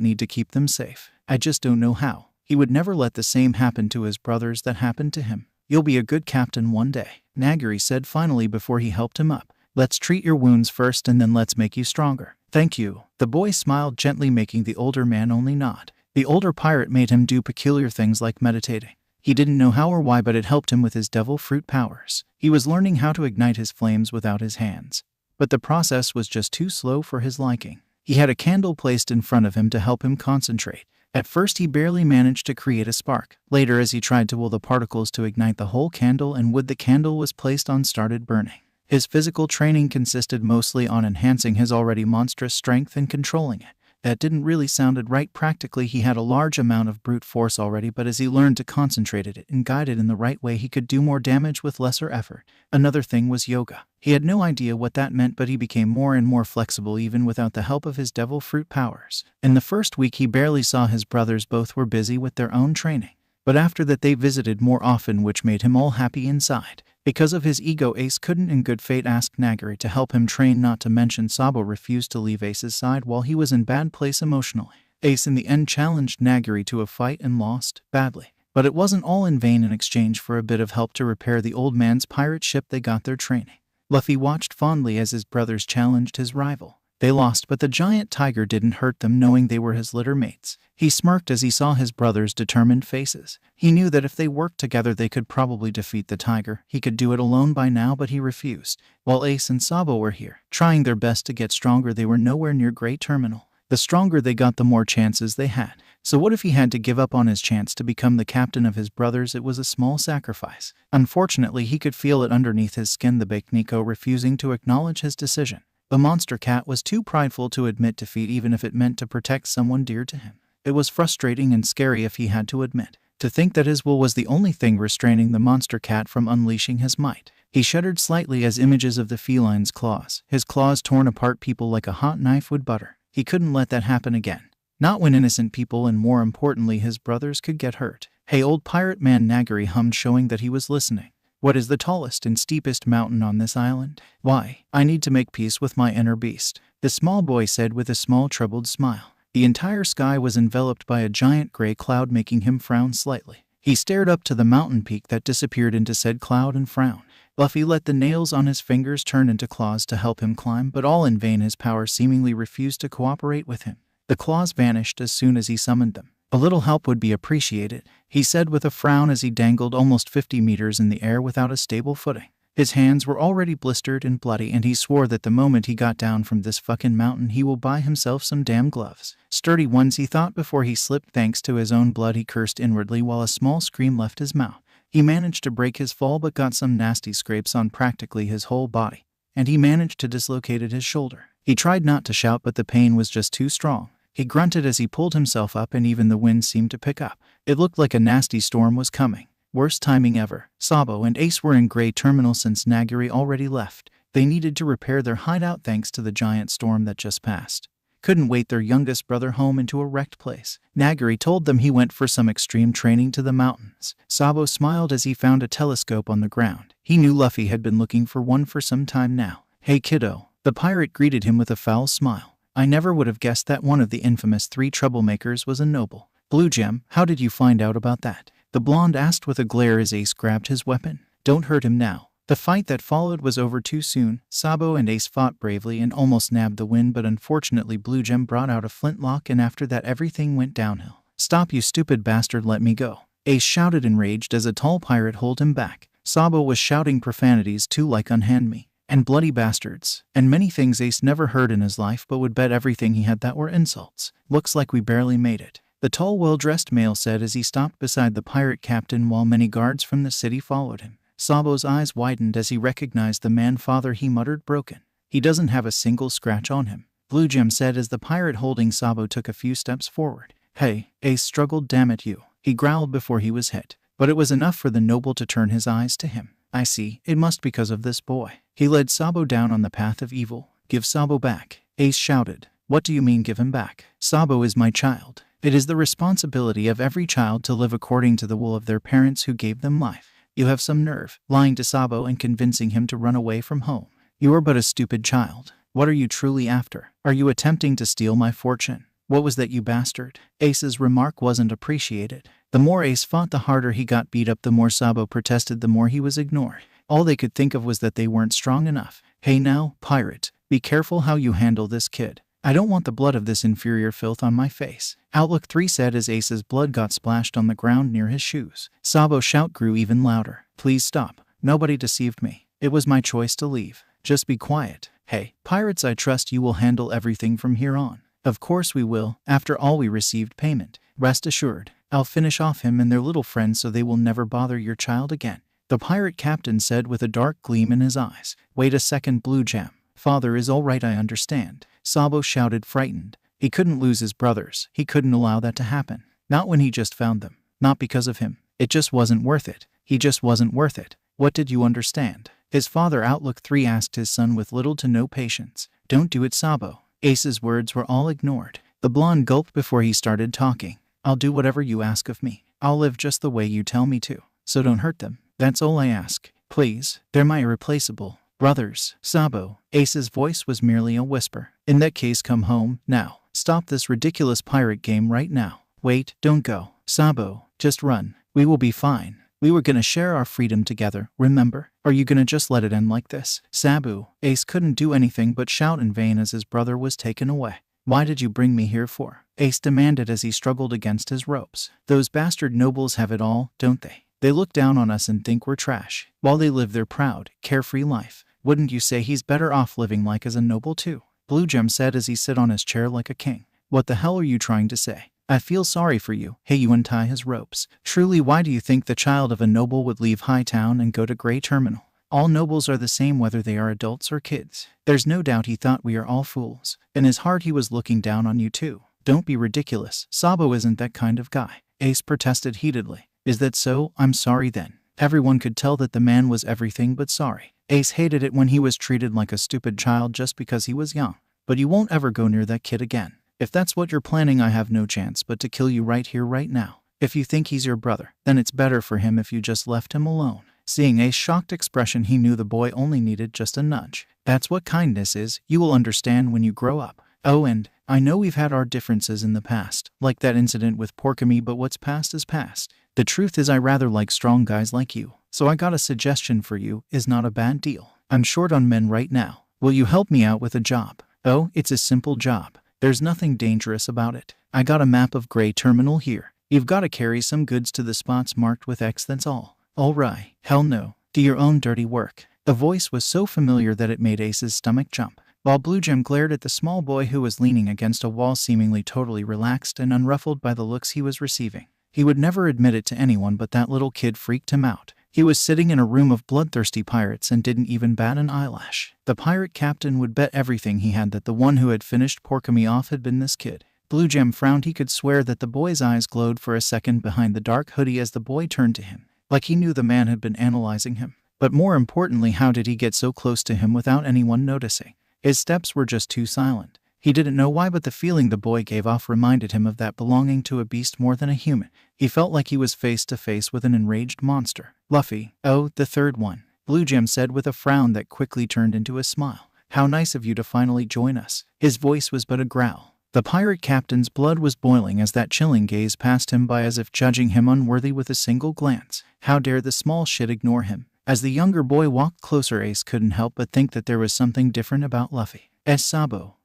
[SPEAKER 1] Need to keep them safe. I just don't know how. He would never let the same happen to his brothers that happened to him. You'll be a good captain one day, Nagari said finally before he helped him up. Let's treat your wounds first and then let's make you stronger. Thank you. The boy smiled gently, making the older man only nod. The older pirate made him do peculiar things like meditating. He didn't know how or why, but it helped him with his devil fruit powers. He was learning how to ignite his flames without his hands. But the process was just too slow for his liking. He had a candle placed in front of him to help him concentrate. At first he barely managed to create a spark. Later, as he tried to will the particles to ignite the whole candle and wood the candle was placed on started burning. His physical training consisted mostly on enhancing his already monstrous strength and controlling it. That didn't really sounded right. Practically he had a large amount of brute force already, but as he learned to concentrate it and guide it in the right way, he could do more damage with lesser effort. Another thing was yoga. He had no idea what that meant, but he became more and more flexible even without the help of his devil fruit powers. In the first week he barely saw his brothers, both were busy with their own training. But after that they visited more often, which made him all happy inside. Because of his ego, Ace couldn't in good faith ask Nagari to help him train, not to mention Sabo refused to leave Ace's side while he was in bad place emotionally. Ace in the end challenged Nagari to a fight and lost, badly. But it wasn't all in vain. In exchange for a bit of help to repair the old man's pirate ship, they got their training. Luffy watched fondly as his brothers challenged his rival. They lost, but the giant tiger didn't hurt them, knowing they were his litter mates. He smirked as he saw his brothers' determined faces. He knew that if they worked together they could probably defeat the tiger. He could do it alone by now, but he refused. While Ace and Sabo were here, trying their best to get stronger, they were nowhere near Grey Terminal. The stronger they got, the more chances they had. So what if he had to give up on his chance to become the captain of his brothers? It was a small sacrifice. Unfortunately, he could feel it underneath his skin, the Big Nico refusing to acknowledge his decision. The monster cat was too prideful to admit defeat, even if it meant to protect someone dear to him. It was frustrating and scary if he had to admit. To think that his will was the only thing restraining the monster cat from unleashing his might. He shuddered slightly as images of the feline's claws, his claws torn apart people like a hot knife would butter. He couldn't let that happen again. Not when innocent people and, more importantly, his brothers could get hurt. Hey, old pirate man, Nagari hummed, showing that he was listening. What is the tallest and steepest mountain on this island? Why, I need to make peace with my inner beast, the small boy said with a small troubled smile. The entire sky was enveloped by a giant gray cloud, making him frown slightly. He stared up to the mountain peak that disappeared into said cloud and frowned. Luffy let the nails on his fingers turn into claws to help him climb, but all in vain. His power seemingly refused to cooperate with him. The claws vanished as soon as he summoned them. A little help would be appreciated, he said with a frown as he dangled almost 50 meters in the air without a stable footing. His hands were already blistered and bloody, and he swore that the moment he got down from this fucking mountain he will buy himself some damn gloves. Sturdy ones, he thought before he slipped. Thanks to his own blood, he cursed inwardly while a small scream left his mouth. He managed to break his fall but got some nasty scrapes on practically his whole body, and he managed to dislocate his shoulder. He tried not to shout, but the pain was just too strong. He grunted as he pulled himself up, and even the wind seemed to pick up. It looked like a nasty storm was coming. Worst timing ever. Sabo and Ace were in Grey Terminal since Nagari already left. They needed to repair their hideout thanks to the giant storm that just passed. Couldn't wait their youngest brother home into a wrecked place. Nagari told them he went for some extreme training to the mountains. Sabo smiled as he found a telescope on the ground. He knew Luffy had been looking for one for some time now. "Hey kiddo." The pirate greeted him with a foul smile. "I never would have guessed that one of the infamous 3 troublemakers was a noble." "Blue Gem, how did you find out about that?" the blonde asked with a glare as Ace grabbed his weapon. "Don't hurt him now." The fight that followed was over too soon. Sabo and Ace fought bravely and almost nabbed the win, but unfortunately Blue Gem brought out a flintlock, and after that everything went downhill. "Stop, you stupid bastard, let me go." Ace shouted enraged as a tall pirate held him back. Sabo was shouting profanities too, like "unhand me" and "bloody bastards," and many things Ace never heard in his life but would bet everything he had that were insults. "Looks like we barely made it," the tall, well-dressed male said as he stopped beside the pirate captain while many guards from the city followed him. Sabo's eyes widened as he recognized the man. "Father," he muttered, broken. "He doesn't have a single scratch on him," Blue Gem said as the pirate holding Sabo took a few steps forward. "Hey," Ace struggled. "Damn it, you," he growled before he was hit. But it was enough for the noble to turn his eyes to him. "I see, it must be because of this boy." He led Sabo down on the path of evil. "Give Sabo back," Ace shouted. "What do you mean, give him back?" "Sabo is my child. It is the responsibility of every child to live according to the will of their parents who gave them life. You have some nerve, lying to Sabo and convincing him to run away from home. You are but a stupid child. What are you truly after? Are you attempting to steal my fortune?" "What was that, you bastard?" Ace's remark wasn't appreciated. The more Ace fought, the harder he got beat up. The more Sabo protested, the more he was ignored. All they could think of was that they weren't strong enough. "Hey now, pirate, be careful how you handle this kid. I don't want the blood of this inferior filth on my face," Outlook 3 said as Ace's blood got splashed on the ground near his shoes. Sabo's shout grew even louder. "Please stop. Nobody deceived me. It was my choice to leave. Just be quiet. Hey, pirates, I trust you will handle everything from here on." "Of course we will. After all, we received payment. Rest assured. I'll finish off him and their little friends so they will never bother your child again," the pirate captain said with a dark gleam in his eyes. "Wait a second, Blue Gem. Father is all right, I understand," Sabo shouted, frightened. He couldn't lose his brothers. He couldn't allow that to happen. Not when he just found them. Not because of him. It just wasn't worth it. He just wasn't worth it. "What did you understand?" his father, Outlook 3, asked his son with little to no patience. "Don't do it, Sabo." Ace's words were all ignored. The blonde gulped before he started talking. "I'll do whatever you ask of me. I'll live just the way you tell me to. So don't hurt them. That's all I ask. Please. They're my irreplaceable brothers." "Sabo," Ace's voice was merely a whisper. "In that case, come home, now. Stop this ridiculous pirate game right now." "Wait, don't go. Sabo, just run. We will be fine. We were gonna share our freedom together, remember? Are you gonna just let it end like this?" "Sabo," Ace couldn't do anything but shout in vain as his brother was taken away. "Why did you bring me here for?" Ace demanded as he struggled against his ropes. "Those bastard nobles have it all, don't they? They look down on us and think we're trash, while they live their proud, carefree life. Wouldn't you say he's better off living like as a noble too?" Blue Gem said as he sat on his chair like a king. "What the hell are you trying to say? I feel sorry for you." "Hey, you untie his ropes. Truly, why do you think the child of a noble would leave Hightown and go to Grey Terminal? All nobles are the same whether they are adults or kids. There's no doubt he thought we are all fools. In his heart he was looking down on you too. Don't be ridiculous. Sabo isn't that kind of guy," Ace protested heatedly. "Is that so? I'm sorry then." Everyone could tell that the man was everything but sorry. Ace hated it when he was treated like a stupid child just because he was young. "But you won't ever go near that kid again. If that's what you're planning, I have no chance but to kill you right here, right now. If you think he's your brother, then it's better for him if you just left him alone." Seeing Ace's shocked expression, he knew the boy only needed just a nudge. "That's what kindness is. You will understand when you grow up. Oh, and I know we've had our differences in the past, like that incident with Porkamy, but what's past is past. The truth is I rather like strong guys like you. So I got a suggestion for you. Is not a bad deal. I'm short on men right now. Will you help me out with a job?" "Oh, it's a simple job. There's nothing dangerous about it. I got a map of Grey Terminal here. You've got to carry some goods to the spots marked with X, that's all." "All right." "Hell no. Do your own dirty work." The voice was so familiar that it made Ace's stomach jump, while Blue Gem glared at the small boy who was leaning against a wall, seemingly totally relaxed and unruffled by the looks he was receiving. He would never admit it to anyone, but that little kid freaked him out. He was sitting in a room of bloodthirsty pirates and didn't even bat an eyelash. The pirate captain would bet everything he had that the one who had finished Porkamy off had been this kid. Blue Gem frowned. He could swear that the boy's eyes glowed for a second behind the dark hoodie as the boy turned to him, like he knew the man had been analyzing him. But more importantly, how did he get so close to him without anyone noticing? His steps were just too silent. He didn't know why, but the feeling the boy gave off reminded him of that belonging to a beast more than a human. He felt like he was face to face with an enraged monster. Luffy, oh, the third one, Blue Gem said with a frown that quickly turned into a smile. How nice of you to finally join us. His voice was but a growl. The pirate captain's blood was boiling as that chilling gaze passed him by, as if judging him unworthy with a single glance. How dare the small shit ignore him? As the younger boy walked closer, Ace couldn't help but think that there was something different about Luffy. Sabo,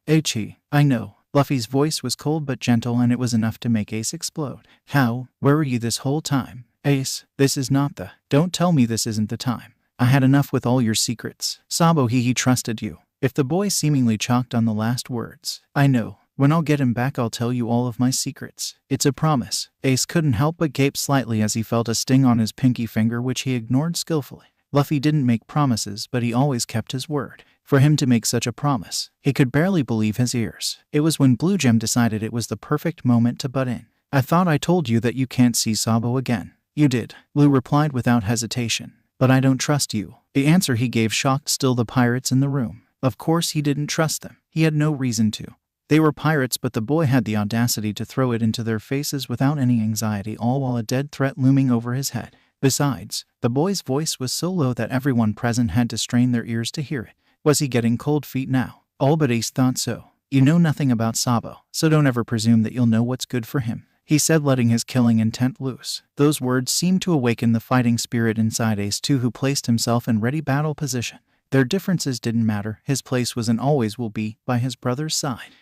[SPEAKER 1] I know. Luffy's voice was cold but gentle, and it was enough to make Ace explode. How? Where were you this whole time? Ace, this is not the... Don't tell me this isn't the time. I had enough with all your secrets. Sabo, he trusted you. If the boy seemingly chalked on the last words. I know. When I'll get him back, I'll tell you all of my secrets. It's a promise. Ace couldn't help but gape slightly as he felt a sting on his pinky finger, which he ignored skillfully. Luffy didn't make promises, but he always kept his word. For him to make such a promise, he could barely believe his ears. It was when Blue Gem decided it was the perfect moment to butt in. I thought I told you that you can't see Sabo again. You did, Blue replied without hesitation. But I don't trust you. The answer he gave shocked still the pirates in the room. Of course he didn't trust them. He had no reason to. They were pirates, but the boy had the audacity to throw it into their faces without any anxiety, all while a dead threat looming over his head. Besides, the boy's voice was so low that everyone present had to strain their ears to hear it. Was he getting cold feet now? All but Ace thought so. You know nothing about Sabo, so don't ever presume that you'll know what's good for him, he said, letting his killing intent loose. Those words seemed to awaken the fighting spirit inside Ace too, who placed himself in ready battle position. Their differences didn't matter. His place was and always will be by his brother's side.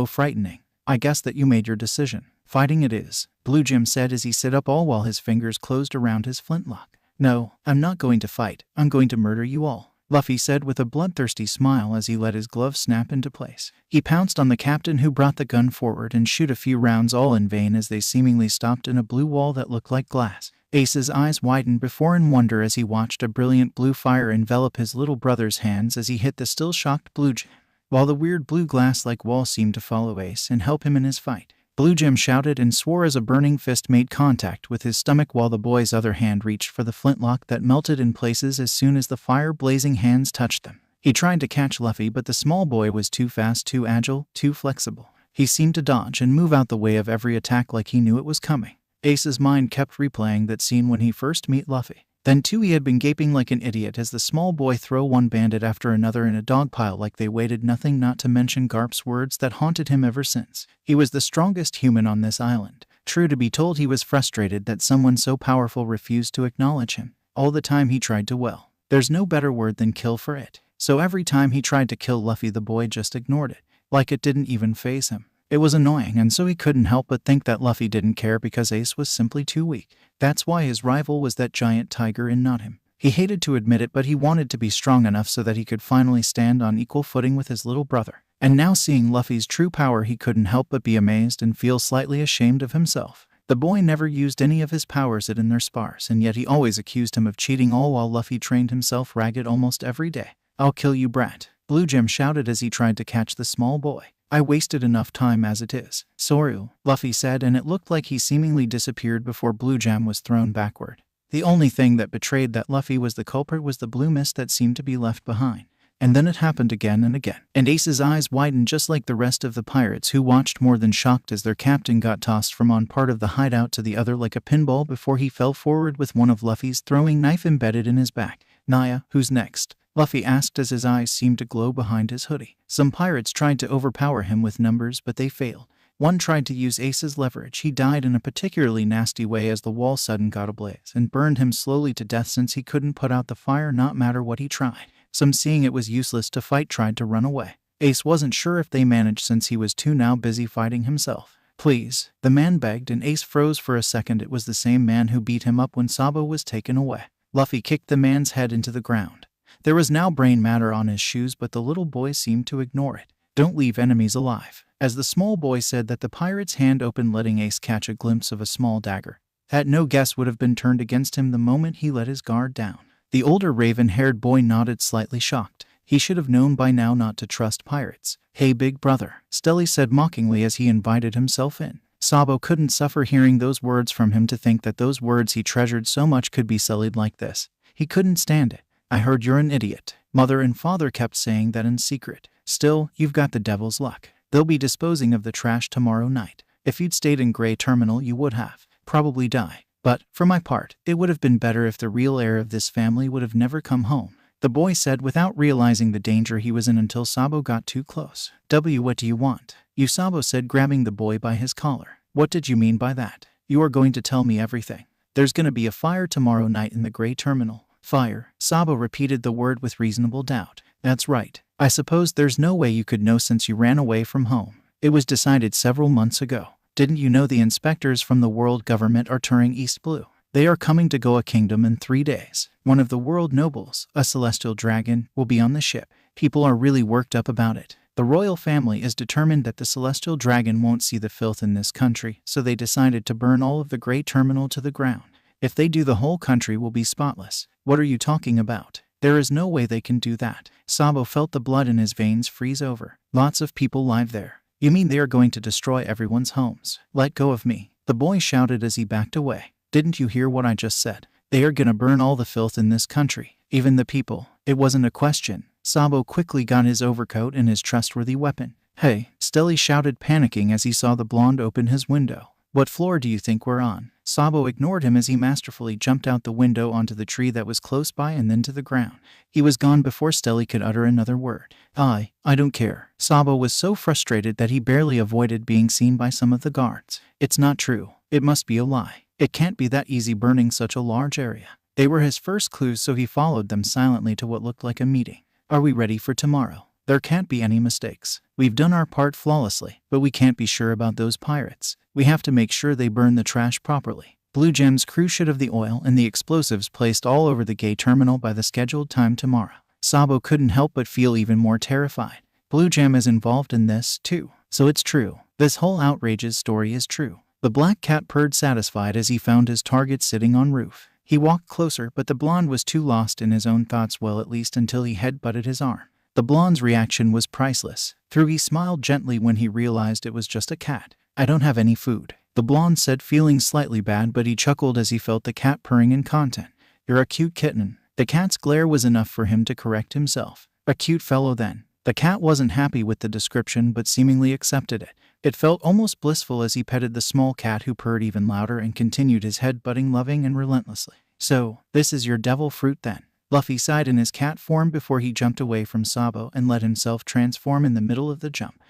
[SPEAKER 1] Frightening. I guess that you made your decision. Fighting it is, Blue Gem said as he sat up, all while his fingers closed around his flintlock. No, I'm not going to fight. I'm going to murder you all, Luffy said with a bloodthirsty smile as he let his glove snap into place. He pounced on the captain, who brought the gun forward and shoot a few rounds, all in vain, as they seemingly stopped in a blue wall that looked like glass. Ace's eyes widened before in wonder as he watched a brilliant blue fire envelop his little brother's hands as he hit the still shocked Blue Gem, while the weird blue glass-like wall seemed to follow Ace and help him in his fight. Blue Gem shouted and swore as a burning fist made contact with his stomach, while the boy's other hand reached for the flintlock that melted in places as soon as the fire-blazing hands touched them. He tried to catch Luffy, but the small boy was too fast, too agile, too flexible. He seemed to dodge and move out the way of every attack like he knew it was coming. Ace's mind kept replaying that scene when he first met Luffy. Then too he had been gaping like an idiot as the small boy threw one bandit after another in a dog pile like they waited nothing, not to mention Garp's words that haunted him ever since. He was the strongest human on this island. True to be told, he was frustrated that someone so powerful refused to acknowledge him. All the time he tried to, well, there's no better word than kill for it. So every time he tried to kill Luffy, the boy just ignored it, like it didn't even faze him. It was annoying, and so he couldn't help but think that Luffy didn't care because Ace was simply too weak. That's why his rival was that giant tiger and not him. He hated to admit it, but he wanted to be strong enough so that he could finally stand on equal footing with his little brother. And now, seeing Luffy's true power, he couldn't help but be amazed and feel slightly ashamed of himself. The boy never used any of his powers in their spars, and yet he always accused him of cheating, all while Luffy trained himself ragged almost every day. I'll kill you, brat, Blue Gem shouted as he tried to catch the small boy. I wasted enough time as it is. Sorry, Luffy said, and it looked like he seemingly disappeared before Blue Gem was thrown backward. The only thing that betrayed that Luffy was the culprit was the blue mist that seemed to be left behind. And then it happened again and again. And Ace's eyes widened just like the rest of the pirates, who watched more than shocked as their captain got tossed from one part of the hideout to the other like a pinball before he fell forward with one of Luffy's throwing knife embedded in his back. Naya, who's next? Luffy asked as his eyes seemed to glow behind his hoodie. Some pirates tried to overpower him with numbers, but they failed. One tried to use Ace's leverage. He died in a particularly nasty way as the wall sudden got ablaze and burned him slowly to death since he couldn't put out the fire not matter what he tried. Some, seeing it was useless to fight, tried to run away. Ace wasn't sure if they managed since he was too now busy fighting himself. Please, the man begged, and Ace froze for a second. It was the same man who beat him up when Sabo was taken away. Luffy kicked the man's head into the ground. There was now brain matter on his shoes, but the little boy seemed to ignore it. Don't leave enemies alive. As the small boy said that, the pirate's hand opened, letting Ace catch a glimpse of a small dagger that no guess would have been turned against him the moment he let his guard down. The older raven-haired boy nodded, slightly shocked. He should have known by now not to trust pirates. Hey, big brother, Stelly said mockingly as he invited himself in. Sabo couldn't suffer hearing those words from him. To think that those words he treasured so much could be sullied like this. He couldn't stand it. I heard you're an idiot. Mother and father kept saying that in secret. Still, you've got the devil's luck. They'll be disposing of the trash tomorrow night. If you'd stayed in Grey Terminal, you would have probably die. But, for my part, it would have been better if the real heir of this family would have never come home, the boy said without realizing the danger he was in until Sabo got too close. What do you want? You, Sabo said, grabbing the boy by his collar. What did you mean by that? You are going to tell me everything. There's gonna be a fire tomorrow night in the Grey Terminal. Fire. Sabo repeated the word with reasonable doubt. That's right. I suppose there's no way you could know since you ran away from home. It was decided several months ago. Didn't you know the inspectors from the world government are touring East Blue? They are coming to Goa Kingdom in 3 days. One of the world nobles, a celestial dragon, will be on the ship. People are really worked up about it. The royal family is determined that the celestial dragon won't see the filth in this country, so they decided to burn all of the Grey Terminal to the ground. If they do, the whole country will be spotless. What are you talking about? There is no way they can do that. Sabo felt the blood in his veins freeze over. Lots of people live there. You mean they are going to destroy everyone's homes? Let go of me, the boy shouted as he backed away. Didn't you hear what I just said? They are gonna burn all the filth in this country, even the people. It wasn't a question. Sabo quickly got his overcoat and his trustworthy weapon. Hey, Stelly shouted, panicking as he saw the blonde open his window. What floor do you think we're on? Sabo ignored him as he masterfully jumped out the window onto the tree that was close by and then to the ground. He was gone before Stelly could utter another word. I don't care. Sabo was so frustrated that he barely avoided being seen by some of the guards. It's not true. It must be a lie. It can't be that easy burning such a large area. They were his first clues, so he followed them silently to what looked like a meeting. Are we ready for tomorrow? There can't be any mistakes. We've done our part flawlessly, but we can't be sure about those pirates. We have to make sure they burn the trash properly. Blue Gem's crew should have the oil and the explosives placed all over the Grey Terminal by the scheduled time tomorrow. Sabo couldn't help but feel even more terrified. Blue Gem is involved in this, too. So it's true. This whole outrageous story is true. The black cat purred satisfied as he found his target sitting on roof. He walked closer, but the blonde was too lost in his own thoughts, well, at least until he headbutted his arm. The blonde's reaction was priceless. He smiled gently when he realized it was just a cat. I don't have any food, the blonde said, feeling slightly bad, but he chuckled as he felt the cat purring in content. You're a cute kitten. The cat's glare was enough for him to correct himself. A cute fellow then. The cat wasn't happy with the description but seemingly accepted it. It felt almost blissful as he petted the small cat, who purred even louder and continued his head-butting loving and relentlessly. So, this is your devil fruit then? Luffy sighed in his cat form before he jumped away from Sabo and let himself transform in the middle of the jump.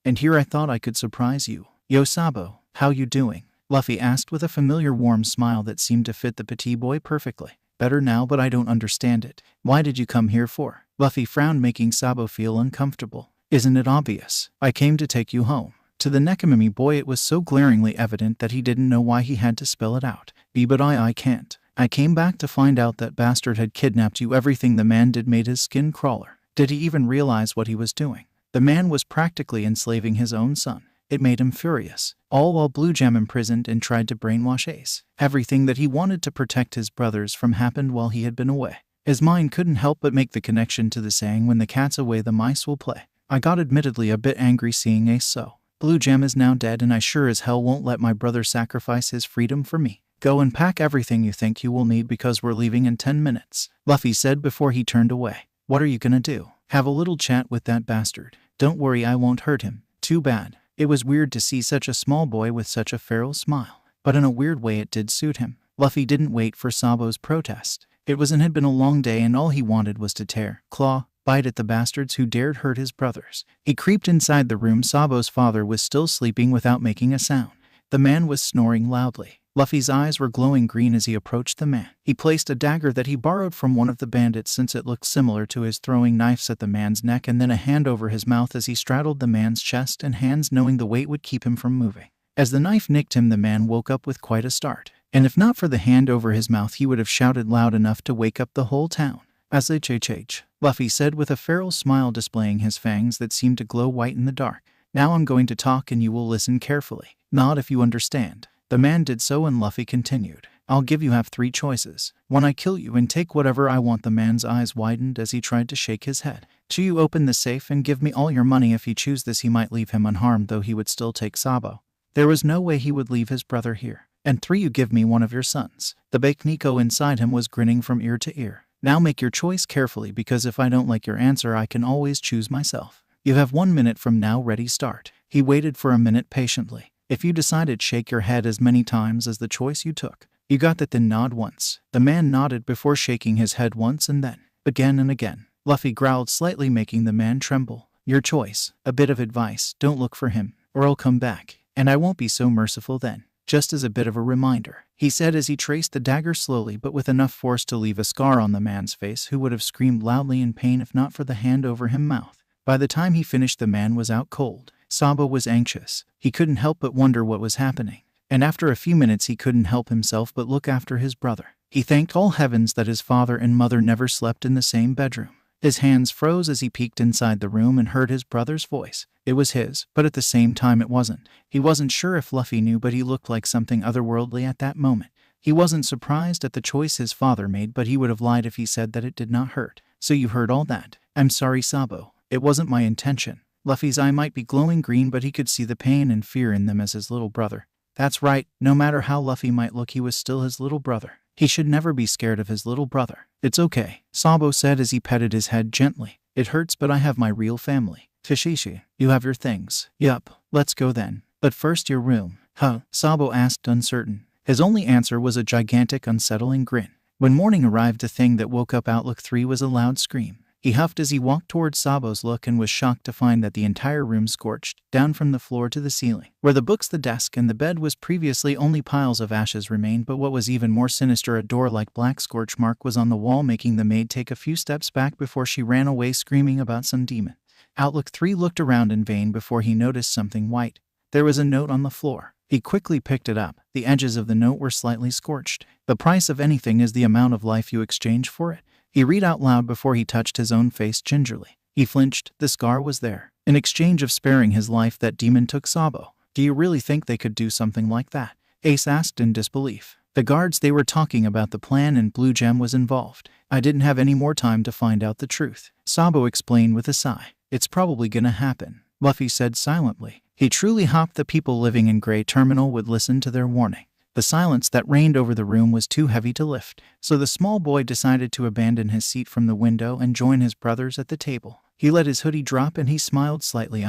[SPEAKER 1] And here I thought I could surprise you. Yo Sabo, how you doing? Luffy asked with a familiar warm smile that seemed to fit the petit boy perfectly. Better now, but I don't understand it. Why did you come here for? Luffy frowned, making Sabo feel uncomfortable. Isn't it obvious? I came to take you home. To the Nekomimi boy it was so glaringly evident that he didn't know why he had to spell it out. But I can't. I came back to find out that bastard had kidnapped you. Everything the man did made his skin crawler. Did he even realize what he was doing? The man was practically enslaving his own son. It made him furious. All while Blue Gem imprisoned and tried to brainwash Ace. Everything that he wanted to protect his brothers from happened while he had been away. His mind couldn't help but make the connection to the saying, when the cat's away the mice will play. I got admittedly a bit angry seeing Ace so. Blue Gem is now dead and I sure as hell won't let my brother sacrifice his freedom for me. Go and pack everything you think you will need because we're leaving in 10 minutes, Luffy said before he turned away. What are you gonna do? Have a little chat with that bastard? Don't worry, I won't hurt him. Too bad. It was weird to see such a small boy with such a feral smile, but in a weird way it did suit him. Luffy didn't wait for Sabo's protest. It had been a long day and all he wanted was to tear, claw, bite at the bastards who dared hurt his brothers. He creeped inside the room. Sabo's father was still sleeping without making a sound. The man was snoring loudly. Luffy's eyes were glowing green as he approached the man. He placed a dagger that he borrowed from one of the bandits since it looked similar to his, throwing knives at the man's neck and then a hand over his mouth as he straddled the man's chest and hands, knowing the weight would keep him from moving. As the knife nicked him, the man woke up with quite a start. And if not for the hand over his mouth, he would have shouted loud enough to wake up the whole town. SHHH, Luffy said with a feral smile displaying his fangs that seemed to glow white in the dark. Now I'm going to talk and you will listen carefully. Nod if you understand. The man did so and Luffy continued. I'll give you have 3 choices. 1, I kill you and take whatever I want. The man's eyes widened as he tried to shake his head. 2, you open the safe and give me all your money. If he choose this he might leave him unharmed, though he would still take Sabo. There was no way he would leave his brother here. And 3, you give me one of your sons. The Bakniko inside him was grinning from ear to ear. Now make your choice carefully, because if I don't like your answer I can always choose myself. You have 1 minute from now. Ready, start. He waited for a minute patiently. If you decided, shake your head as many times as the choice you took. You got that, then nod once. The man nodded before shaking his head once and then again and again. Luffy growled slightly, making the man tremble. Your choice. A bit of advice, don't look for him, or I'll come back, and I won't be so merciful then. Just as a bit of a reminder, he said as he traced the dagger slowly but with enough force to leave a scar on the man's face, who would have screamed loudly in pain if not for the hand over him mouth. By the time he finished the man was out cold. Sabo was anxious. He couldn't help but wonder what was happening. And after a few minutes he couldn't help himself but look after his brother. He thanked all heavens that his father and mother never slept in the same bedroom. His hands froze as he peeked inside the room and heard his brother's voice. It was his, but at the same time it wasn't. He wasn't sure if Luffy knew, but he looked like something otherworldly at that moment. He wasn't surprised at the choice his father made, but he would have lied if he said that it did not hurt. So you heard all that? I'm sorry, Sabo. It wasn't my intention. Luffy's eye might be glowing green, but he could see the pain and fear in them as his little brother. That's right, no matter how Luffy might look, he was still his little brother. He should never be scared of his little brother. It's okay, Sabo said as he petted his head gently. It hurts, but I have my real family. Fishishi, you have your things. Yup, let's go then. But first, your room. Huh? Sabo asked, uncertain. His only answer was a gigantic, unsettling grin. When morning arrived, the thing that woke up Outlook 3 was a loud scream. He huffed as he walked towards Sabo's look and was shocked to find that the entire room scorched, down from the floor to the ceiling. Where the books, the desk, and the bed was previously, only piles of ashes remained, but what was even more sinister, a door-like black scorch mark was on the wall, making the maid take a few steps back before she ran away screaming about some demon. Outlook 3 looked around in vain before he noticed something white. There was a note on the floor. He quickly picked it up. The edges of the note were slightly scorched. The price of anything is the amount of life you exchange for it. He read out loud before he touched his own face gingerly. He flinched. The scar was there. In exchange of sparing his life, that demon took Sabo. Do you really think they could do something like that? Ace asked in disbelief. The guards, they were talking about the plan and Blue Gem was involved. I didn't have any more time to find out the truth. Sabo explained with a sigh. It's probably gonna happen, Luffy said silently. He truly hoped the people living in Grey Terminal would listen to their warning. The silence that reigned over the room was too heavy to lift, so the small boy decided to abandon his seat from the window and join his brothers at the table. He let his hoodie drop and he smiled slightly.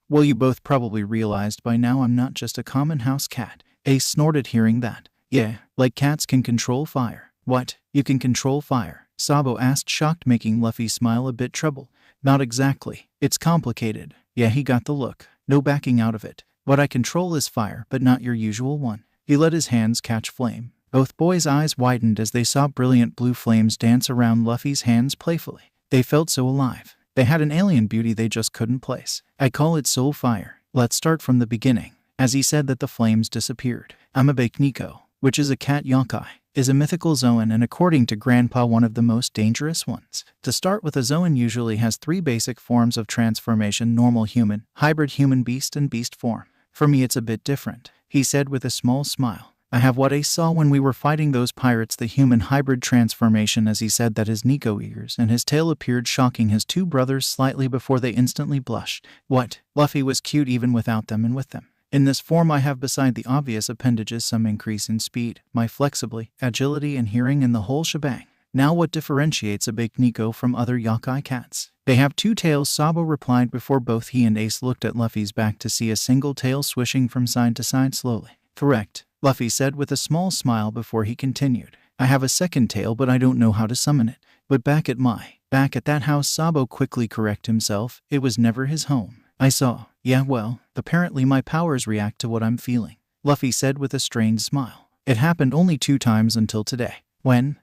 [SPEAKER 1] Well, you both probably realized by now I'm not just a common house cat. Ace snorted hearing that. Yeah, like cats can control fire. What? You can control fire? Sabo asked, shocked, making Luffy smile a bit troubled. Not exactly. It's complicated. Yeah, he got the look. No backing out of it. What I control is fire, but not your usual one. He let his hands catch flame. Both boys' eyes widened as they saw brilliant blue flames dance around Luffy's hands playfully. They felt so alive. They had an alien beauty they just couldn't place. I call it soul fire. Let's start from the beginning. As he said that, the flames disappeared. I'm a Bakniko, which is a cat yokai, is a mythical Zoan and according to Grandpa one of the most dangerous ones. To start with, a Zoan usually has 3 basic forms of transformation: normal human, hybrid human beast, and beast form. For me it's a bit different, he said with a small smile. I have what Ace saw when we were fighting those pirates, the human hybrid transformation. As he said that, his Nico ears and his tail appeared, shocking his 2 brothers slightly before they instantly blushed. What? Luffy was cute even without them, and with them. In this form I have, beside the obvious appendages, some increase in speed, my flexibility, agility, and hearing, and the whole shebang. Now what differentiates a Bakniko from other yokai cats? They have 2 tails, Sabo replied before both he and Ace looked at Luffy's back to see a single tail swishing from side to side slowly. Correct, Luffy said with a small smile before he continued. I have a second tail, but I don't know how to summon it. But back at that house, Sabo quickly corrected himself. It was never his home. I saw. Yeah, well, apparently my powers react to what I'm feeling, Luffy said with a strained smile. It happened only 2 times until today. When?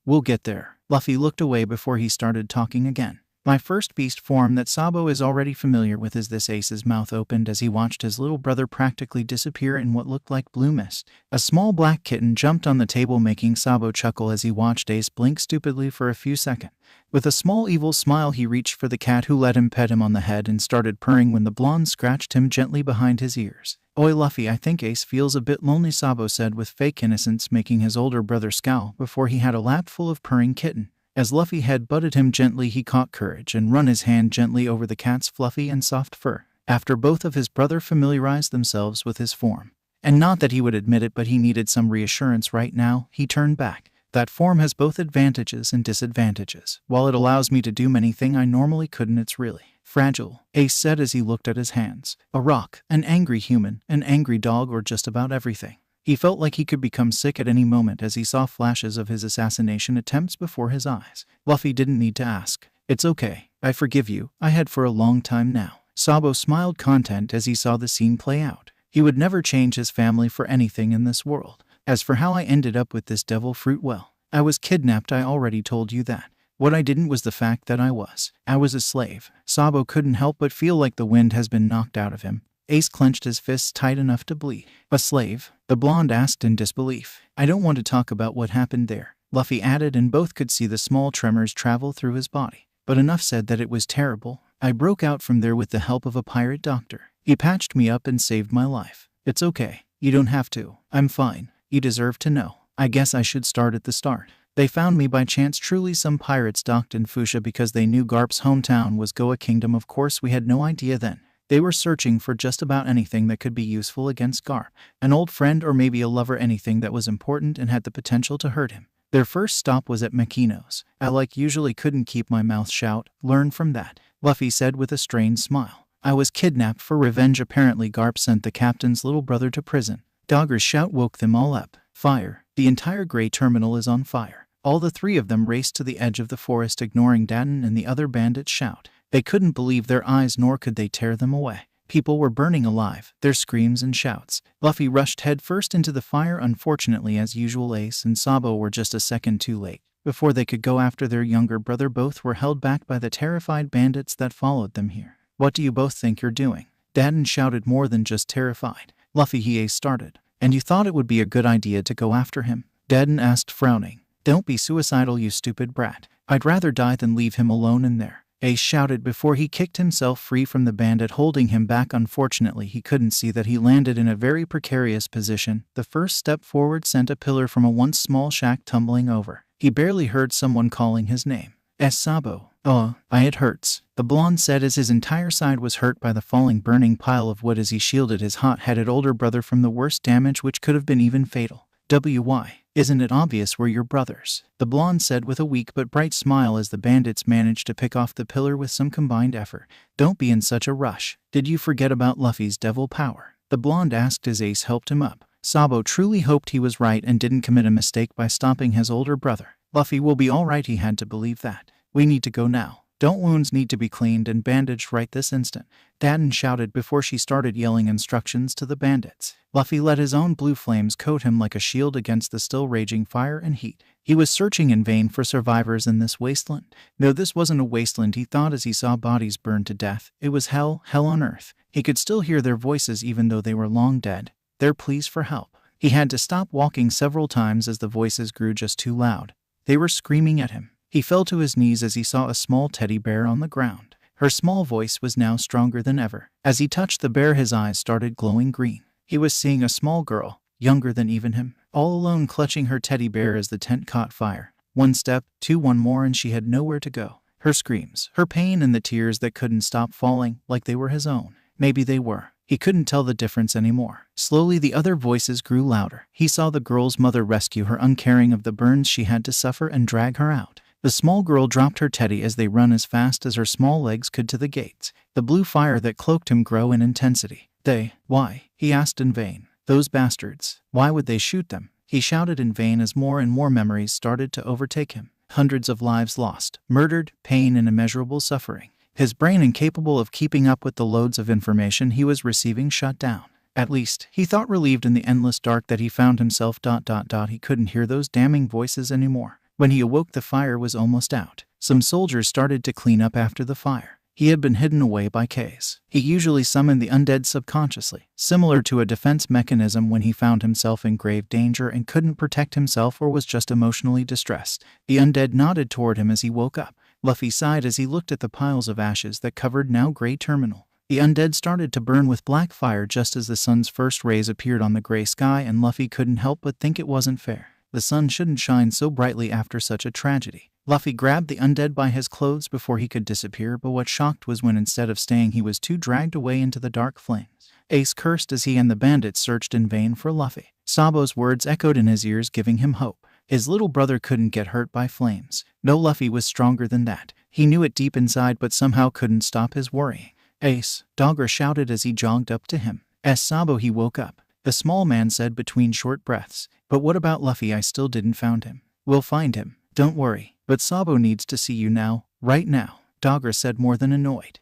[SPEAKER 1] We'll get there. Luffy looked away before he started talking again. My first beast form that Sabo is already familiar with is this. Ace's mouth opened as he watched his little brother practically disappear in what looked like blue mist. A small black kitten jumped on the table, making Sabo chuckle as he watched Ace blink stupidly for a few seconds. With a small evil smile, he reached for the cat, who let him pet him on the head and started purring when the blonde scratched him gently behind his ears. "Oi Luffy, I think Ace feels a bit lonely," Sabo said with fake innocence, making his older brother scowl before he had a lap full of purring kitten. As Luffy head-butted him gently, he caught courage and run his hand gently over the cat's fluffy and soft fur. After both of his brother familiarized themselves with his form, and not that he would admit it, but he needed some reassurance right now, he turned back. "That form has both advantages and disadvantages. While it allows me to do many things I normally couldn't, it's really fragile," Ace said as he looked at his hands. A rock, an angry human, an angry dog, or just about everything. He felt like he could become sick at any moment as he saw flashes of his assassination attempts before his eyes. Luffy didn't need to ask. "It's okay. I forgive you. I had for a long time now." Sabo smiled content as he saw the scene play out. He would never change his family for anything in this world. "As for how I ended up with this devil fruit, well, I was kidnapped. I already told you that. What I didn't was the fact that I was a slave." Sabo couldn't help but feel like the wind has been knocked out of him. Ace clenched his fists tight enough to bleed. "A slave?" the blonde asked in disbelief. "I don't want to talk about what happened there," Luffy added, and both could see the small tremors travel through his body. "But enough said that it was terrible. I broke out from there with the help of a pirate doctor. He patched me up and saved my life. It's okay. You don't have to. I'm fine. You deserve to know. I guess I should start at the start. They found me by chance. Truly, some pirates docked in Fusha because they knew Garp's hometown was Goa Kingdom. Of course, we had no idea then. They were searching for just about anything that could be useful against Garp. An old friend or maybe a lover, anything that was important and had the potential to hurt him. Their first stop was at Makino's. I usually couldn't keep my mouth shut. Learn from that," Luffy said with a strained smile. "I was kidnapped for revenge. Apparently Garp sent the captain's little brother to prison." Dogger's shout woke them all up. "Fire. The entire gray terminal is on fire." All the three of them raced to the edge of the forest, ignoring Daden and the other bandits' shout. They couldn't believe their eyes, nor could they tear them away. People were burning alive, their screams and shouts. Luffy rushed headfirst into the fire. Unfortunately, as usual, Ace and Sabo were just a second too late. Before they could go after their younger brother, both were held back by the terrified bandits that followed them here. "What do you both think you're doing?" Daden shouted, more than just terrified. "Luffy," Ace started. "And you thought it would be a good idea to go after him?" Daden asked, frowning. "Don't be suicidal, you stupid brat. I'd rather die than leave him alone in there," Ace shouted before he kicked himself free from the bandit holding him back. Unfortunately, he couldn't see that he landed in a very precarious position. The first step forward sent a pillar from a once small shack tumbling over. He barely heard someone calling his name. Sabo. It hurts," the blonde said as his entire side was hurt by the falling burning pile of wood as he shielded his hot-headed older brother from the worst damage, which could have been even fatal. "Why? Isn't it obvious we're your brothers?" the blonde said with a weak but bright smile as the bandits managed to pick off the pillar with some combined effort. "Don't be in such a rush. Did you forget about Luffy's devil power?" the blonde asked as Ace helped him up. Sabo truly hoped he was right and didn't commit a mistake by stopping his older brother. "Luffy will be all right," he had to believe that. "We need to go now. Don't wounds need to be cleaned and bandaged right this instant?" Daden shouted before she started yelling instructions to the bandits. Luffy let his own blue flames coat him like a shield against the still raging fire and heat. He was searching in vain for survivors in this wasteland. No, this wasn't a wasteland, he thought as he saw bodies burned to death. It was hell on earth. He could still hear their voices even though they were long dead. Their pleas for help. He had to stop walking several times as the voices grew just too loud. They were screaming at him. He fell to his knees as he saw a small teddy bear on the ground. Her small voice was now stronger than ever. As he touched the bear, his eyes started glowing green. He was seeing a small girl, younger than even him, all alone clutching her teddy bear as the tent caught fire. One step, two, one more, and she had nowhere to go. Her screams, her pain, and the tears that couldn't stop falling, like they were his own. Maybe they were. He couldn't tell the difference anymore. Slowly the other voices grew louder. He saw the girl's mother rescue her, uncaring of the burns she had to suffer, and drag her out. The small girl dropped her teddy as they run as fast as her small legs could to the gates. The blue fire that cloaked him grew in intensity. Why? He asked in vain. Those bastards. Why would they shoot them? He shouted in vain as more and more memories started to overtake him. Hundreds of lives lost, murdered, pain and immeasurable suffering. His brain, incapable of keeping up with the loads of information he was receiving, shut down. At least, he thought, relieved in the endless dark that he found himself. He couldn't hear those damning voices anymore. When he awoke, the fire was almost out. Some soldiers started to clean up after the fire. He had been hidden away by K's. He usually summoned the undead subconsciously, similar to a defense mechanism when he found himself in grave danger and couldn't protect himself or was just emotionally distressed. The undead nodded toward him as he woke up. Luffy sighed as he looked at the piles of ashes that covered now gray terminal. The undead started to burn with black fire just as the sun's first rays appeared on the gray sky, and Luffy couldn't help but think it wasn't fair. The sun shouldn't shine so brightly after such a tragedy. Luffy grabbed the undead by his clothes before he could disappear, but what shocked was when instead of staying he was too dragged away into the dark flames. Ace cursed as he and the bandits searched in vain for Luffy. Sabo's words echoed in his ears, giving him hope. His little brother couldn't get hurt by flames. No, Luffy was stronger than that. He knew it deep inside, but somehow couldn't stop his worrying. Ace, Dogger shouted as he jogged up to him. As Sabo, he woke up. The small man said between short breaths, "But what about Luffy? I still didn't found him." "We'll find him. Don't worry. But Sabo needs to see you now, right now," Dogger said, more than annoyed.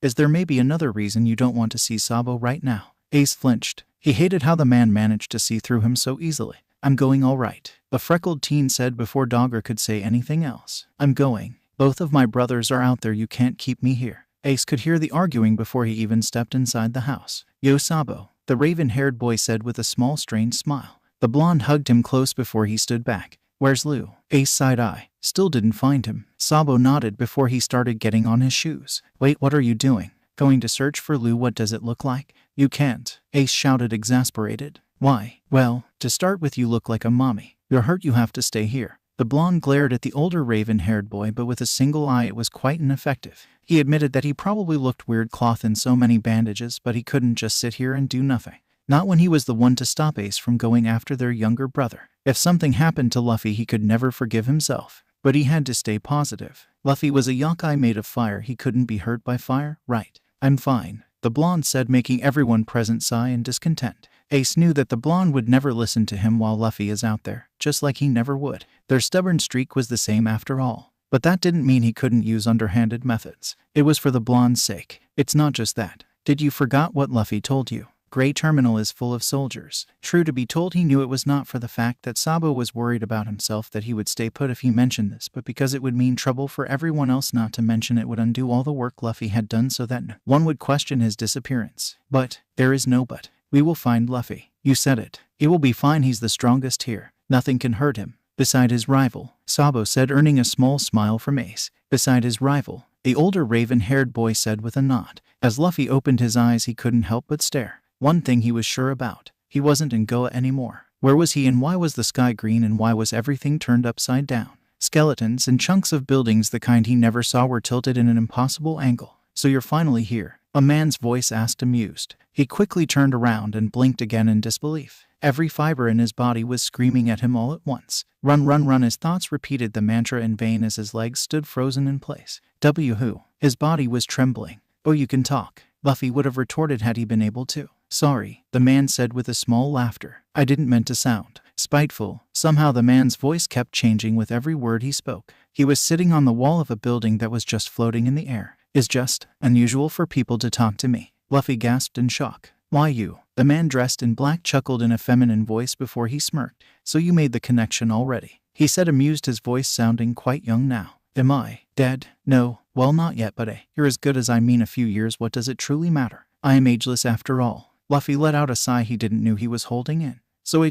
[SPEAKER 1] Is there maybe another reason you don't want to see Sabo right now?" Ace flinched. He hated how the man managed to see through him so easily. "I'm going all right," the freckled teen said before Dogger could say anything else. "I'm going. Both of my brothers are out there. You can't keep me here." Ace could hear the arguing before he even stepped inside the house. "Yo, Sabo," the raven-haired boy said with a small strange smile. The blonde hugged him close before he stood back. "Where's Lou?" Ace side-eye. "Still didn't find him." Sabo nodded before he started getting on his shoes. "Wait, what are you doing? Going to search for Lou? What does it look like?" "You can't," Ace shouted, exasperated. "Why?" "Well, to start with, you look like a mommy. You're hurt, you have to stay here." The blonde glared at the older raven-haired boy, but with a single eye it was quite ineffective. He admitted that he probably looked weird cloth in so many bandages, but he couldn't just sit here and do nothing. Not when he was the one to stop Ace from going after their younger brother. If something happened to Luffy, he could never forgive himself. But he had to stay positive. Luffy was a yokai made of fire. He couldn't be hurt by fire, right? "I'm fine," the blonde said, making everyone present sigh in discontent. Ace knew that the blonde would never listen to him while Luffy is out there, just like he never would. Their stubborn streak was the same after all. But that didn't mean he couldn't use underhanded methods. It was for the blonde's sake. "It's not just that. Did you forgot what Luffy told you? Gray Terminal is full of soldiers." True to be told, he knew it was not for the fact that Sabo was worried about himself that he would stay put if he mentioned this, but because it would mean trouble for everyone else. Not to mention it would undo all the work Luffy had done so that no one would question his disappearance. "But, there is no but. We will find Luffy." "You said it. He will be fine. He's the strongest here. Nothing can hurt him." "Beside his rival," Sabo said, earning a small smile from Ace. "Beside his rival," the older raven-haired boy said with a nod. As Luffy opened his eyes, he couldn't help but stare. One thing he was sure about. He wasn't in Goa anymore. Where was he, and why was the sky green, and why was everything turned upside down? Skeletons and chunks of buildings, the kind he never saw, were tilted in an impossible angle. "So you're finally here?" a man's voice asked, amused. He quickly turned around and blinked again in disbelief. Every fiber in his body was screaming at him all at once. "Run, run, run." His thoughts repeated the mantra in vain as his legs stood frozen in place. Who? His body was trembling. "Oh, you can talk," Luffy would have retorted had he been able to. "Sorry," the man said with a small laughter. "I didn't mean to sound spiteful." Somehow the man's voice kept changing with every word he spoke. He was sitting on the wall of a building that was just floating in the air. "It's just unusual for people to talk to me," Luffy gasped in shock. "Why you?" The man dressed in black chuckled in a feminine voice before he smirked. "So you made the connection already," he said, amused, his voice sounding quite young now. "Am I dead?" "No, well, not yet, but you're as good as I mean a few years. What does it truly matter? I am ageless after all." Luffy let out a sigh he didn't know he was holding in. "So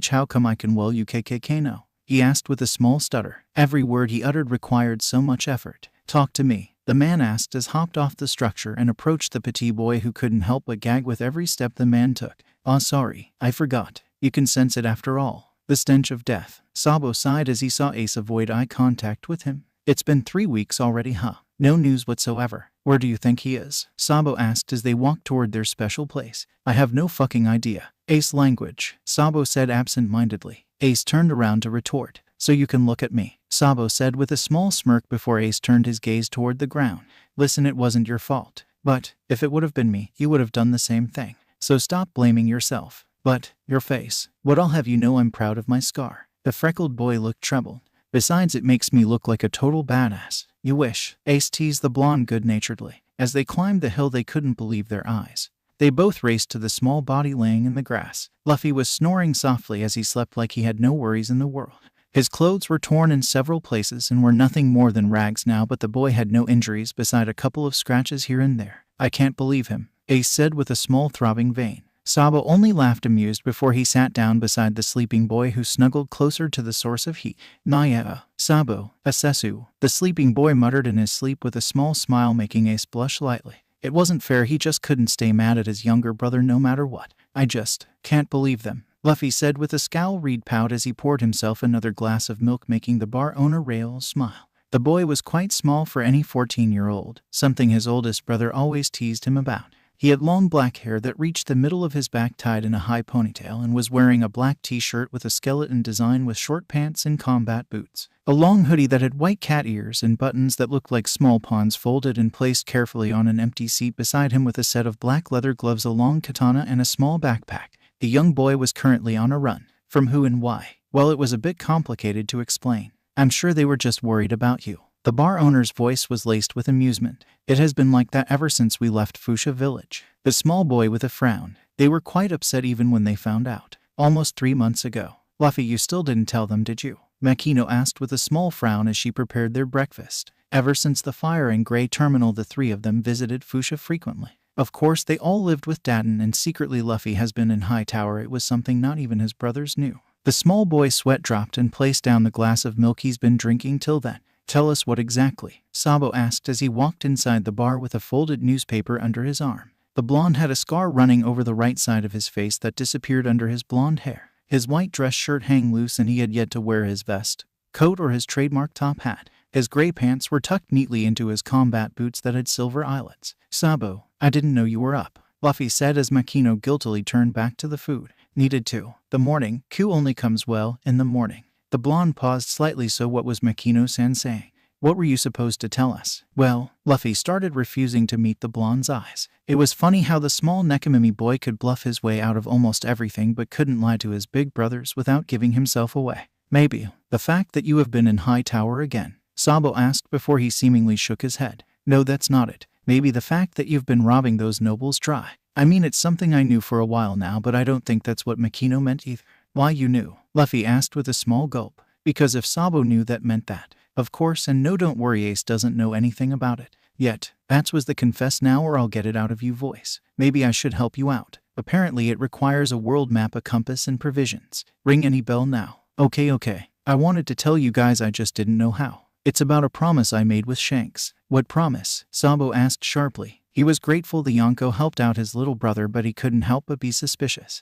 [SPEAKER 1] how come I can well you kkk no?" he asked with a small stutter. Every word he uttered required so much effort. "Talk to me," the man asked as hopped off the structure and approached the petite boy, who couldn't help but gag with every step the man took. Sorry, I forgot. You can sense it after all. The stench of death." Sabo sighed as he saw Ace avoid eye contact with him. "It's been 3 weeks already, huh? No news whatsoever." "Where do you think he is?" Sabo asked as they walked toward their special place. "I have no fucking idea." "Ace language," Sabo said absent-mindedly. Ace turned around to retort. "So you can look at me," Sabo said with a small smirk before Ace turned his gaze toward the ground. "Listen, it wasn't your fault. But, if it would have been me, you would have done the same thing. So stop blaming yourself." "But, your face. What I'll have you know, I'm proud of my scar." The freckled boy looked troubled. "Besides, it makes me look like a total badass." "You wish," Ace teased the blonde good-naturedly. As they climbed the hill, they couldn't believe their eyes. They both raced to the small body laying in the grass. Luffy was snoring softly as he slept like he had no worries in the world. His clothes were torn in several places and were nothing more than rags now, but the boy had no injuries beside a couple of scratches here and there. I can't believe him, Ace said with a small throbbing vein. Sabo only laughed amused before he sat down beside the sleeping boy, who snuggled closer to the source of heat. Naya, Sabo, Asesu, the sleeping boy muttered in his sleep with a small smile, making Ace blush lightly. It wasn't fair, he just couldn't stay mad at his younger brother no matter what. I just can't believe them, Luffy said with a scowl. Reed pout as he poured himself another glass of milk, making the bar owner Rail smile. The boy was quite small for any 14-year-old, something his oldest brother always teased him about. He had long black hair that reached the middle of his back, tied in a high ponytail, and was wearing a black t-shirt with a skeleton design with short pants and combat boots. A long hoodie that had white cat ears and buttons that looked like small pawns folded and placed carefully on an empty seat beside him, with a set of black leather gloves, a long katana, and a small backpack. The young boy was currently on a run. From who and why? Well, it was a bit complicated to explain. I'm sure they were just worried about you. The bar owner's voice was laced with amusement. It has been like that ever since we left Fusha village. The small boy with a frown. They were quite upset even when they found out. Almost 3 months ago. Luffy, you still didn't tell them, did you? Makino asked with a small frown as she prepared their breakfast. Ever since the fire in Grey Terminal, the three of them visited Fusha frequently. Of course, they all lived with Daten, and secretly Luffy has been in High Tower. It was something not even his brothers knew. The small boy's sweat dropped and placed down the glass of milk he's been drinking till then. Tell us what exactly? Sabo asked as he walked inside the bar with a folded newspaper under his arm. The blonde had a scar running over the right side of his face that disappeared under his blonde hair. His white dress shirt hung loose, and he had yet to wear his vest, coat, or his trademark top hat. His gray pants were tucked neatly into his combat boots that had silver eyelets. Sabo, I didn't know you were up, Luffy said as Makino guiltily turned back to the food. Needed to. The morning Q only comes well in the morning. The blonde paused slightly. So what was Makino-san saying? What were you supposed to tell us? Well, Luffy started, refusing to meet the blonde's eyes. It was funny how the small Nekomimi boy could bluff his way out of almost everything, but couldn't lie to his big brothers without giving himself away. Maybe the fact that you have been in High Tower again, Sabo asked before he seemingly shook his head. No, that's not it. Maybe the fact that you've been robbing those nobles dry. I mean, it's something I knew for a while now, but I don't think that's what Makino meant either. Why, you knew? Luffy asked with a small gulp. Because if Sabo knew, that meant that. Of course, and no, don't worry, Ace doesn't know anything about it. Yet. That was the confess now or I'll get it out of you voice. Maybe I should help you out. Apparently it requires a world map, a compass, and provisions. Ring any bell now? Okay. I wanted to tell you guys, I just didn't know how. It's about a promise I made with Shanks. What promise? Sabo asked sharply. He was grateful the Yonko helped out his little brother, but he couldn't help but be suspicious.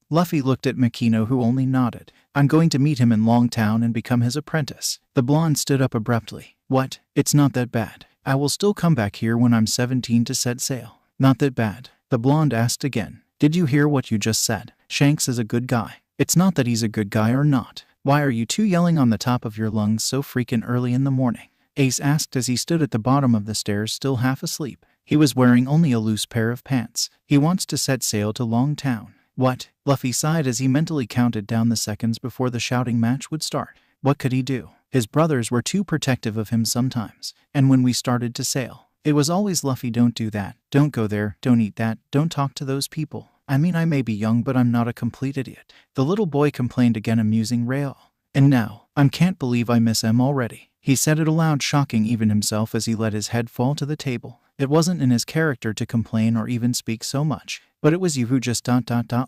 [SPEAKER 1] Luffy looked at Makino, who only nodded. I'm going to meet him in Longtown and become his apprentice. The blonde stood up abruptly. What? It's not that bad. I will still come back here when I'm 17 to set sail. Not that bad? The blonde asked again. Did you hear what you just said? Shanks is a good guy. It's not that he's a good guy or not. Why are you two yelling on the top of your lungs so freaking early in the morning? Ace asked as he stood at the bottom of the stairs, still half asleep. He was wearing only a loose pair of pants. He wants to set sail to Longtown. What? Luffy sighed as he mentally counted down the seconds before the shouting match would start. What could he do? His brothers were too protective of him sometimes. And when we started to sail, it was always Luffy, don't do that, don't go there, don't eat that, don't talk to those people. I mean, I may be young, but I'm not a complete idiot. The little boy complained again, amusing Rail. And now, I can't believe I miss him already. He said it aloud, shocking even himself as he let his head fall to the table. It wasn't in his character to complain or even speak so much. But it was you who just ...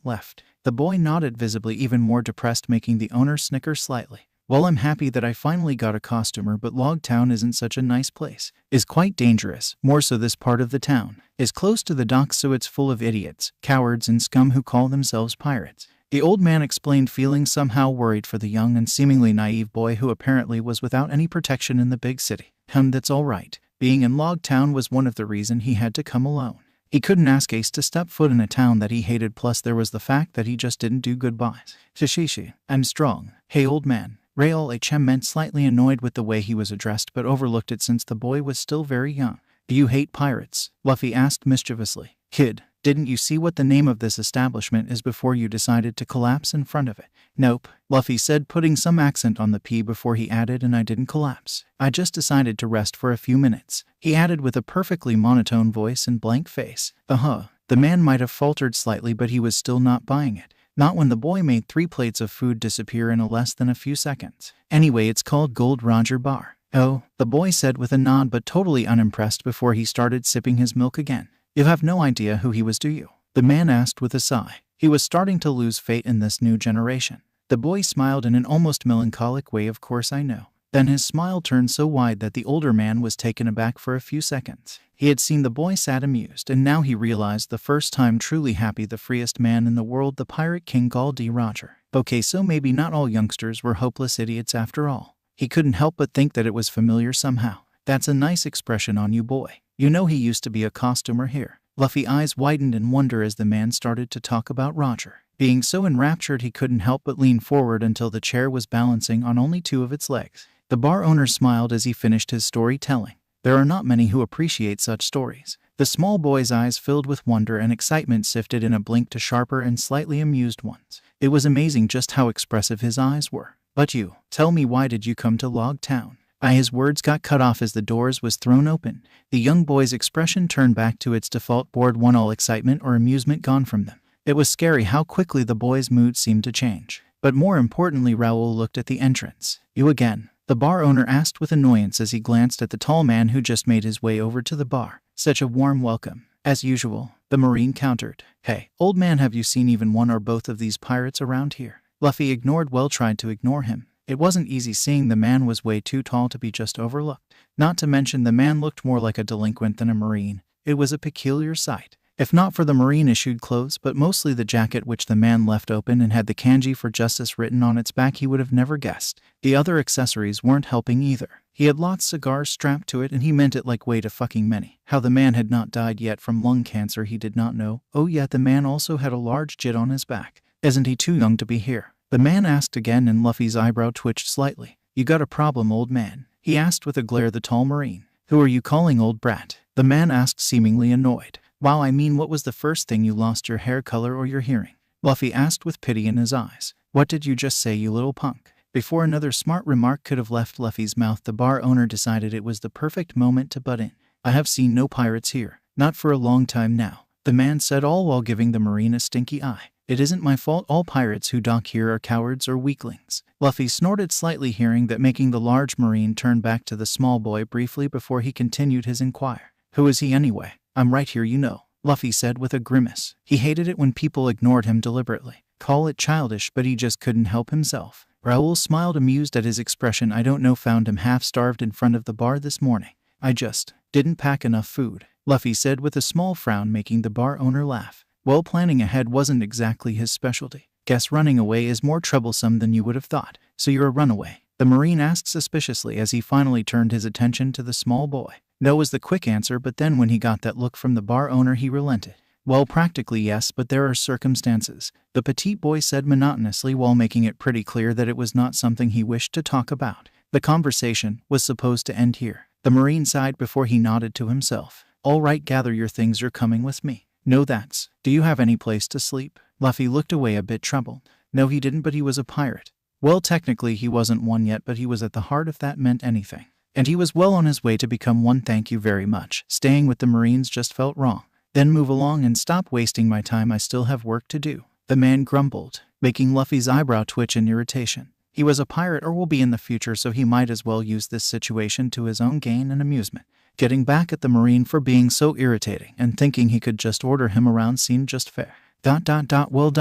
[SPEAKER 1] left. The boy nodded, visibly even more depressed, making the owner snicker slightly. Well, I'm happy that I finally got a costumer, but Logtown isn't such a nice place. It's quite dangerous. More so, this part of the town is close to the docks, so it's full of idiots, cowards, and scum who call themselves pirates. The old man explained, feeling somehow worried for the young and seemingly naive boy who apparently was without any protection in the big city. That's all right. Being in Logtown was one of the reasons he had to come alone. He couldn't ask Ace to step foot in a town that he hated, plus there was the fact that he just didn't do goodbyes. Shishishi, I'm strong. Hey, old man. Rail HM meant, slightly annoyed with the way he was addressed, but overlooked it since the boy was still very young. Do you hate pirates? Luffy asked mischievously. Kid, didn't you see what the name of this establishment is before you decided to collapse in front of it? Nope, Luffy said, putting some accent on the P before he added, and I didn't collapse. I just decided to rest for a few minutes. He added with a perfectly monotone voice and blank face. The man might have faltered slightly, but he was still not buying it. Not when the boy made 3 plates of food disappear in less than a few seconds. Anyway, it's called Gold Roger Bar. Oh, the boy said with a nod but totally unimpressed before he started sipping his milk again. You have no idea who he was, do you? The man asked with a sigh. He was starting to lose faith in this new generation. The boy smiled in an almost melancholic way. Of course I know. Then his smile turned so wide that the older man was taken aback for a few seconds. He had seen the boy sat amused, and now he realized the first time truly happy the freest man in the world, the pirate king Gold Roger. Okay, so maybe not all youngsters were hopeless idiots after all. He couldn't help but think that it was familiar somehow. That's a nice expression on you, boy. You know he used to be a costumer here. Luffy's eyes widened in wonder as the man started to talk about Roger. Being so enraptured he couldn't help but lean forward until the chair was balancing on only 2 of its legs. The bar owner smiled as he finished his storytelling. There are not many who appreciate such stories. The small boy's eyes filled with wonder and excitement sifted in a blink to sharper and slightly amused ones. It was amazing just how expressive his eyes were. But you, tell me, why did you come to Log Town? His words got cut off as the doors was thrown open. The young boy's expression turned back to its default bored one, all excitement or amusement gone from them. It was scary how quickly the boy's mood seemed to change. But more importantly, Raoul looked at the entrance. You again? The bar owner asked with annoyance as he glanced at the tall man who just made his way over to the bar. Such a warm welcome. As usual, the Marine countered. Hey, old man, have you seen even one or both of these pirates around here? Luffy tried to ignore him. It wasn't easy seeing the man was way too tall to be just overlooked. Not to mention the man looked more like a delinquent than a Marine. It was a peculiar sight. If not for the Marine-issued clothes, but mostly the jacket which the man left open and had the kanji for justice written on its back, he would have never guessed. The other accessories weren't helping either. He had lots of cigars strapped to it, and he meant it like way to fucking many. How the man had not died yet from lung cancer he did not know. Oh yeah, the man also had a large jit on his back. Isn't he too young to be here? The man asked again, and Luffy's eyebrow twitched slightly. You got a problem, old man? He asked with a glare at the tall Marine. Who are you calling old brat? The man asked, seemingly annoyed. Wow, I mean, what was the first thing you lost, your hair color or your hearing? Luffy asked with pity in his eyes. What did you just say, you little punk? Before another smart remark could have left Luffy's mouth, the bar owner decided it was the perfect moment to butt in. I have seen no pirates here. Not for a long time now. The man said, all while giving the Marine a stinky eye. It isn't my fault all pirates who dock here are cowards or weaklings. Luffy snorted slightly, hearing that, making the large Marine turn back to the small boy briefly before he continued his inquiry. Who is he anyway? I'm right here, you know, Luffy said with a grimace. He hated it when people ignored him deliberately. Call it childish, but he just couldn't help himself. Raoul smiled, amused at his expression. I don't know, found him half-starved in front of the bar this morning. I just didn't pack enough food, Luffy said with a small frown, making the bar owner laugh. Well, planning ahead wasn't exactly his specialty. Guess running away is more troublesome than you would have thought. So you're a runaway? The Marine asked suspiciously as he finally turned his attention to the small boy. No was the quick answer, but then when he got that look from the bar owner, he relented. Well, practically yes, but there are circumstances, the petite boy said monotonously, while making it pretty clear that it was not something he wished to talk about. The conversation was supposed to end here. The Marine sighed before he nodded to himself. All right, gather your things, you're coming with me. No, that's. Do you have any place to sleep? Luffy looked away a bit troubled. No, he didn't, but he was a pirate. Well, technically he wasn't one yet, but he was at the heart, if that meant anything. And he was well on his way to become one. Thank you very much. Staying with the Marines just felt wrong. Then move along and stop wasting my time. I still have work to do, the man grumbled, making Luffy's eyebrow twitch in irritation. He was a pirate, or will be in the future, so he might as well use this situation to his own gain and amusement. Getting back at the Marine for being so irritating and thinking he could just order him around seemed just fair. Well,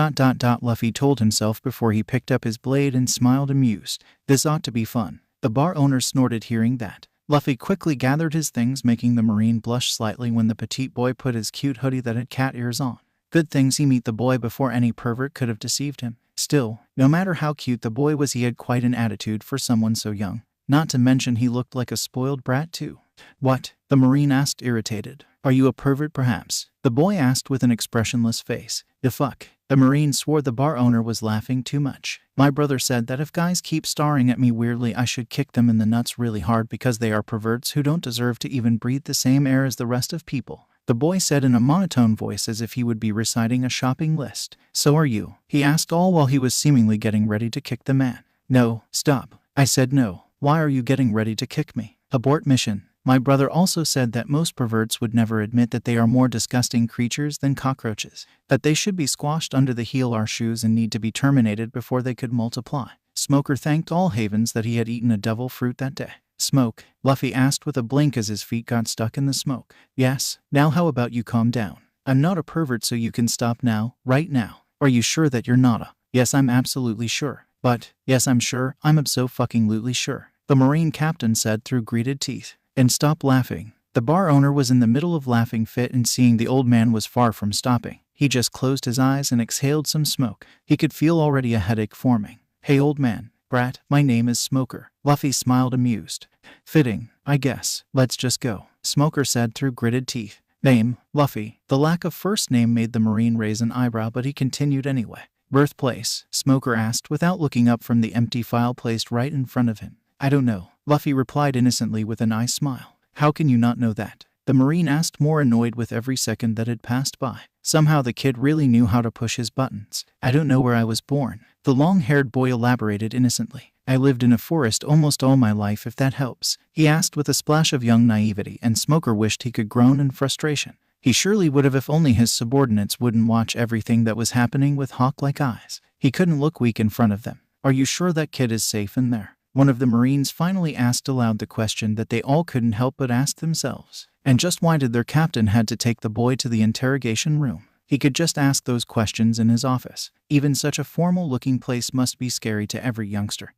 [SPEAKER 1] Luffy told himself before he picked up his blade and smiled, amused. This ought to be fun. The bar owner snorted hearing that. Luffy quickly gathered his things, making the Marine blush slightly when the petite boy put his cute hoodie that had cat ears on. Good things he met the boy before any pervert could have deceived him. Still, no matter how cute the boy was, he had quite an attitude for someone so young. Not to mention he looked like a spoiled brat too. What? The Marine asked, irritated. Are you a pervert perhaps? The boy asked with an expressionless face. The fuck? The Marine swore the bar owner was laughing too much. My brother said that if guys keep staring at me weirdly, I should kick them in the nuts really hard because they are perverts who don't deserve to even breathe the same air as the rest of people. The boy said in a monotone voice, as if he would be reciting a shopping list. So are you? He asked, all while he was seemingly getting ready to kick the man. No, stop. I said no. Why are you getting ready to kick me? Abort mission. My brother also said that most perverts would never admit that they are more disgusting creatures than cockroaches, that they should be squashed under the heel of our shoes and need to be terminated before they could multiply. Smoker thanked all Havens that he had eaten a devil fruit that day. Smoke? Luffy asked with a blink as his feet got stuck in the smoke. Yes. Now how about you calm down? I'm not a pervert, so you can stop now, right now. Are you sure that you're not a? Yes, I'm absolutely sure. But, yes, I'm sure, I'm abso-fucking-lutely sure, the Marine captain said through gritted teeth. And stop laughing. The bar owner was in the middle of laughing fit, and seeing the old man was far from stopping. He just closed his eyes and exhaled some smoke. He could feel already a headache forming. Hey old man, brat, my name is Smoker. Luffy smiled amused. Fitting, I guess. Let's just go, Smoker said through gritted teeth. Name, Luffy. The lack of first name made the Marine raise an eyebrow, but he continued anyway. Birthplace? Smoker asked without looking up from the empty file placed right in front of him. I don't know, Luffy replied innocently with a nice smile. How can you not know that? The Marine asked, more annoyed with every second that had passed by. Somehow the kid really knew how to push his buttons. I don't know where I was born, the long-haired boy elaborated innocently. I lived in a forest almost all my life, if that helps, he asked with a splash of young naivety, and Smoker wished he could groan in frustration. He surely would have if only his subordinates wouldn't watch everything that was happening with hawk-like eyes. He couldn't look weak in front of them. Are you sure that kid is safe in there? One of the Marines finally asked aloud the question that they all couldn't help but ask themselves. And just why did their captain had to take the boy to the interrogation room? He could just ask those questions in his office. Even such a formal-looking place must be scary to every youngster.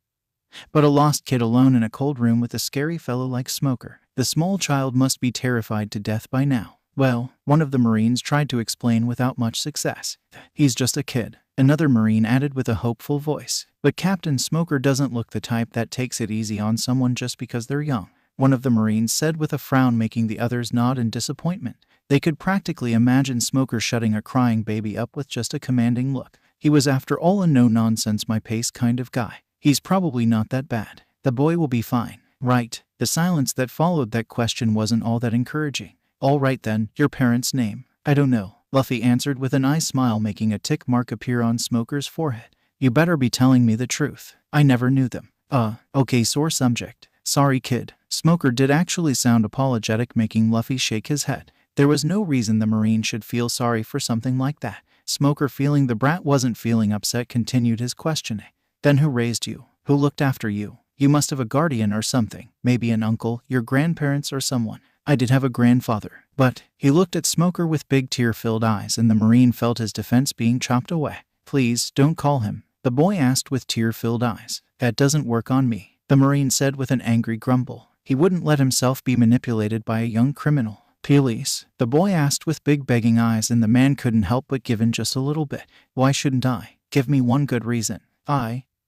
[SPEAKER 1] But a lost kid alone in a cold room with a scary fellow like Smoker. The small child must be terrified to death by now. Well, one of the Marines tried to explain without much success. He's just a kid, another Marine added with a hopeful voice. But Captain Smoker doesn't look the type that takes it easy on someone just because they're young, one of the Marines said with a frown, making the others nod in disappointment. They could practically imagine Smoker shutting a crying baby up with just a commanding look. He was after all a no-nonsense my pace kind of guy. He's probably not that bad. The boy will be fine, right? The silence that followed that question wasn't all that encouraging. All right then, your parents' name? I don't know, Luffy answered with a nice smile, making a tick mark appear on Smoker's forehead. You better be telling me the truth. I never knew them. Okay, sore subject. Sorry kid. Smoker did actually sound apologetic, making Luffy shake his head. There was no reason the Marine should feel sorry for something like that. Smoker, feeling the brat wasn't feeling upset, continued his questioning. Then who raised you? Who looked after you? You must have a guardian or something. Maybe an uncle, your grandparents or someone. I did have a grandfather. But, he looked at Smoker with big tear-filled eyes, and the Marine felt his defense being chopped away. Please, don't call him, the boy asked with tear-filled eyes. That doesn't work on me, the Marine said with an angry grumble. He wouldn't let himself be manipulated by a young criminal. Please, the boy asked with big begging eyes, and the man couldn't help but give in just a little bit. Why shouldn't I? Give me one good reason.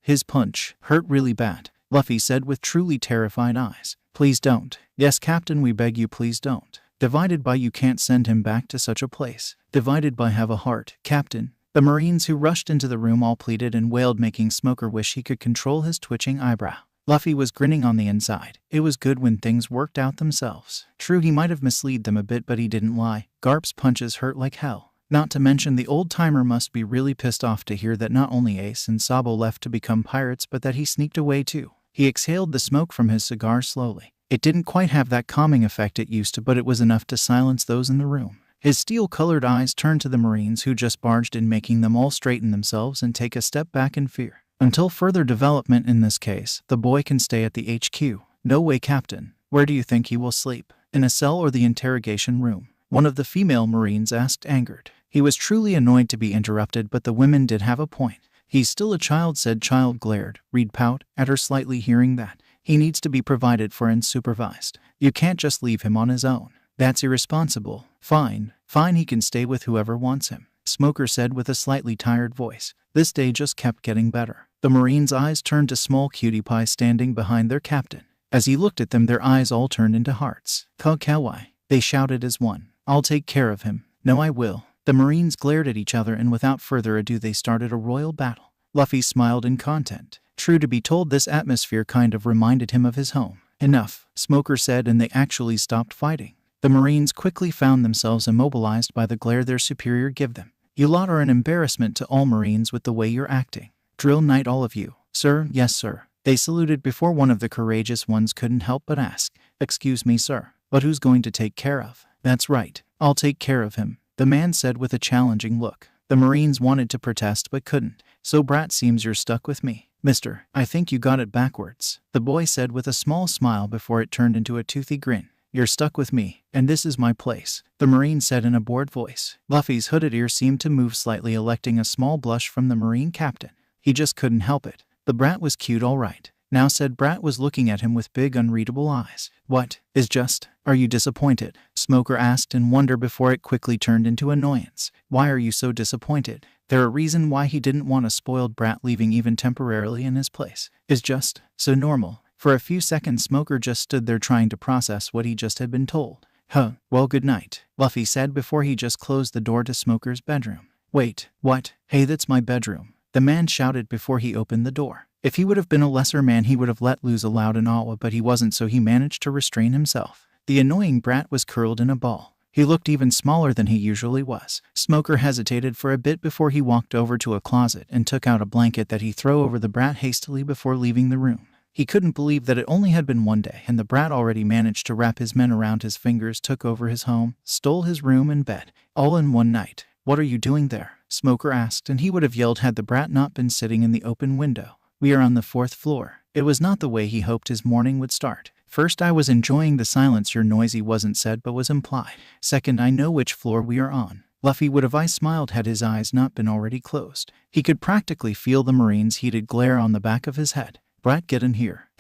[SPEAKER 1] His punch hurt really bad, Luffy said with truly terrified eyes. Please don't. Yes, Captain, we beg you, please don't. Divided by you can't send him back to such a place. Divided by have a heart, Captain. The Marines who rushed into the room all pleaded and wailed, making Smoker wish he could control his twitching eyebrow. Luffy was grinning on the inside. It was good when things worked out themselves. True, he might have misled them a bit, but he didn't lie. Garp's punches hurt like hell. Not to mention the old-timer must be really pissed off to hear that not only Ace and Sabo left to become pirates, but that he sneaked away too. He exhaled the smoke from his cigar slowly. It didn't quite have that calming effect it used to, but it was enough to silence those in the room. His steel-colored eyes turned to the Marines who just barged in, making them all straighten themselves and take a step back in fear. Until further development in this case, the boy can stay at the HQ. No way, Captain. Where do you think he will sleep? In a cell or the interrogation room? One of the female Marines asked, angered. He was truly annoyed to be interrupted, but the women did have a point. He's still a child, said Child glared. Reed pout at her slightly, hearing that. He needs to be provided for and supervised. You can't just leave him on his own. That's irresponsible. Fine, he can stay with whoever wants him, Smoker said with a slightly tired voice. This day just kept getting better. The Marines' eyes turned to small cutie pie standing behind their captain. As he looked at them, their eyes all turned into hearts. Kawaii, they shouted as one. I'll take care of him. No, I will. The Marines glared at each other, and without further ado they started a royal battle. Luffy smiled in content. True to be told, this atmosphere kind of reminded him of his home. Enough, Smoker said, and they actually stopped fighting. The Marines quickly found themselves immobilized by the glare their superior gave them. You lot are an embarrassment to all Marines with the way you're acting. Drill night, all of you. Sir, yes sir. They saluted before one of the courageous ones couldn't help but ask, "Excuse me, sir, but who's going to take care of?" "That's right, I'll take care of him," the man said with a challenging look. The Marines wanted to protest but couldn't. "So Brat, seems you're stuck with me. Mister, I think you got it backwards," the boy said with a small smile before it turned into a toothy grin. "You're stuck with me, and this is my place," the Marine said in a bored voice. Luffy's hooded ear seemed to move slightly, electing a small blush from the Marine captain. He just couldn't help it. The Brat was cute all right. Now said Brat was looking at him with big unreadable eyes. "What is just? Are you disappointed?" Smoker asked in wonder before it quickly turned into annoyance. "Why are you so disappointed?" There a reason why he didn't want a spoiled brat leaving even temporarily in his place. Is just so normal. For a few seconds Smoker just stood there trying to process what he just had been told. "Huh, well, good night," Luffy said before he just closed the door to Smoker's bedroom. "Wait, what? Hey, that's my bedroom," the man shouted before he opened the door. If he would have been a lesser man he would have let loose a loud "awe," but he wasn't, so he managed to restrain himself. The annoying brat was curled in a ball. He looked even smaller than he usually was. Smoker hesitated for a bit before he walked over to a closet and took out a blanket that he threw over the brat hastily before leaving the room. He couldn't believe that it only had been one day and the brat already managed to wrap his men around his fingers, took over his home, stole his room and bed, all in one night. "What are you doing there?" Smoker asked, and he would have yelled had the brat not been sitting in the open window. "We are on the 4th floor. It was not the way he hoped his morning would start. First, I was enjoying the silence. Your noisy wasn't said but was implied. Second, I know which floor we are on." Luffy would have smiled had his eyes not been already closed. He could practically feel the Marine's heated glare on the back of his head. "Brat, get in here."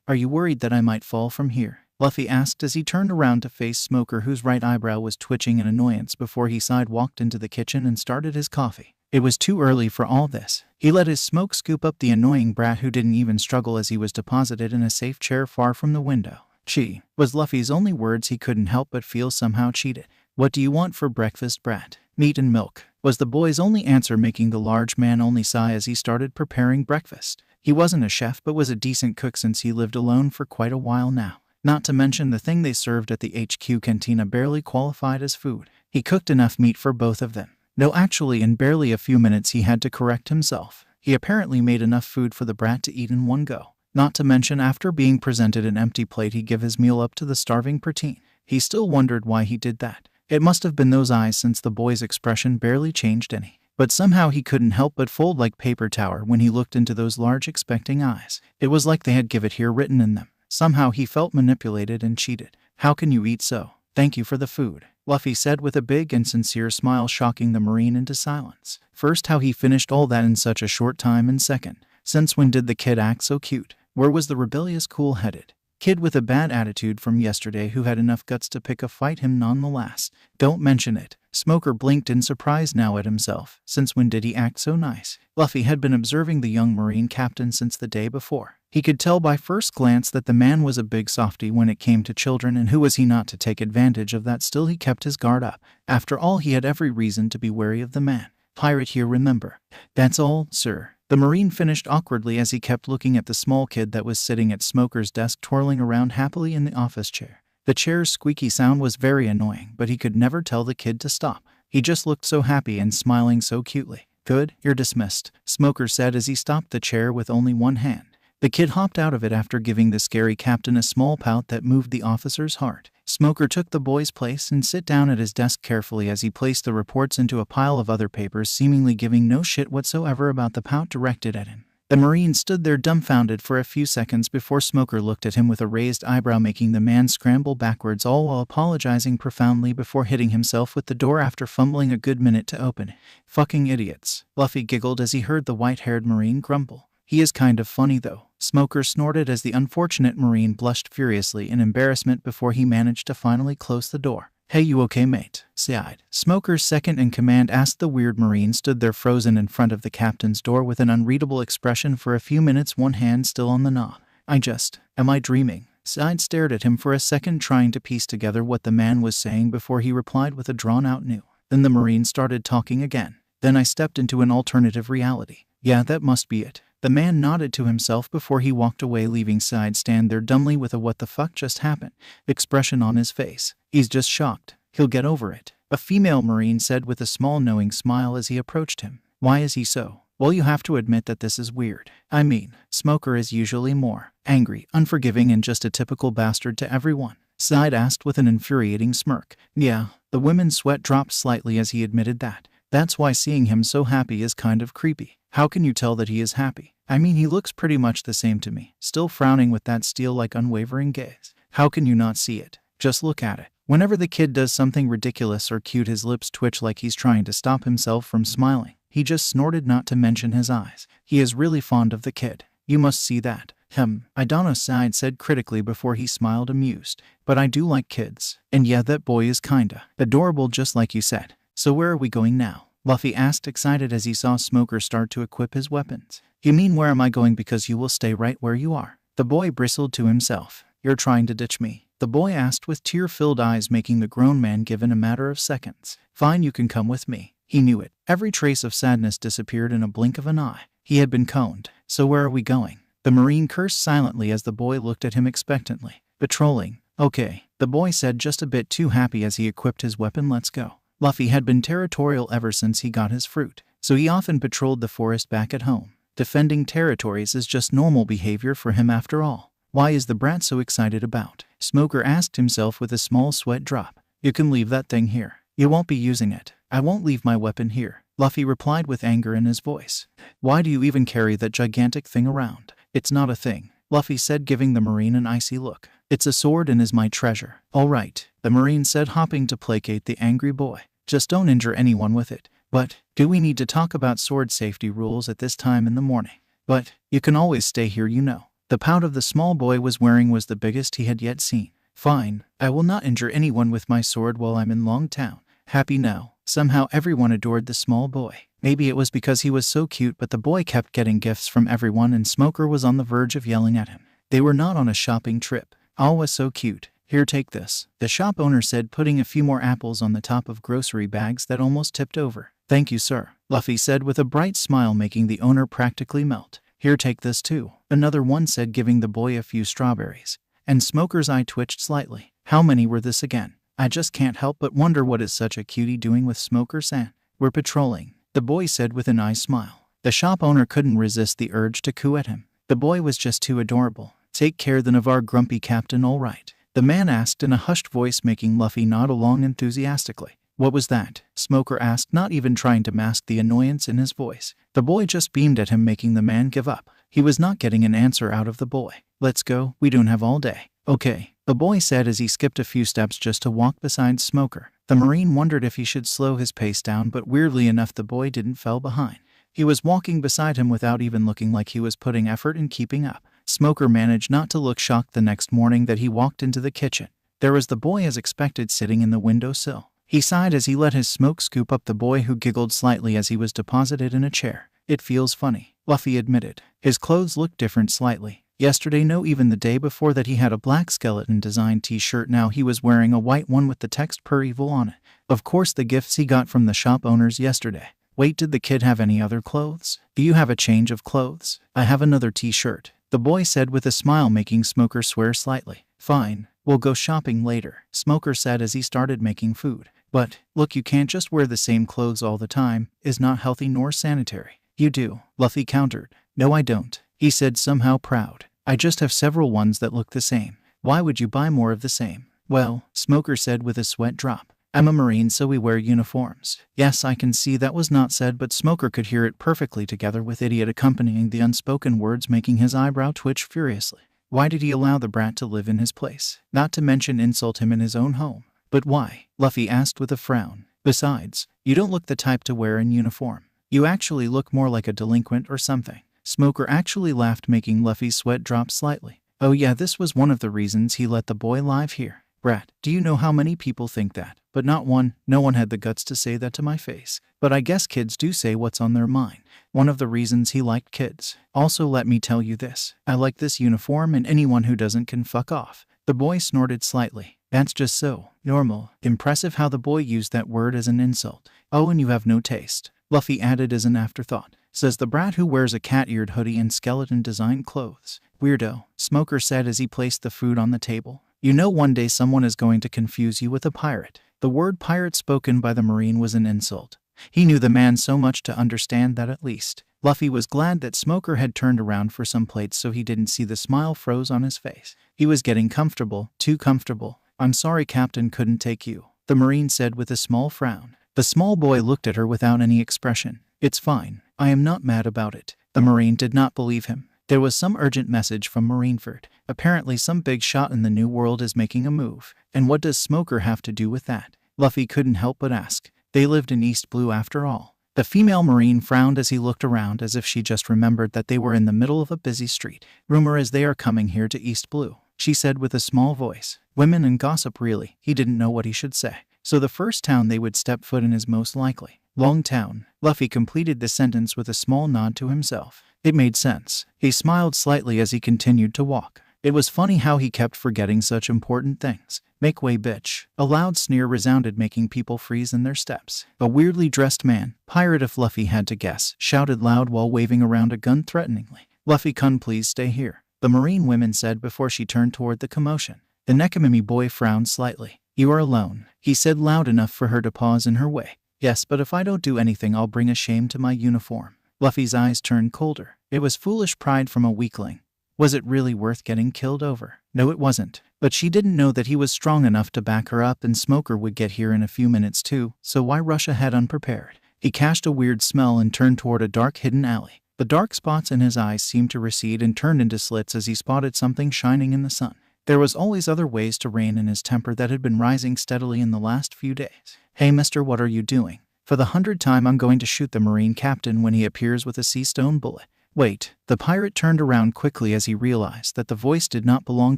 [SPEAKER 1] Are you worried that I might fall from here?" Luffy asked as he turned around to face Smoker, whose right eyebrow was twitching in annoyance before he sidewalked into the kitchen and started his coffee. It was too early for all this. He let his smoke scoop up the annoying brat who didn't even struggle as he was deposited in a safe chair far from the window. "Chi," was Luffy's only words. He couldn't help but feel somehow cheated. "What do you want for breakfast, brat?" "Meat and milk," was the boy's only answer, making the large man only sigh as he started preparing breakfast. He wasn't a chef but was a decent cook since he lived alone for quite a while now. Not to mention the thing they served at the HQ cantina barely qualified as food. He cooked enough meat for both of them. No, actually, in barely a few minutes he had to correct himself. He apparently made enough food for the brat to eat in one go. Not to mention, after being presented an empty plate, he'd give his meal up to the starving preteen. He still wondered why he did that. It must have been those eyes, since the boy's expression barely changed any. But somehow he couldn't help but fold like paper towel when he looked into those large expecting eyes. It was like they had "Give it here" written in them. Somehow he felt manipulated and cheated. "How can you eat so? Thank you for the food," Luffy said with a big and sincere smile, shocking the Marine into silence. First, how he finished all that in such a short time, and second, since when did the kid act so cute? Where was the rebellious, cool-headed kid with a bad attitude from yesterday who had enough guts to pick a fight him nonetheless? "Don't mention it." Smoker blinked in surprise now at himself. Since when did he act so nice? Luffy had been observing the young Marine captain since the day before. He could tell by first glance that the man was a big softy when it came to children, and who was he not to take advantage of that? Still, he kept his guard up. After all, he had every reason to be wary of the man. "Pirate here, remember." "That's all, sir," the Marine finished awkwardly as he kept looking at the small kid that was sitting at Smoker's desk, twirling around happily in the office chair. The chair's squeaky sound was very annoying, but he could never tell the kid to stop. He just looked so happy and smiling so cutely. "Good, you're dismissed," Smoker said as he stopped the chair with only one hand. The kid hopped out of it after giving the scary captain a small pout that moved the officer's heart. Smoker took the boy's place and sit down at his desk carefully as he placed the reports into a pile of other papers, seemingly giving no shit whatsoever about the pout directed at him. The Marine stood there dumbfounded for a few seconds before Smoker looked at him with a raised eyebrow, making the man scramble backwards, all while apologizing profoundly before hitting himself with the door after fumbling a good minute to open it. "Fucking idiots," Luffy giggled as he heard the white-haired Marine grumble. "He is kind of funny though," Smoker snorted as the unfortunate Marine blushed furiously in embarrassment before he managed to finally close the door. "Hey, you okay, mate?" sighed Smoker's second-in-command asked. The weird Marine stood there frozen in front of the captain's door with an unreadable expression for a few minutes, one hand still on the knob. Am I dreaming?" Side stared at him for a second, trying to piece together what the man was saying before he replied with a drawn-out "no." Then the Marine started talking again. "Then I stepped into an alternative reality. Yeah, that must be it." The man nodded to himself before he walked away, leaving Side stand there dumbly with a "what the fuck just happened" expression on his face. "He's just shocked. He'll get over it," a female Marine said with a small knowing smile as he approached him. "Why is he so Well, you have to admit that this is weird. I mean, Smoker is usually more angry, unforgiving, and just a typical bastard to everyone. Side asked with an infuriating smirk. Yeah, the woman's sweat dropped slightly as he admitted that. That's why seeing him so happy is kind of creepy. How can you tell that he is happy? I mean, he looks pretty much the same to me, still frowning with that steel-like unwavering gaze. How can you not see it? Just look at it. Whenever the kid does something ridiculous or cute, his lips twitch like he's trying to stop himself from smiling. He just snorted, not to mention his eyes. He is really fond of the kid. You must see that. I don't know, Side said critically before he smiled amused. But I do like kids. And yeah, that boy is kinda adorable, just like you said. So where are we going now? Luffy asked, excited as he saw Smoker start to equip his weapons. You mean where am I going? Because you will stay right where you are. The boy bristled to himself. You're trying to ditch me? The boy asked with tear-filled eyes, making the grown man give in a matter of seconds. Fine, you can come with me. He knew it. Every trace of sadness disappeared in a blink of an eye. He had been coned. So where are we going? The Marine cursed silently as the boy looked at him expectantly. Patrolling. Okay, the boy said, just a bit too happy as he equipped his weapon. Let's go. Luffy had been territorial ever since he got his fruit, so he often patrolled the forest back at home. Defending territories is just normal behavior for him after all. Why is the brat so excited about? Smoker asked himself with a small sweat drop. You can leave that thing here. You won't be using it. I won't leave my weapon here, Luffy replied with anger in his voice. Why do you even carry that gigantic thing around? It's not a thing, Luffy said, giving the Marine an icy look. It's a sword and is my treasure. All right, the Marine said, hopping to placate the angry boy. Just don't injure anyone with it. But, do we need to talk about sword safety rules at this time in the morning? But, you can always stay here, you know. The pout of the small boy was wearing was the biggest he had yet seen. Fine, I will not injure anyone with my sword while I'm in Longtown. Happy now. Somehow everyone adored the small boy. Maybe it was because he was so cute, but the boy kept getting gifts from everyone and Smoker was on the verge of yelling at him. They were not on a shopping trip. All was so cute. Here, take this, the shop owner said, putting a few more apples on the top of grocery bags that almost tipped over. Thank you, sir, Luffy said with a bright smile, making the owner practically melt. Here, take this too, another one said, giving the boy a few strawberries. And Smoker's eye twitched slightly. How many were this again? I just can't help but wonder what is such a cutie doing with Smoker-san. We're patrolling, the boy said with an eye smile. The shop owner couldn't resist the urge to coo at him. The boy was just too adorable. Take care then of our grumpy captain, all right? The man asked in a hushed voice, making Luffy nod along enthusiastically. What was that? Smoker asked, not even trying to mask the annoyance in his voice. The boy just beamed at him, making the man give up. He was not getting an answer out of the boy. Let's go, we don't have all day. Okay, the boy said as he skipped a few steps just to walk beside Smoker. The Marine wondered if he should slow his pace down, but weirdly enough the boy didn't fall behind. He was walking beside him without even looking like he was putting effort in keeping up. Smoker managed not to look shocked the next morning that he walked into the kitchen. There was the boy as expected, sitting in the windowsill. He sighed as he let his smoke scoop up the boy, who giggled slightly as he was deposited in a chair. It feels funny, Luffy admitted. His clothes looked different slightly. Yesterday, no, even the day before that, he had a black skeleton design t-shirt. Now he was wearing a white one with the text "Per Evil" on it. Of course, the gifts he got from the shop owners yesterday. Wait, did the kid have any other clothes? Do you have a change of clothes? I have another t-shirt, the boy said with a smile, making Smoker swear slightly. Fine, we'll go shopping later, Smoker said as he started making food. But, look, you can't just wear the same clothes all the time. Is not healthy nor sanitary. You do, Luffy countered. No, I don't, he said, somehow proud. I just have several ones that look the same. Why would you buy more of the same? Well, Smoker said with a sweat drop. I'm a Marine, so we wear uniforms. Yes, I can see that was not said, but Smoker could hear it perfectly, together with idiot accompanying the unspoken words, making his eyebrow twitch furiously. Why did he allow the brat to live in his place? Not to mention insult him in his own home. But why? Luffy asked with a frown. Besides, you don't look the type to wear in uniform. You actually look more like a delinquent or something. Smoker actually laughed, making Luffy's sweat drop slightly. Oh yeah, this was one of the reasons he let the boy live here. Brat, do you know how many people think that? But not one. No one had the guts to say that to my face. But I guess kids do say what's on their mind. One of the reasons he liked kids. Also, let me tell you this. I like this uniform, and anyone who doesn't can fuck off. The boy snorted slightly. That's just so normal. Impressive how the boy used that word as an insult. Oh, and you have no taste, Luffy added as an afterthought. Says the brat who wears a cat-eared hoodie and skeleton-design clothes. Weirdo, Smoker said as he placed the food on the table. You know, one day someone is going to confuse you with a pirate. The word pirate spoken by the Marine was an insult. He knew the man so much to understand that at least Luffy was glad that Smoker had turned around for some plates so he didn't see the smile froze on his face. He was getting comfortable, too comfortable. I'm sorry Captain couldn't take you, the Marine said with a small frown. The small boy looked at her without any expression. It's fine. I am not mad about it. The Marine did not believe him. There was some urgent message from Marineford. Apparently some big shot in the New World is making a move. And what does Smoker have to do with that? Luffy couldn't help but ask. They lived in East Blue after all. The female Marine frowned as he looked around as if she just remembered that they were in the middle of a busy street. Rumor is they are coming here to East Blue, she said with a small voice. Women and gossip really. He didn't know what he should say. So the first town they would step foot in is most likely Longtown. Luffy completed the sentence with a small nod to himself. It made sense. He smiled slightly as he continued to walk. It was funny how he kept forgetting such important things. Make way, bitch. A loud sneer resounded, making people freeze in their steps. A weirdly dressed man, pirate if Luffy had to guess, shouted loud while waving around a gun threateningly. Luffy-kun, please stay here, the Marine woman said before she turned toward the commotion. The Nekimimi boy frowned slightly. You are alone, he said loud enough for her to pause in her way. Yes, but if I don't do anything I'll bring a shame to my uniform. Luffy's eyes turned colder. It was foolish pride from a weakling. Was it really worth getting killed over? No, it wasn't. But she didn't know that he was strong enough to back her up, and Smoker would get here in a few minutes too, so why rush ahead unprepared? He cached a weird smell and turned toward a dark hidden alley. The dark spots in his eyes seemed to recede and turned into slits as he spotted something shining in the sun. There was always other ways to rein in his temper that had been rising steadily in the last few days. Hey mister, what are you doing? For the 100th time I'm going to shoot the Marine captain when he appears with a sea stone bullet. Wait, the pirate turned around quickly as he realized that the voice did not belong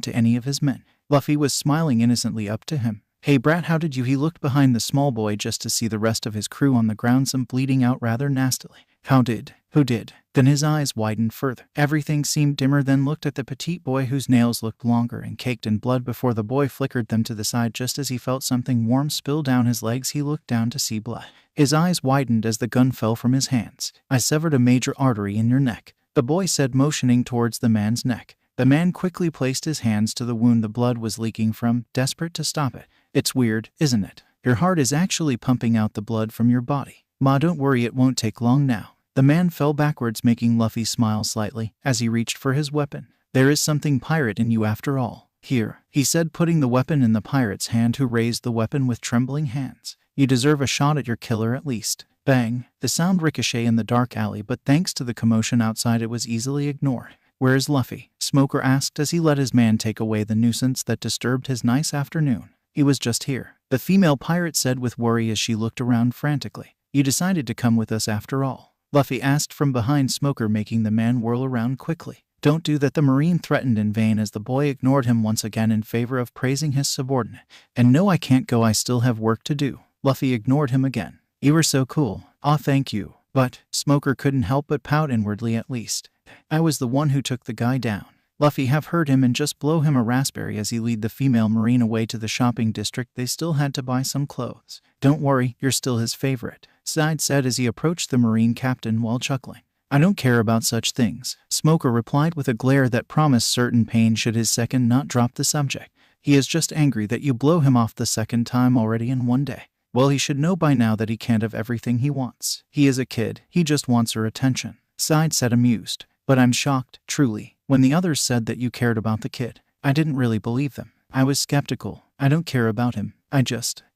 [SPEAKER 1] to any of his men. Luffy was smiling innocently up to him. Hey brat, how did you? He looked behind the small boy just to see the rest of his crew on the ground, some bleeding out rather nastily. How did? Who did? Then his eyes widened further. Everything seemed dimmer, then looked at the petite boy whose nails looked longer and caked in blood before the boy flickered them to the side just as he felt something warm spill down his legs. He looked down to see blood. His eyes widened as the gun fell from his hands. I severed a major artery in your neck, the boy said, motioning towards the man's neck. The man quickly placed his hands to the wound the blood was leaking from, desperate to stop it. It's weird, isn't it? Your heart is actually pumping out the blood from your body. Ma, don't worry, it won't take long now. The man fell backwards, making Luffy smile slightly as he reached for his weapon. There is something pirate in you after all. Here, he said, putting the weapon in the pirate's hand, who raised the weapon with trembling hands. You deserve a shot at your killer at least. Bang! The sound ricocheted in the dark alley, but thanks to the commotion outside it was easily ignored. Where is Luffy? Smoker asked as he let his man take away the nuisance that disturbed his nice afternoon. He was just here, the female pirate said with worry as she looked around frantically. You decided to come with us after all? Luffy asked from behind Smoker, making the man whirl around quickly. Don't do that, the Marine threatened in vain as the boy ignored him once again in favor of praising his subordinate. And no, I can't go, I still have work to do. Luffy ignored him again. You were so cool. Aw, thank you. But, Smoker couldn't help but pout inwardly, at least. I was the one who took the guy down. Luffy have heard him and just blow him a raspberry as he lead the female Marine away to the shopping district. They still had to buy some clothes. Don't worry, you're still his favorite, Side said as he approached the Marine captain while chuckling. I don't care about such things, Smoker replied with a glare that promised certain pain should his second not drop the subject. He is just angry that you blow him off the second time already in one day. Well, he should know by now that he can't have everything he wants. He is a kid, he just wants her attention, Side said, amused. But I'm shocked, truly, when the others said that you cared about the kid. I didn't really believe them. I was skeptical. I don't care about him.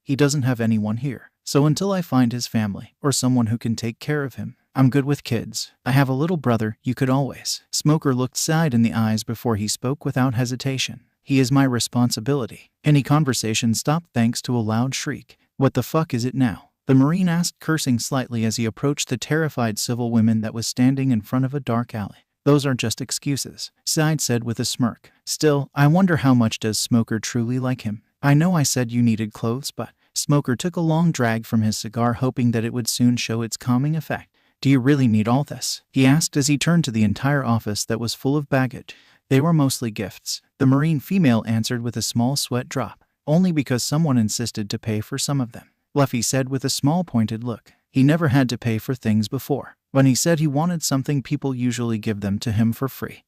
[SPEAKER 1] He doesn't have anyone here. So until I find his family, or someone who can take care of him, I'm good with kids. I have a little brother, you could always. Smoker looked Side in the eyes before he spoke without hesitation. He is my responsibility. Any conversation stopped thanks to a loud shriek. What the fuck is it now? The Marine asked, cursing slightly as he approached the terrified civil woman that was standing in front of a dark alley. Those are just excuses, Side said with a smirk. Still, I wonder how much does Smoker truly like him? I know I said you needed clothes, but Smoker took a long drag from his cigar, hoping that it would soon show its calming effect. Do you really need all this? He asked as he turned to the entire office that was full of baggage. They were mostly gifts, the Marine female answered with a small sweat drop. Only because someone insisted to pay for some of them, Luffy said with a small pointed look. He never had to pay for things before. When he said he wanted something, people usually give them to him for free.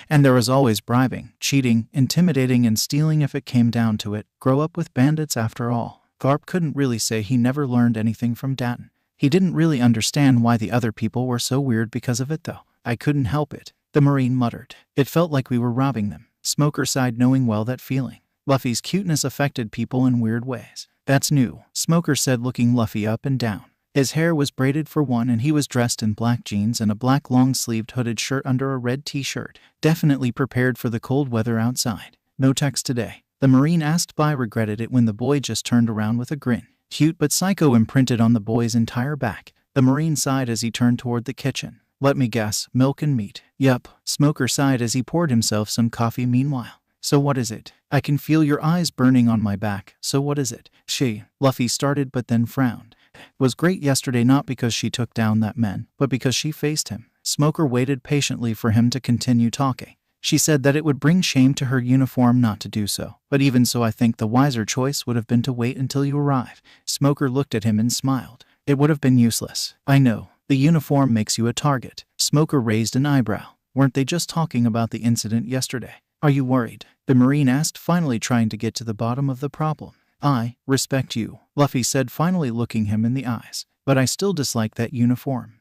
[SPEAKER 1] And there was always bribing, cheating, intimidating, and stealing if it came down to it. Grow up with bandits after all. Garp couldn't really say he never learned anything from Daten. He didn't really understand why the other people were so weird because of it though. I couldn't help it, the Marine muttered. It felt like we were robbing them. Smoker sighed, knowing well that feeling. Luffy's cuteness affected people in weird ways. That's new, Smoker said, looking Luffy up and down. His hair was braided for one, and he was dressed in black jeans and a black long-sleeved hooded shirt under a red t-shirt, definitely prepared for the cold weather outside. No text today, the Marine asked. Bai regretted it when the boy just turned around with a grin. Cute but psycho imprinted on the boy's entire back. The Marine sighed as he turned toward the kitchen. Let me guess, milk and meat. Yup, Smoker sighed as he poured himself some coffee. Meanwhile, so what is it? I can feel your eyes burning on my back. So what is it? Luffy started but then frowned. Was great yesterday, not because she took down that man, but because she faced him. Smoker waited patiently for him to continue talking. She said that it would bring shame to her uniform not to do so, but even so I think the wiser choice would have been to wait until you arrive. Smoker looked at him and smiled. It would have been useless. I know. The uniform makes you a target. Smoker raised an eyebrow. Weren't they just talking about the incident yesterday? Are you worried? The Marine asked, finally trying to get to the bottom of the problem. I respect you, Luffy said, finally looking him in the eyes. But I still dislike that uniform.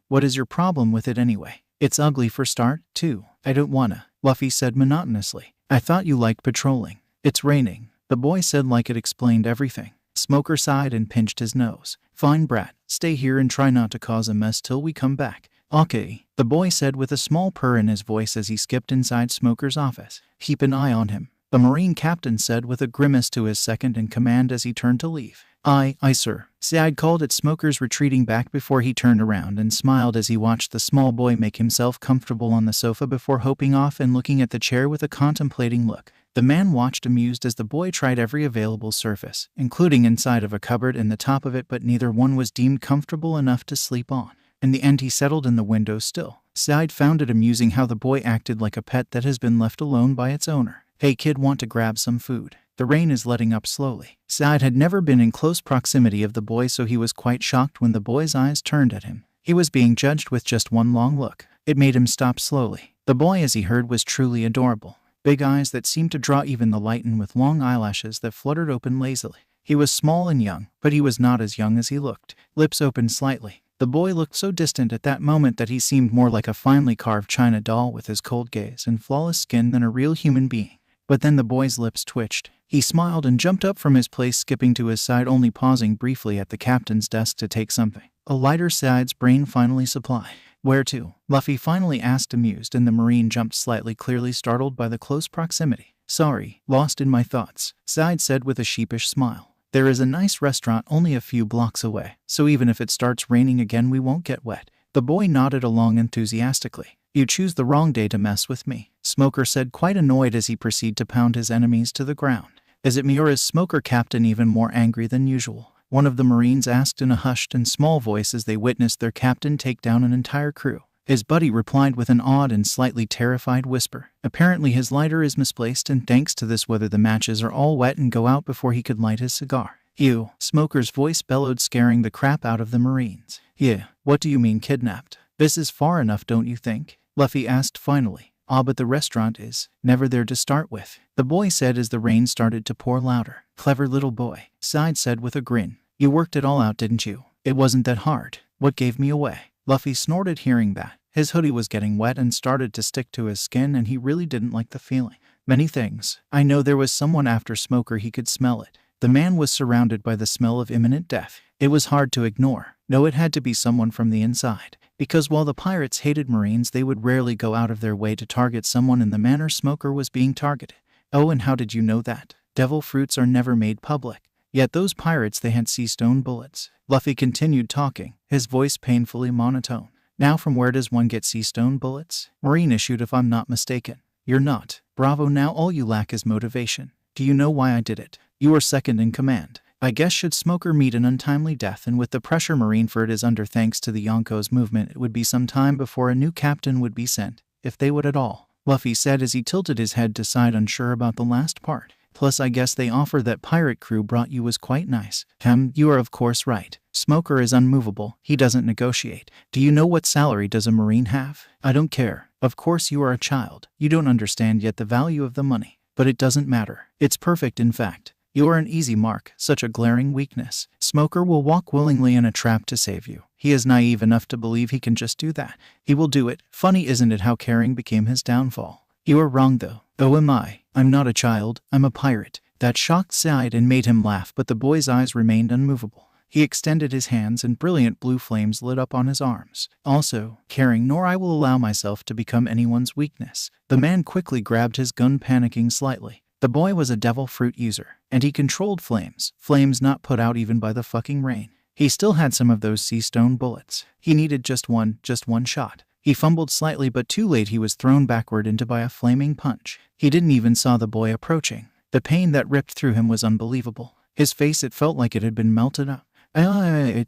[SPEAKER 1] What is your problem with it anyway? It's ugly for start, too. I don't wanna, Luffy said monotonously. I thought you liked patrolling. It's raining, the boy said like it explained everything. Smoker sighed and pinched his nose. Fine, brat. Stay here and try not to cause a mess till we come back. Okay, the boy said with a small purr in his voice as he skipped inside Smoker's office. Keep an eye on him, the Marine captain said with a grimace to his second-in-command as he turned to leave. Aye, sir. Sad called at Smoker's retreating back before he turned around and smiled as he watched the small boy make himself comfortable on the sofa before hopping off and looking at the chair with a contemplating look. The man watched amused as the boy tried every available surface, including inside of a cupboard and the top of it, but neither one was deemed comfortable enough to sleep on. In the end he settled in the window still. Side found it amusing how the boy acted like a pet that has been left alone by its owner. Hey kid, want to grab some food? The rain is letting up slowly. Side had never been in close proximity of the boy, so he was quite shocked when the boy's eyes turned at him. He was being judged with just one long look. It made him stop slowly. The boy, as he heard, was truly adorable. Big eyes that seemed to draw even the light in, with long eyelashes that fluttered open lazily. He was small and young, but he was not as young as he looked. Lips opened slightly. The boy looked so distant at that moment that he seemed more like a finely carved china doll with his cold gaze and flawless skin than a real human being. But then the boy's lips twitched. He smiled and jumped up from his place, skipping to his side, only pausing briefly at the captain's desk to take something. A lighter Side's brain finally supplied. Where to? Luffy finally asked, amused, and the Marine jumped slightly, clearly startled by the close proximity. Sorry, lost in my thoughts, Side said with a sheepish smile. There is a nice restaurant only a few blocks away, so even if it starts raining again we won't get wet. The boy nodded along enthusiastically. You choose the wrong day to mess with me, Smoker said, quite annoyed as he proceeded to pound his enemies to the ground. Is it me, or is Smoker Captain even more angry than usual? One of the Marines asked in a hushed and small voice as they witnessed their captain take down an entire crew. His buddy replied with an odd and slightly terrified whisper. Apparently his lighter is misplaced, and thanks to this weather the matches are all wet and go out before he could light his cigar. Ew, Smoker's voice bellowed, scaring the crap out of the Marines. Yeah, what do you mean kidnapped? This is far enough, don't you think? Luffy asked finally. But the restaurant is never there to start with, the boy said as the rain started to pour louder. Clever little boy, Side said with a grin. You worked it all out, didn't you? It wasn't that hard. What gave me away? Luffy snorted, hearing that. His hoodie was getting wet and started to stick to his skin, and he really didn't like the feeling. Many things. I know there was someone after Smoker, he could smell it. The man was surrounded by the smell of imminent death. It was hard to ignore. No, it had to be someone from the inside. Because while the pirates hated Marines, they would rarely go out of their way to target someone in the manner Smoker was being targeted. Oh, and how did you know that? Devil fruits are never made public. Yet those pirates, they had sea stone bullets. Luffy continued talking, his voice painfully monotone. Now from where does one get sea stone bullets? Marine issued, if I'm not mistaken. You're not. Bravo, now all you lack is motivation. Do you know why I did it? You are second in command. I guess should Smoker meet an untimely death, and with the pressure Marineford is under thanks to the Yonko's movement, it would be some time before a new captain would be sent, if they would at all, Luffy said as he tilted his head to side, unsure about the last part. Plus I guess they offer that pirate crew brought you was quite nice. You are of course right. Smoker is unmovable, he doesn't negotiate. Do you know what salary does a Marine have? I don't care. Of course you are a child. You don't understand yet the value of the money. But it doesn't matter. It's perfect, in fact. You are an easy mark, such a glaring weakness. Smoker will walk willingly in a trap to save you. He is naive enough to believe he can just do that. He will do it. Funny, isn't it, how caring became his downfall? You are wrong though. Oh, am I? I'm not a child, I'm a pirate. That shocked sighed and made him laugh, but the boy's eyes remained unmovable. He extended his hands and brilliant blue flames lit up on his arms. Also, caring, nor I will allow myself to become anyone's weakness. The man quickly grabbed his gun, panicking slightly. The boy was a devil fruit user, and he controlled flames. Flames not put out even by the fucking rain. He still had some of those sea stone bullets. He needed just one shot. He fumbled slightly, but too late. He was thrown backward into by a flaming punch. He didn't even saw the boy approaching. The pain that ripped through him was unbelievable. His face, it felt like it had been melted up. I'm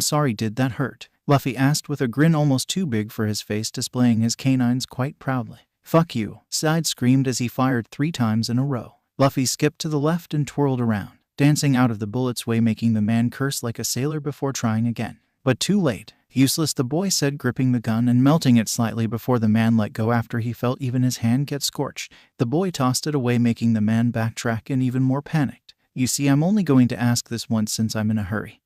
[SPEAKER 1] sorry, did that hurt? Luffy asked with a grin almost too big for his face, displaying his canines quite proudly. Fuck you, Side screamed as he fired 3 times in a row. Luffy skipped to the left and twirled around, dancing out of the bullet's way, making the man curse like a sailor before trying again. But too late. Useless, the boy said, gripping the gun and melting it slightly before the man let go after he felt even his hand get scorched. The boy tossed it away, making the man backtrack and even more panicked. You see, I'm only going to ask this once since I'm in a hurry.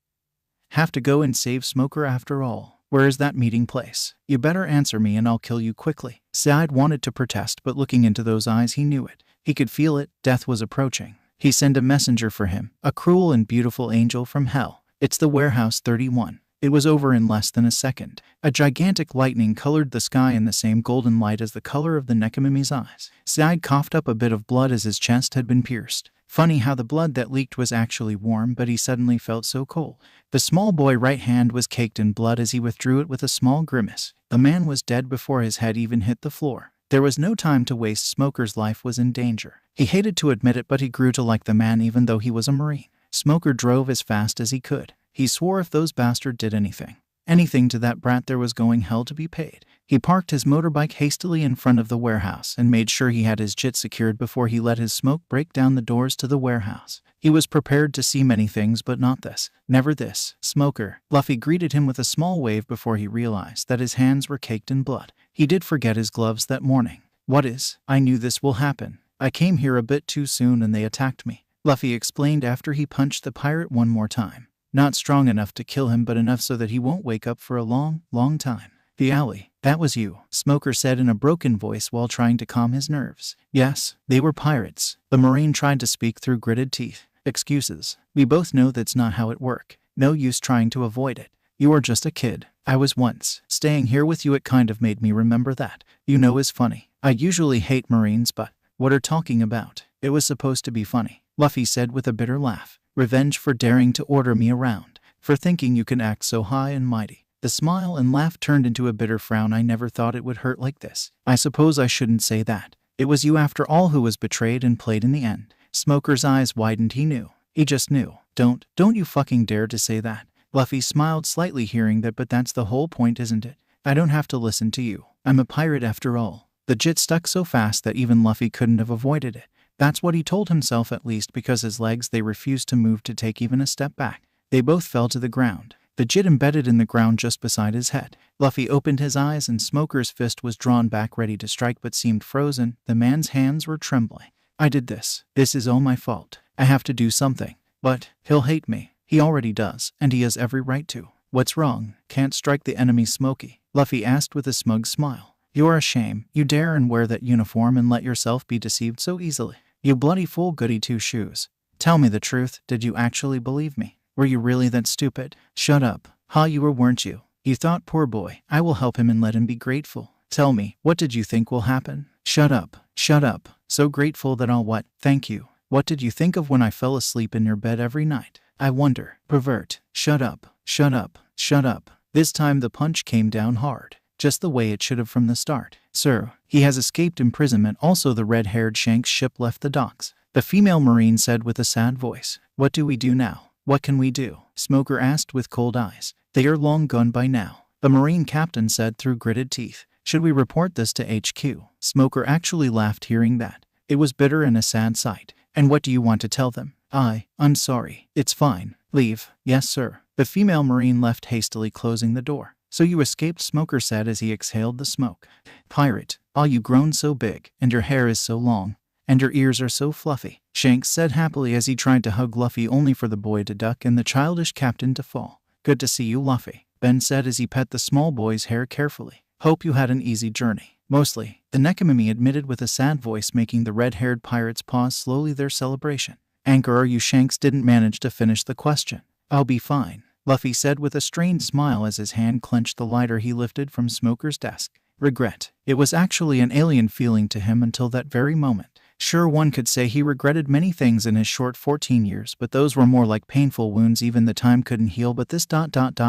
[SPEAKER 1] Have to go and save Smoker after all. Where is that meeting place? You better answer me and I'll kill you quickly. Side wanted to protest, but looking into those eyes he knew it. He could feel it. Death was approaching. He sent a messenger for him, a cruel and beautiful angel from hell. It's the warehouse 31. It was over in less than a second. A gigantic lightning colored the sky in the same golden light as the color of the Nekomamu's eyes. Side coughed up a bit of blood as his chest had been pierced. Funny how the blood that leaked was actually warm, but he suddenly felt so cold. The small boy's right hand was caked in blood as he withdrew it with a small grimace. The man was dead before his head even hit the floor. There was no time to waste. Smoker's life was in danger. He hated to admit it, but he grew to like the man even though he was a Marine. Smoker drove as fast as he could. He swore if those bastards did anything to that brat, there was going hell to be paid. He parked his motorbike hastily in front of the warehouse and made sure he had his jit secured before he let his smoke break down the doors to the warehouse. He was prepared to see many things, but not this. Never this. Smoker. Luffy greeted him with a small wave before he realized that his hands were caked in blood. He did forget his gloves that morning. What is? I knew this will happen. I came here a bit too soon and they attacked me, Luffy explained after he punched the pirate one more time. Not strong enough to kill him, but enough so that he won't wake up for a long, long time. The alley. That was you, Smoker said in a broken voice while trying to calm his nerves. Yes, they were pirates. The Marine tried to speak through gritted teeth. Excuses. We both know that's not how it works. No use trying to avoid it. You are just a kid. I was once. Staying here with you, it kind of made me remember that. You know, is funny. I usually hate Marines, but what are talking about? It was supposed to be funny, Luffy said with a bitter laugh. Revenge for daring to order me around. For thinking you can act so high and mighty. The smile and laugh turned into a bitter frown. I never thought it would hurt like this. I suppose I shouldn't say that. It was you after all who was betrayed and played in the end. Smoker's eyes widened. He knew. He just knew. Don't you fucking dare to say that. Luffy smiled slightly hearing that, but that's the whole point, isn't it? I don't have to listen to you. I'm a pirate after all. The jit stuck so fast that even Luffy couldn't have avoided it. That's what he told himself, at least, because his legs, they refused to move, to take even a step back. They both fell to the ground. The jit embedded in the ground just beside his head. Luffy opened his eyes and Smoker's fist was drawn back ready to strike but seemed frozen. The man's hands were trembling. I did this. This is all my fault. I have to do something. But he'll hate me. He already does, and he has every right to. What's wrong? Can't strike the enemy, Smokey? Luffy asked with a smug smile. You're a shame. You dare and wear that uniform and let yourself be deceived so easily. You bloody fool, goody two-shoes. Tell me the truth. Did you actually believe me? Were you really that stupid? Shut up. You were, weren't you? You thought, poor boy, I will help him and let him be grateful. Tell me, what did you think will happen? Shut up. Shut up. So grateful that I'll what? Thank you. What did you think of when I fell asleep in your bed every night? I wonder. Pervert. Shut up. Shut up. Shut up. This time the punch came down hard. Just the way it should have from the start. Sir, he has escaped imprisonment. Also, the red-haired Shank's ship left the docks. The female Marine said with a sad voice. What do we do now? What can we do? Smoker asked with cold eyes. They are long gone by now, the Marine captain said through gritted teeth. Should we report this to HQ? Smoker actually laughed hearing that. It was bitter and a sad sight. And what do you want to tell them? I'm sorry. It's fine. Leave. Yes, sir. The female Marine left hastily, closing the door. So you escaped, Smoker said as he exhaled the smoke. Pirate, you grown so big, and your hair is so long. and your ears are so fluffy," Shanks said happily as he tried to hug Luffy only for the boy to duck and the childish captain to fall. "Good to see you, Luffy," Ben said as he pet the small boy's hair carefully. "Hope you had an easy journey." "Mostly," the Nekomimi admitted with a sad voice, making the red-haired pirates pause slowly their celebration. "Anchor, are you?" Shanks didn't manage to finish the question. "I'll be fine," Luffy said with a strained smile as his hand clenched the lighter he lifted from Smoker's desk. Regret. It was actually an alien feeling to him until that very moment. Sure, one could say he regretted many things in his short 14 years, but those were more like painful wounds even the time couldn't heal. But this ...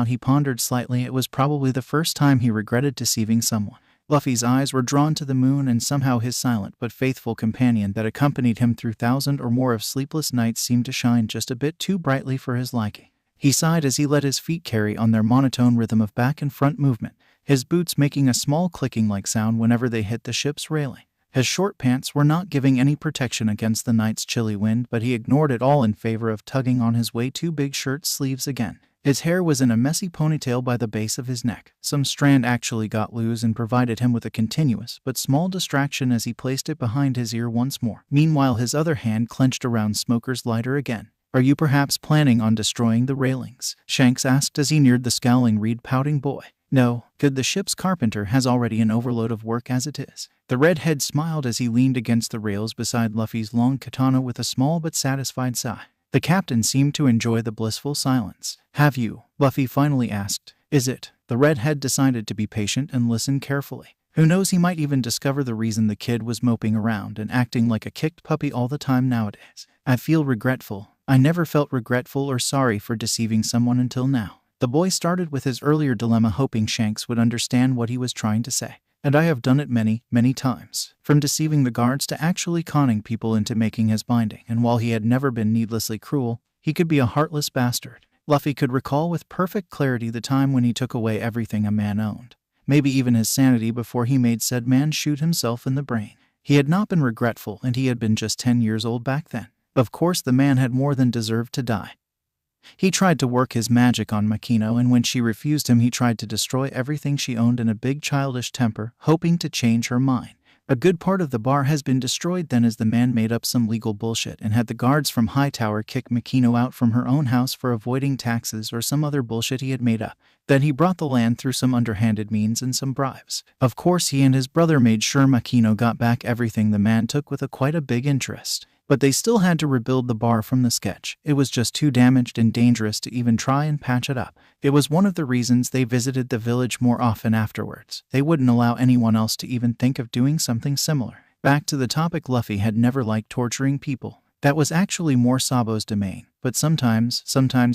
[SPEAKER 1] he pondered slightly. It was probably the first time he regretted deceiving someone. Luffy's eyes were drawn to the moon, and somehow his silent but faithful companion that accompanied him through 1,000 or more of sleepless nights seemed to shine just a bit too brightly for his liking. He sighed as he let his feet carry on their monotone rhythm of back and front movement, his boots making a small clicking-like sound whenever they hit the ship's railing. His short pants were not giving any protection against the night's chilly wind, but he ignored it all in favor of tugging on his way too big shirt sleeves again. His hair was in a messy ponytail by the base of his neck. Some strand actually got loose and provided him with a continuous but small distraction as he placed it behind his ear once more. Meanwhile, his other hand clenched around Smoker's lighter again. "Are you perhaps planning on destroying the railings?" Shanks asked as he neared the scowling, pouting boy. "No, good. The ship's carpenter has already an overload of work as it is." The redhead smiled as he leaned against the rails beside Luffy's long katana with a small but satisfied sigh. The captain seemed to enjoy the blissful silence. "Have you?" Luffy finally asked. "Is it?" The redhead decided to be patient and listen carefully. Who knows, he might even discover the reason the kid was moping around and acting like a kicked puppy all the time nowadays. "I feel regretful. I never felt regretful or sorry for deceiving someone until now." The boy started with his earlier dilemma, hoping Shanks would understand what he was trying to say. "And I have done it many, many times. From deceiving the guards to actually conning people into making his binding, and while he had never been needlessly cruel, he could be a heartless bastard." Luffy could recall with perfect clarity the time when he took away everything a man owned, maybe even his sanity, before he made said man shoot himself in the brain. He had not been regretful, and he had been just 10 years old back then. Of course, the man had more than deserved to die. He tried to work his magic on Makino, and when she refused him, he tried to destroy everything she owned in a big childish temper, hoping to change her mind. A good part of the bar has been destroyed then, as the man made up some legal bullshit and had the guards from Hightower kick Makino out from her own house for avoiding taxes or some other bullshit he had made up. Then he brought the land through some underhanded means and some bribes. Of course, he and his brother made sure Makino got back everything the man took with quite a big interest. But they still had to rebuild the bar from the sketch. It was just too damaged and dangerous to even try and patch it up. It was one of the reasons they visited the village more often afterwards. They wouldn't allow anyone else to even think of doing something similar. Back to the topic, Luffy had never liked torturing people. That was actually more Sabo's domain. But sometimes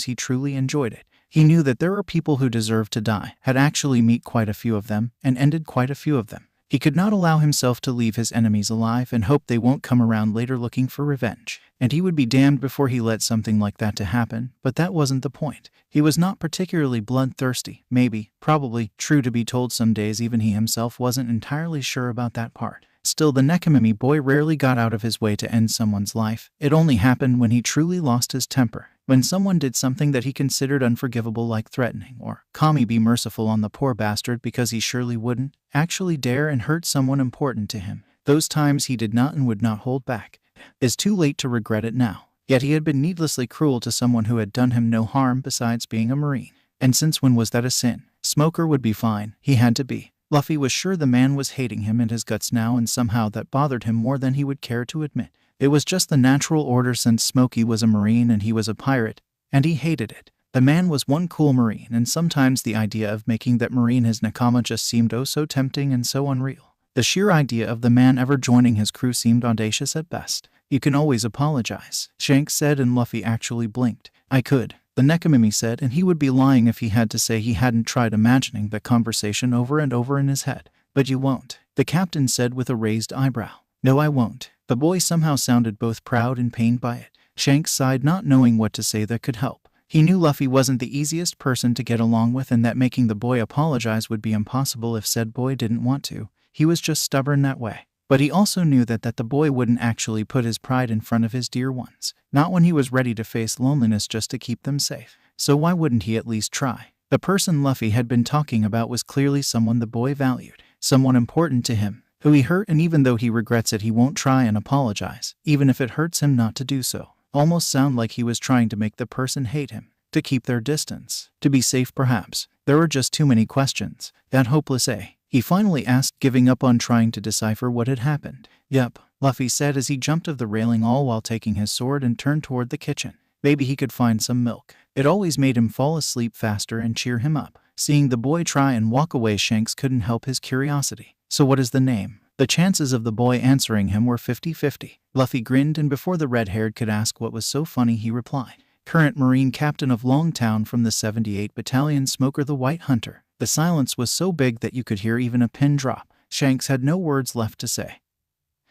[SPEAKER 1] he truly enjoyed it. He knew that there were people who deserved to die, had actually met quite a few of them, and ended quite a few of them. He could not allow himself to leave his enemies alive and hope they won't come around later looking for revenge. And he would be damned before he let something like that to happen, but that wasn't the point. He was not particularly bloodthirsty. Maybe, probably, true to be told, some days even he himself wasn't entirely sure about that part. Still, the Nekomimi boy rarely got out of his way to end someone's life. It only happened when he truly lost his temper. When someone did something that he considered unforgivable, like threatening or "Kami, be merciful" on the poor bastard, because he surely wouldn't actually dare and hurt someone important to him. Those times he did not and would not hold back. It's too late to regret it now. Yet he had been needlessly cruel to someone who had done him no harm besides being a Marine. And since when was that a sin? Smoker would be fine. He had to be. Luffy was sure the man was hating him in his guts now, and somehow that bothered him more than he would care to admit. It was just the natural order, since Smokey was a Marine and he was a pirate, and he hated it. The man was one cool Marine, and sometimes the idea of making that Marine his nakama just seemed oh so tempting and so unreal. The sheer idea of the man ever joining his crew seemed audacious at best. "You can always apologize," Shanks said, and Luffy actually blinked. "I could," the Nekomimi said, and he would be lying if he had to say he hadn't tried imagining the conversation over and over in his head. "But you won't," the captain said with a raised eyebrow. "No, I won't." The boy somehow sounded both proud and pained by it. Shanks sighed, not knowing what to say that could help. He knew Luffy wasn't the easiest person to get along with, and that making the boy apologize would be impossible if said boy didn't want to. He was just stubborn that way. But he also knew that the boy wouldn't actually put his pride in front of his dear ones. Not when he was ready to face loneliness just to keep them safe. So why wouldn't he at least try? The person Luffy had been talking about was clearly someone the boy valued. Someone important to him. who he hurt, and even though he regrets it he won't try and apologize, even if it hurts him not to do so. Almost sound like he was trying to make the person hate him, to keep their distance, to be safe perhaps. There were just too many questions. That hopeless he finally asked, giving up on trying to decipher what had happened. Yep, Luffy said as he jumped off the railing, all while taking his sword and turned toward the kitchen. Maybe he could find some milk. It always made him fall asleep faster and cheer him up. Seeing the boy try and walk away, Shanks couldn't help his curiosity. So what is the name? The chances of the boy answering him were 50-50. Luffy grinned, and before the red-haired could ask what was so funny, he replied, "Current Marine Captain of Longtown from the 78 Battalion, Smoker the White Hunter." The silence was so big that you could hear even a pin drop. Shanks had no words left to say.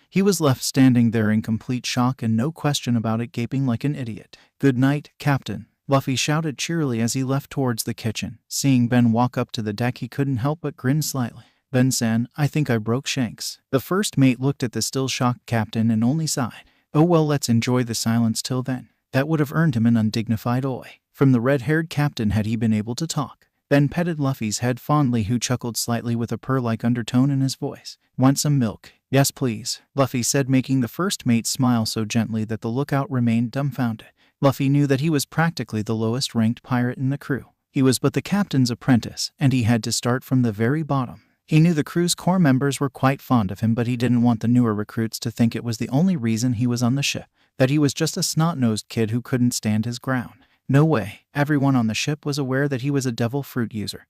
[SPEAKER 1] He was left standing there in complete shock and no question about it, gaping like an idiot. "Good night, Captain," Luffy shouted cheerily as he left towards the kitchen. Seeing Ben walk up to the deck, he couldn't help but grin slightly. "Ben-san, I think I broke Shanks." The first mate looked at the still shocked captain and only sighed. "Oh well, let's enjoy the silence till then." That would have earned him an undignified oi from the red-haired captain had he been able to talk. Ben petted Luffy's head fondly, who chuckled slightly with a purr-like undertone in his voice. "Want some milk?" "Yes, please," Luffy said, making the first mate smile so gently that the lookout remained dumbfounded. Luffy knew that he was practically the lowest-ranked pirate in the crew. He was but the captain's apprentice, and he had to start from the very bottom. He knew the crew's core members were quite fond of him, but he didn't want the newer recruits to think it was the only reason he was on the ship, that he was just a snot-nosed kid who couldn't stand his ground. No way. Everyone on the ship was aware that he was a devil fruit user.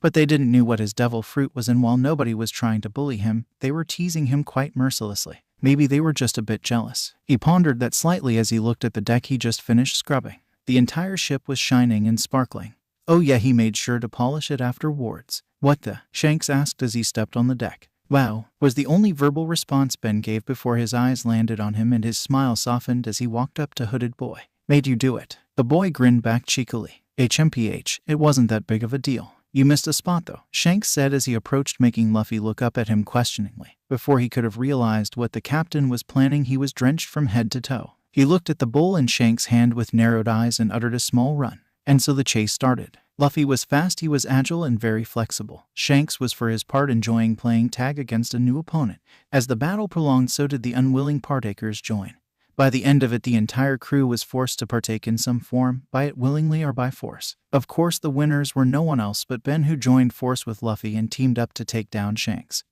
[SPEAKER 1] But they didn't know what his devil fruit was, and while nobody was trying to bully him, they were teasing him quite mercilessly. Maybe they were just a bit jealous. He pondered that slightly as he looked at the deck he just finished scrubbing. The entire ship was shining and sparkling. Oh yeah, he made sure to polish it afterwards. "What the?" Shanks asked as he stepped on the deck. "Wow," was the only verbal response Ben gave before his eyes landed on him and his smile softened as he walked up to Hooded Boy. "Made you do it?" The boy grinned back cheekily. "HMPH, it wasn't that big of a deal. You missed a spot though," Shanks said as he approached, making Luffy look up at him questioningly. Before he could have realized what the captain was planning, he was drenched from head to toe. He looked at the bowl in Shanks' hand with narrowed eyes and uttered a small run. And so the chase started. Luffy was fast, he was agile and very flexible. Shanks was for his part enjoying playing tag against a new opponent. As the battle prolonged, so did the unwilling partakers join. By the end of it, the entire crew was forced to partake in some form, by it willingly or by force. Of course, the winners were no one else but Ben, who joined force with Luffy and teamed up to take down Shanks,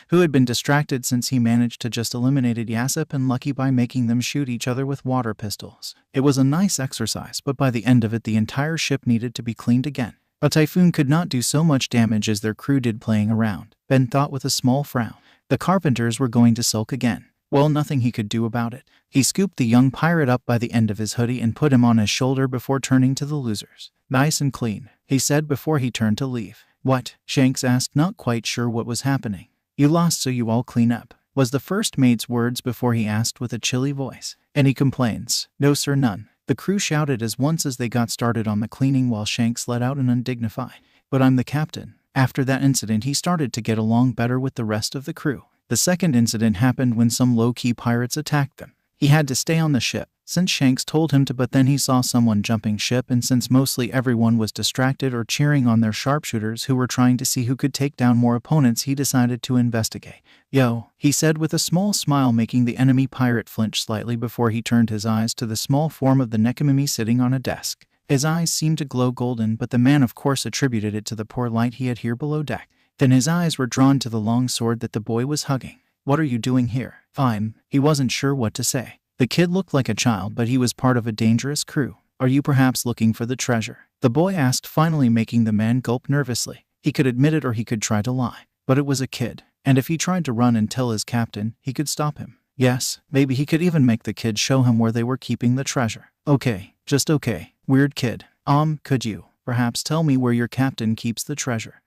[SPEAKER 1] who had been distracted since he managed to just eliminated Yassip and Lucky by making them shoot each other with water pistols. It was a nice exercise, but by the end of it, the entire ship needed to be cleaned again. A typhoon could not do so much damage as their crew did playing around, Ben thought with a small frown. The carpenters were going to sulk again. Well, nothing he could do about it. He scooped the young pirate up by the end of his hoodie and put him on his shoulder before turning to the losers. "Nice and clean," he said before he turned to leave. "What?" Shanks asked, not quite sure what was happening. "You lost, so you all clean up," was the first mate's words before he asked with a chilly voice. "Any complaints?" "No sir, none," the crew shouted as they got started on the cleaning, while Shanks let out an undignified, "But I'm the captain." After that incident, he started to get along better with the rest of the crew. The second incident happened when some low-key pirates attacked them. He had to stay on the ship, since Shanks told him to, but then he saw someone jumping ship, and since mostly everyone was distracted or cheering on their sharpshooters who were trying to see who could take down more opponents, he decided to investigate. "Yo," he said with a small smile, making the enemy pirate flinch slightly before he turned his eyes to the small form of the Nekimimi sitting on a desk. His eyes seemed to glow golden, but the man of course attributed it to the poor light he had here below deck. Then his eyes were drawn to the long sword that the boy was hugging. "What are you doing here?" "Fine." He wasn't sure what to say. The kid looked like a child, but he was part of a dangerous crew. "Are you perhaps looking for the treasure?" the boy asked, finally making the man gulp nervously. He could admit it or he could try to lie. But it was a kid, and if he tried to run and tell his captain, he could stop him. Yes, maybe he could even make the kid show him where they were keeping the treasure. "Okay, just okay, weird kid. Could you perhaps tell me where your captain keeps the treasure?"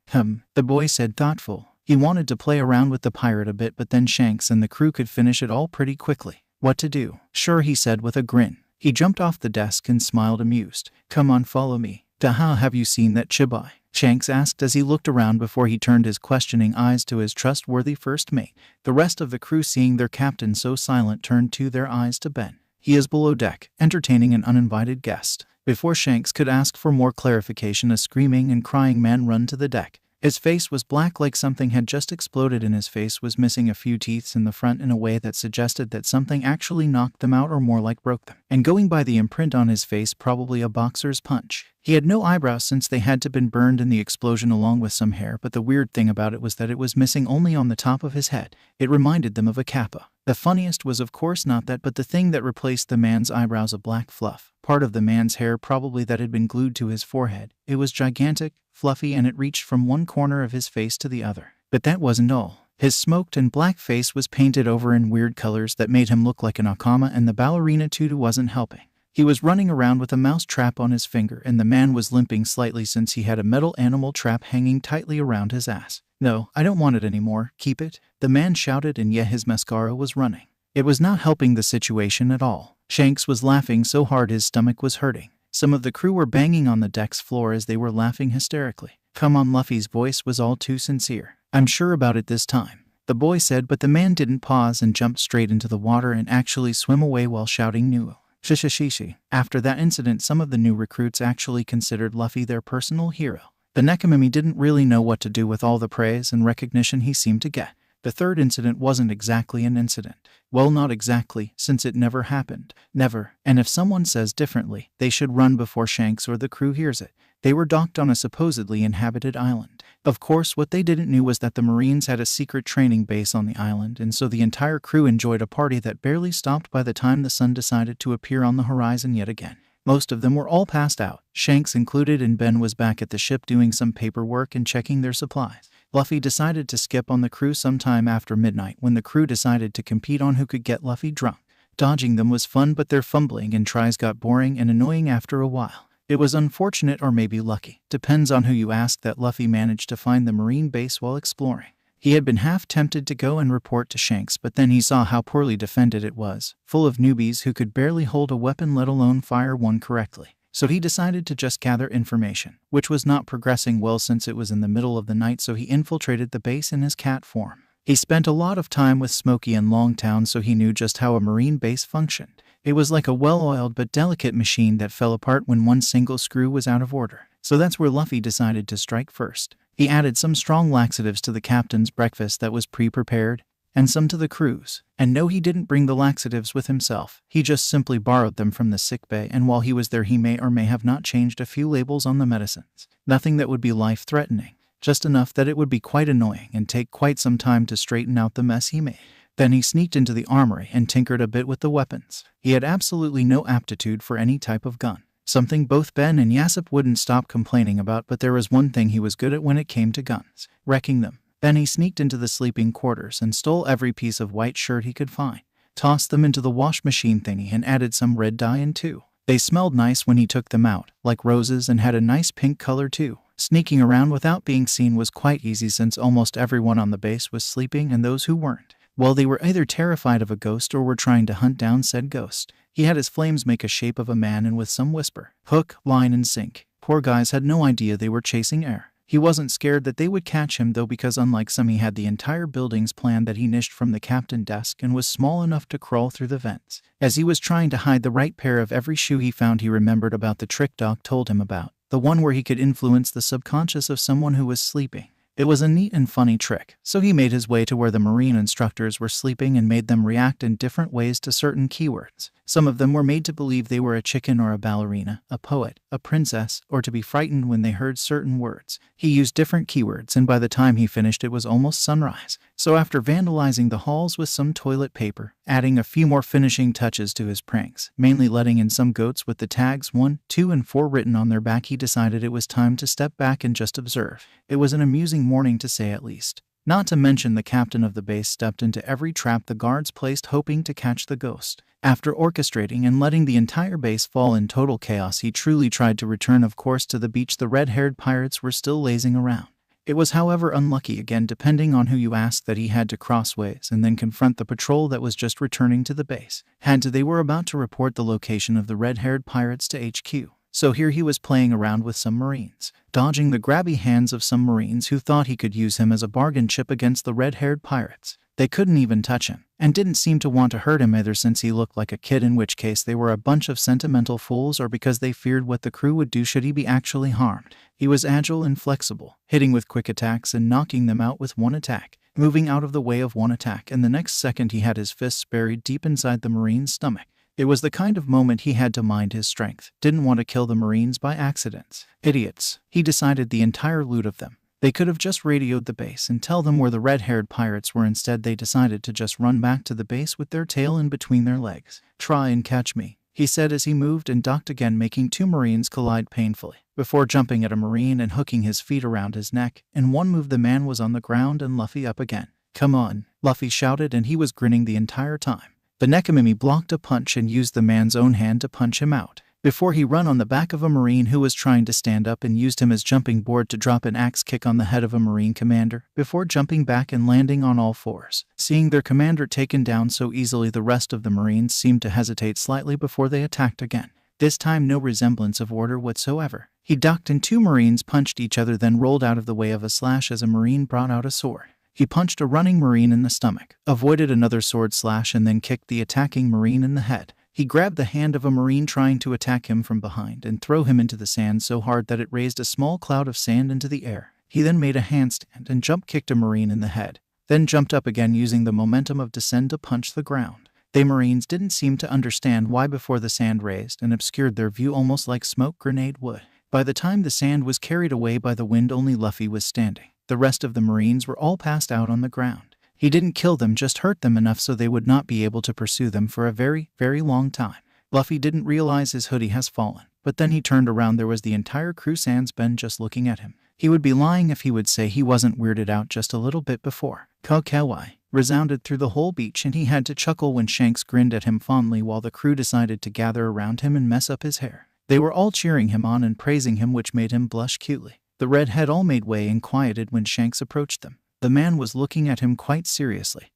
[SPEAKER 1] The boy said, thoughtful. He wanted to play around with the pirate a bit, but then Shanks and the crew could finish it all pretty quickly. "What to do?" "Sure," he said with a grin. He jumped off the desk and smiled amused. "Come on, follow me." "Daha, have you seen that Chibai?" Shanks asked as he looked around before he turned his questioning eyes to his trustworthy first mate. The rest of the crew, seeing their captain so silent, turned to their eyes to Ben. "He is below deck, entertaining an uninvited guest." Before Shanks could ask for more clarification, a screaming and crying man ran to the deck. His face was black like something had just exploded and his face was missing a few teeth in the front in a way that suggested that something actually knocked them out or more like broke them. And going by the imprint on his face, probably a boxer's punch. He had no eyebrows since they had to been burned in the explosion along with some hair, but the weird thing about it was that it was missing only on the top of his head. It reminded them of a kappa. The funniest was of course not that, but the thing that replaced the man's eyebrows, a black fluff. Part of the man's hair probably that had been glued to his forehead. It was gigantic, fluffy, and it reached from one corner of his face to the other. But that wasn't all. His smoked and black face was painted over in weird colors that made him look like an Akama, and the ballerina tutu wasn't helping. He was running around with a mouse trap on his finger, and the man was limping slightly since he had a metal animal trap hanging tightly around his ass. "No, I don't want it anymore. Keep it," the man shouted, and yet his mascara was running. It was not helping the situation at all. Shanks was laughing so hard his stomach was hurting. Some of the crew were banging on the deck's floor as they were laughing hysterically. "Come on," Luffy's voice was all too sincere. "I'm sure about it this time," the boy said, but the man didn't pause and jumped straight into the water and actually swim away while shouting "Nuo. Shishishishi." After that incident, some of the new recruits actually considered Luffy their personal hero. The Nekomimi didn't really know what to do with all the praise and recognition he seemed to get. The third incident wasn't exactly an incident. Well, not exactly, since it never happened. Never. And if someone says differently, they should run before Shanks or the crew hears it. They were docked on a supposedly inhabited island. Of course, what they didn't know was that the Marines had a secret training base on the island, and so the entire crew enjoyed a party that barely stopped by the time the sun decided to appear on the horizon yet again. Most of them were all passed out, Shanks included, and Ben was back at the ship doing some paperwork and checking their supplies. Luffy decided to skip on the crew sometime after midnight when the crew decided to compete on who could get Luffy drunk. Dodging them was fun, but their fumbling and tries got boring and annoying after a while. It was unfortunate, or maybe lucky, depends on who you ask, that Luffy managed to find the Marine base while exploring. He had been half tempted to go and report to Shanks, but then he saw how poorly defended it was, full of newbies who could barely hold a weapon, let alone fire one correctly. So he decided to just gather information, which was not progressing well since it was in the middle of the night, so he infiltrated the base in his cat form. He spent a lot of time with Smokey and Longtown, so he knew just how a Marine base functioned. It was like a well-oiled but delicate machine that fell apart when one single screw was out of order. So that's where Luffy decided to strike first. He added some strong laxatives to the captain's breakfast that was pre-prepared, and some to the crew's. And no, he didn't bring the laxatives with himself. He just simply borrowed them from the sickbay, and while he was there he may or may have not changed a few labels on the medicines. Nothing that would be life-threatening, just enough that it would be quite annoying and take quite some time to straighten out the mess he made. Then he sneaked into the armory and tinkered a bit with the weapons. He had absolutely no aptitude for any type of gun, something both Ben and Yasop wouldn't stop complaining about, but there was one thing he was good at when it came to guns: wrecking them. Then he sneaked into the sleeping quarters and stole every piece of white shirt he could find, tossed them into the wash machine thingy, and added some red dye in too. They smelled nice when he took them out, like roses, and had a nice pink color too. Sneaking around without being seen was quite easy since almost everyone on the base was sleeping, and those who weren't, well, they were either terrified of a ghost or were trying to hunt down said ghost. He had his flames make a shape of a man, and with some whisper, hook, line, and sink. Poor guys had no idea they were chasing air. He wasn't scared that they would catch him though, because unlike some, he had the entire building's plan that he niched from the captain desk and was small enough to crawl through the vents. As he was trying to hide the right pair of every shoe he found, he remembered about the trick Doc told him about, the one where he could influence the subconscious of someone who was sleeping. It was a neat and funny trick, so he made his way to where the Marine instructors were sleeping and made them react in different ways to certain keywords. Some of them were made to believe they were a chicken or a ballerina, a poet, a princess, or to be frightened when they heard certain words. He used different keywords, and by the time he finished it was almost sunrise. So after vandalizing the halls with some toilet paper, adding a few more finishing touches to his pranks, mainly letting in some goats with the tags 1, 2, and 4 written on their back, he decided it was time to step back and just observe. It was an amusing morning, to say at least. Not to mention the captain of the base stepped into every trap the guards placed, hoping to catch the ghost. After orchestrating and letting the entire base fall in total chaos, he truly tried to return, of course, to the beach. The red-haired pirates were still lazing around. It was, however, unlucky, again depending on who you ask, that he had to cross ways and then confront the patrol that was just returning to the base. They were about to report the location of the red-haired pirates to HQ. So here he was playing around with some Marines. dodging the grabby hands of some Marines who thought he could use him as a bargain chip against the red-haired pirates. They couldn't even touch him, and didn't seem to want to hurt him either since he looked like a kid, in which case they were a bunch of sentimental fools, or because they feared what the crew would do should he be actually harmed. He was agile and flexible, hitting with quick attacks and knocking them out with one attack, moving out of the way of one attack, and the next second he had his fists buried deep inside the Marine's stomach. It was the kind of moment he had to mind his strength, didn't want to kill the Marines by accidents. Idiots. He decided the entire loot of them. They could have just radioed the base and tell them where the red-haired pirates were. Instead, they decided to just run back to the base with their tail in between their legs. "Try and catch me," he said as he moved and docked again, making two Marines collide painfully, before jumping at a Marine and hooking his feet around his neck. In one move, the man was on the ground and Luffy up again. "Come on," Luffy shouted, and he was grinning the entire time. The Nekomimi blocked a punch and used the man's own hand to punch him out, before he ran on the back of a Marine who was trying to stand up and used him as jumping board to drop an axe kick on the head of a Marine commander, before jumping back and landing on all fours. Seeing their commander taken down so easily, the rest of the Marines seemed to hesitate slightly before they attacked again. This time no resemblance of order whatsoever. He ducked and two Marines punched each other, then rolled out of the way of a slash as a Marine brought out a sword. He punched a running Marine in the stomach, avoided another sword slash, and then kicked the attacking Marine in the head. He grabbed the hand of a Marine trying to attack him from behind and throw him into the sand so hard that it raised a small cloud of sand into the air. He then made a handstand and jump kicked a Marine in the head, then jumped up again using the momentum of descend to punch the ground. They Marines didn't seem to understand why before the sand raised and obscured their view almost like smoke grenade would. By the time the sand was carried away by the wind, only Luffy was standing. The rest of the Marines were all passed out on the ground. He didn't kill them, just hurt them enough so they would not be able to pursue them for a very, very long time. Luffy didn't realize his hoodie has fallen, but then he turned around. There was the entire crew sans Ben just looking at him. He would be lying if he would say he wasn't weirded out just a little bit before. "Kokewai" resounded through the whole beach, and he had to chuckle when Shanks grinned at him fondly while the crew decided to gather around him and mess up his hair. They were all cheering him on and praising him, which made him blush cutely. The redhead all made way and quieted when Shanks approached them. The man was looking at him quite seriously,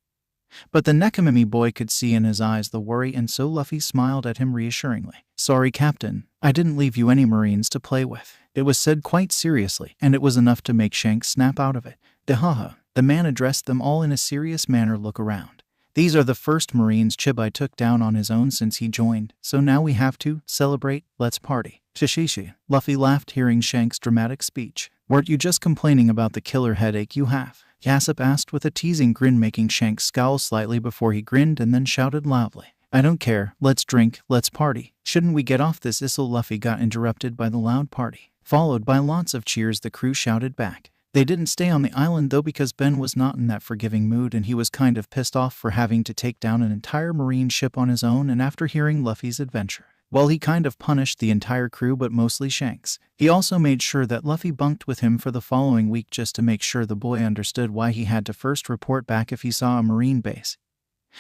[SPEAKER 1] but the Nekomimi boy could see in his eyes the worry, and so Luffy smiled at him reassuringly. "Sorry, Captain. I didn't leave you any Marines to play with." It was said quite seriously, and it was enough to make Shanks snap out of it. "Dehaha." The man addressed them all in a serious manner. "Look around. These are the first Marines Chibai took down on his own since he joined, so now we have to celebrate. Let's party." "Shishishi." Luffy laughed hearing Shanks' dramatic speech. "Weren't you just complaining about the killer headache you have?" Yassop asked with a teasing grin, making Shanks scowl slightly before he grinned and then shouted loudly, "I don't care. Let's drink, let's party. Shouldn't we get off this isle?" Luffy got interrupted by the loud party, followed by lots of cheers. The crew shouted back. They didn't stay on the island though, because Ben was not in that forgiving mood, and he was kind of pissed off for having to take down an entire Marine ship on his own. And after hearing Luffy's adventure, well, he kind of punished the entire crew, but mostly Shanks. He also made sure that Luffy bunked with him for the following week just to make sure the boy understood why he had to first report back if he saw a Marine base,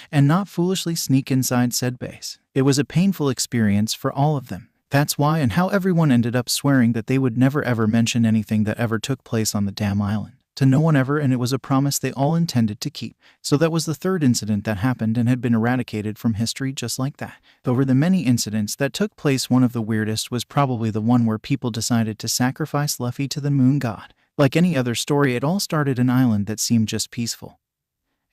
[SPEAKER 1] and not foolishly sneak inside said base. It was a painful experience for all of them. That's why and how everyone ended up swearing that they would never ever mention anything that ever took place on the damn island to no one ever, and it was a promise they all intended to keep. So that was the third incident that happened and had been eradicated from history just like that. Over the many incidents that took place, one of the weirdest was probably the one where people decided to sacrifice Luffy to the moon god. Like any other story, it all started an island that seemed just peaceful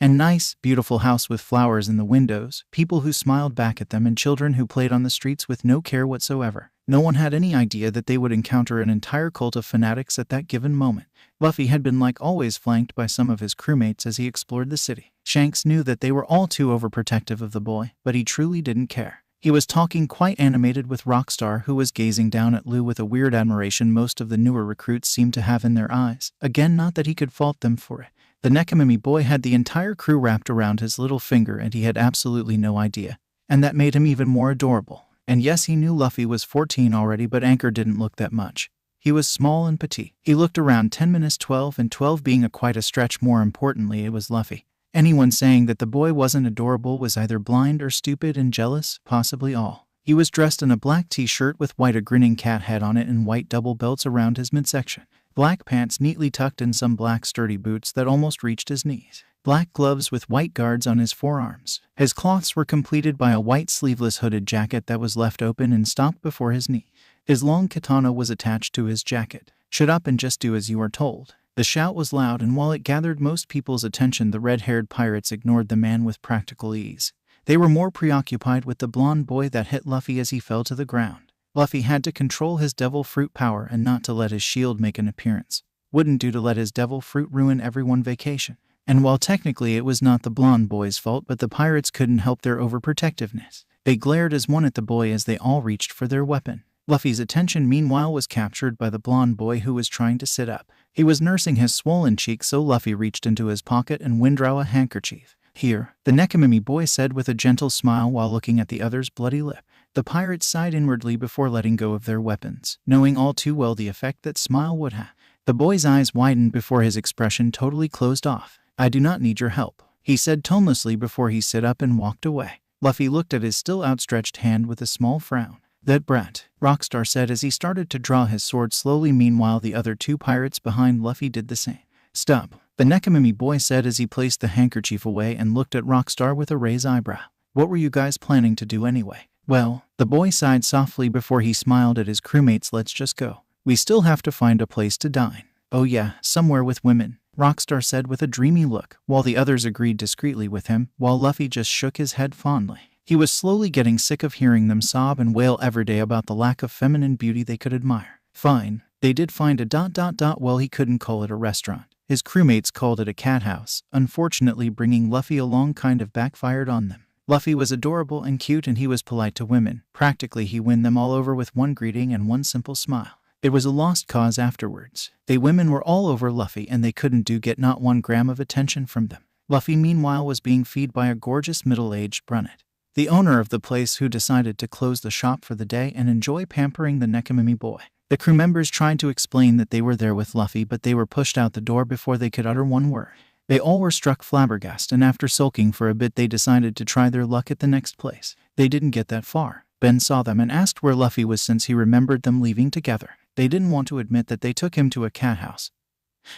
[SPEAKER 1] and nice, beautiful house with flowers in the windows, people who smiled back at them, and children who played on the streets with no care whatsoever. No one had any idea that they would encounter an entire cult of fanatics at that given moment. Luffy had been, like always, flanked by some of his crewmates as he explored the city. Shanks knew that they were all too overprotective of the boy, but he truly didn't care. He was talking quite animated with Rockstar, who was gazing down at Lou with a weird admiration most of the newer recruits seemed to have in their eyes. Again, not that he could fault them for it. The Nekomimi boy had the entire crew wrapped around his little finger, and he had absolutely no idea. And that made him even more adorable. And yes, he knew Luffy was 14 already, but Anchor didn't look that much. He was small and petite. He looked around 10 minutes 12, and 12 being quite a stretch. More importantly, it was Luffy. Anyone saying that the boy wasn't adorable was either blind or stupid and jealous, possibly all. He was dressed in a black t-shirt with white, a grinning cat head on it, and white double belts around his midsection. Black pants neatly tucked, and some black sturdy boots that almost reached his knees. black gloves with white guards on his forearms. His cloths were completed by a white sleeveless hooded jacket that was left open and stopped before his knee. His long katana was attached to his jacket. "Shut up and just do as you are told." The shout was loud, and while it gathered most people's attention, the red-haired pirates ignored the man with practical ease. They were more preoccupied with the blonde boy that hit Luffy as he fell to the ground. Luffy had to control his devil fruit power and not to let his shield make an appearance. Wouldn't do to let his devil fruit ruin everyone's vacation. And while technically it was not the blonde boy's fault, but the pirates couldn't help their overprotectiveness. They glared as one at the boy as they all reached for their weapon. Luffy's attention meanwhile was captured by the blonde boy who was trying to sit up. He was nursing his swollen cheek, so Luffy reached into his pocket and withdrew a handkerchief. "Here," the Nekimimi boy said with a gentle smile while looking at the other's bloody lip. The pirates sighed inwardly before letting go of their weapons, knowing all too well the effect that smile would have. The boy's eyes widened before his expression totally closed off. "I do not need your help," he said tonelessly before he stood up and walked away. Luffy looked at his still outstretched hand with a small frown. "That brat," Rockstar said as he started to draw his sword slowly. Meanwhile, the other two pirates behind Luffy did the same. "Stop," the Nekimimi boy said as he placed the handkerchief away and looked at Rockstar with a raised eyebrow. "What were you guys planning to do anyway?" "Well," the boy sighed softly before he smiled at his crewmates, "let's just go. We still have to find a place to dine." "Oh yeah, somewhere with women," Rockstar said with a dreamy look, while the others agreed discreetly with him, while Luffy just shook his head fondly. He was slowly getting sick of hearing them sob and wail every day about the lack of feminine beauty they could admire. Fine, they did find a ... Well, he couldn't call it a restaurant. His crewmates called it a cat house. Unfortunately, bringing Luffy along kind of backfired on them. Luffy was adorable and cute, and he was polite to women. Practically, he won them all over with one greeting and one simple smile. It was a lost cause afterwards. They women were all over Luffy, and they couldn't get not 1 gram of attention from them. Luffy meanwhile was being fed by a gorgeous middle-aged brunette, the owner of the place, who decided to close the shop for the day and enjoy pampering the Nekimimi boy. The crew members tried to explain that they were there with Luffy, but they were pushed out the door before they could utter one word. They all were struck flabbergasted, and after sulking for a bit they decided to try their luck at the next place. They didn't get that far. Ben saw them and asked where Luffy was, since he remembered them leaving together. They didn't want to admit that they took him to a cat house,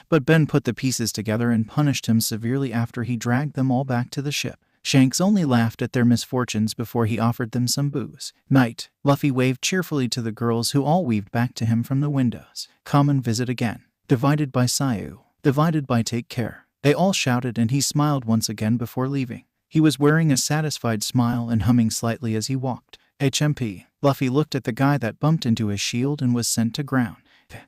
[SPEAKER 1] but Ben put the pieces together and punished him severely after he dragged them all back to the ship. Shanks only laughed at their misfortunes before he offered them some booze. "Night," Luffy waved cheerfully to the girls, who all waved back to him from the windows. "Come and visit again." Divided by Sayu. Divided by take care. They all shouted, and he smiled once again before leaving. He was wearing a satisfied smile and humming slightly as he walked. "HMP. Luffy looked at the guy that bumped into his shield and was sent to ground.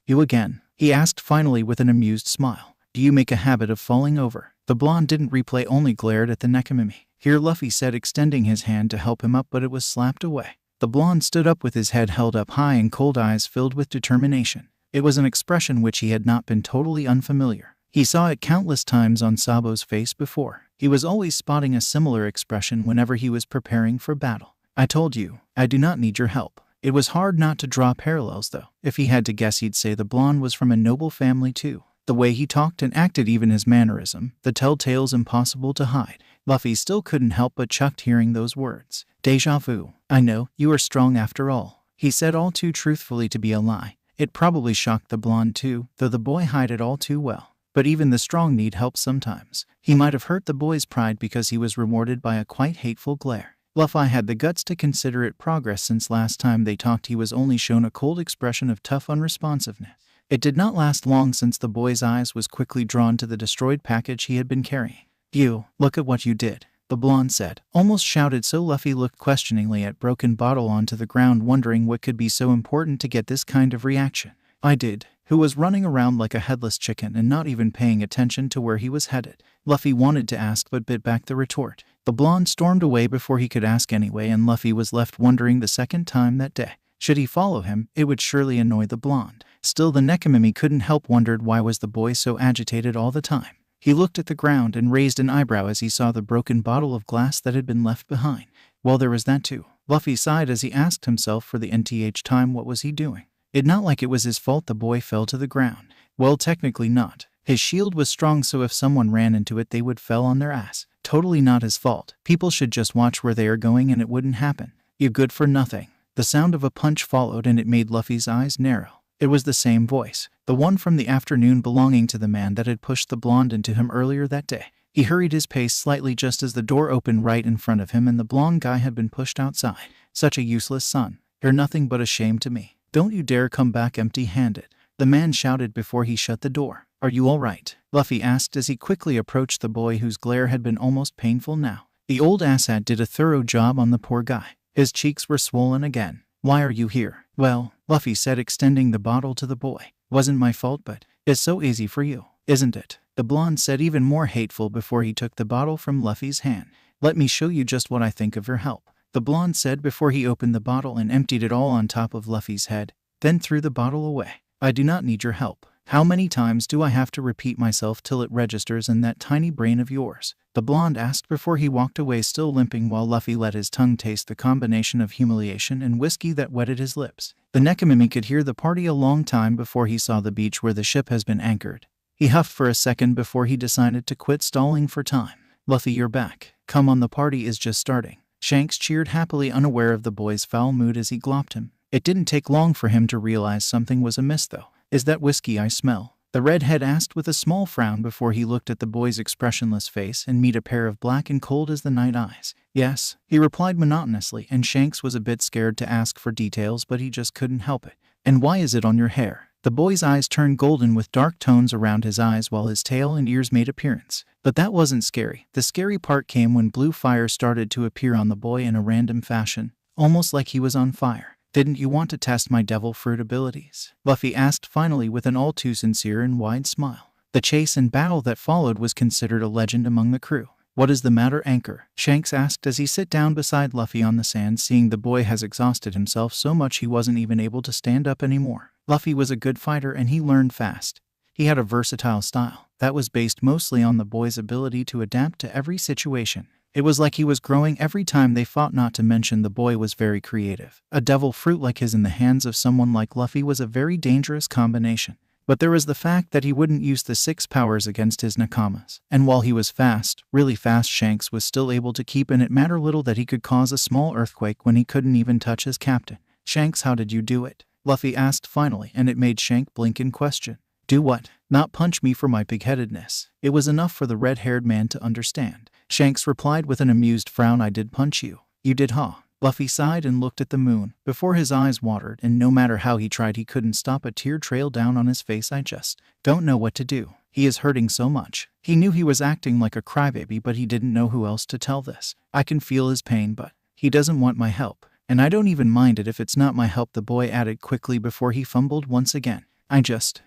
[SPEAKER 1] "You again?" he asked finally with an amused smile. "Do you make a habit of falling over?" The blonde didn't reply, only glared at the Nekimimi. "Here," Luffy said, extending his hand to help him up, but it was slapped away. The blonde stood up with his head held up high and cold eyes filled with determination. It was an expression which he had not been totally unfamiliar. He saw it countless times on Sabo's face before. He was always spotting a similar expression whenever he was preparing for battle. "I told you, I do not need your help." It was hard not to draw parallels, though. If he had to guess, he'd say the blonde was from a noble family too. The way he talked and acted, even his mannerism, the telltales impossible to hide. Luffy still couldn't help but chuckle hearing those words. "Deja vu. I know, you are strong after all," he said, all too truthfully to be a lie. It probably shocked the blonde too, though the boy hid it all too well. But even the strong need help sometimes. He might have hurt the boy's pride because he was rewarded by a quite hateful glare. Luffy had the guts to consider it progress, since last time they talked he was only shown a cold expression of tough unresponsiveness. It did not last long, since the boy's eyes was quickly drawn to the destroyed package he had been carrying. "You, look at what you did," the blonde said, almost shouted, so Luffy looked questioningly at broken bottle onto the ground, wondering what could be so important to get this kind of reaction. "I did," who was running around like a headless chicken and not even paying attention to where he was headed. Luffy wanted to ask but bit back the retort. The blonde stormed away before he could ask anyway, and Luffy was left wondering the second time that day. Should he follow him? It would surely annoy the blonde. Still, the Nekimimi couldn't help wondered why was the boy so agitated all the time. He looked at the ground and raised an eyebrow as he saw the broken bottle of glass that had been left behind. Well, there was that too. Luffy sighed as he asked himself for the nth time what was he doing. It not like it was his fault the boy fell to the ground. Well, technically not. His shield was strong, so if someone ran into it they would fell on their ass. Totally not his fault. People should just watch where they are going and it wouldn't happen. "You good for nothing." The sound of a punch followed, and it made Luffy's eyes narrow. It was the same voice, the one from the afternoon belonging to the man that had pushed the blonde into him earlier that day. He hurried his pace slightly just as the door opened right in front of him and the blonde guy had been pushed outside. Such a useless son. You're nothing but a shame to me. Don't you dare come back empty-handed, the man shouted before he shut the door. Are you all right? Luffy asked as he quickly approached the boy whose glare had been almost painful now. The old asshat did a thorough job on the poor guy. His cheeks were swollen again. Why are you here? Well, Luffy said, extending the bottle to the boy. Wasn't my fault, but it's so easy for you, isn't it? The blonde said, even more hateful before he took the bottle from Luffy's hand. Let me show you just what I think of your help, the blonde said before he opened the bottle and emptied it all on top of Luffy's head, then threw the bottle away. I do not need your help. How many times do I have to repeat myself till it registers in that tiny brain of yours? The blonde asked before he walked away, still limping, while Luffy let his tongue taste the combination of humiliation and whiskey that wetted his lips. The Nekomimi could hear the party a long time before he saw the beach where the ship has been anchored. He huffed for a second before he decided to quit stalling for time. Luffy, you're back. Come on, the party is just starting. Shanks cheered happily, unaware of the boy's foul mood as he glopped him. It didn't take long for him to realize something was amiss, though. Is that whiskey I smell? The redhead asked with a small frown before he looked at the boy's expressionless face and met a pair of black and cold as the night eyes. Yes, he replied monotonously, and Shanks was a bit scared to ask for details, but he just couldn't help it. And why is it on your hair? The boy's eyes turned golden with dark tones around his eyes while his tail and ears made appearance. But that wasn't scary. The scary part came when blue fire started to appear on the boy in a random fashion, almost like he was on fire. Didn't you want to test my devil fruit abilities? Luffy asked finally with an all too sincere and wide smile. The chase and battle that followed was considered a legend among the crew. What is the matter, Anchor? Shanks asked as he sat down beside Luffy on the sand, seeing the boy has exhausted himself so much he wasn't even able to stand up anymore. Luffy was a good fighter and he learned fast. He had a versatile style that was based mostly on the boy's ability to adapt to every situation. It was like he was growing every time they fought, not to mention the boy was very creative. A devil fruit like his in the hands of someone like Luffy was a very dangerous combination. But there was the fact that he wouldn't use the 6 powers against his nakamas. And while he was fast, really fast, Shanks was still able to keep, and it mattered little that he could cause a small earthquake when he couldn't even touch his captain. Shanks, how did you do it? Luffy asked finally, and it made Shank blink in question. Do what? Not punch me for my pig-headedness. It was enough for the red-haired man to understand. Shanks replied with an amused frown. I did punch you. You did, huh? Luffy sighed and looked at the moon before his eyes watered, and no matter how he tried he couldn't stop a tear trail down on his face. I just don't know what to do. He is hurting so much. He knew he was acting like a crybaby, but he didn't know who else to tell this. I can feel his pain, but he doesn't want my help. And I don't even mind it if it's not my help, the boy added quickly before he fumbled once again. I just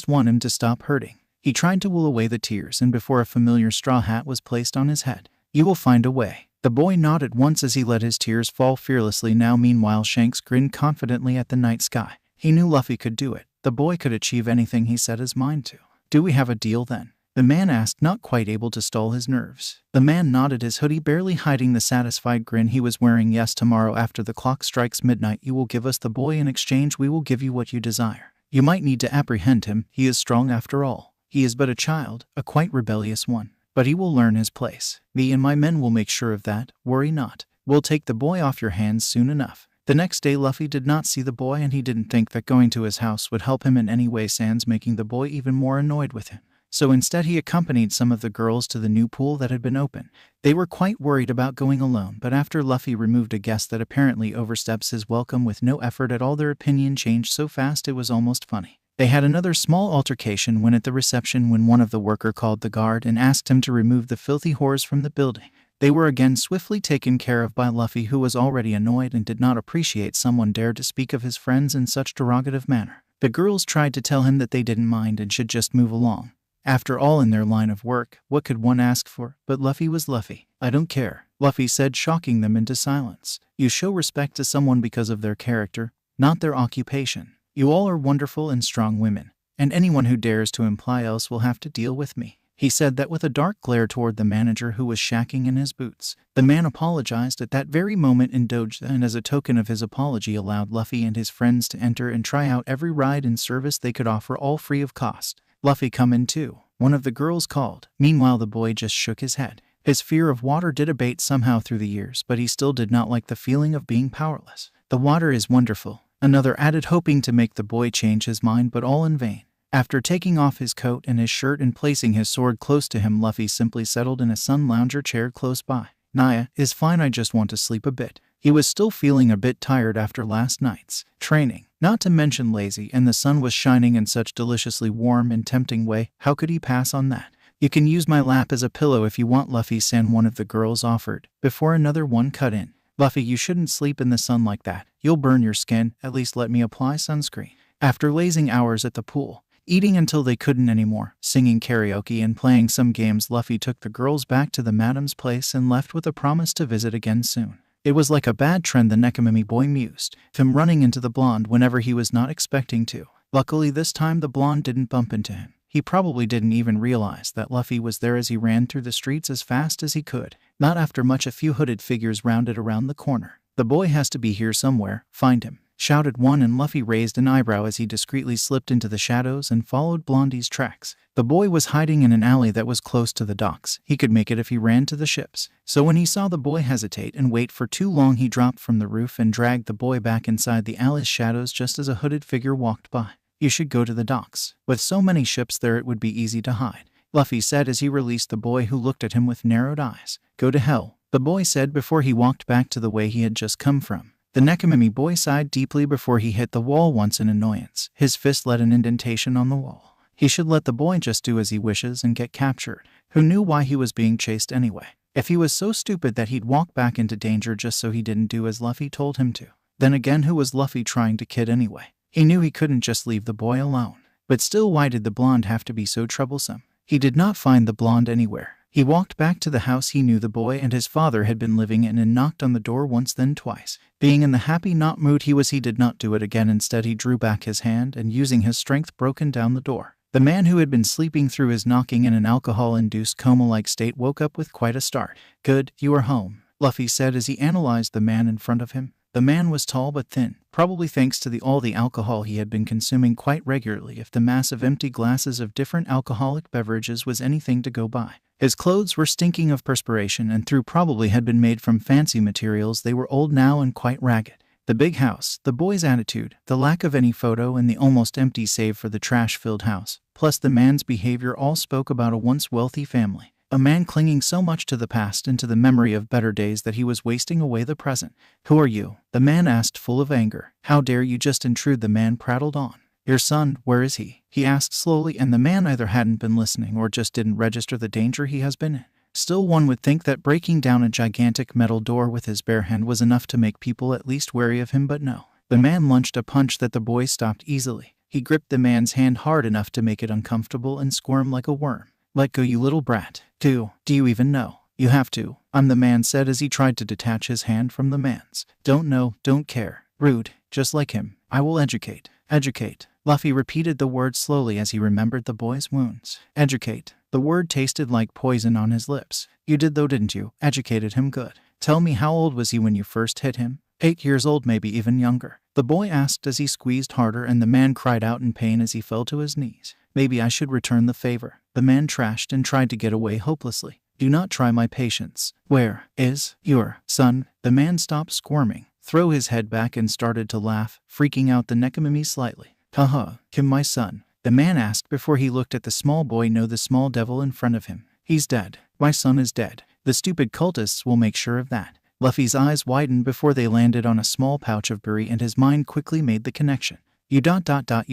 [SPEAKER 1] want him to stop hurting. He tried to will away the tears, and before a familiar straw hat was placed on his head. You will find a way. The boy nodded once as he let his tears fall fearlessly. Now meanwhile Shanks grinned confidently at the night sky. He knew Luffy could do it. The boy could achieve anything he set his mind to. Do we have a deal then? The man asked, not quite able to stall his nerves. The man nodded, his hoodie barely hiding the satisfied grin he was wearing. Yes, tomorrow after the clock strikes midnight you will give us the boy. In exchange we will give you what you desire. You might need to apprehend him. He is strong after all. He is but a child, a quite rebellious one. But he will learn his place. Me and my men will make sure of that. Worry not. We'll take the boy off your hands soon enough. The next day Luffy did not see the boy, and he didn't think that going to his house would help him in any way, sans making the boy even more annoyed with him. So instead he accompanied some of the girls to the new pool that had been open. They were quite worried about going alone, but after Luffy removed a guest that apparently oversteps his welcome with no effort at all, their opinion changed so fast it was almost funny. They had another small altercation when at the reception, when one of the worker called the guard and asked him to remove the filthy whores from the building. They were again swiftly taken care of by Luffy, who was already annoyed and did not appreciate someone dared to speak of his friends in such derogative manner. The girls tried to tell him that they didn't mind and should just move along. After all, in their line of work, what could one ask for? But Luffy was Luffy. I don't care, Luffy said, shocking them into silence. You show respect to someone because of their character, not their occupation. You all are wonderful and strong women, and anyone who dares to imply else will have to deal with me. He said that with a dark glare toward the manager, who was shacking in his boots. The man apologized at that very moment in Doja, and as a token of his apology allowed Luffy and his friends to enter and try out every ride and service they could offer, all free of cost. Luffy, come in too, one of the girls called. Meanwhile the boy just shook his head. His fear of water did abate somehow through the years, but he still did not like the feeling of being powerless. The water is wonderful, another added, hoping to make the boy change his mind, but all in vain. After taking off his coat and his shirt and placing his sword close to him, Luffy simply settled in a sun lounger chair close by. "Naya, is fine, I just want to sleep a bit." He was still feeling a bit tired after last night's training, not to mention lazy, and the sun was shining in such deliciously warm and tempting way. How could he pass on that? "You can use my lap as a pillow if you want, Luffy-san," one of the girls offered, before another one cut in. "Luffy, you shouldn't sleep in the sun like that. You'll burn your skin. At least let me apply sunscreen." After lazing hours at the pool, eating until they couldn't anymore, singing karaoke and playing some games, Luffy took the girls back to the madam's place and left with a promise to visit again soon. It was like a bad trend, the Nekomimi boy mused, him running into the blonde whenever he was not expecting to. Luckily this time the blonde didn't bump into him. He probably didn't even realize that Luffy was there as he ran through the streets as fast as he could. Not after much, a few hooded figures rounded around the corner. "The boy has to be here somewhere, find him," shouted one, and Luffy raised an eyebrow as he discreetly slipped into the shadows and followed Blondie's tracks. The boy was hiding in an alley that was close to the docks. He could make it if he ran to the ships. So when he saw the boy hesitate and wait for too long, he dropped from the roof and dragged the boy back inside the alley's shadows just as a hooded figure walked by. "You should go to the docks. With so many ships there, it would be easy to hide," Luffy said as he released the boy, who looked at him with narrowed eyes. "Go to hell," the boy said before he walked back to the way he had just come from. The Nekomimi boy sighed deeply before he hit the wall once in annoyance. His fist left an indentation on the wall. He should let the boy just do as he wishes and get captured. Who knew why he was being chased anyway? If he was so stupid that he'd walk back into danger just so he didn't do as Luffy told him to. Then again, who was Luffy trying to kid anyway? He knew he couldn't just leave the boy alone. But still, why did the blonde have to be so troublesome? He did not find the blonde anywhere. He walked back to the house he knew the boy and his father had been living in and knocked on the door once, then twice. Being in the happy not mood he did not do it again. Instead, he drew back his hand and, using his strength, broken down the door. The man, who had been sleeping through his knocking in an alcohol-induced coma-like state, woke up with quite a start. "Good, you are home," Luffy said as he analyzed the man in front of him. The man was tall but thin, probably thanks to all the alcohol he had been consuming quite regularly, if the massive empty glasses of different alcoholic beverages was anything to go by. His clothes were stinking of perspiration and probably had been made from fancy materials. They were old now and quite ragged. The big house, the boy's attitude, the lack of any photo, and the almost empty save for the trash-filled house, plus the man's behavior, all spoke about a once wealthy family. A man clinging so much to the past and to the memory of better days that he was wasting away the present. "Who are you?" the man asked, full of anger. "How dare you just intrude?" the man prattled on. "Your son, where is he?" he asked slowly, and the man either hadn't been listening or just didn't register the danger he has been in. Still, one would think that breaking down a gigantic metal door with his bare hand was enough to make people at least wary of him, but no. The man launched a punch that the boy stopped easily. He gripped the man's hand hard enough to make it uncomfortable and squirm like a worm. "Let go, you little brat." Do you even know?" "You have to," the man said as he tried to detach his hand from the man's. "Don't know, don't care. Rude, just like him. I will educate." "Educate." Luffy repeated the word slowly as he remembered the boy's wounds. "Educate." The word tasted like poison on his lips. "You did though, didn't you? Educated him good. Tell me, how old was he when you first hit him?" 8 years old, maybe even younger," the boy asked as he squeezed harder, and the man cried out in pain as he fell to his knees. "Maybe I should return the favor," the man trashed and tried to get away hopelessly. "Do not try my patience. Where is your son?" The man stopped squirming, threw his head back, and started to laugh, freaking out the Nekomimi slightly. "Haha, Kim, my son?" the man asked before he looked at the small boy. "No, the small devil in front of him. He's dead. My son is dead. The stupid cultists will make sure of that." Luffy's eyes widened before they landed on a small pouch of berry, and his mind quickly made the connection. You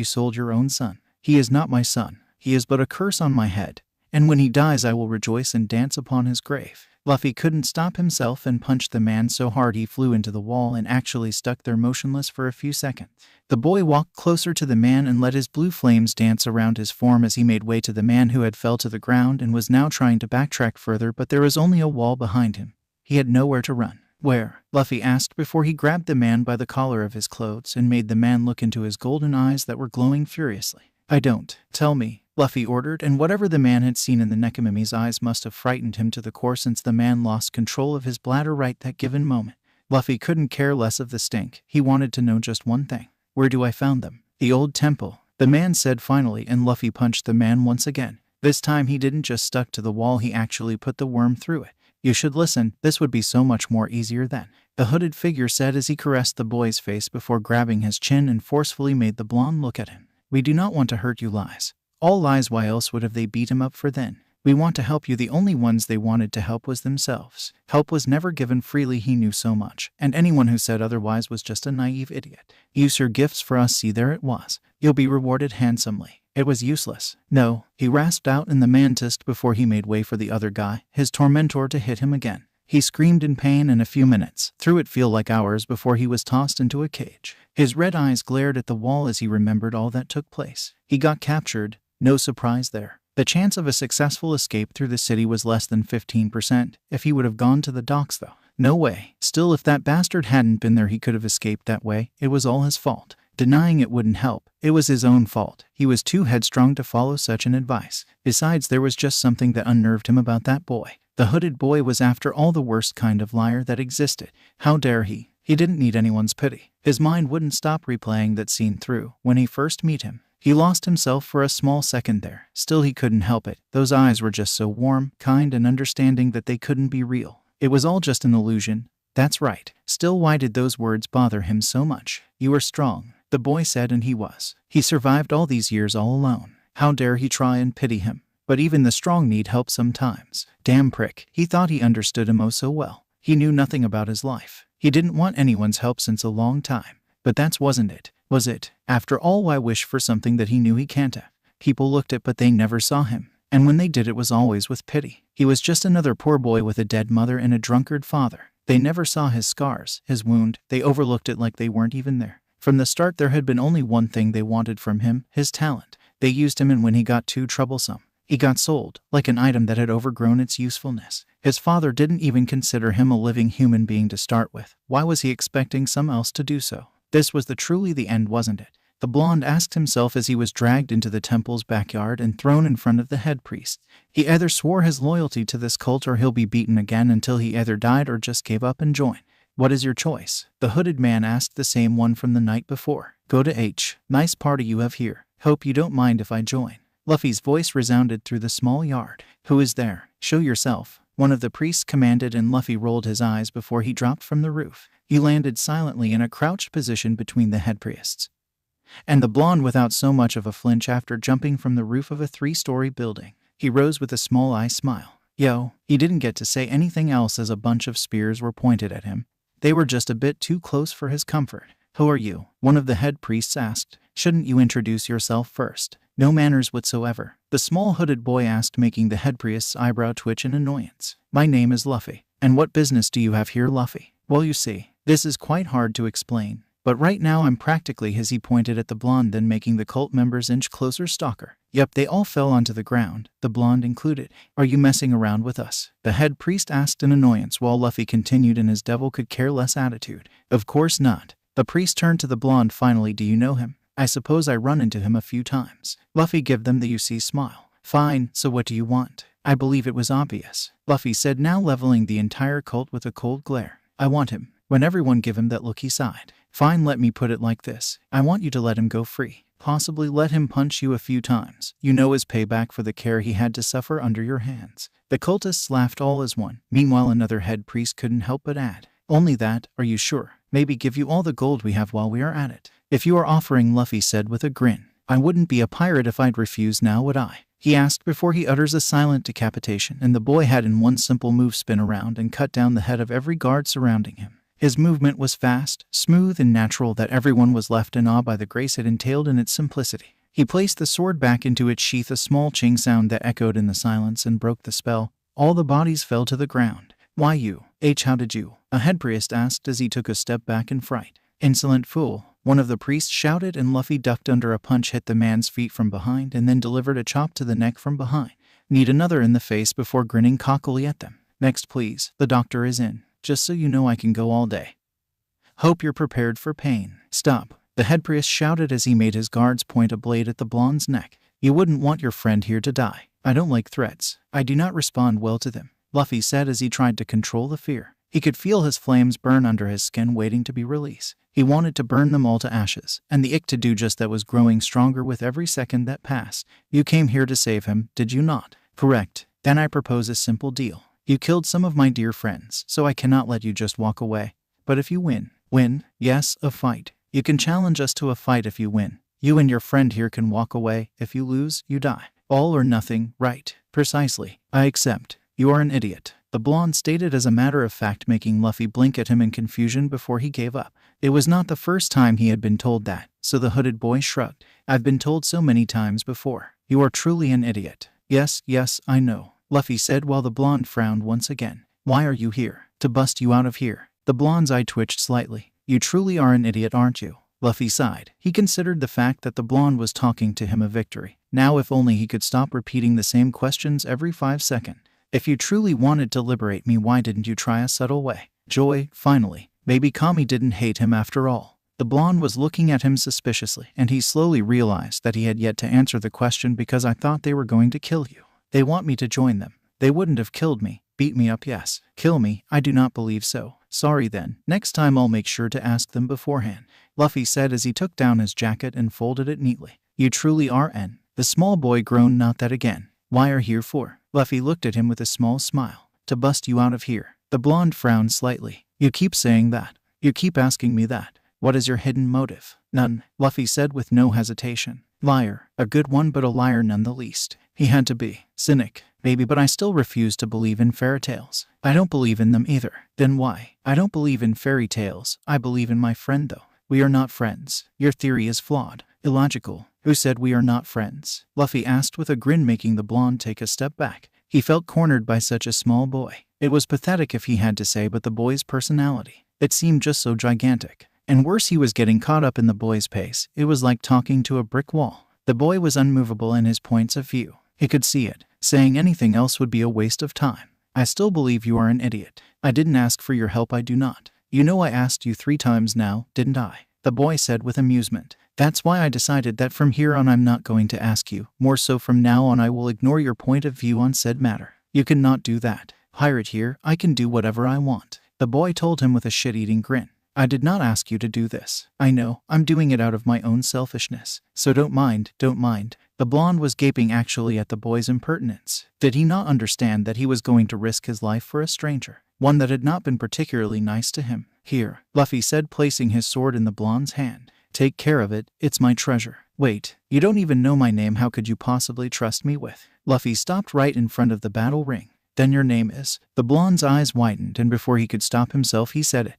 [SPEAKER 1] sold your own son." "He is not my son. He is but a curse on my head. And when he dies, I will rejoice and dance upon his grave." Luffy couldn't stop himself and punched the man so hard he flew into the wall and actually stuck there motionless for a few seconds. The boy walked closer to the man and let his blue flames dance around his form as he made way to the man, who had fell to the ground and was now trying to backtrack further, but there was only a wall behind him. He had nowhere to run. "Where?" Luffy asked before he grabbed the man by the collar of his clothes and made the man look into his golden eyes that were glowing furiously. "I don't." "Tell me," Luffy ordered, and whatever the man had seen in the Nekomimi's eyes must have frightened him to the core, since the man lost control of his bladder right that given moment. Luffy couldn't care less of the stink. He wanted to know just one thing. "Where do I found them?" "The old temple," the man said finally, and Luffy punched the man once again. This time he didn't just stuck to the wall, he actually put the worm through it. "You should listen, this would be so much more easier then," the hooded figure said as he caressed the boy's face before grabbing his chin and forcefully made the blonde look at him. We do not want to hurt you, lies. All lies. Why else would have they beat him up for then? We want to help you. The only ones they wanted to help was themselves. Help was never given freely. He knew so much, and anyone who said otherwise was just a naive idiot. Use your gifts for us. See, there it was. You'll be rewarded handsomely. It was useless. No, he rasped out in the mantis before he made way for the other guy, his tormentor, to hit him again. He screamed in pain in a few minutes, through it feel like hours, before he was tossed into a cage. His red eyes glared at the wall as he remembered all that took place. He got captured. No surprise there. The chance of a successful escape through the city was less than 15%. If he would have gone to the docks, though. No way. Still, if that bastard hadn't been there, he could have escaped that way. It was all his fault. Denying it wouldn't help. It was his own fault. He was too headstrong to follow such an advice. Besides, there was just something that unnerved him about that boy. The hooded boy was, after all, the worst kind of liar that existed. How dare he? He didn't need anyone's pity. His mind wouldn't stop replaying that scene through when he first met him. He lost himself for a small second there. Still, he couldn't help it. Those eyes were just so warm, kind, and understanding that they couldn't be real. It was all just an illusion. That's right. Still, why did those words bother him so much? You were strong, the boy said, and he was. He survived all these years all alone. How dare he try and pity him? But even the strong need help sometimes. Damn prick. He thought he understood him oh so well. He knew nothing about his life. He didn't want anyone's help since a long time. But that wasn't it, was it? After all, why wish for something that he knew he can't have? People looked at, but they never saw him. And when they did, it was always with pity. He was just another poor boy with a dead mother and a drunkard father. They never saw his scars, his wound. They overlooked it like they weren't even there. From the start, there had been only one thing they wanted from him, his talent. They used him, and when he got too troublesome, he got sold, like an item that had overgrown its usefulness. His father didn't even consider him a living human being to start with. Why was he expecting someone else to do so? This was truly the end, wasn't it? The blonde asked himself as he was dragged into the temple's backyard and thrown in front of the head priest. He either swore his loyalty to this cult or he'll be beaten again until he either died or just gave up and joined. What is your choice? The hooded man asked, the same one from the night before. Go to H. Nice party you have here. Hope you don't mind if I join. Luffy's voice resounded through the small yard. Who is there? Show yourself. One of the priests commanded, and Luffy rolled his eyes before he dropped from the roof. He landed silently in a crouched position between the head priests and the blonde without so much of a flinch after jumping from the roof of a 3-story building. He rose with a small eye smile. Yo, he didn't get to say anything else as a bunch of spears were pointed at him. They were just a bit too close for his comfort. Who are you? One of the head priests asked. Shouldn't you introduce yourself first? No manners whatsoever, the small hooded boy asked, making the head priest's eyebrow twitch in annoyance. My name is Luffy. And what business do you have here, Luffy? Well, you see, this is quite hard to explain. But right now I'm practically his. He pointed at the blonde, then making the cult members inch closer. Stalker. Yep, they all fell onto the ground, the blonde included. Are you messing around with us? The head priest asked in annoyance while Luffy continued in his devil could care less attitude. Of course not. The priest turned to the blonde finally. Do you know him? I suppose I run into him a few times. Luffy gave them the UC smile. Fine, so what do you want? I believe it was obvious, Luffy said, now leveling the entire cult with a cold glare. I want him. When everyone gave him that look, he sighed. Fine, let me put it like this. I want you to let him go free. Possibly let him punch you a few times. You know, as payback for the care he had to suffer under your hands. The cultists laughed all as one. Meanwhile, another head priest couldn't help but add. Only that, are you sure? Maybe give you all the gold we have while we are at it. If you are offering, Luffy said with a grin. I wouldn't be a pirate if I'd refuse, now would I? He asked before he utters a silent decapitation, and the boy had in one simple move spin around and cut down the head of every guard surrounding him. His movement was fast, smooth, and natural that everyone was left in awe by the grace it entailed in its simplicity. He placed the sword back into its sheath, a small ching sound that echoed in the silence and broke the spell. All the bodies fell to the ground. Why you? H, how did you? A head priest asked as he took a step back in fright. Insolent fool, one of the priests shouted, and Luffy ducked under a punch, hit the man's feet from behind, and then delivered a chop to the neck from behind. Need another in the face before grinning cockily at them. Next please, the doctor is in. Just so you know, I can go all day. Hope you're prepared for pain. Stop, the head priest shouted as he made his guards point a blade at the blonde's neck. You wouldn't want your friend here to die. I don't like threats. I do not respond well to them, Luffy said as he tried to control the fear. He could feel his flames burn under his skin, waiting to be released. He wanted to burn them all to ashes, and the ick to do just that was growing stronger with every second that passed. You came here to save him, did you not? Correct. Then I propose a simple deal. You killed some of my dear friends, so I cannot let you just walk away. But if you win, yes, a fight. You can challenge us to a fight if you win. You and your friend here can walk away. If you lose, you die. All or nothing, right? Precisely. I accept. You are an idiot, the blonde stated as a matter of fact, making Luffy blink at him in confusion before he gave up. It was not the first time he had been told that, so the hooded boy shrugged. I've been told so many times before. You are truly an idiot. Yes, I know, Luffy said while the blonde frowned once again. Why are you here? To bust you out of here. The blonde's eye twitched slightly. You truly are an idiot, aren't you? Luffy sighed. He considered the fact that the blonde was talking to him a victory. Now if only he could stop repeating the same questions every 5 seconds. If you truly wanted to liberate me, why didn't you try a subtle way? Joy, finally. Maybe Kami didn't hate him after all. The blonde was looking at him suspiciously, and he slowly realized that he had yet to answer the question. Because I thought they were going to kill you. They want me to join them. They wouldn't have killed me. Beat me up, yes. Kill me? I do not believe so. Sorry then. Next time I'll make sure to ask them beforehand, Luffy said as he took down his jacket and folded it neatly. You truly are an... The small boy groaned. Not that again. Why are you here for? Luffy looked at him with a small smile. To bust you out of here. The blonde frowned slightly. You keep saying that. You keep asking me that. What is your hidden motive? None, Luffy said with no hesitation. Liar. A good one, but a liar none the least. He had to be. Cynic. Maybe, but I still refuse to believe in fairy tales. I don't believe in them either. Then why? I don't believe in fairy tales. I believe in my friend though. We are not friends. Your theory is flawed. Illogical. Who said we are not friends? Luffy asked with a grin, making the blonde take a step back. He felt cornered by such a small boy. It was pathetic if he had to say, but the boy's personality. It seemed just so gigantic. And worse, he was getting caught up in the boy's pace. It was like talking to a brick wall. The boy was unmovable in his points of view. He could see it. Saying anything else would be a waste of time. I still believe you are an idiot. I didn't ask for your help. I do not. You know I asked you 3 times now, didn't I? The boy said with amusement. That's why I decided that from here on I'm not going to ask you. More so, from now on I will ignore your point of view on said matter. You cannot do that. Pirate here, I can do whatever I want. The boy told him with a shit-eating grin. I did not ask you to do this. I know, I'm doing it out of my own selfishness. So don't mind. The blonde was gaping actually at the boy's impertinence. Did he not understand that he was going to risk his life for a stranger? One that had not been particularly nice to him. Here, Luffy said, placing his sword in the blonde's hand. Take care of it, it's my treasure. Wait, you don't even know my name. How could you possibly trust me with? Luffy stopped right in front of the battle ring. Then your name is? The blonde's eyes widened, and before he could stop himself he said it.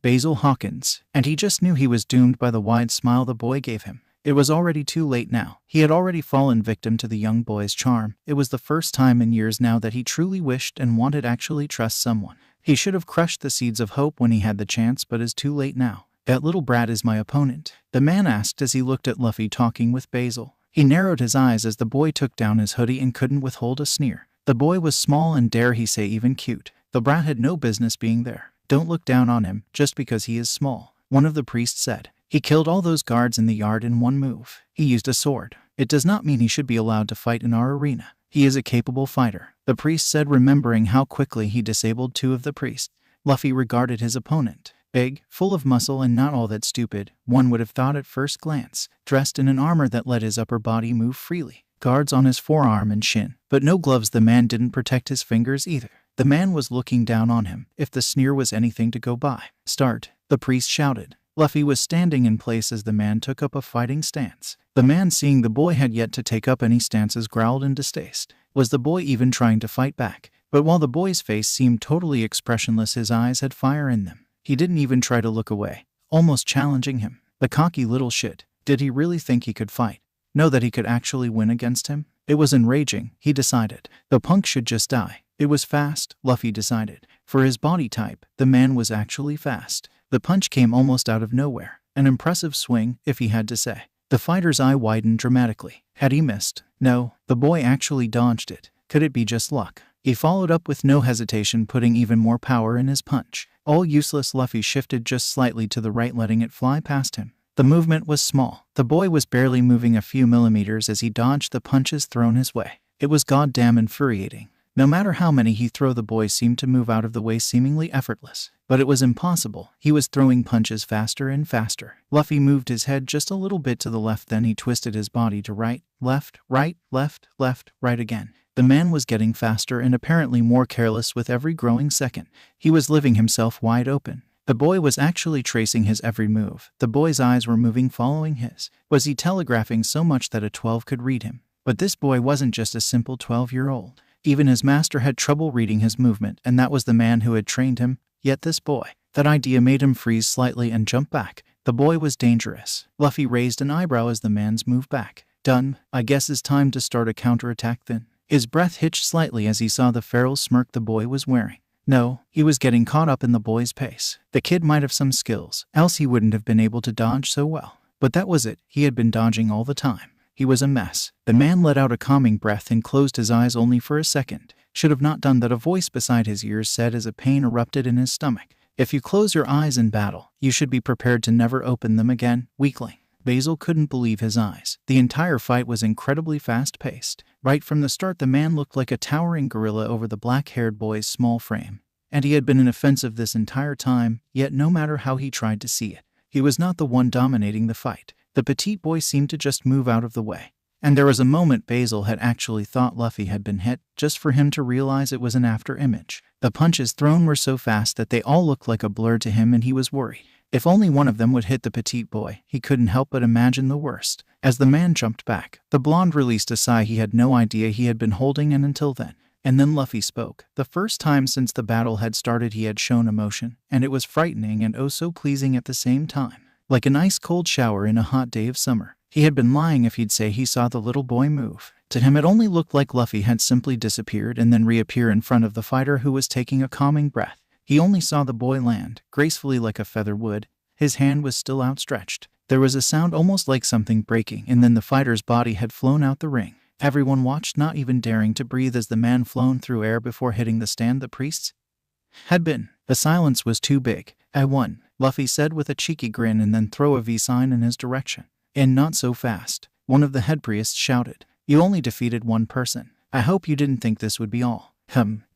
[SPEAKER 1] Basil Hawkins. And he just knew he was doomed by the wide smile the boy gave him. It was already too late now. He had already fallen victim to the young boy's charm. It was the first time in years now that he truly wished and wanted actually trust someone. He should have crushed the seeds of hope when he had the chance, but is too late now. That little brat is my opponent, the man asked as he looked at Luffy talking with Basil. He narrowed his eyes as the boy took down his hoodie and couldn't withhold a sneer. The boy was small and, dare he say, even cute. The brat had no business being there. Don't look down on him just because he is small, one of the priests said. He killed all those guards in the yard in one move. He used a sword. It does not mean he should be allowed to fight in our arena. He is a capable fighter, the priest said, remembering how quickly he disabled 2 of the priests. Luffy regarded his opponent. Big, full of muscle, and not all that stupid, one would have thought at first glance. Dressed in an armor that let his upper body move freely. Guards on his forearm and shin, but no gloves. The man didn't protect his fingers either. The man was looking down on him, if the sneer was anything to go by. Start, the priest shouted. Luffy was standing in place as the man took up a fighting stance. The man, seeing the boy had yet to take up any stances, growled in distaste. Was the boy even trying to fight back? But while the boy's face seemed totally expressionless, his eyes had fire in them. He didn't even try to look away, almost challenging him. The cocky little shit. Did he really think he could fight? Know that he could actually win against him? It was enraging, he decided. The punk should just die. It was fast, Luffy decided. For his body type, the man was actually fast. The punch came almost out of nowhere. An impressive swing, if he had to say. The fighter's eye widened dramatically. Had he missed? No, the boy actually dodged it. Could it be just luck? He followed up with no hesitation, putting even more power in his punch. All useless. Luffy shifted just slightly to the right, letting it fly past him. The movement was small. The boy was barely moving a few millimeters as he dodged the punches thrown his way. It was goddamn infuriating. No matter how many he threw, the boy seemed to move out of the way seemingly effortless. But it was impossible. He was throwing punches faster and faster. Luffy moved his head just a little bit to the left, then he twisted his body to right, left, right again. The man was getting faster and apparently more careless with every growing second. He was leaving himself wide open. The boy was actually tracing his every move. The boy's eyes were moving following his. Was he telegraphing so much that a 12 could read him? But this boy wasn't just a simple 12-year-old. Even his master had trouble reading his movement, and that was the man who had trained him. Yet this boy. That idea made him freeze slightly and jump back. The boy was dangerous. Luffy raised an eyebrow as the man's moved back. Done. I guess it's time to start a counterattack then. His breath hitched slightly as he saw the feral smirk the boy was wearing. No, he was getting caught up in the boy's pace. The kid might have some skills, else he wouldn't have been able to dodge so well. But that was it. He had been dodging all the time. He was a mess. The man let out a calming breath and closed his eyes only for a second. Should have not done that, a voice beside his ears said as a pain erupted in his stomach. If you close your eyes in battle, you should be prepared to never open them again, weakling. Basil couldn't believe his eyes. The entire fight was incredibly fast-paced. Right from the start, the man looked like a towering gorilla over the black-haired boy's small frame. And he had been inoffensive this entire time, yet no matter how he tried to see it, he was not the one dominating the fight. The petite boy seemed to just move out of the way. And there was a moment Basil had actually thought Luffy had been hit, just for him to realize it was an after-image. The punches thrown were so fast that they all looked like a blur to him, and he was worried. If only one of them would hit the petite boy, he couldn't help but imagine the worst. As the man jumped back, the blonde released a sigh he had no idea he had been holding in until then. And then Luffy spoke. The first time since the battle had started he had shown emotion, and it was frightening and oh so pleasing at the same time. Like an ice-cold shower in a hot day of summer. He had been lying if he'd say he saw the little boy move. To him it only looked like Luffy had simply disappeared and then reappear in front of the fighter who was taking a calming breath. He only saw the boy land, gracefully like a feather would. His hand was still outstretched. There was a sound almost like something breaking, and then the fighter's body had flown out the ring. Everyone watched, not even daring to breathe as the man flown through air before hitting the stand the priests had been. The silence was too big. I won, Luffy said with a cheeky grin and then threw a V sign in his direction. And not so fast. One of the head priests shouted. You only defeated one person. I hope you didn't think this would be all.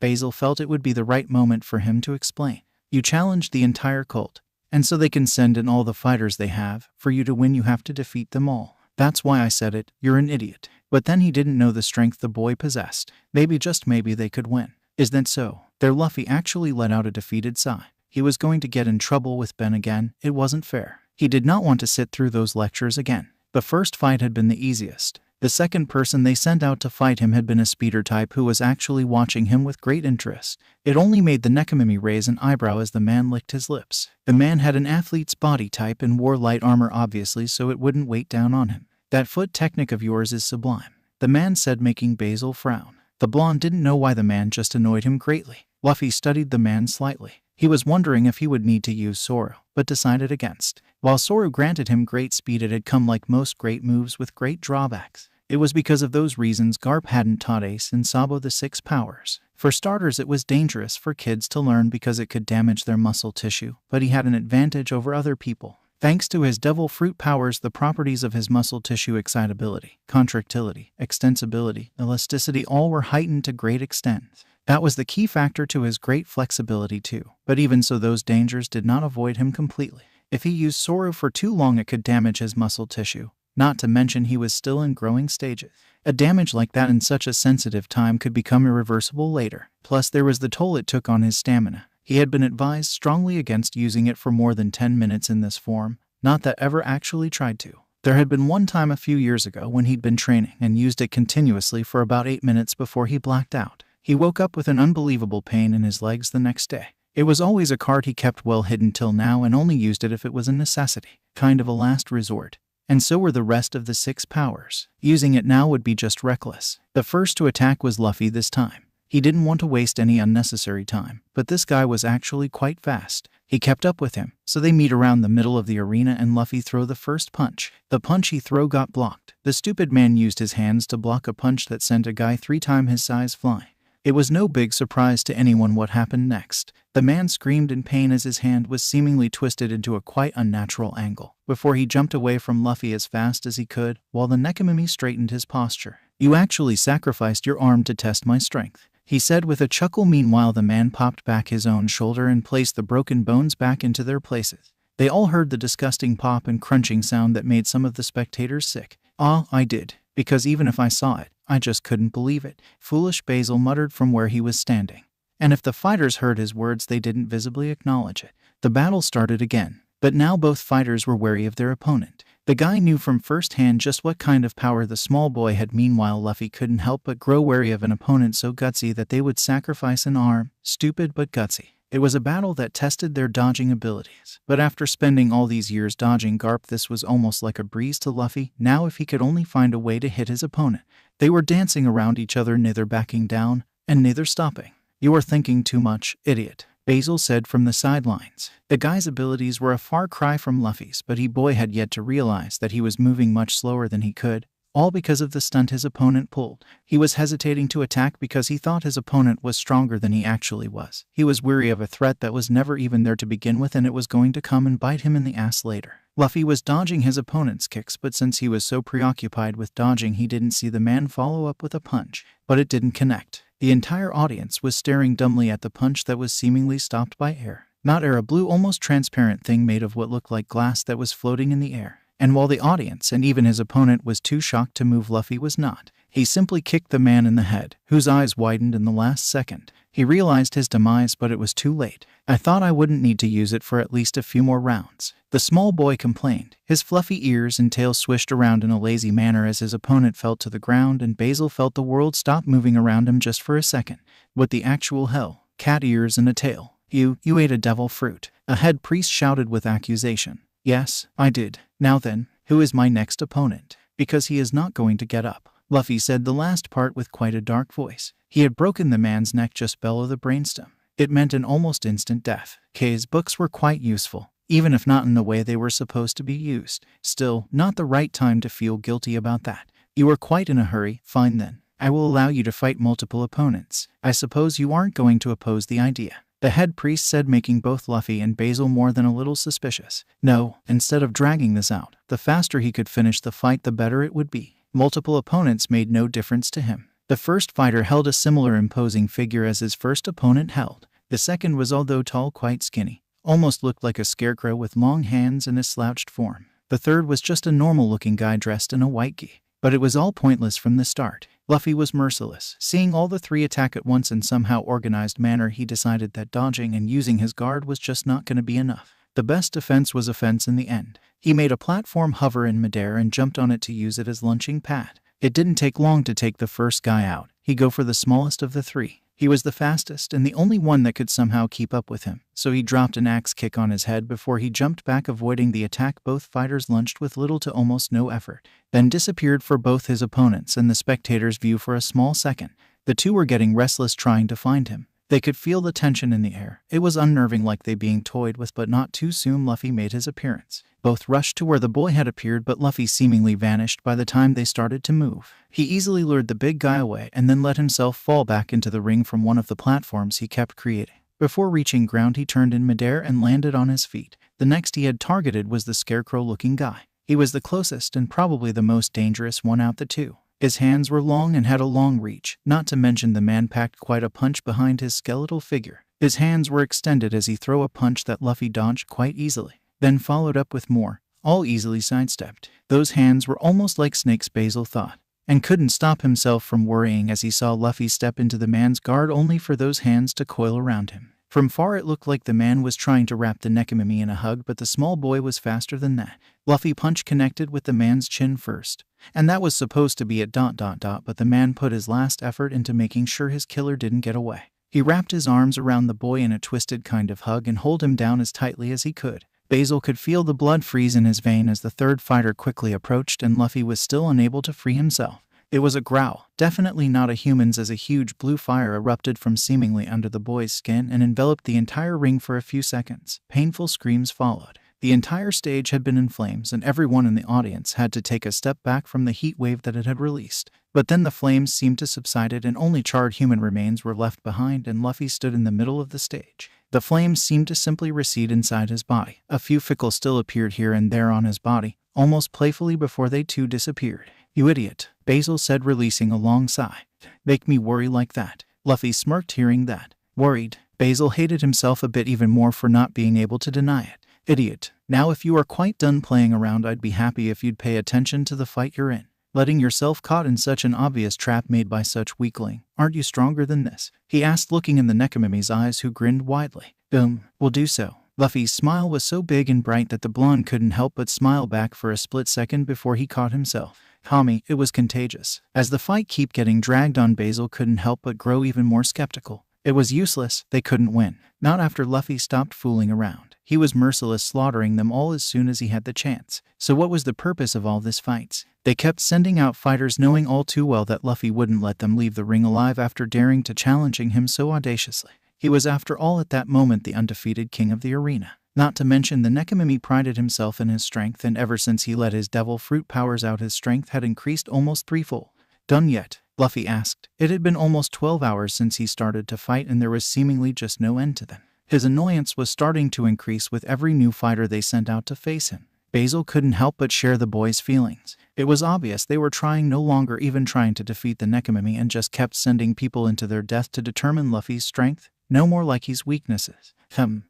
[SPEAKER 1] Basil felt it would be the right moment for him to explain. You challenged the entire cult. And so they can send in all the fighters they have. For you to win you have to defeat them all. That's why I said it. You're an idiot. But then he didn't know the strength the boy possessed. Maybe, just maybe, they could win. Is that so? There, Luffy actually let out a defeated sigh. He was going to get in trouble with Ben again. It wasn't fair. He did not want to sit through those lectures again. The first fight had been the easiest. The second person they sent out to fight him had been a speeder type who was actually watching him with great interest. It only made the Nekomimi raise an eyebrow as the man licked his lips. The man had an athlete's body type and wore light armor obviously so it wouldn't weigh down on him. That foot technique of yours is sublime, the man said, making Basil frown. The blonde didn't know why the man just annoyed him greatly. Luffy studied the man slightly. He was wondering if he would need to use Zoro, but decided against. While Zoro granted him great speed, it had come like most great moves with great drawbacks. It was because of those reasons Garp hadn't taught Ace and Sabo the 6 powers. For starters, it was dangerous for kids to learn because it could damage their muscle tissue, but he had an advantage over other people. Thanks to his devil fruit powers, the properties of his muscle tissue, excitability, contractility, extensibility, elasticity, all were heightened to great extent. That was the key factor to his great flexibility too. But even so, those dangers did not avoid him completely. If he used Zoro for too long, it could damage his muscle tissue. Not to mention he was still in growing stages. A damage like that in such a sensitive time could become irreversible later. Plus there was the toll it took on his stamina. He had been advised strongly against using it for more than 10 minutes in this form. Not that ever actually tried to. There had been one time a few years ago when he'd been training and used it continuously for about 8 minutes before he blacked out. He woke up with an unbelievable pain in his legs the next day. It was always a card he kept well hidden till now and only used it if it was a necessity, kind of a last resort. And so were the rest of the 6 powers. Using it now would be just reckless. The first to attack was Luffy this time. He didn't want to waste any unnecessary time, but this guy was actually quite fast. He kept up with him, so they meet around the middle of the arena and Luffy throw the first punch. The punch he threw got blocked. The stupid man used his hands to block a punch that sent a guy 3 times his size flying. It was no big surprise to anyone what happened next. The man screamed in pain as his hand was seemingly twisted into a quite unnatural angle, before he jumped away from Luffy as fast as he could, while the Nekomimi straightened his posture. You actually sacrificed your arm to test my strength, he said with a chuckle. Meanwhile, the man popped back his own shoulder and placed the broken bones back into their places. They all heard the disgusting pop and crunching sound that made some of the spectators sick. Ah, I did, because even if I saw it, I just couldn't believe it, foolish Basil muttered from where he was standing. and if the fighters heard his words they didn't visibly acknowledge it. The battle started again, but now both fighters were wary of their opponent. The guy knew from first hand just what kind of power the small boy had. Meanwhile, Luffy couldn't help but grow wary of an opponent so gutsy that they would sacrifice an arm. Stupid but gutsy. It was a battle that tested their dodging abilities. But after spending all these years dodging Garp, this was almost like a breeze to Luffy. Now if he could only find a way to hit his opponent. They were dancing around each other, neither backing down and neither stopping. "You are thinking too much, idiot," Basil said from the sidelines. The guy's abilities were a far cry from Luffy's, but boy had yet to realize that he was moving much slower than he could, all because of the stunt his opponent pulled. He was hesitating to attack because he thought his opponent was stronger than he actually was. He was weary of a threat that was never even there to begin with, and it was going to come and bite him in the ass later. Luffy was dodging his opponent's kicks, but since he was so preoccupied with dodging, he didn't see the man follow up with a punch. But it didn't connect. The entire audience was staring dumbly at the punch that was seemingly stopped by air. Not air, a blue, almost transparent thing made of what looked like glass that was floating in the air. And while the audience and even his opponent was too shocked to move, Luffy was not. He simply kicked the man in the head, whose eyes widened in the last second. He realized his demise, but it was too late. "I thought I wouldn't need to use it for at least a few more rounds," the small boy complained. His fluffy ears and tail swished around in a lazy manner as his opponent fell to the ground, and Basil felt the world stop moving around him just for a second. What the actual hell? Cat ears and a tail. You ate a devil fruit," a head priest shouted with accusation. "Yes, I did. Now then, who is my next opponent? Because he is not going to get up." Luffy said the last part with quite a dark voice. He had broken the man's neck just below the brainstem. It meant an almost instant death. K's books were quite useful, even if not in the way they were supposed to be used. Still, not the right time to feel guilty about that. "You were quite in a hurry. Fine then. I will allow you to fight multiple opponents. I suppose you aren't going to oppose the idea," the head priest said, making both Luffy and Basil more than a little suspicious. No, instead of dragging this out, the faster he could finish the fight the better it would be. Multiple opponents made no difference to him. The first fighter held a similar imposing figure as his first opponent held. The second was, although tall, quite skinny. Almost looked like a scarecrow with long hands and a slouched form. The third was just a normal-looking guy dressed in a white gi. But it was all pointless from the start. Luffy was merciless. Seeing all the three attack at once in somehow organized manner, he decided that dodging and using his guard was just not going to be enough. The best defense was offense in the end. He made a platform hover in midair and jumped on it to use it as launching pad. It didn't take long to take the first guy out. He'd go for the smallest of the three. He was the fastest and the only one that could somehow keep up with him, so he dropped an axe kick on his head before he jumped back, avoiding the attack. Both fighters lunged with little to almost no effort, then disappeared for both his opponents and the spectators' view for a small second. The two were getting restless trying to find him. They could feel the tension in the air. It was unnerving, like they being toyed with, but not too soon Luffy made his appearance. Both rushed to where the boy had appeared, but Luffy seemingly vanished by the time they started to move. He easily lured the big guy away and then let himself fall back into the ring from one of the platforms he kept creating. Before reaching ground, he turned in midair and landed on his feet. The next he had targeted was the scarecrow-looking guy. He was the closest and probably the most dangerous one out the two. His hands were long and had a long reach, not to mention the man packed quite a punch behind his skeletal figure. His hands were extended as he threw a punch that Luffy dodged quite easily, then followed up with more, all easily sidestepped. Those hands were almost like snakes, Basil thought, and couldn't stop himself from worrying as he saw Luffy step into the man's guard only for those hands to coil around him. From far it looked like the man was trying to wrap the Nekimimi in a hug, but the small boy was faster than that. Luffy punch connected with the man's chin first, and that was supposed to be it ... but the man put his last effort into making sure his killer didn't get away. He wrapped his arms around the boy in a twisted kind of hug and held him down as tightly as he could. Basil could feel the blood freeze in his vein as the third fighter quickly approached, and Luffy was still unable to free himself. It was a growl, definitely not a human's, as a huge blue fire erupted from seemingly under the boy's skin and enveloped the entire ring for a few seconds. Painful screams followed. The entire stage had been in flames, and everyone in the audience had to take a step back from the heat wave that it had released. But then the flames seemed to subside and only charred human remains were left behind, and Luffy stood in the middle of the stage. The flames seemed to simply recede inside his body. A few fickles still appeared here and there on his body, almost playfully, before they too disappeared. "You idiot," Basil said, releasing a long sigh. "Make me worry like that." Luffy smirked hearing that. Worried? Basil hated himself a bit even more for not being able to deny it. "Idiot. Now if you are quite done playing around, I'd be happy if you'd pay attention to the fight you're in." letting yourself caught in such an obvious trap made by such weakling. Aren't you stronger than this? He asked, looking in the Nekomamu's eyes, who grinned widely. We'll do so. Luffy's smile was so big and bright that the blonde couldn't help but smile back for a split second before he caught himself. Kami, it was contagious. As the fight kept getting dragged on, Basil couldn't help but grow even more skeptical. It was useless, they couldn't win. Not after Luffy stopped fooling around. He was merciless, slaughtering them all as soon as he had the chance. So what was the purpose of all this fights? They kept sending out fighters, knowing all too well that Luffy wouldn't let them leave the ring alive after daring to challenging him so audaciously. He was, after all, at that moment, the undefeated king of the arena. Not to mention, the Nekomami prided himself in his strength, and ever since he let his devil fruit powers out, his strength had increased almost threefold. Done yet? Luffy asked. It had been almost 12 hours since he started to fight, and there was seemingly just no end to them. His annoyance was starting to increase with every new fighter they sent out to face him. Basil couldn't help but share the boys' feelings. It was obvious they were no longer even trying to defeat the Nekomami, and just kept sending people into their death to determine Luffy's strength. No more like his weaknesses.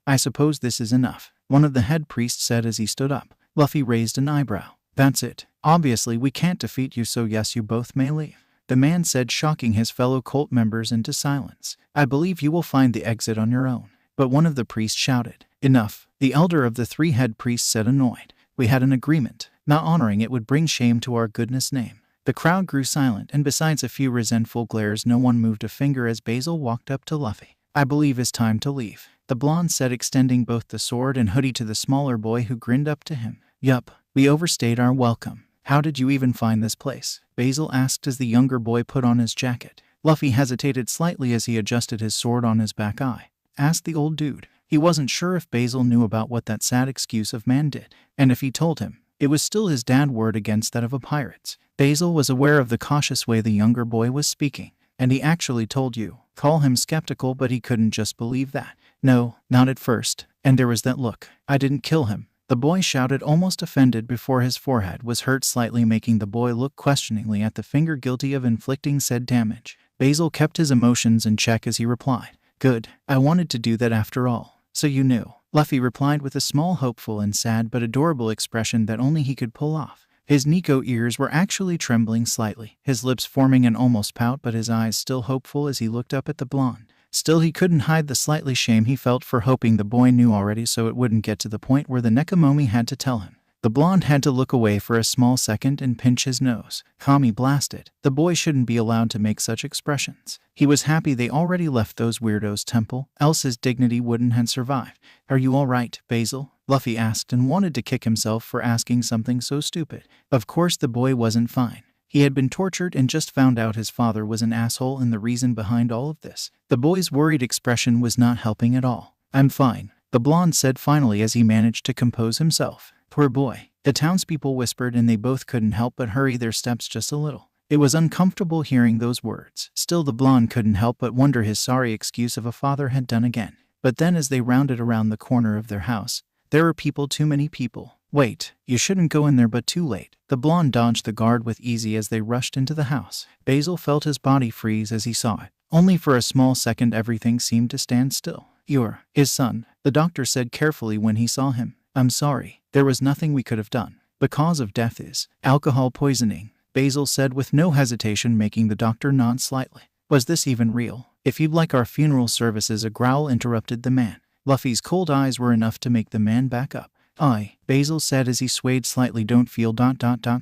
[SPEAKER 1] I suppose this is enough, one of the head priests said as he stood up. Luffy raised an eyebrow. That's it. Obviously we can't defeat you, so yes, you both may leave. The man said, shocking his fellow cult members into silence. I believe you will find the exit on your own. But one of the priests shouted. Enough. The elder of the three head priests said, annoyed. We had an agreement. Not honoring it would bring shame to our goodness name. The crowd grew silent, and besides a few resentful glares, no one moved a finger as Basil walked up to Luffy. I believe it's time to leave, the blonde said, extending both the sword and hoodie to the smaller boy, who grinned up to him. Yup, we overstayed our welcome. How did you even find this place? Basil asked as the younger boy put on his jacket. Luffy hesitated slightly as he adjusted his sword on his back eye. Asked the old dude. He wasn't sure if Basil knew about what that sad excuse of man did, and if he told him, it was still his dad's word against that of a pirate's. Basil was aware of the cautious way the younger boy was speaking. And he actually told you. Call him skeptical, but he couldn't just believe that. No, not at first. And there was that look. I didn't kill him, the boy shouted, almost offended, before his forehead was hurt slightly, making the boy look questioningly at the finger guilty of inflicting said damage. Basil kept his emotions in check as he replied. Good. I wanted to do that after all. So you knew. Luffy replied with a small, hopeful and sad but adorable expression that only he could pull off. His Nico ears were actually trembling slightly, his lips forming an almost pout, but his eyes still hopeful as he looked up at the blonde. Still, he couldn't hide the slightly shame he felt for hoping the boy knew already, so it wouldn't get to the point where the Nekomamu had to tell him. The blonde had to look away for a small second and pinch his nose. Kami blasted. The boy shouldn't be allowed to make such expressions. He was happy they already left those weirdos' temple, else his dignity wouldn't have survived. Are you all right, Basil? Luffy asked, and wanted to kick himself for asking something so stupid. Of course the boy wasn't fine. He had been tortured and just found out his father was an asshole and the reason behind all of this. The boy's worried expression was not helping at all. I'm fine, the blonde said finally as he managed to compose himself. Poor boy, the townspeople whispered, and they both couldn't help but hurry their steps just a little. It was uncomfortable hearing those words. Still, the blonde couldn't help but wonder his sorry excuse of a father had done again. But then as they rounded around the corner of their house, there were people, too many people. Wait, you shouldn't go in there, but too late. The blonde dodged the guard with ease as they rushed into the house. Basil felt his body freeze as he saw it. Only for a small second everything seemed to stand still. You're his son, the doctor said carefully when he saw him. I'm sorry, there was nothing we could have done. The cause of death is alcohol poisoning, Basil said with no hesitation, making the doctor nod slightly. Was this even real? If you'd like our funeral services, a growl interrupted the man. Luffy's cold eyes were enough to make the man back up. Basil said as he swayed slightly, don't feel ...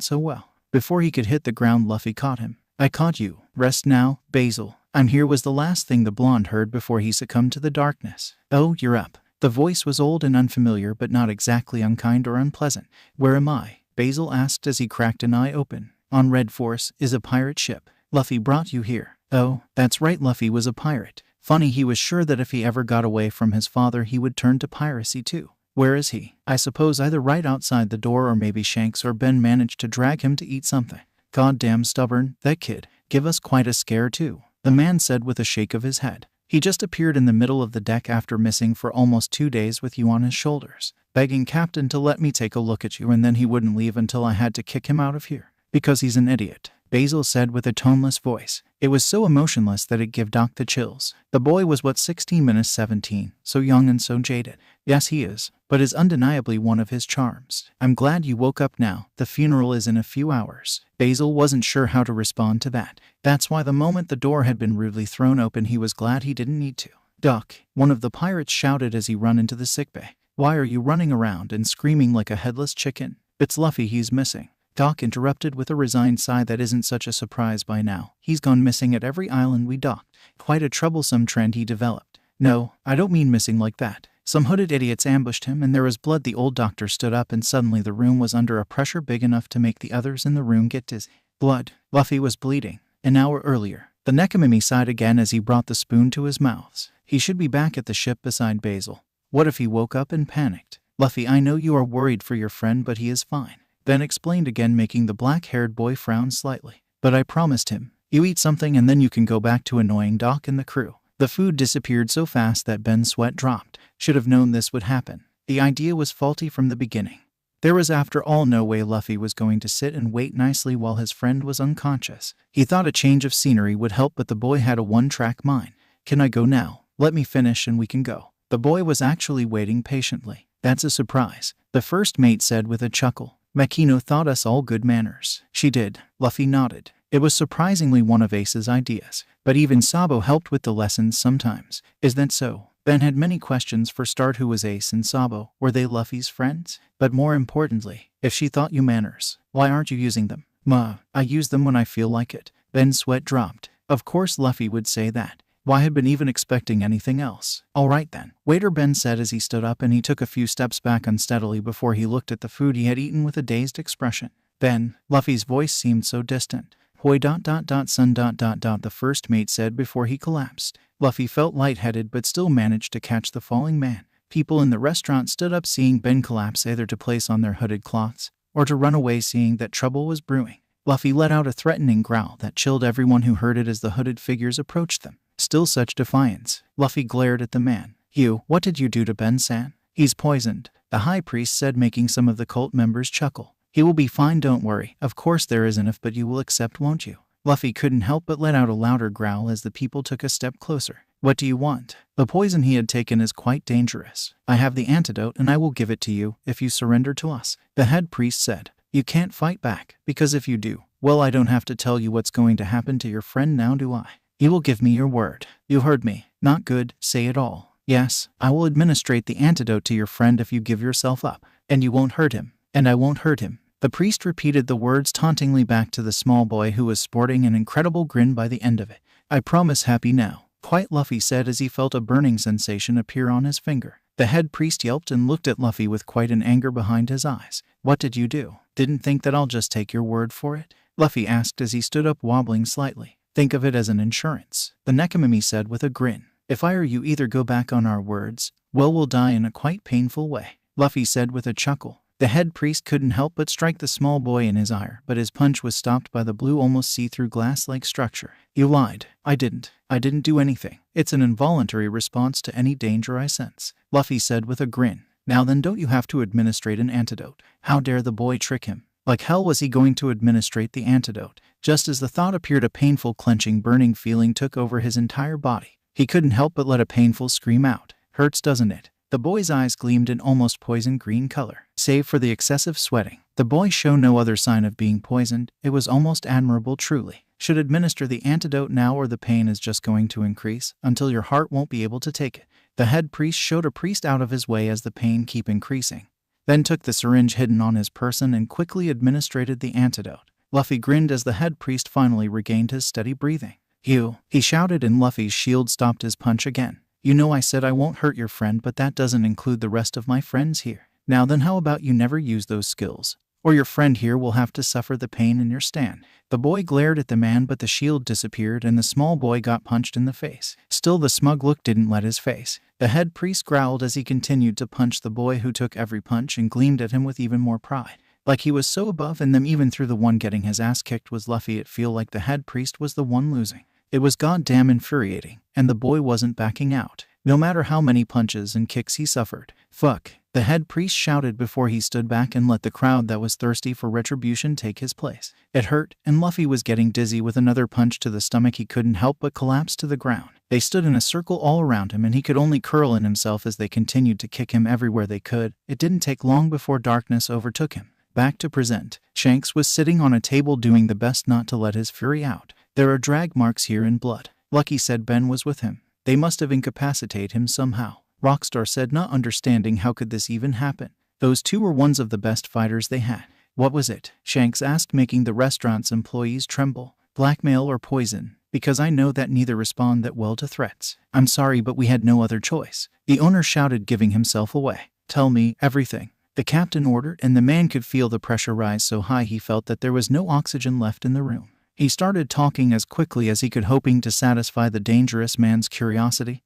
[SPEAKER 1] so well. Before he could hit the ground, Luffy caught him. I caught you. Rest now, Basil. I'm here, was the last thing the blonde heard before he succumbed to the darkness. Oh, you're up. The voice was old and unfamiliar, but not exactly unkind or unpleasant. Where am I? Basil asked as he cracked an eye open. On Red Force is a pirate ship. Luffy brought you here. Oh, that's right, Luffy was a pirate. Funny, he was sure that if he ever got away from his father he would turn to piracy too. Where is he? I suppose either right outside the door, or maybe Shanks or Ben managed to drag him to eat something. Goddamn stubborn, that kid. Give us quite a scare too, the man said with a shake of his head. He just appeared in the middle of the deck after missing for almost 2 days with you on his shoulders, begging Captain to let me take a look at you, and then he wouldn't leave until I had to kick him out of here. Because he's an idiot, Basil said with a toneless voice. It was so emotionless that it gave Doc the chills. The boy was what, 16 minus 17, so young and so jaded. Yes, he is, but is undeniably one of his charms. I'm glad you woke up now. The funeral is in a few hours. Basil wasn't sure how to respond to that. That's why the moment the door had been rudely thrown open, he was glad he didn't need to. Doc, one of the pirates shouted as he ran into the sickbay. Why are you running around and screaming like a headless chicken? It's Luffy he's missing. Doc interrupted with a resigned sigh. That isn't such a surprise by now. He's gone missing at every island we docked. Quite a troublesome trend he developed. No, I don't mean missing like that. Some hooded idiots ambushed him and there was blood. The old doctor stood up and suddenly the room was under a pressure big enough to make the others in the room get dizzy. Blood. Luffy was bleeding. An hour earlier. The Nekomimi sighed again as he brought the spoon to his mouth. He should be back at the ship beside Basil. What if he woke up and panicked? Luffy, I know you are worried for your friend, but he is fine. Then explained again, making the black-haired boy frown slightly. But I promised him. You eat something and then you can go back to annoying Doc and the crew. The food disappeared so fast that Ben's sweat dropped. Should have known this would happen. The idea was faulty from the beginning. There was after all no way Luffy was going to sit and wait nicely while his friend was unconscious. He thought a change of scenery would help, but the boy had a one-track mind. Can I go now? Let me finish and we can go. The boy was actually waiting patiently. That's a surprise, the first mate said with a chuckle. Makino taught us all good manners. She did. Luffy nodded. It was surprisingly one of Ace's ideas, but even Sabo helped with the lessons sometimes. Is that so? Ben had many questions. For start, who was Ace and Sabo? Were they Luffy's friends? But more importantly, if she taught you manners, why aren't you using them? I use them when I feel like it. Ben's sweat dropped. Of course Luffy would say that. Why had Ben even expecting anything else? All right then. Waiter, Ben said as he stood up, and he took a few steps back unsteadily before he looked at the food he had eaten with a dazed expression. Ben, Luffy's voice seemed so distant. Hoi ... son ... the first mate said before he collapsed. Luffy felt lightheaded but still managed to catch the falling man. People in the restaurant stood up seeing Ben collapse, either to place on their hooded cloths or to run away seeing that trouble was brewing. Luffy let out a threatening growl that chilled everyone who heard it as the hooded figures approached them. Still such defiance. Luffy glared at the man. You, what did you do to Ben-san? He's poisoned, the high priest said, making some of the cult members chuckle. He will be fine, don't worry. Of course there is an if, but you will accept, won't you? Luffy couldn't help but let out a louder growl as the people took a step closer. What do you want? The poison he had taken is quite dangerous. I have the antidote and I will give it to you if you surrender to us, the head priest said. You can't fight back, because if you do, well, I don't have to tell you what's going to happen to your friend now, do I? You will give me your word. You heard me. Not good. Say it all. Yes, I will administrate the antidote to your friend if you give yourself up. And you won't hurt him. And I won't hurt him. The priest repeated the words tauntingly back to the small boy who was sporting an incredible grin by the end of it. I promise. Happy now. Quite, Luffy said as he felt a burning sensation appear on his finger. The head priest yelped and looked at Luffy with quite an anger behind his eyes. What did you do? Didn't think that I'll just take your word for it? Luffy asked as he stood up, wobbling slightly. Think of it as an insurance, the Nekomimi said with a grin. If I or you either go back on our words, well, we'll die in a quite painful way, Luffy said with a chuckle. The head priest couldn't help but strike the small boy in his ire, but his punch was stopped by the blue, almost see-through glass-like structure. You lied. I didn't do anything. It's an involuntary response to any danger I sense, Luffy said with a grin. Now then, don't you have to administrate an antidote? How dare the boy trick him? Like hell was he going to administrate the antidote? Just as the thought appeared, a painful, clenching, burning feeling took over his entire body. He couldn't help but let a painful scream out. Hurts, doesn't it? The boy's eyes gleamed an almost poison green color. Save for the excessive sweating, the boy showed no other sign of being poisoned. It was almost admirable, truly. Should administer the antidote now, or the pain is just going to increase until your heart won't be able to take it. The head priest showed a priest out of his way as the pain keep increasing. Then took the syringe hidden on his person and quickly administrated the antidote. Luffy grinned as the head priest finally regained his steady breathing. You, he shouted, and Luffy's shield stopped his punch again. You know I said I won't hurt your friend, but that doesn't include the rest of my friends here. Now then, how about you never use those skills? Or your friend here will have to suffer the pain in your stand. The boy glared at the man, but the shield disappeared and the small boy got punched in the face. Still, the smug look didn't let his face. The head priest growled as he continued to punch the boy, who took every punch and gleamed at him with even more pride. Like he was so above in them, even through the one getting his ass kicked was Luffy. It feel like the head priest was the one losing. It was goddamn infuriating, and the boy wasn't backing out. no matter how many punches and kicks he suffered. Fuck, the head priest shouted before he stood back and let the crowd that was thirsty for retribution take his place. It hurt, and Luffy was getting dizzy with another punch to the stomach. He couldn't help but collapse to the ground. They stood in a circle all around him, and he could only curl in himself as they continued to kick him everywhere they could. It didn't take long before darkness overtook him. Back to present. Shanks was sitting on a table doing the best not to let his fury out. There are drag marks here in blood. Lucky said Ben was with him. They must have incapacitated him somehow. Rockstar said, not understanding how could this even happen. Those two were ones of the best fighters they had. What was it? Shanks asked, making the restaurant's employees tremble. Blackmail or poison? Because I know that neither respond that well to threats. I'm sorry, but we had no other choice. The owner shouted, giving himself away. Tell me everything. The captain ordered, and the man could feel the pressure rise so high he felt that there was no oxygen left in the room. He started talking as quickly as he could, hoping to satisfy the dangerous man's curiosity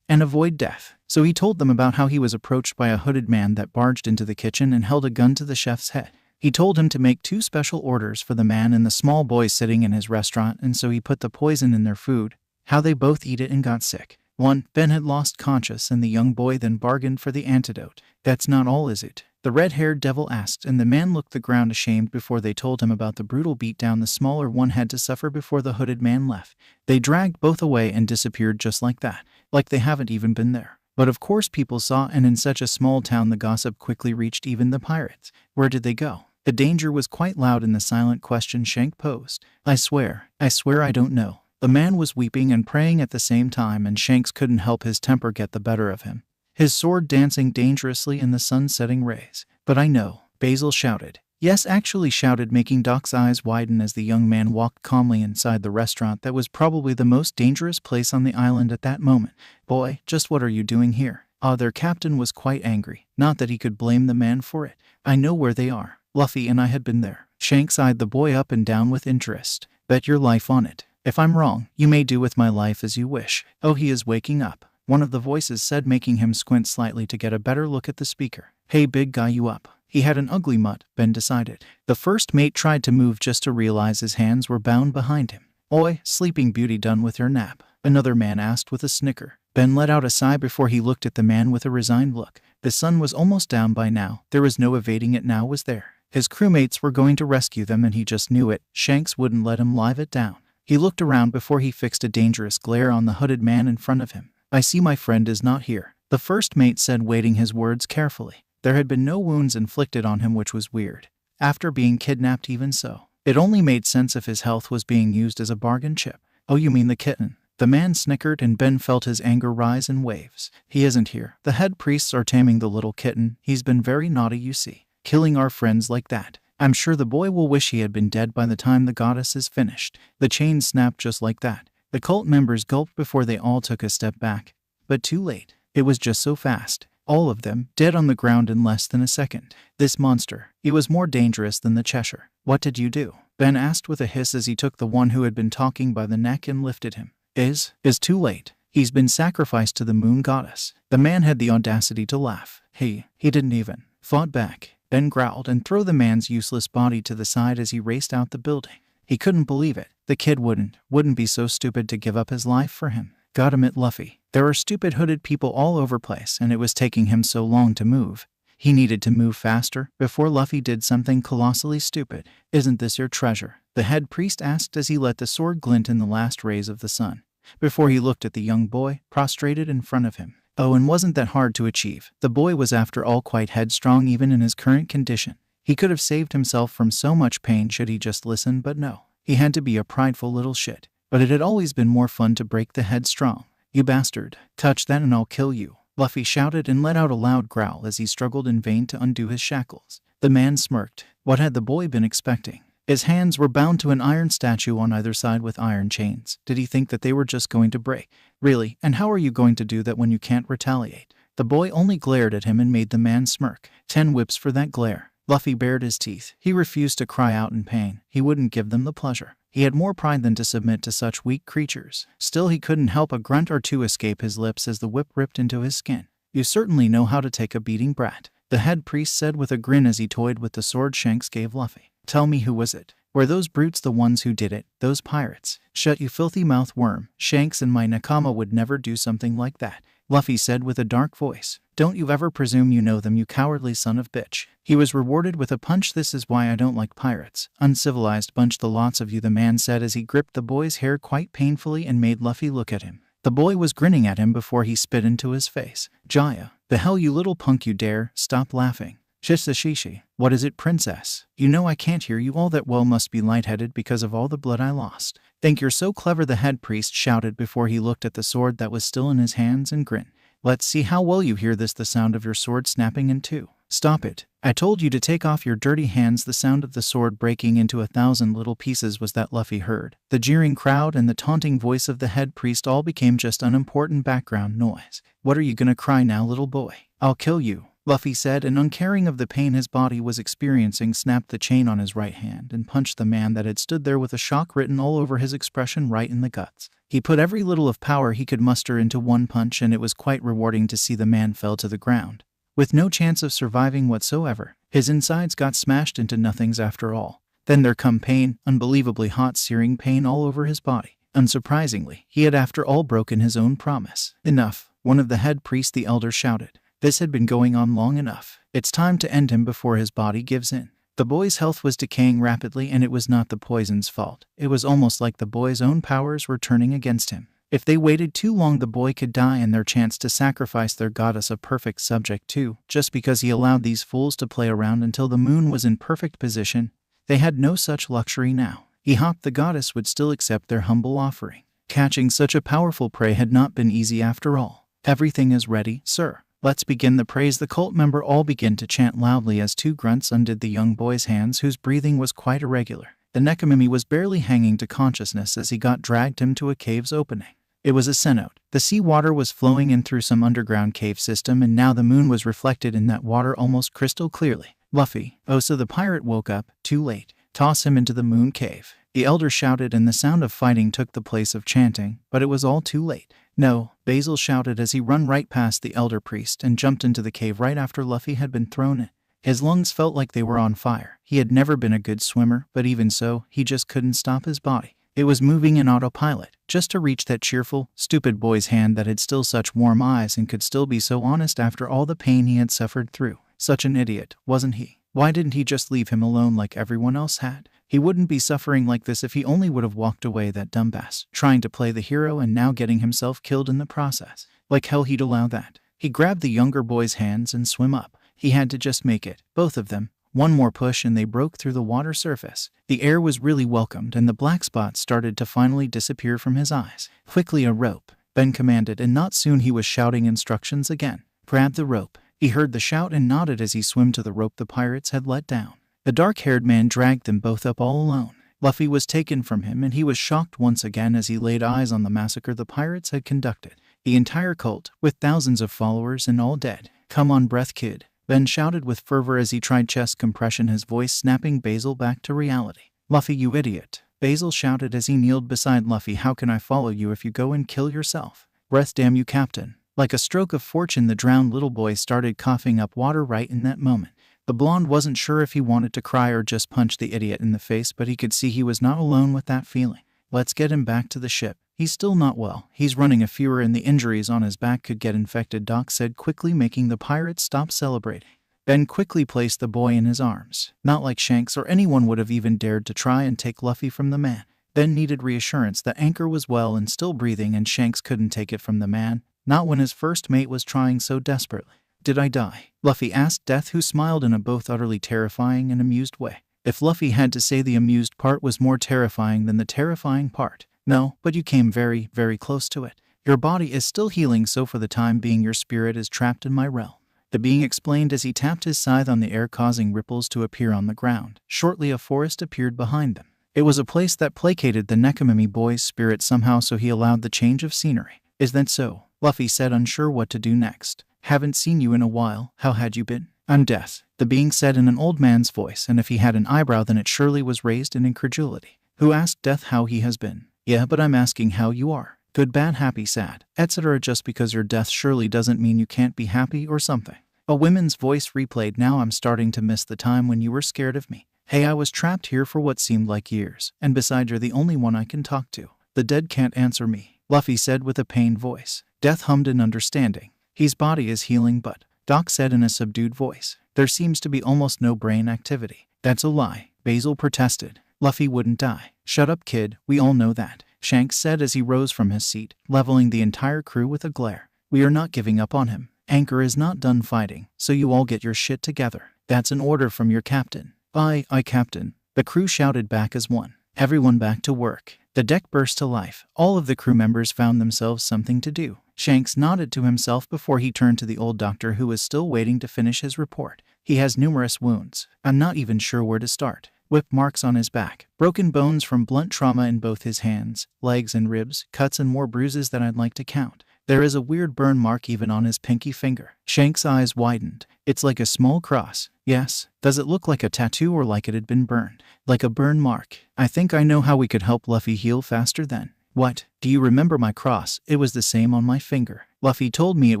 [SPEAKER 1] and avoid death. So he told them about how he was approached by a hooded man that barged into the kitchen and held a gun to the chef's head. He told him to make 2 special orders for the man and the small boy sitting in his restaurant, and so he put the poison in their food. How they both eat it and got sick. 1. Ben had lost conscious, and the young boy then bargained for the antidote. That's not all, is it? The red-haired devil asked, and the man looked the ground ashamed before they told him about the brutal beatdown the smaller one had to suffer before the hooded man left. They dragged both away and disappeared just like that, like they haven't even been there. But of course people saw, and in such a small town the gossip quickly reached even the pirates. Where did they go? The danger was quite loud in the silent question Shank posed. I swear I don't know. The man was weeping and praying at the same time, and Shanks couldn't help his temper get the better of him, his sword dancing dangerously in the sun-setting rays. But I know, Basil shouted. Yes, actually shouted, making Doc's eyes widen as the young man walked calmly inside the restaurant that was probably the most dangerous place on the island at that moment. Boy, just what are you doing here? Their captain was quite angry. Not that he could blame the man for it. I know where they are. Luffy and I had been there. Shanks eyed the boy up and down with interest. Bet your life on it. If I'm wrong, you may do with my life as you wish. Oh, he is waking up, one of the voices said, making him squint slightly to get a better look at the speaker. Hey big guy, you up? He had an ugly mutt, Ben decided. The first mate tried to move just to realize his hands were bound behind him. Oi, sleeping beauty, done with your nap? Another man asked with a snicker. Ben let out a sigh before he looked at the man with a resigned look. The sun was almost down by now. There was no evading it now, was there? His crewmates were going to rescue them, and he just knew it. Shanks wouldn't let him live it down. He looked around before he fixed a dangerous glare on the hooded man in front of him. I see my friend is not here, the first mate said, weighting his words carefully. There had been no wounds inflicted on him, which was weird. After being kidnapped, even so. It only made sense if his health was being used as a bargain chip. Oh, you mean the kitten? The man snickered, and Ben felt his anger rise in waves. He isn't here. The head priests are taming the little kitten. He's been very naughty, you see. Killing our friends like that. I'm sure the boy will wish he had been dead by the time the goddess is finished. The chain snapped just like that. The cult members gulped before they all took a step back. But too late. It was just so fast. All of them, dead on the ground in less than a second. This monster, he was more dangerous than the Cheshire. What did you do? Ben asked with a hiss as he took the one who had been talking by the neck and lifted him. Is too late. He's been sacrificed to the moon goddess. The man had the audacity to laugh. He didn't even fought back. Ben growled and threw the man's useless body to the side as he raced out the building. He couldn't believe it. The kid wouldn't be so stupid to give up his life for him. Gotta admit, Luffy, there are stupid hooded people all over place, and it was taking him so long to move. He needed to move faster before Luffy did something colossally stupid. Isn't this your treasure? The head priest asked as he let the sword glint in the last rays of the sun, before he looked at the young boy prostrated in front of him. Oh, and wasn't that hard to achieve? The boy was after all quite headstrong even in his current condition. He could have saved himself from so much pain should he just listen, but no. He had to be a prideful little shit. But it had always been more fun to break the headstrong. You bastard. Touch that and I'll kill you. Luffy shouted and let out a loud growl as he struggled in vain to undo his shackles. The man smirked. What had the boy been expecting? His hands were bound to an iron statue on either side with iron chains. Did he think that they were just going to break? Really? And how are you going to do that when you can't retaliate? The boy only glared at him and made the man smirk. 10 whips for that glare. Luffy bared his teeth. He refused to cry out in pain. He wouldn't give them the pleasure. He had more pride than to submit to such weak creatures. Still, he couldn't help a grunt or two escape his lips as the whip ripped into his skin. You certainly know how to take a beating, brat, the head priest said with a grin as he toyed with the sword Shanks gave Luffy. Tell me, who was it? Were those brutes the ones who did it? Those pirates? Shut, you filthy mouth worm. Shanks and my Nakama would never do something like that. Luffy said with a dark voice. Don't you ever presume you know them, you cowardly son of bitch. He was rewarded with a punch. This is why I don't like pirates. Uncivilized bunch, the lots of you, the man said as he gripped the boy's hair quite painfully and made Luffy look at him. The boy was grinning at him before he spit into his face. Jaya, the hell you little punk, you dare, stop laughing. Shisashishi, what is it, princess? You know I can't hear you all that well, must be lightheaded because of all the blood I lost. Think you're so clever, the head priest shouted before he looked at the sword that was still in his hands and grinned. Let's see how well you hear this, the sound of your sword snapping in two. Stop it. I told you to take off your dirty hands. The sound of the sword breaking into 1,000 little pieces was that Luffy heard. The jeering crowd and the taunting voice of the head priest all became just unimportant background noise. What are you gonna cry now, little boy? I'll kill you, Luffy said, and uncaring of the pain his body was experiencing, snapped the chain on his right hand and punched the man that had stood there with a shock written all over his expression right in the guts. He put every little of power he could muster into one punch, and it was quite rewarding to see the man fell to the ground. With no chance of surviving whatsoever, his insides got smashed into nothings after all. Then there come pain, unbelievably hot, searing pain all over his body. Unsurprisingly, he had after all broken his own promise. Enough, one of the head priests, the elder, shouted. This had been going on long enough. It's time to end him before his body gives in. The boy's health was decaying rapidly, and it was not the poison's fault. It was almost like the boy's own powers were turning against him. If they waited too long, the boy could die, and their chance to sacrifice their goddess a perfect subject too, just because he allowed these fools to play around until the moon was in perfect position. They had no such luxury now. He hoped the goddess would still accept their humble offering. Catching such a powerful prey had not been easy after all. Everything is ready, sir. Let's begin the praise. The cult member all began to chant loudly as two grunts undid the young boy's hands, whose breathing was quite irregular. The Nekomimi was barely hanging to consciousness as he got dragged him to a cave's opening. It was a cenote. The sea water was flowing in through some underground cave system, and now the moon was reflected in that water almost crystal clearly. Luffy, oh, so the pirate woke up, too late. Toss him into the moon cave, the elder shouted, and the sound of fighting took the place of chanting, but it was all too late. No, Basil shouted as he run right past the elder priest and jumped into the cave right after Luffy had been thrown in. His lungs felt like they were on fire. He had never been a good swimmer, but even so, he just couldn't stop his body. It was moving in autopilot, just to reach that cheerful, stupid boy's hand that had still such warm eyes and could still be so honest after all the pain he had suffered through. Such an idiot, wasn't he? Why didn't he just leave him alone like everyone else had? He wouldn't be suffering like this if he only would have walked away, that dumbass, trying to play the hero and now getting himself killed in the process. Like hell he'd allow that. He grabbed the younger boy's hands and swim up. He had to just make it, both of them. One more push and they broke through the water surface. The air was really welcomed and the black spots started to finally disappear from his eyes. Quickly, a rope, Ben commanded, and not soon he was shouting instructions again. Grab the rope. He heard the shout and nodded as he swam to the rope the pirates had let down. The dark-haired man dragged them both up all alone. Luffy was taken from him, and he was shocked once again as he laid eyes on the massacre the pirates had conducted. The entire cult, with thousands of followers and all dead. Come on, breath, kid, Ben shouted with fervor as he tried chest compression, his voice snapping Basil back to reality. Luffy, you idiot, Basil shouted as he kneeled beside Luffy. How can I follow you if you go and kill yourself? Breath, damn you, Captain. Like a stroke of fortune, the drowned little boy started coughing up water right in that moment. The blonde wasn't sure if he wanted to cry or just punch the idiot in the face, but he could see he was not alone with that feeling. Let's get him back to the ship. He's still not well. He's running a fever and the injuries on his back could get infected, Doc said quickly, making the pirates stop celebrating. Ben quickly placed the boy in his arms. Not like Shanks or anyone would have even dared to try and take Luffy from the man. Ben needed reassurance that Anchor was well and still breathing, and Shanks couldn't take it from the man, not when his first mate was trying so desperately. Did I die? Luffy asked Death, who smiled in a both utterly terrifying and amused way. If Luffy had to say, the amused part was more terrifying than the terrifying part. No, but you came very, very close to it. Your body is still healing, so for the time being your spirit is trapped in my realm. The being explained as he tapped his scythe on the air, causing ripples to appear on the ground. Shortly a forest appeared behind them. It was a place that placated the Nekomimi boy's spirit somehow, so he allowed the change of scenery. Is that so? Luffy said, unsure what to do next. Haven't seen you in a while. How had you been? I'm Death, the being said in an old man's voice, and if he had an eyebrow then it surely was raised in incredulity. Who asked Death how he has been? Yeah, but I'm asking how you are. Good, bad, happy, sad, etc. Just because you're Death surely doesn't mean you can't be happy or something. A woman's voice replayed. Now I'm starting to miss the time when you were scared of me. Hey, I was trapped here for what seemed like years, and besides you're the only one I can talk to. The dead can't answer me, Luffy said with a pained voice. Death hummed in understanding. His body is healing but, Doc said in a subdued voice, there seems to be almost no brain activity. That's a lie, Basil protested. Luffy wouldn't die. Shut up, kid, we all know that, Shanks said as he rose from his seat, leveling the entire crew with a glare. We are not giving up on him. Anchor is not done fighting, so you all get your shit together. That's an order from your captain. Aye, captain, the crew shouted back as one. Everyone back to work. The deck burst to life. All of the crew members found themselves something to do. Shanks nodded to himself before he turned to the old doctor who was still waiting to finish his report. He has numerous wounds. I'm not even sure where to start. Whip marks on his back, broken bones from blunt trauma in both his hands, legs and ribs, cuts and more bruises than I'd like to count. There is a weird burn mark even on his pinky finger. Shanks' eyes widened. It's like a small cross. Yes. Does it look like a tattoo or like it had been burned? Like a burn mark. I think I know how we could help Luffy heal faster then. What? Do you remember my cross? It was the same on my finger. Luffy told me it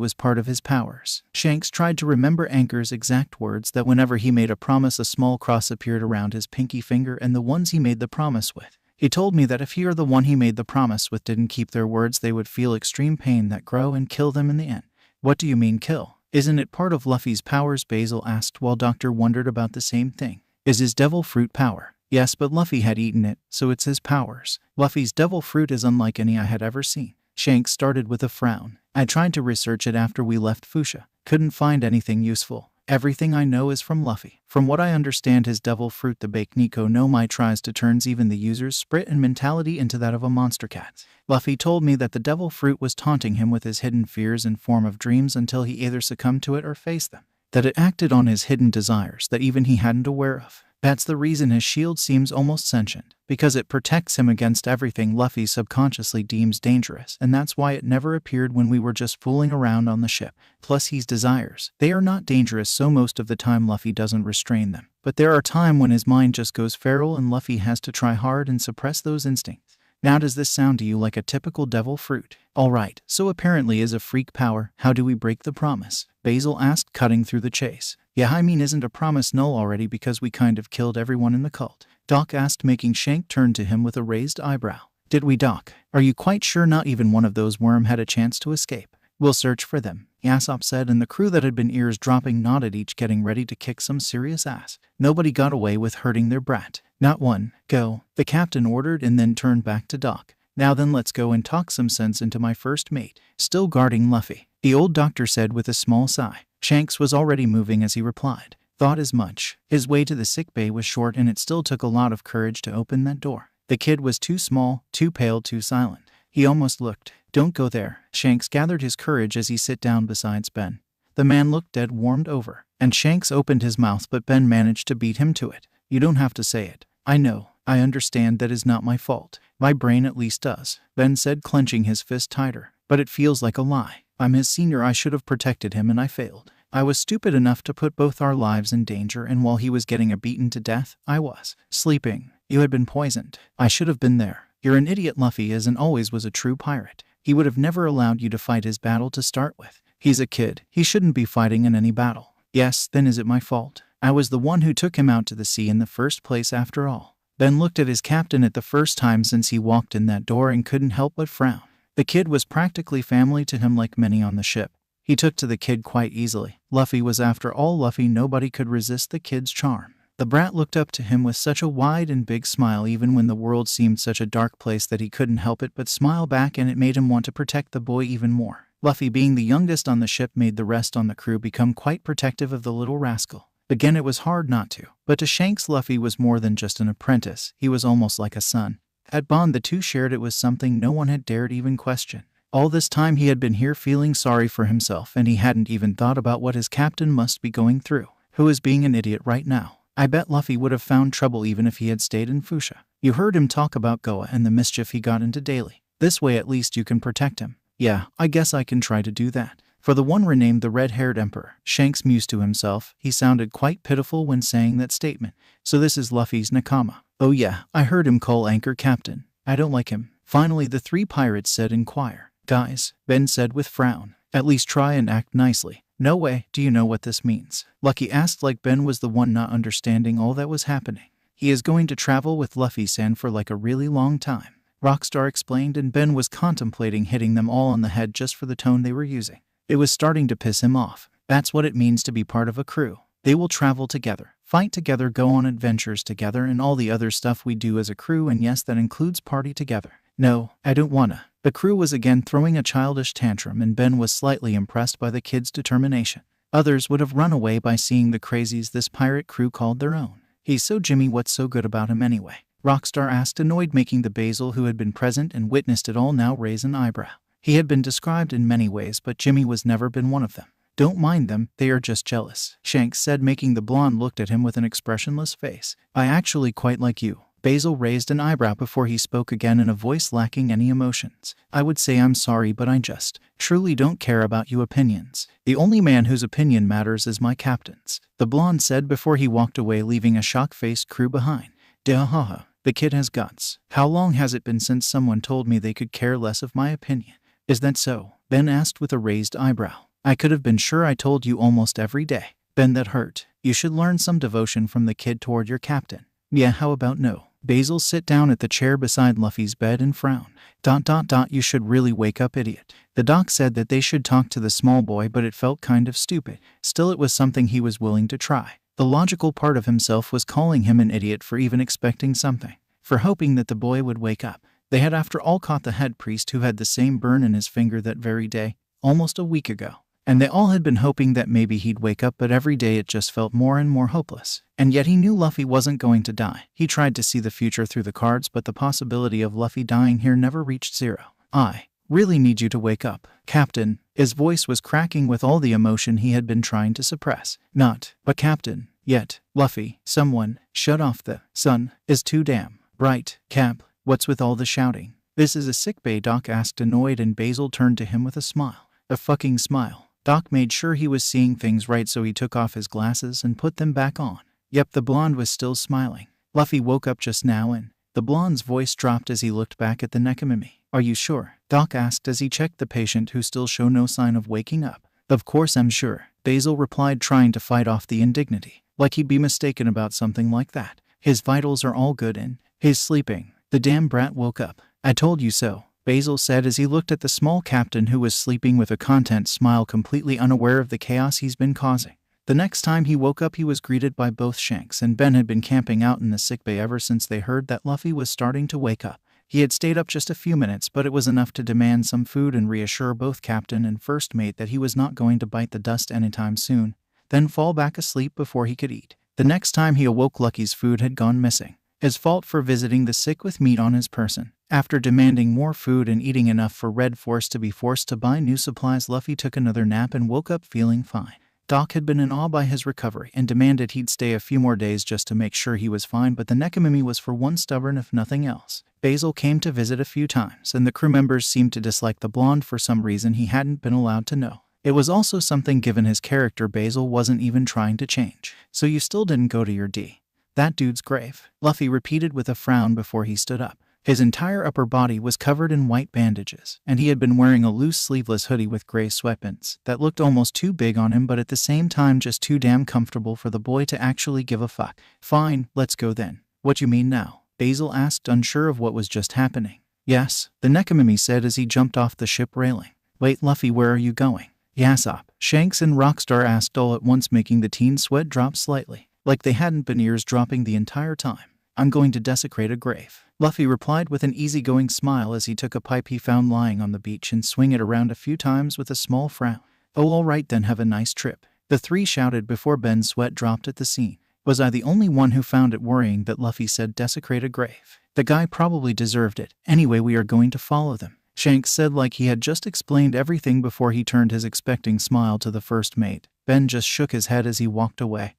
[SPEAKER 1] was part of his powers. Shanks tried to remember Anchor's exact words that whenever he made a promise a small cross appeared around his pinky finger and the ones he made the promise with. He told me that if he or the one he made the promise with didn't keep their words they would feel extreme pain that grow and kill them in the end. What do you mean kill? Isn't it part of Luffy's powers? Basil asked while Doctor wondered about the same thing. Is his devil fruit power? Yes, but Luffy had eaten it, so it's his powers. Luffy's devil fruit is unlike any I had ever seen. Shanks started with a frown. I tried to research it after we left Fusha. Couldn't find anything useful. Everything I know is from Luffy. From what I understand, his devil fruit, the Bake Nico no Mai, tries to turns even the user's spirit and mentality into that of a monster cat. Luffy told me that the devil fruit was taunting him with his hidden fears in form of dreams until he either succumbed to it or faced them. That it acted on his hidden desires that even he hadn't aware of. That's the reason his shield seems almost sentient, because it protects him against everything Luffy subconsciously deems dangerous, and that's why it never appeared when we were just fooling around on the ship. Plus his desires. They are not dangerous, so most of the time Luffy doesn't restrain them. But there are times when his mind just goes feral and Luffy has to try hard and suppress those instincts. Now does this sound to you like a typical devil fruit? Alright, so apparently is a freak power. How do we break the promise? Basil asked, cutting through the chase. Yeah, I mean, isn't a promise null already because we kind of killed everyone in the cult? Doc asked, making Shank turn to him with a raised eyebrow. Did we, Doc? Are you quite sure not even one of those worm had a chance to escape? We'll search for them, Yasopp said, and the crew that had been ears dropping nodded, each getting ready to kick some serious ass. Nobody got away with hurting their brat. Not one. Go, the captain ordered, and then turned back to Doc. Now then, let's go and talk some sense into my first mate. Still guarding Luffy, the old doctor said with a small sigh. Shanks was already moving as he replied. Thought as much. His way to the sickbay was short, and it still took a lot of courage to open that door. The kid was too small, too pale, too silent. He almost looked. Don't go there. Shanks gathered his courage as he sat down beside Ben. The man looked dead, warmed over, and Shanks opened his mouth, but Ben managed to beat him to it. You don't have to say it. I know. I understand that is not my fault. My brain at least does, Ben said, clenching his fist tighter. But it feels like a lie. I'm his senior. I should have protected him and I failed. I was stupid enough to put both our lives in danger, and while he was getting beaten to death, I was sleeping. You had been poisoned. I should have been there. You're an idiot. Luffy is and always was a true pirate. He would have never allowed you to fight his battle to start with. He's a kid. He shouldn't be fighting in any battle. Yes, then is it my fault? I was the one who took him out to the sea in the first place after all. Ben looked at his captain at the first time since he walked in that door and couldn't help but frown. The kid was practically family to him, like many on the ship. He took to the kid quite easily. Luffy was after all Luffy. Nobody could resist the kid's charm. The brat looked up to him with such a wide and big smile, even when the world seemed such a dark place, that he couldn't help it but smile back, and it made him want to protect the boy even more. Luffy, being the youngest on the ship, made the rest on the crew become quite protective of the little rascal. Again, it was hard not to. But to Shanks, Luffy was more than just an apprentice. He was almost like a son. That bond the two shared, it was something no one had dared even question. All this time he had been here feeling sorry for himself, and he hadn't even thought about what his captain must be going through, who is being an idiot right now. I bet Luffy would have found trouble even if he had stayed in Fusha. You heard him talk about Goa and the mischief he got into daily. This way at least you can protect him. Yeah, I guess I can try to do that. For the one renamed the Red-Haired Emperor, Shanks mused to himself. He sounded quite pitiful when saying that statement. So this is Luffy's Nakama. Oh yeah, I heard him call Anchor captain. I don't like him. Finally the three pirates said in choir. Guys, Ben said with frown. At least try and act nicely. No way. Do you know what this means? Lucky asked, like Ben was the one not understanding all that was happening. He is going to travel with Luffy-san for like a really long time. Rockstar explained, and Ben was contemplating hitting them all on the head just for the tone they were using. It was starting to piss him off. That's what it means to be part of a crew. They will travel together, fight together, go on adventures together, and all the other stuff we do as a crew, and yes, that includes party together. No, I don't wanna. The crew was again throwing a childish tantrum, and Ben was slightly impressed by the kid's determination. Others would have run away by seeing the crazies this pirate crew called their own. He's so Jimmy, what's so good about him anyway? Rockstar asked, annoyed, making the Basil, who had been present and witnessed it all, now raise an eyebrow. He had been described in many ways, but Jimmy was never been one of them. Don't mind them, they are just jealous, Shanks said, making the blonde looked at him with an expressionless face. I actually quite like you. Basil raised an eyebrow before he spoke again in a voice lacking any emotions. I would say I'm sorry, but I just truly don't care about your opinions. The only man whose opinion matters is my captain's, the blonde said before he walked away, leaving a shock-faced crew behind. Dahaha, the kid has guts. How long has it been since someone told me they could care less of my opinion? Is that so? Ben asked with a raised eyebrow. I could have been sure I told you almost every day. Ben, that hurt. You should learn some devotion from the kid toward your captain. Yeah, how about no? Basil sit down at the chair beside Luffy's bed and frown. You should really wake up, idiot. The doc said that they should talk to the small boy, but it felt kind of stupid. Still, it was something he was willing to try. The logical part of himself was calling him an idiot for even expecting something, for hoping that the boy would wake up. They had after all caught the head priest, who had the same burn in his finger that very day, almost a week ago. And they all had been hoping that maybe he'd wake up, but every day it just felt more and more hopeless. And yet he knew Luffy wasn't going to die. He tried to see the future through the cards, but the possibility of Luffy dying here never reached zero. I really need you to wake up, Captain. His voice was cracking with all the emotion he had been trying to suppress. Not, but Captain, yet. Luffy, someone, shut off the sun. Is too damn bright. Cap, what's with all the shouting? This is a sickbay, Doc asked, annoyed, and Basil turned to him with a smile. A fucking smile. Doc made sure he was seeing things right, so he took off his glasses and put them back on. Yep, the blonde was still smiling. Luffy woke up just now, and the blonde's voice dropped as he looked back at the Nekomimi. Are you sure? Doc asked as he checked the patient, who still showed no sign of waking up. Of course I'm sure, Basil replied, trying to fight off the indignity. Like he'd be mistaken about something like that. His vitals are all good and he's sleeping. The damn brat woke up. I told you so, Basil said as he looked at the small captain, who was sleeping with a content smile, completely unaware of the chaos he's been causing. The next time he woke up, he was greeted by both Shanks and Ben. Had been camping out in the sickbay ever since they heard that Luffy was starting to wake up. He had stayed up just a few minutes, but it was enough to demand some food and reassure both captain and first mate that he was not going to bite the dust anytime soon, then fall back asleep before he could eat. The next time he awoke, Lucky's food had gone missing. His fault for visiting the sick with meat on his person. After demanding more food and eating enough for Red Force to be forced to buy new supplies, Luffy took another nap and woke up feeling fine. Doc had been in awe by his recovery and demanded he'd stay a few more days just to make sure he was fine, but the Nekomimi was for one stubborn, if nothing else. Basil came to visit a few times, and the crew members seemed to dislike the blonde for some reason he hadn't been allowed to know. It was also something given his character. Basil wasn't even trying to change. So you still didn't go to your D. That dude's grave, Luffy repeated with a frown before he stood up. His entire upper body was covered in white bandages, and he had been wearing a loose sleeveless hoodie with gray sweatpants that looked almost too big on him, but at the same time just too damn comfortable for the boy to actually give a fuck. Fine, let's go then. What you mean now? Basil asked, unsure of what was just happening. Yes, the Nekomimi said as he jumped off the ship railing. Wait, Luffy, where are you going? Yasop, Shanks and Rockstar asked all at once, making the teen sweat drop slightly, like they hadn't been ears-dropping the entire time. I'm going to desecrate a grave, Luffy replied with an easygoing smile as he took a pipe he found lying on the beach and swung it around a few times with a small frown. Oh, all right then, have a nice trip, the three shouted before Ben's sweat dropped at the scene. Was I the only one who found it worrying that Luffy said desecrate a grave? The guy probably deserved it. Anyway, we are going to follow them, Shanks said, like he had just explained everything before he turned his expecting smile to the first mate. Ben just shook his head as he walked away.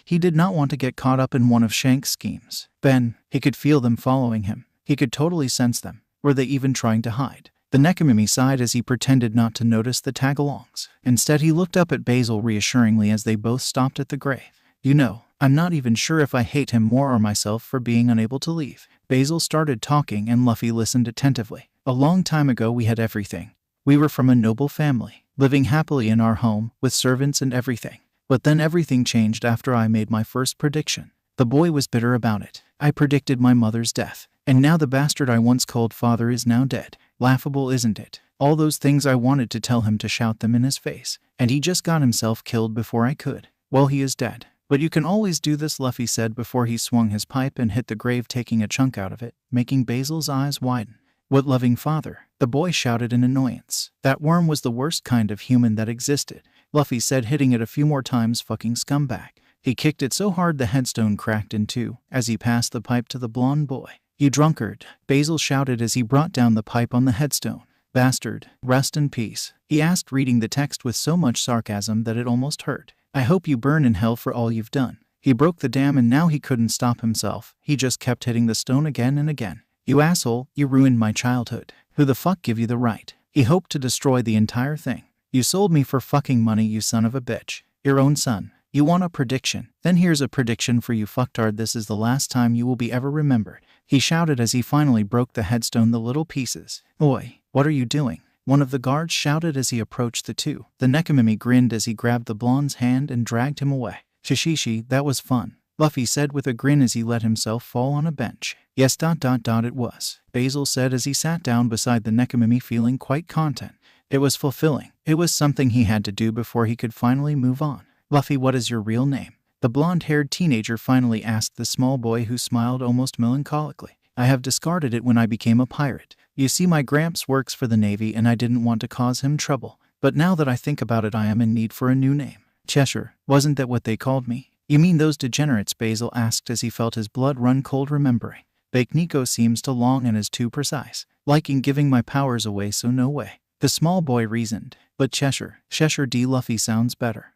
[SPEAKER 1] He did not want to get caught up in one of Shanks' schemes. Ben, he could feel them following him. He could totally sense them. Were they even trying to hide? The Nekomimi sighed as he pretended not to notice the tagalongs. Instead, he looked up at Basil reassuringly as they both stopped at the grave. You know, I'm not even sure if I hate him more or myself for being unable to leave. Basil started talking and Luffy listened attentively. A long time ago we had everything. We were from a noble family, living happily in our home, with servants and everything. But then everything changed after I made my first prediction. The boy was bitter about it. I predicted my mother's death, And now the bastard I once called father is now dead. Laughable, isn't it? All those things I wanted to tell him to shout them in his face. And he just got himself killed before I could. Well, he is dead. But you can always do this, Luffy said before he swung his pipe and hit the grave, taking a chunk out of it, making Basil's eyes widen. What loving father? The boy shouted in annoyance. That worm was the worst kind of human that existed, Luffy said, hitting it a few more times. Fucking scumbag. He kicked it so hard the headstone cracked in two as he passed the pipe to the blonde boy. You drunkard, Basil shouted as he brought down the pipe on the headstone. Bastard, rest in peace, he asked, reading the text with so much sarcasm that it almost hurt. I hope you burn in hell for all you've done. He broke the dam and now he couldn't stop himself. He just kept hitting the stone again and again. You asshole, you ruined my childhood. Who the fuck give you the right? He hoped to destroy the entire thing. You sold me for fucking money, you son of a bitch. Your own son. You want a prediction? Then here's a prediction for you, fucktard. This is the last time you will be ever remembered. He shouted as he finally broke the headstone to little pieces. Oi, what are you doing? One of the guards shouted as he approached the two. The Nekomimi grinned as he grabbed the blonde's hand and dragged him away. Shishishi, that was fun, Luffy said with a grin as he let himself fall on a bench. Yes, it was, Basil said as he sat down beside the Nekomimi, feeling quite content. It was fulfilling. It was something he had to do before he could finally move on. Luffy, what is your real name? The blonde-haired teenager finally asked the small boy, who smiled almost melancholically. I have discarded it when I became a pirate. You see, my Gramps works for the Navy and I didn't want to cause him trouble. But now that I think about it, I am in need for a new name. Cheshire, wasn't that what they called me? You mean those degenerates? Basil asked as he felt his blood run cold, remembering. Nico seems too long and is too precise. Liking giving my powers away, so no way. The small boy reasoned. But Cheshire D. Luffy sounds better.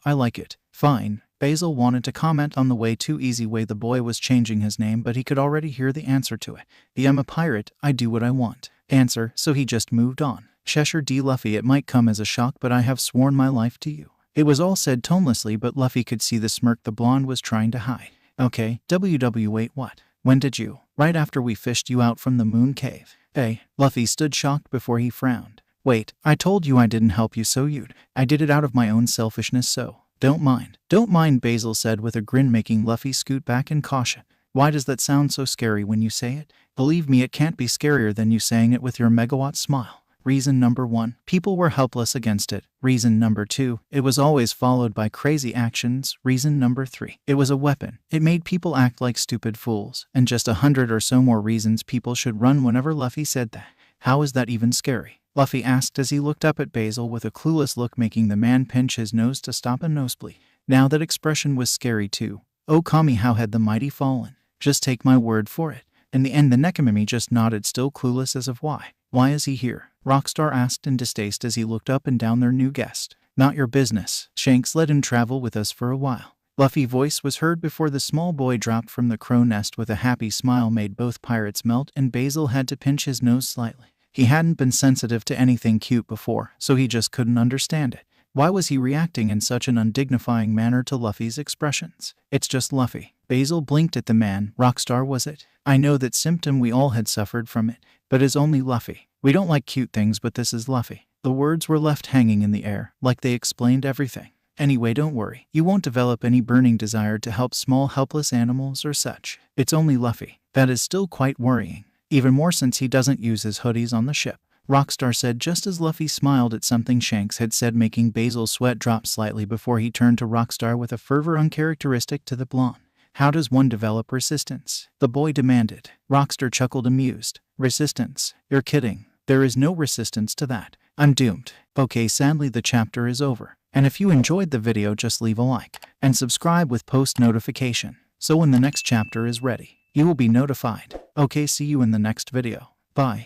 [SPEAKER 1] I like it. Fine. Basil wanted to comment on the way too easy way the boy was changing his name, but he could already hear the answer to it. I'm a pirate, I do what I want. Answer, so he just moved on. Cheshire D. Luffy, it might come as a shock, but I have sworn my life to you. It was all said tonelessly, but Luffy could see the smirk the blonde was trying to hide. Okay, wait, what? When did you? Right after we fished you out from the moon cave. Luffy stood shocked before he frowned. Wait, I told you I didn't help you, so I did it out of my own selfishness, so. Don't mind, Basil said with a grin, making Luffy scoot back in caution. Why does that sound so scary when you say it? Believe me, it can't be scarier than you saying it with your megawatt smile. Reason number 1, people were helpless against it. Reason number 2, it was always followed by crazy actions. Reason number 3, it was a weapon. It made people act like stupid fools. And just 100 or so more reasons people should run whenever Luffy said that. How is that even scary? Luffy asked as he looked up at Basil with a clueless look, making the man pinch his nose to stop a nosebleed. Now that expression was scary too. Oh Kami, how had the mighty fallen? Just take my word for it. In the end, the Nekomimi just nodded, still clueless as of why. Why is he here? Rockstar asked in distaste as he looked up and down their new guest. Not your business. Shanks let him travel with us for a while. Luffy's voice was heard before the small boy dropped from the crow nest with a happy smile made both pirates melt, and Basil had to pinch his nose slightly. He hadn't been sensitive to anything cute before, so he just couldn't understand it. Why was he reacting in such an undignifying manner to Luffy's expressions? It's just Luffy. Basil blinked at the man. Rockstar, was it? I know that symptom, we all had suffered from it, but it's only Luffy. We don't like cute things, but this is Luffy. The words were left hanging in the air, like they explained everything. Anyway, don't worry. You won't develop any burning desire to help small helpless animals or such. It's only Luffy. That is still quite worrying. Even more since he doesn't use his hoodies on the ship. Rockstar said just as Luffy smiled at something Shanks had said, making Basil's sweat drop slightly before he turned to Rockstar with a fervor uncharacteristic to the blonde. How does one develop resistance? The boy demanded. Rockstar chuckled, amused. Resistance? You're kidding. There is no resistance to that. I'm doomed. Okay, sadly the chapter is over. And if you enjoyed the video, just leave a like and subscribe with post notification, so when the next chapter is ready, you will be notified. Okay, see you in the next video. Bye.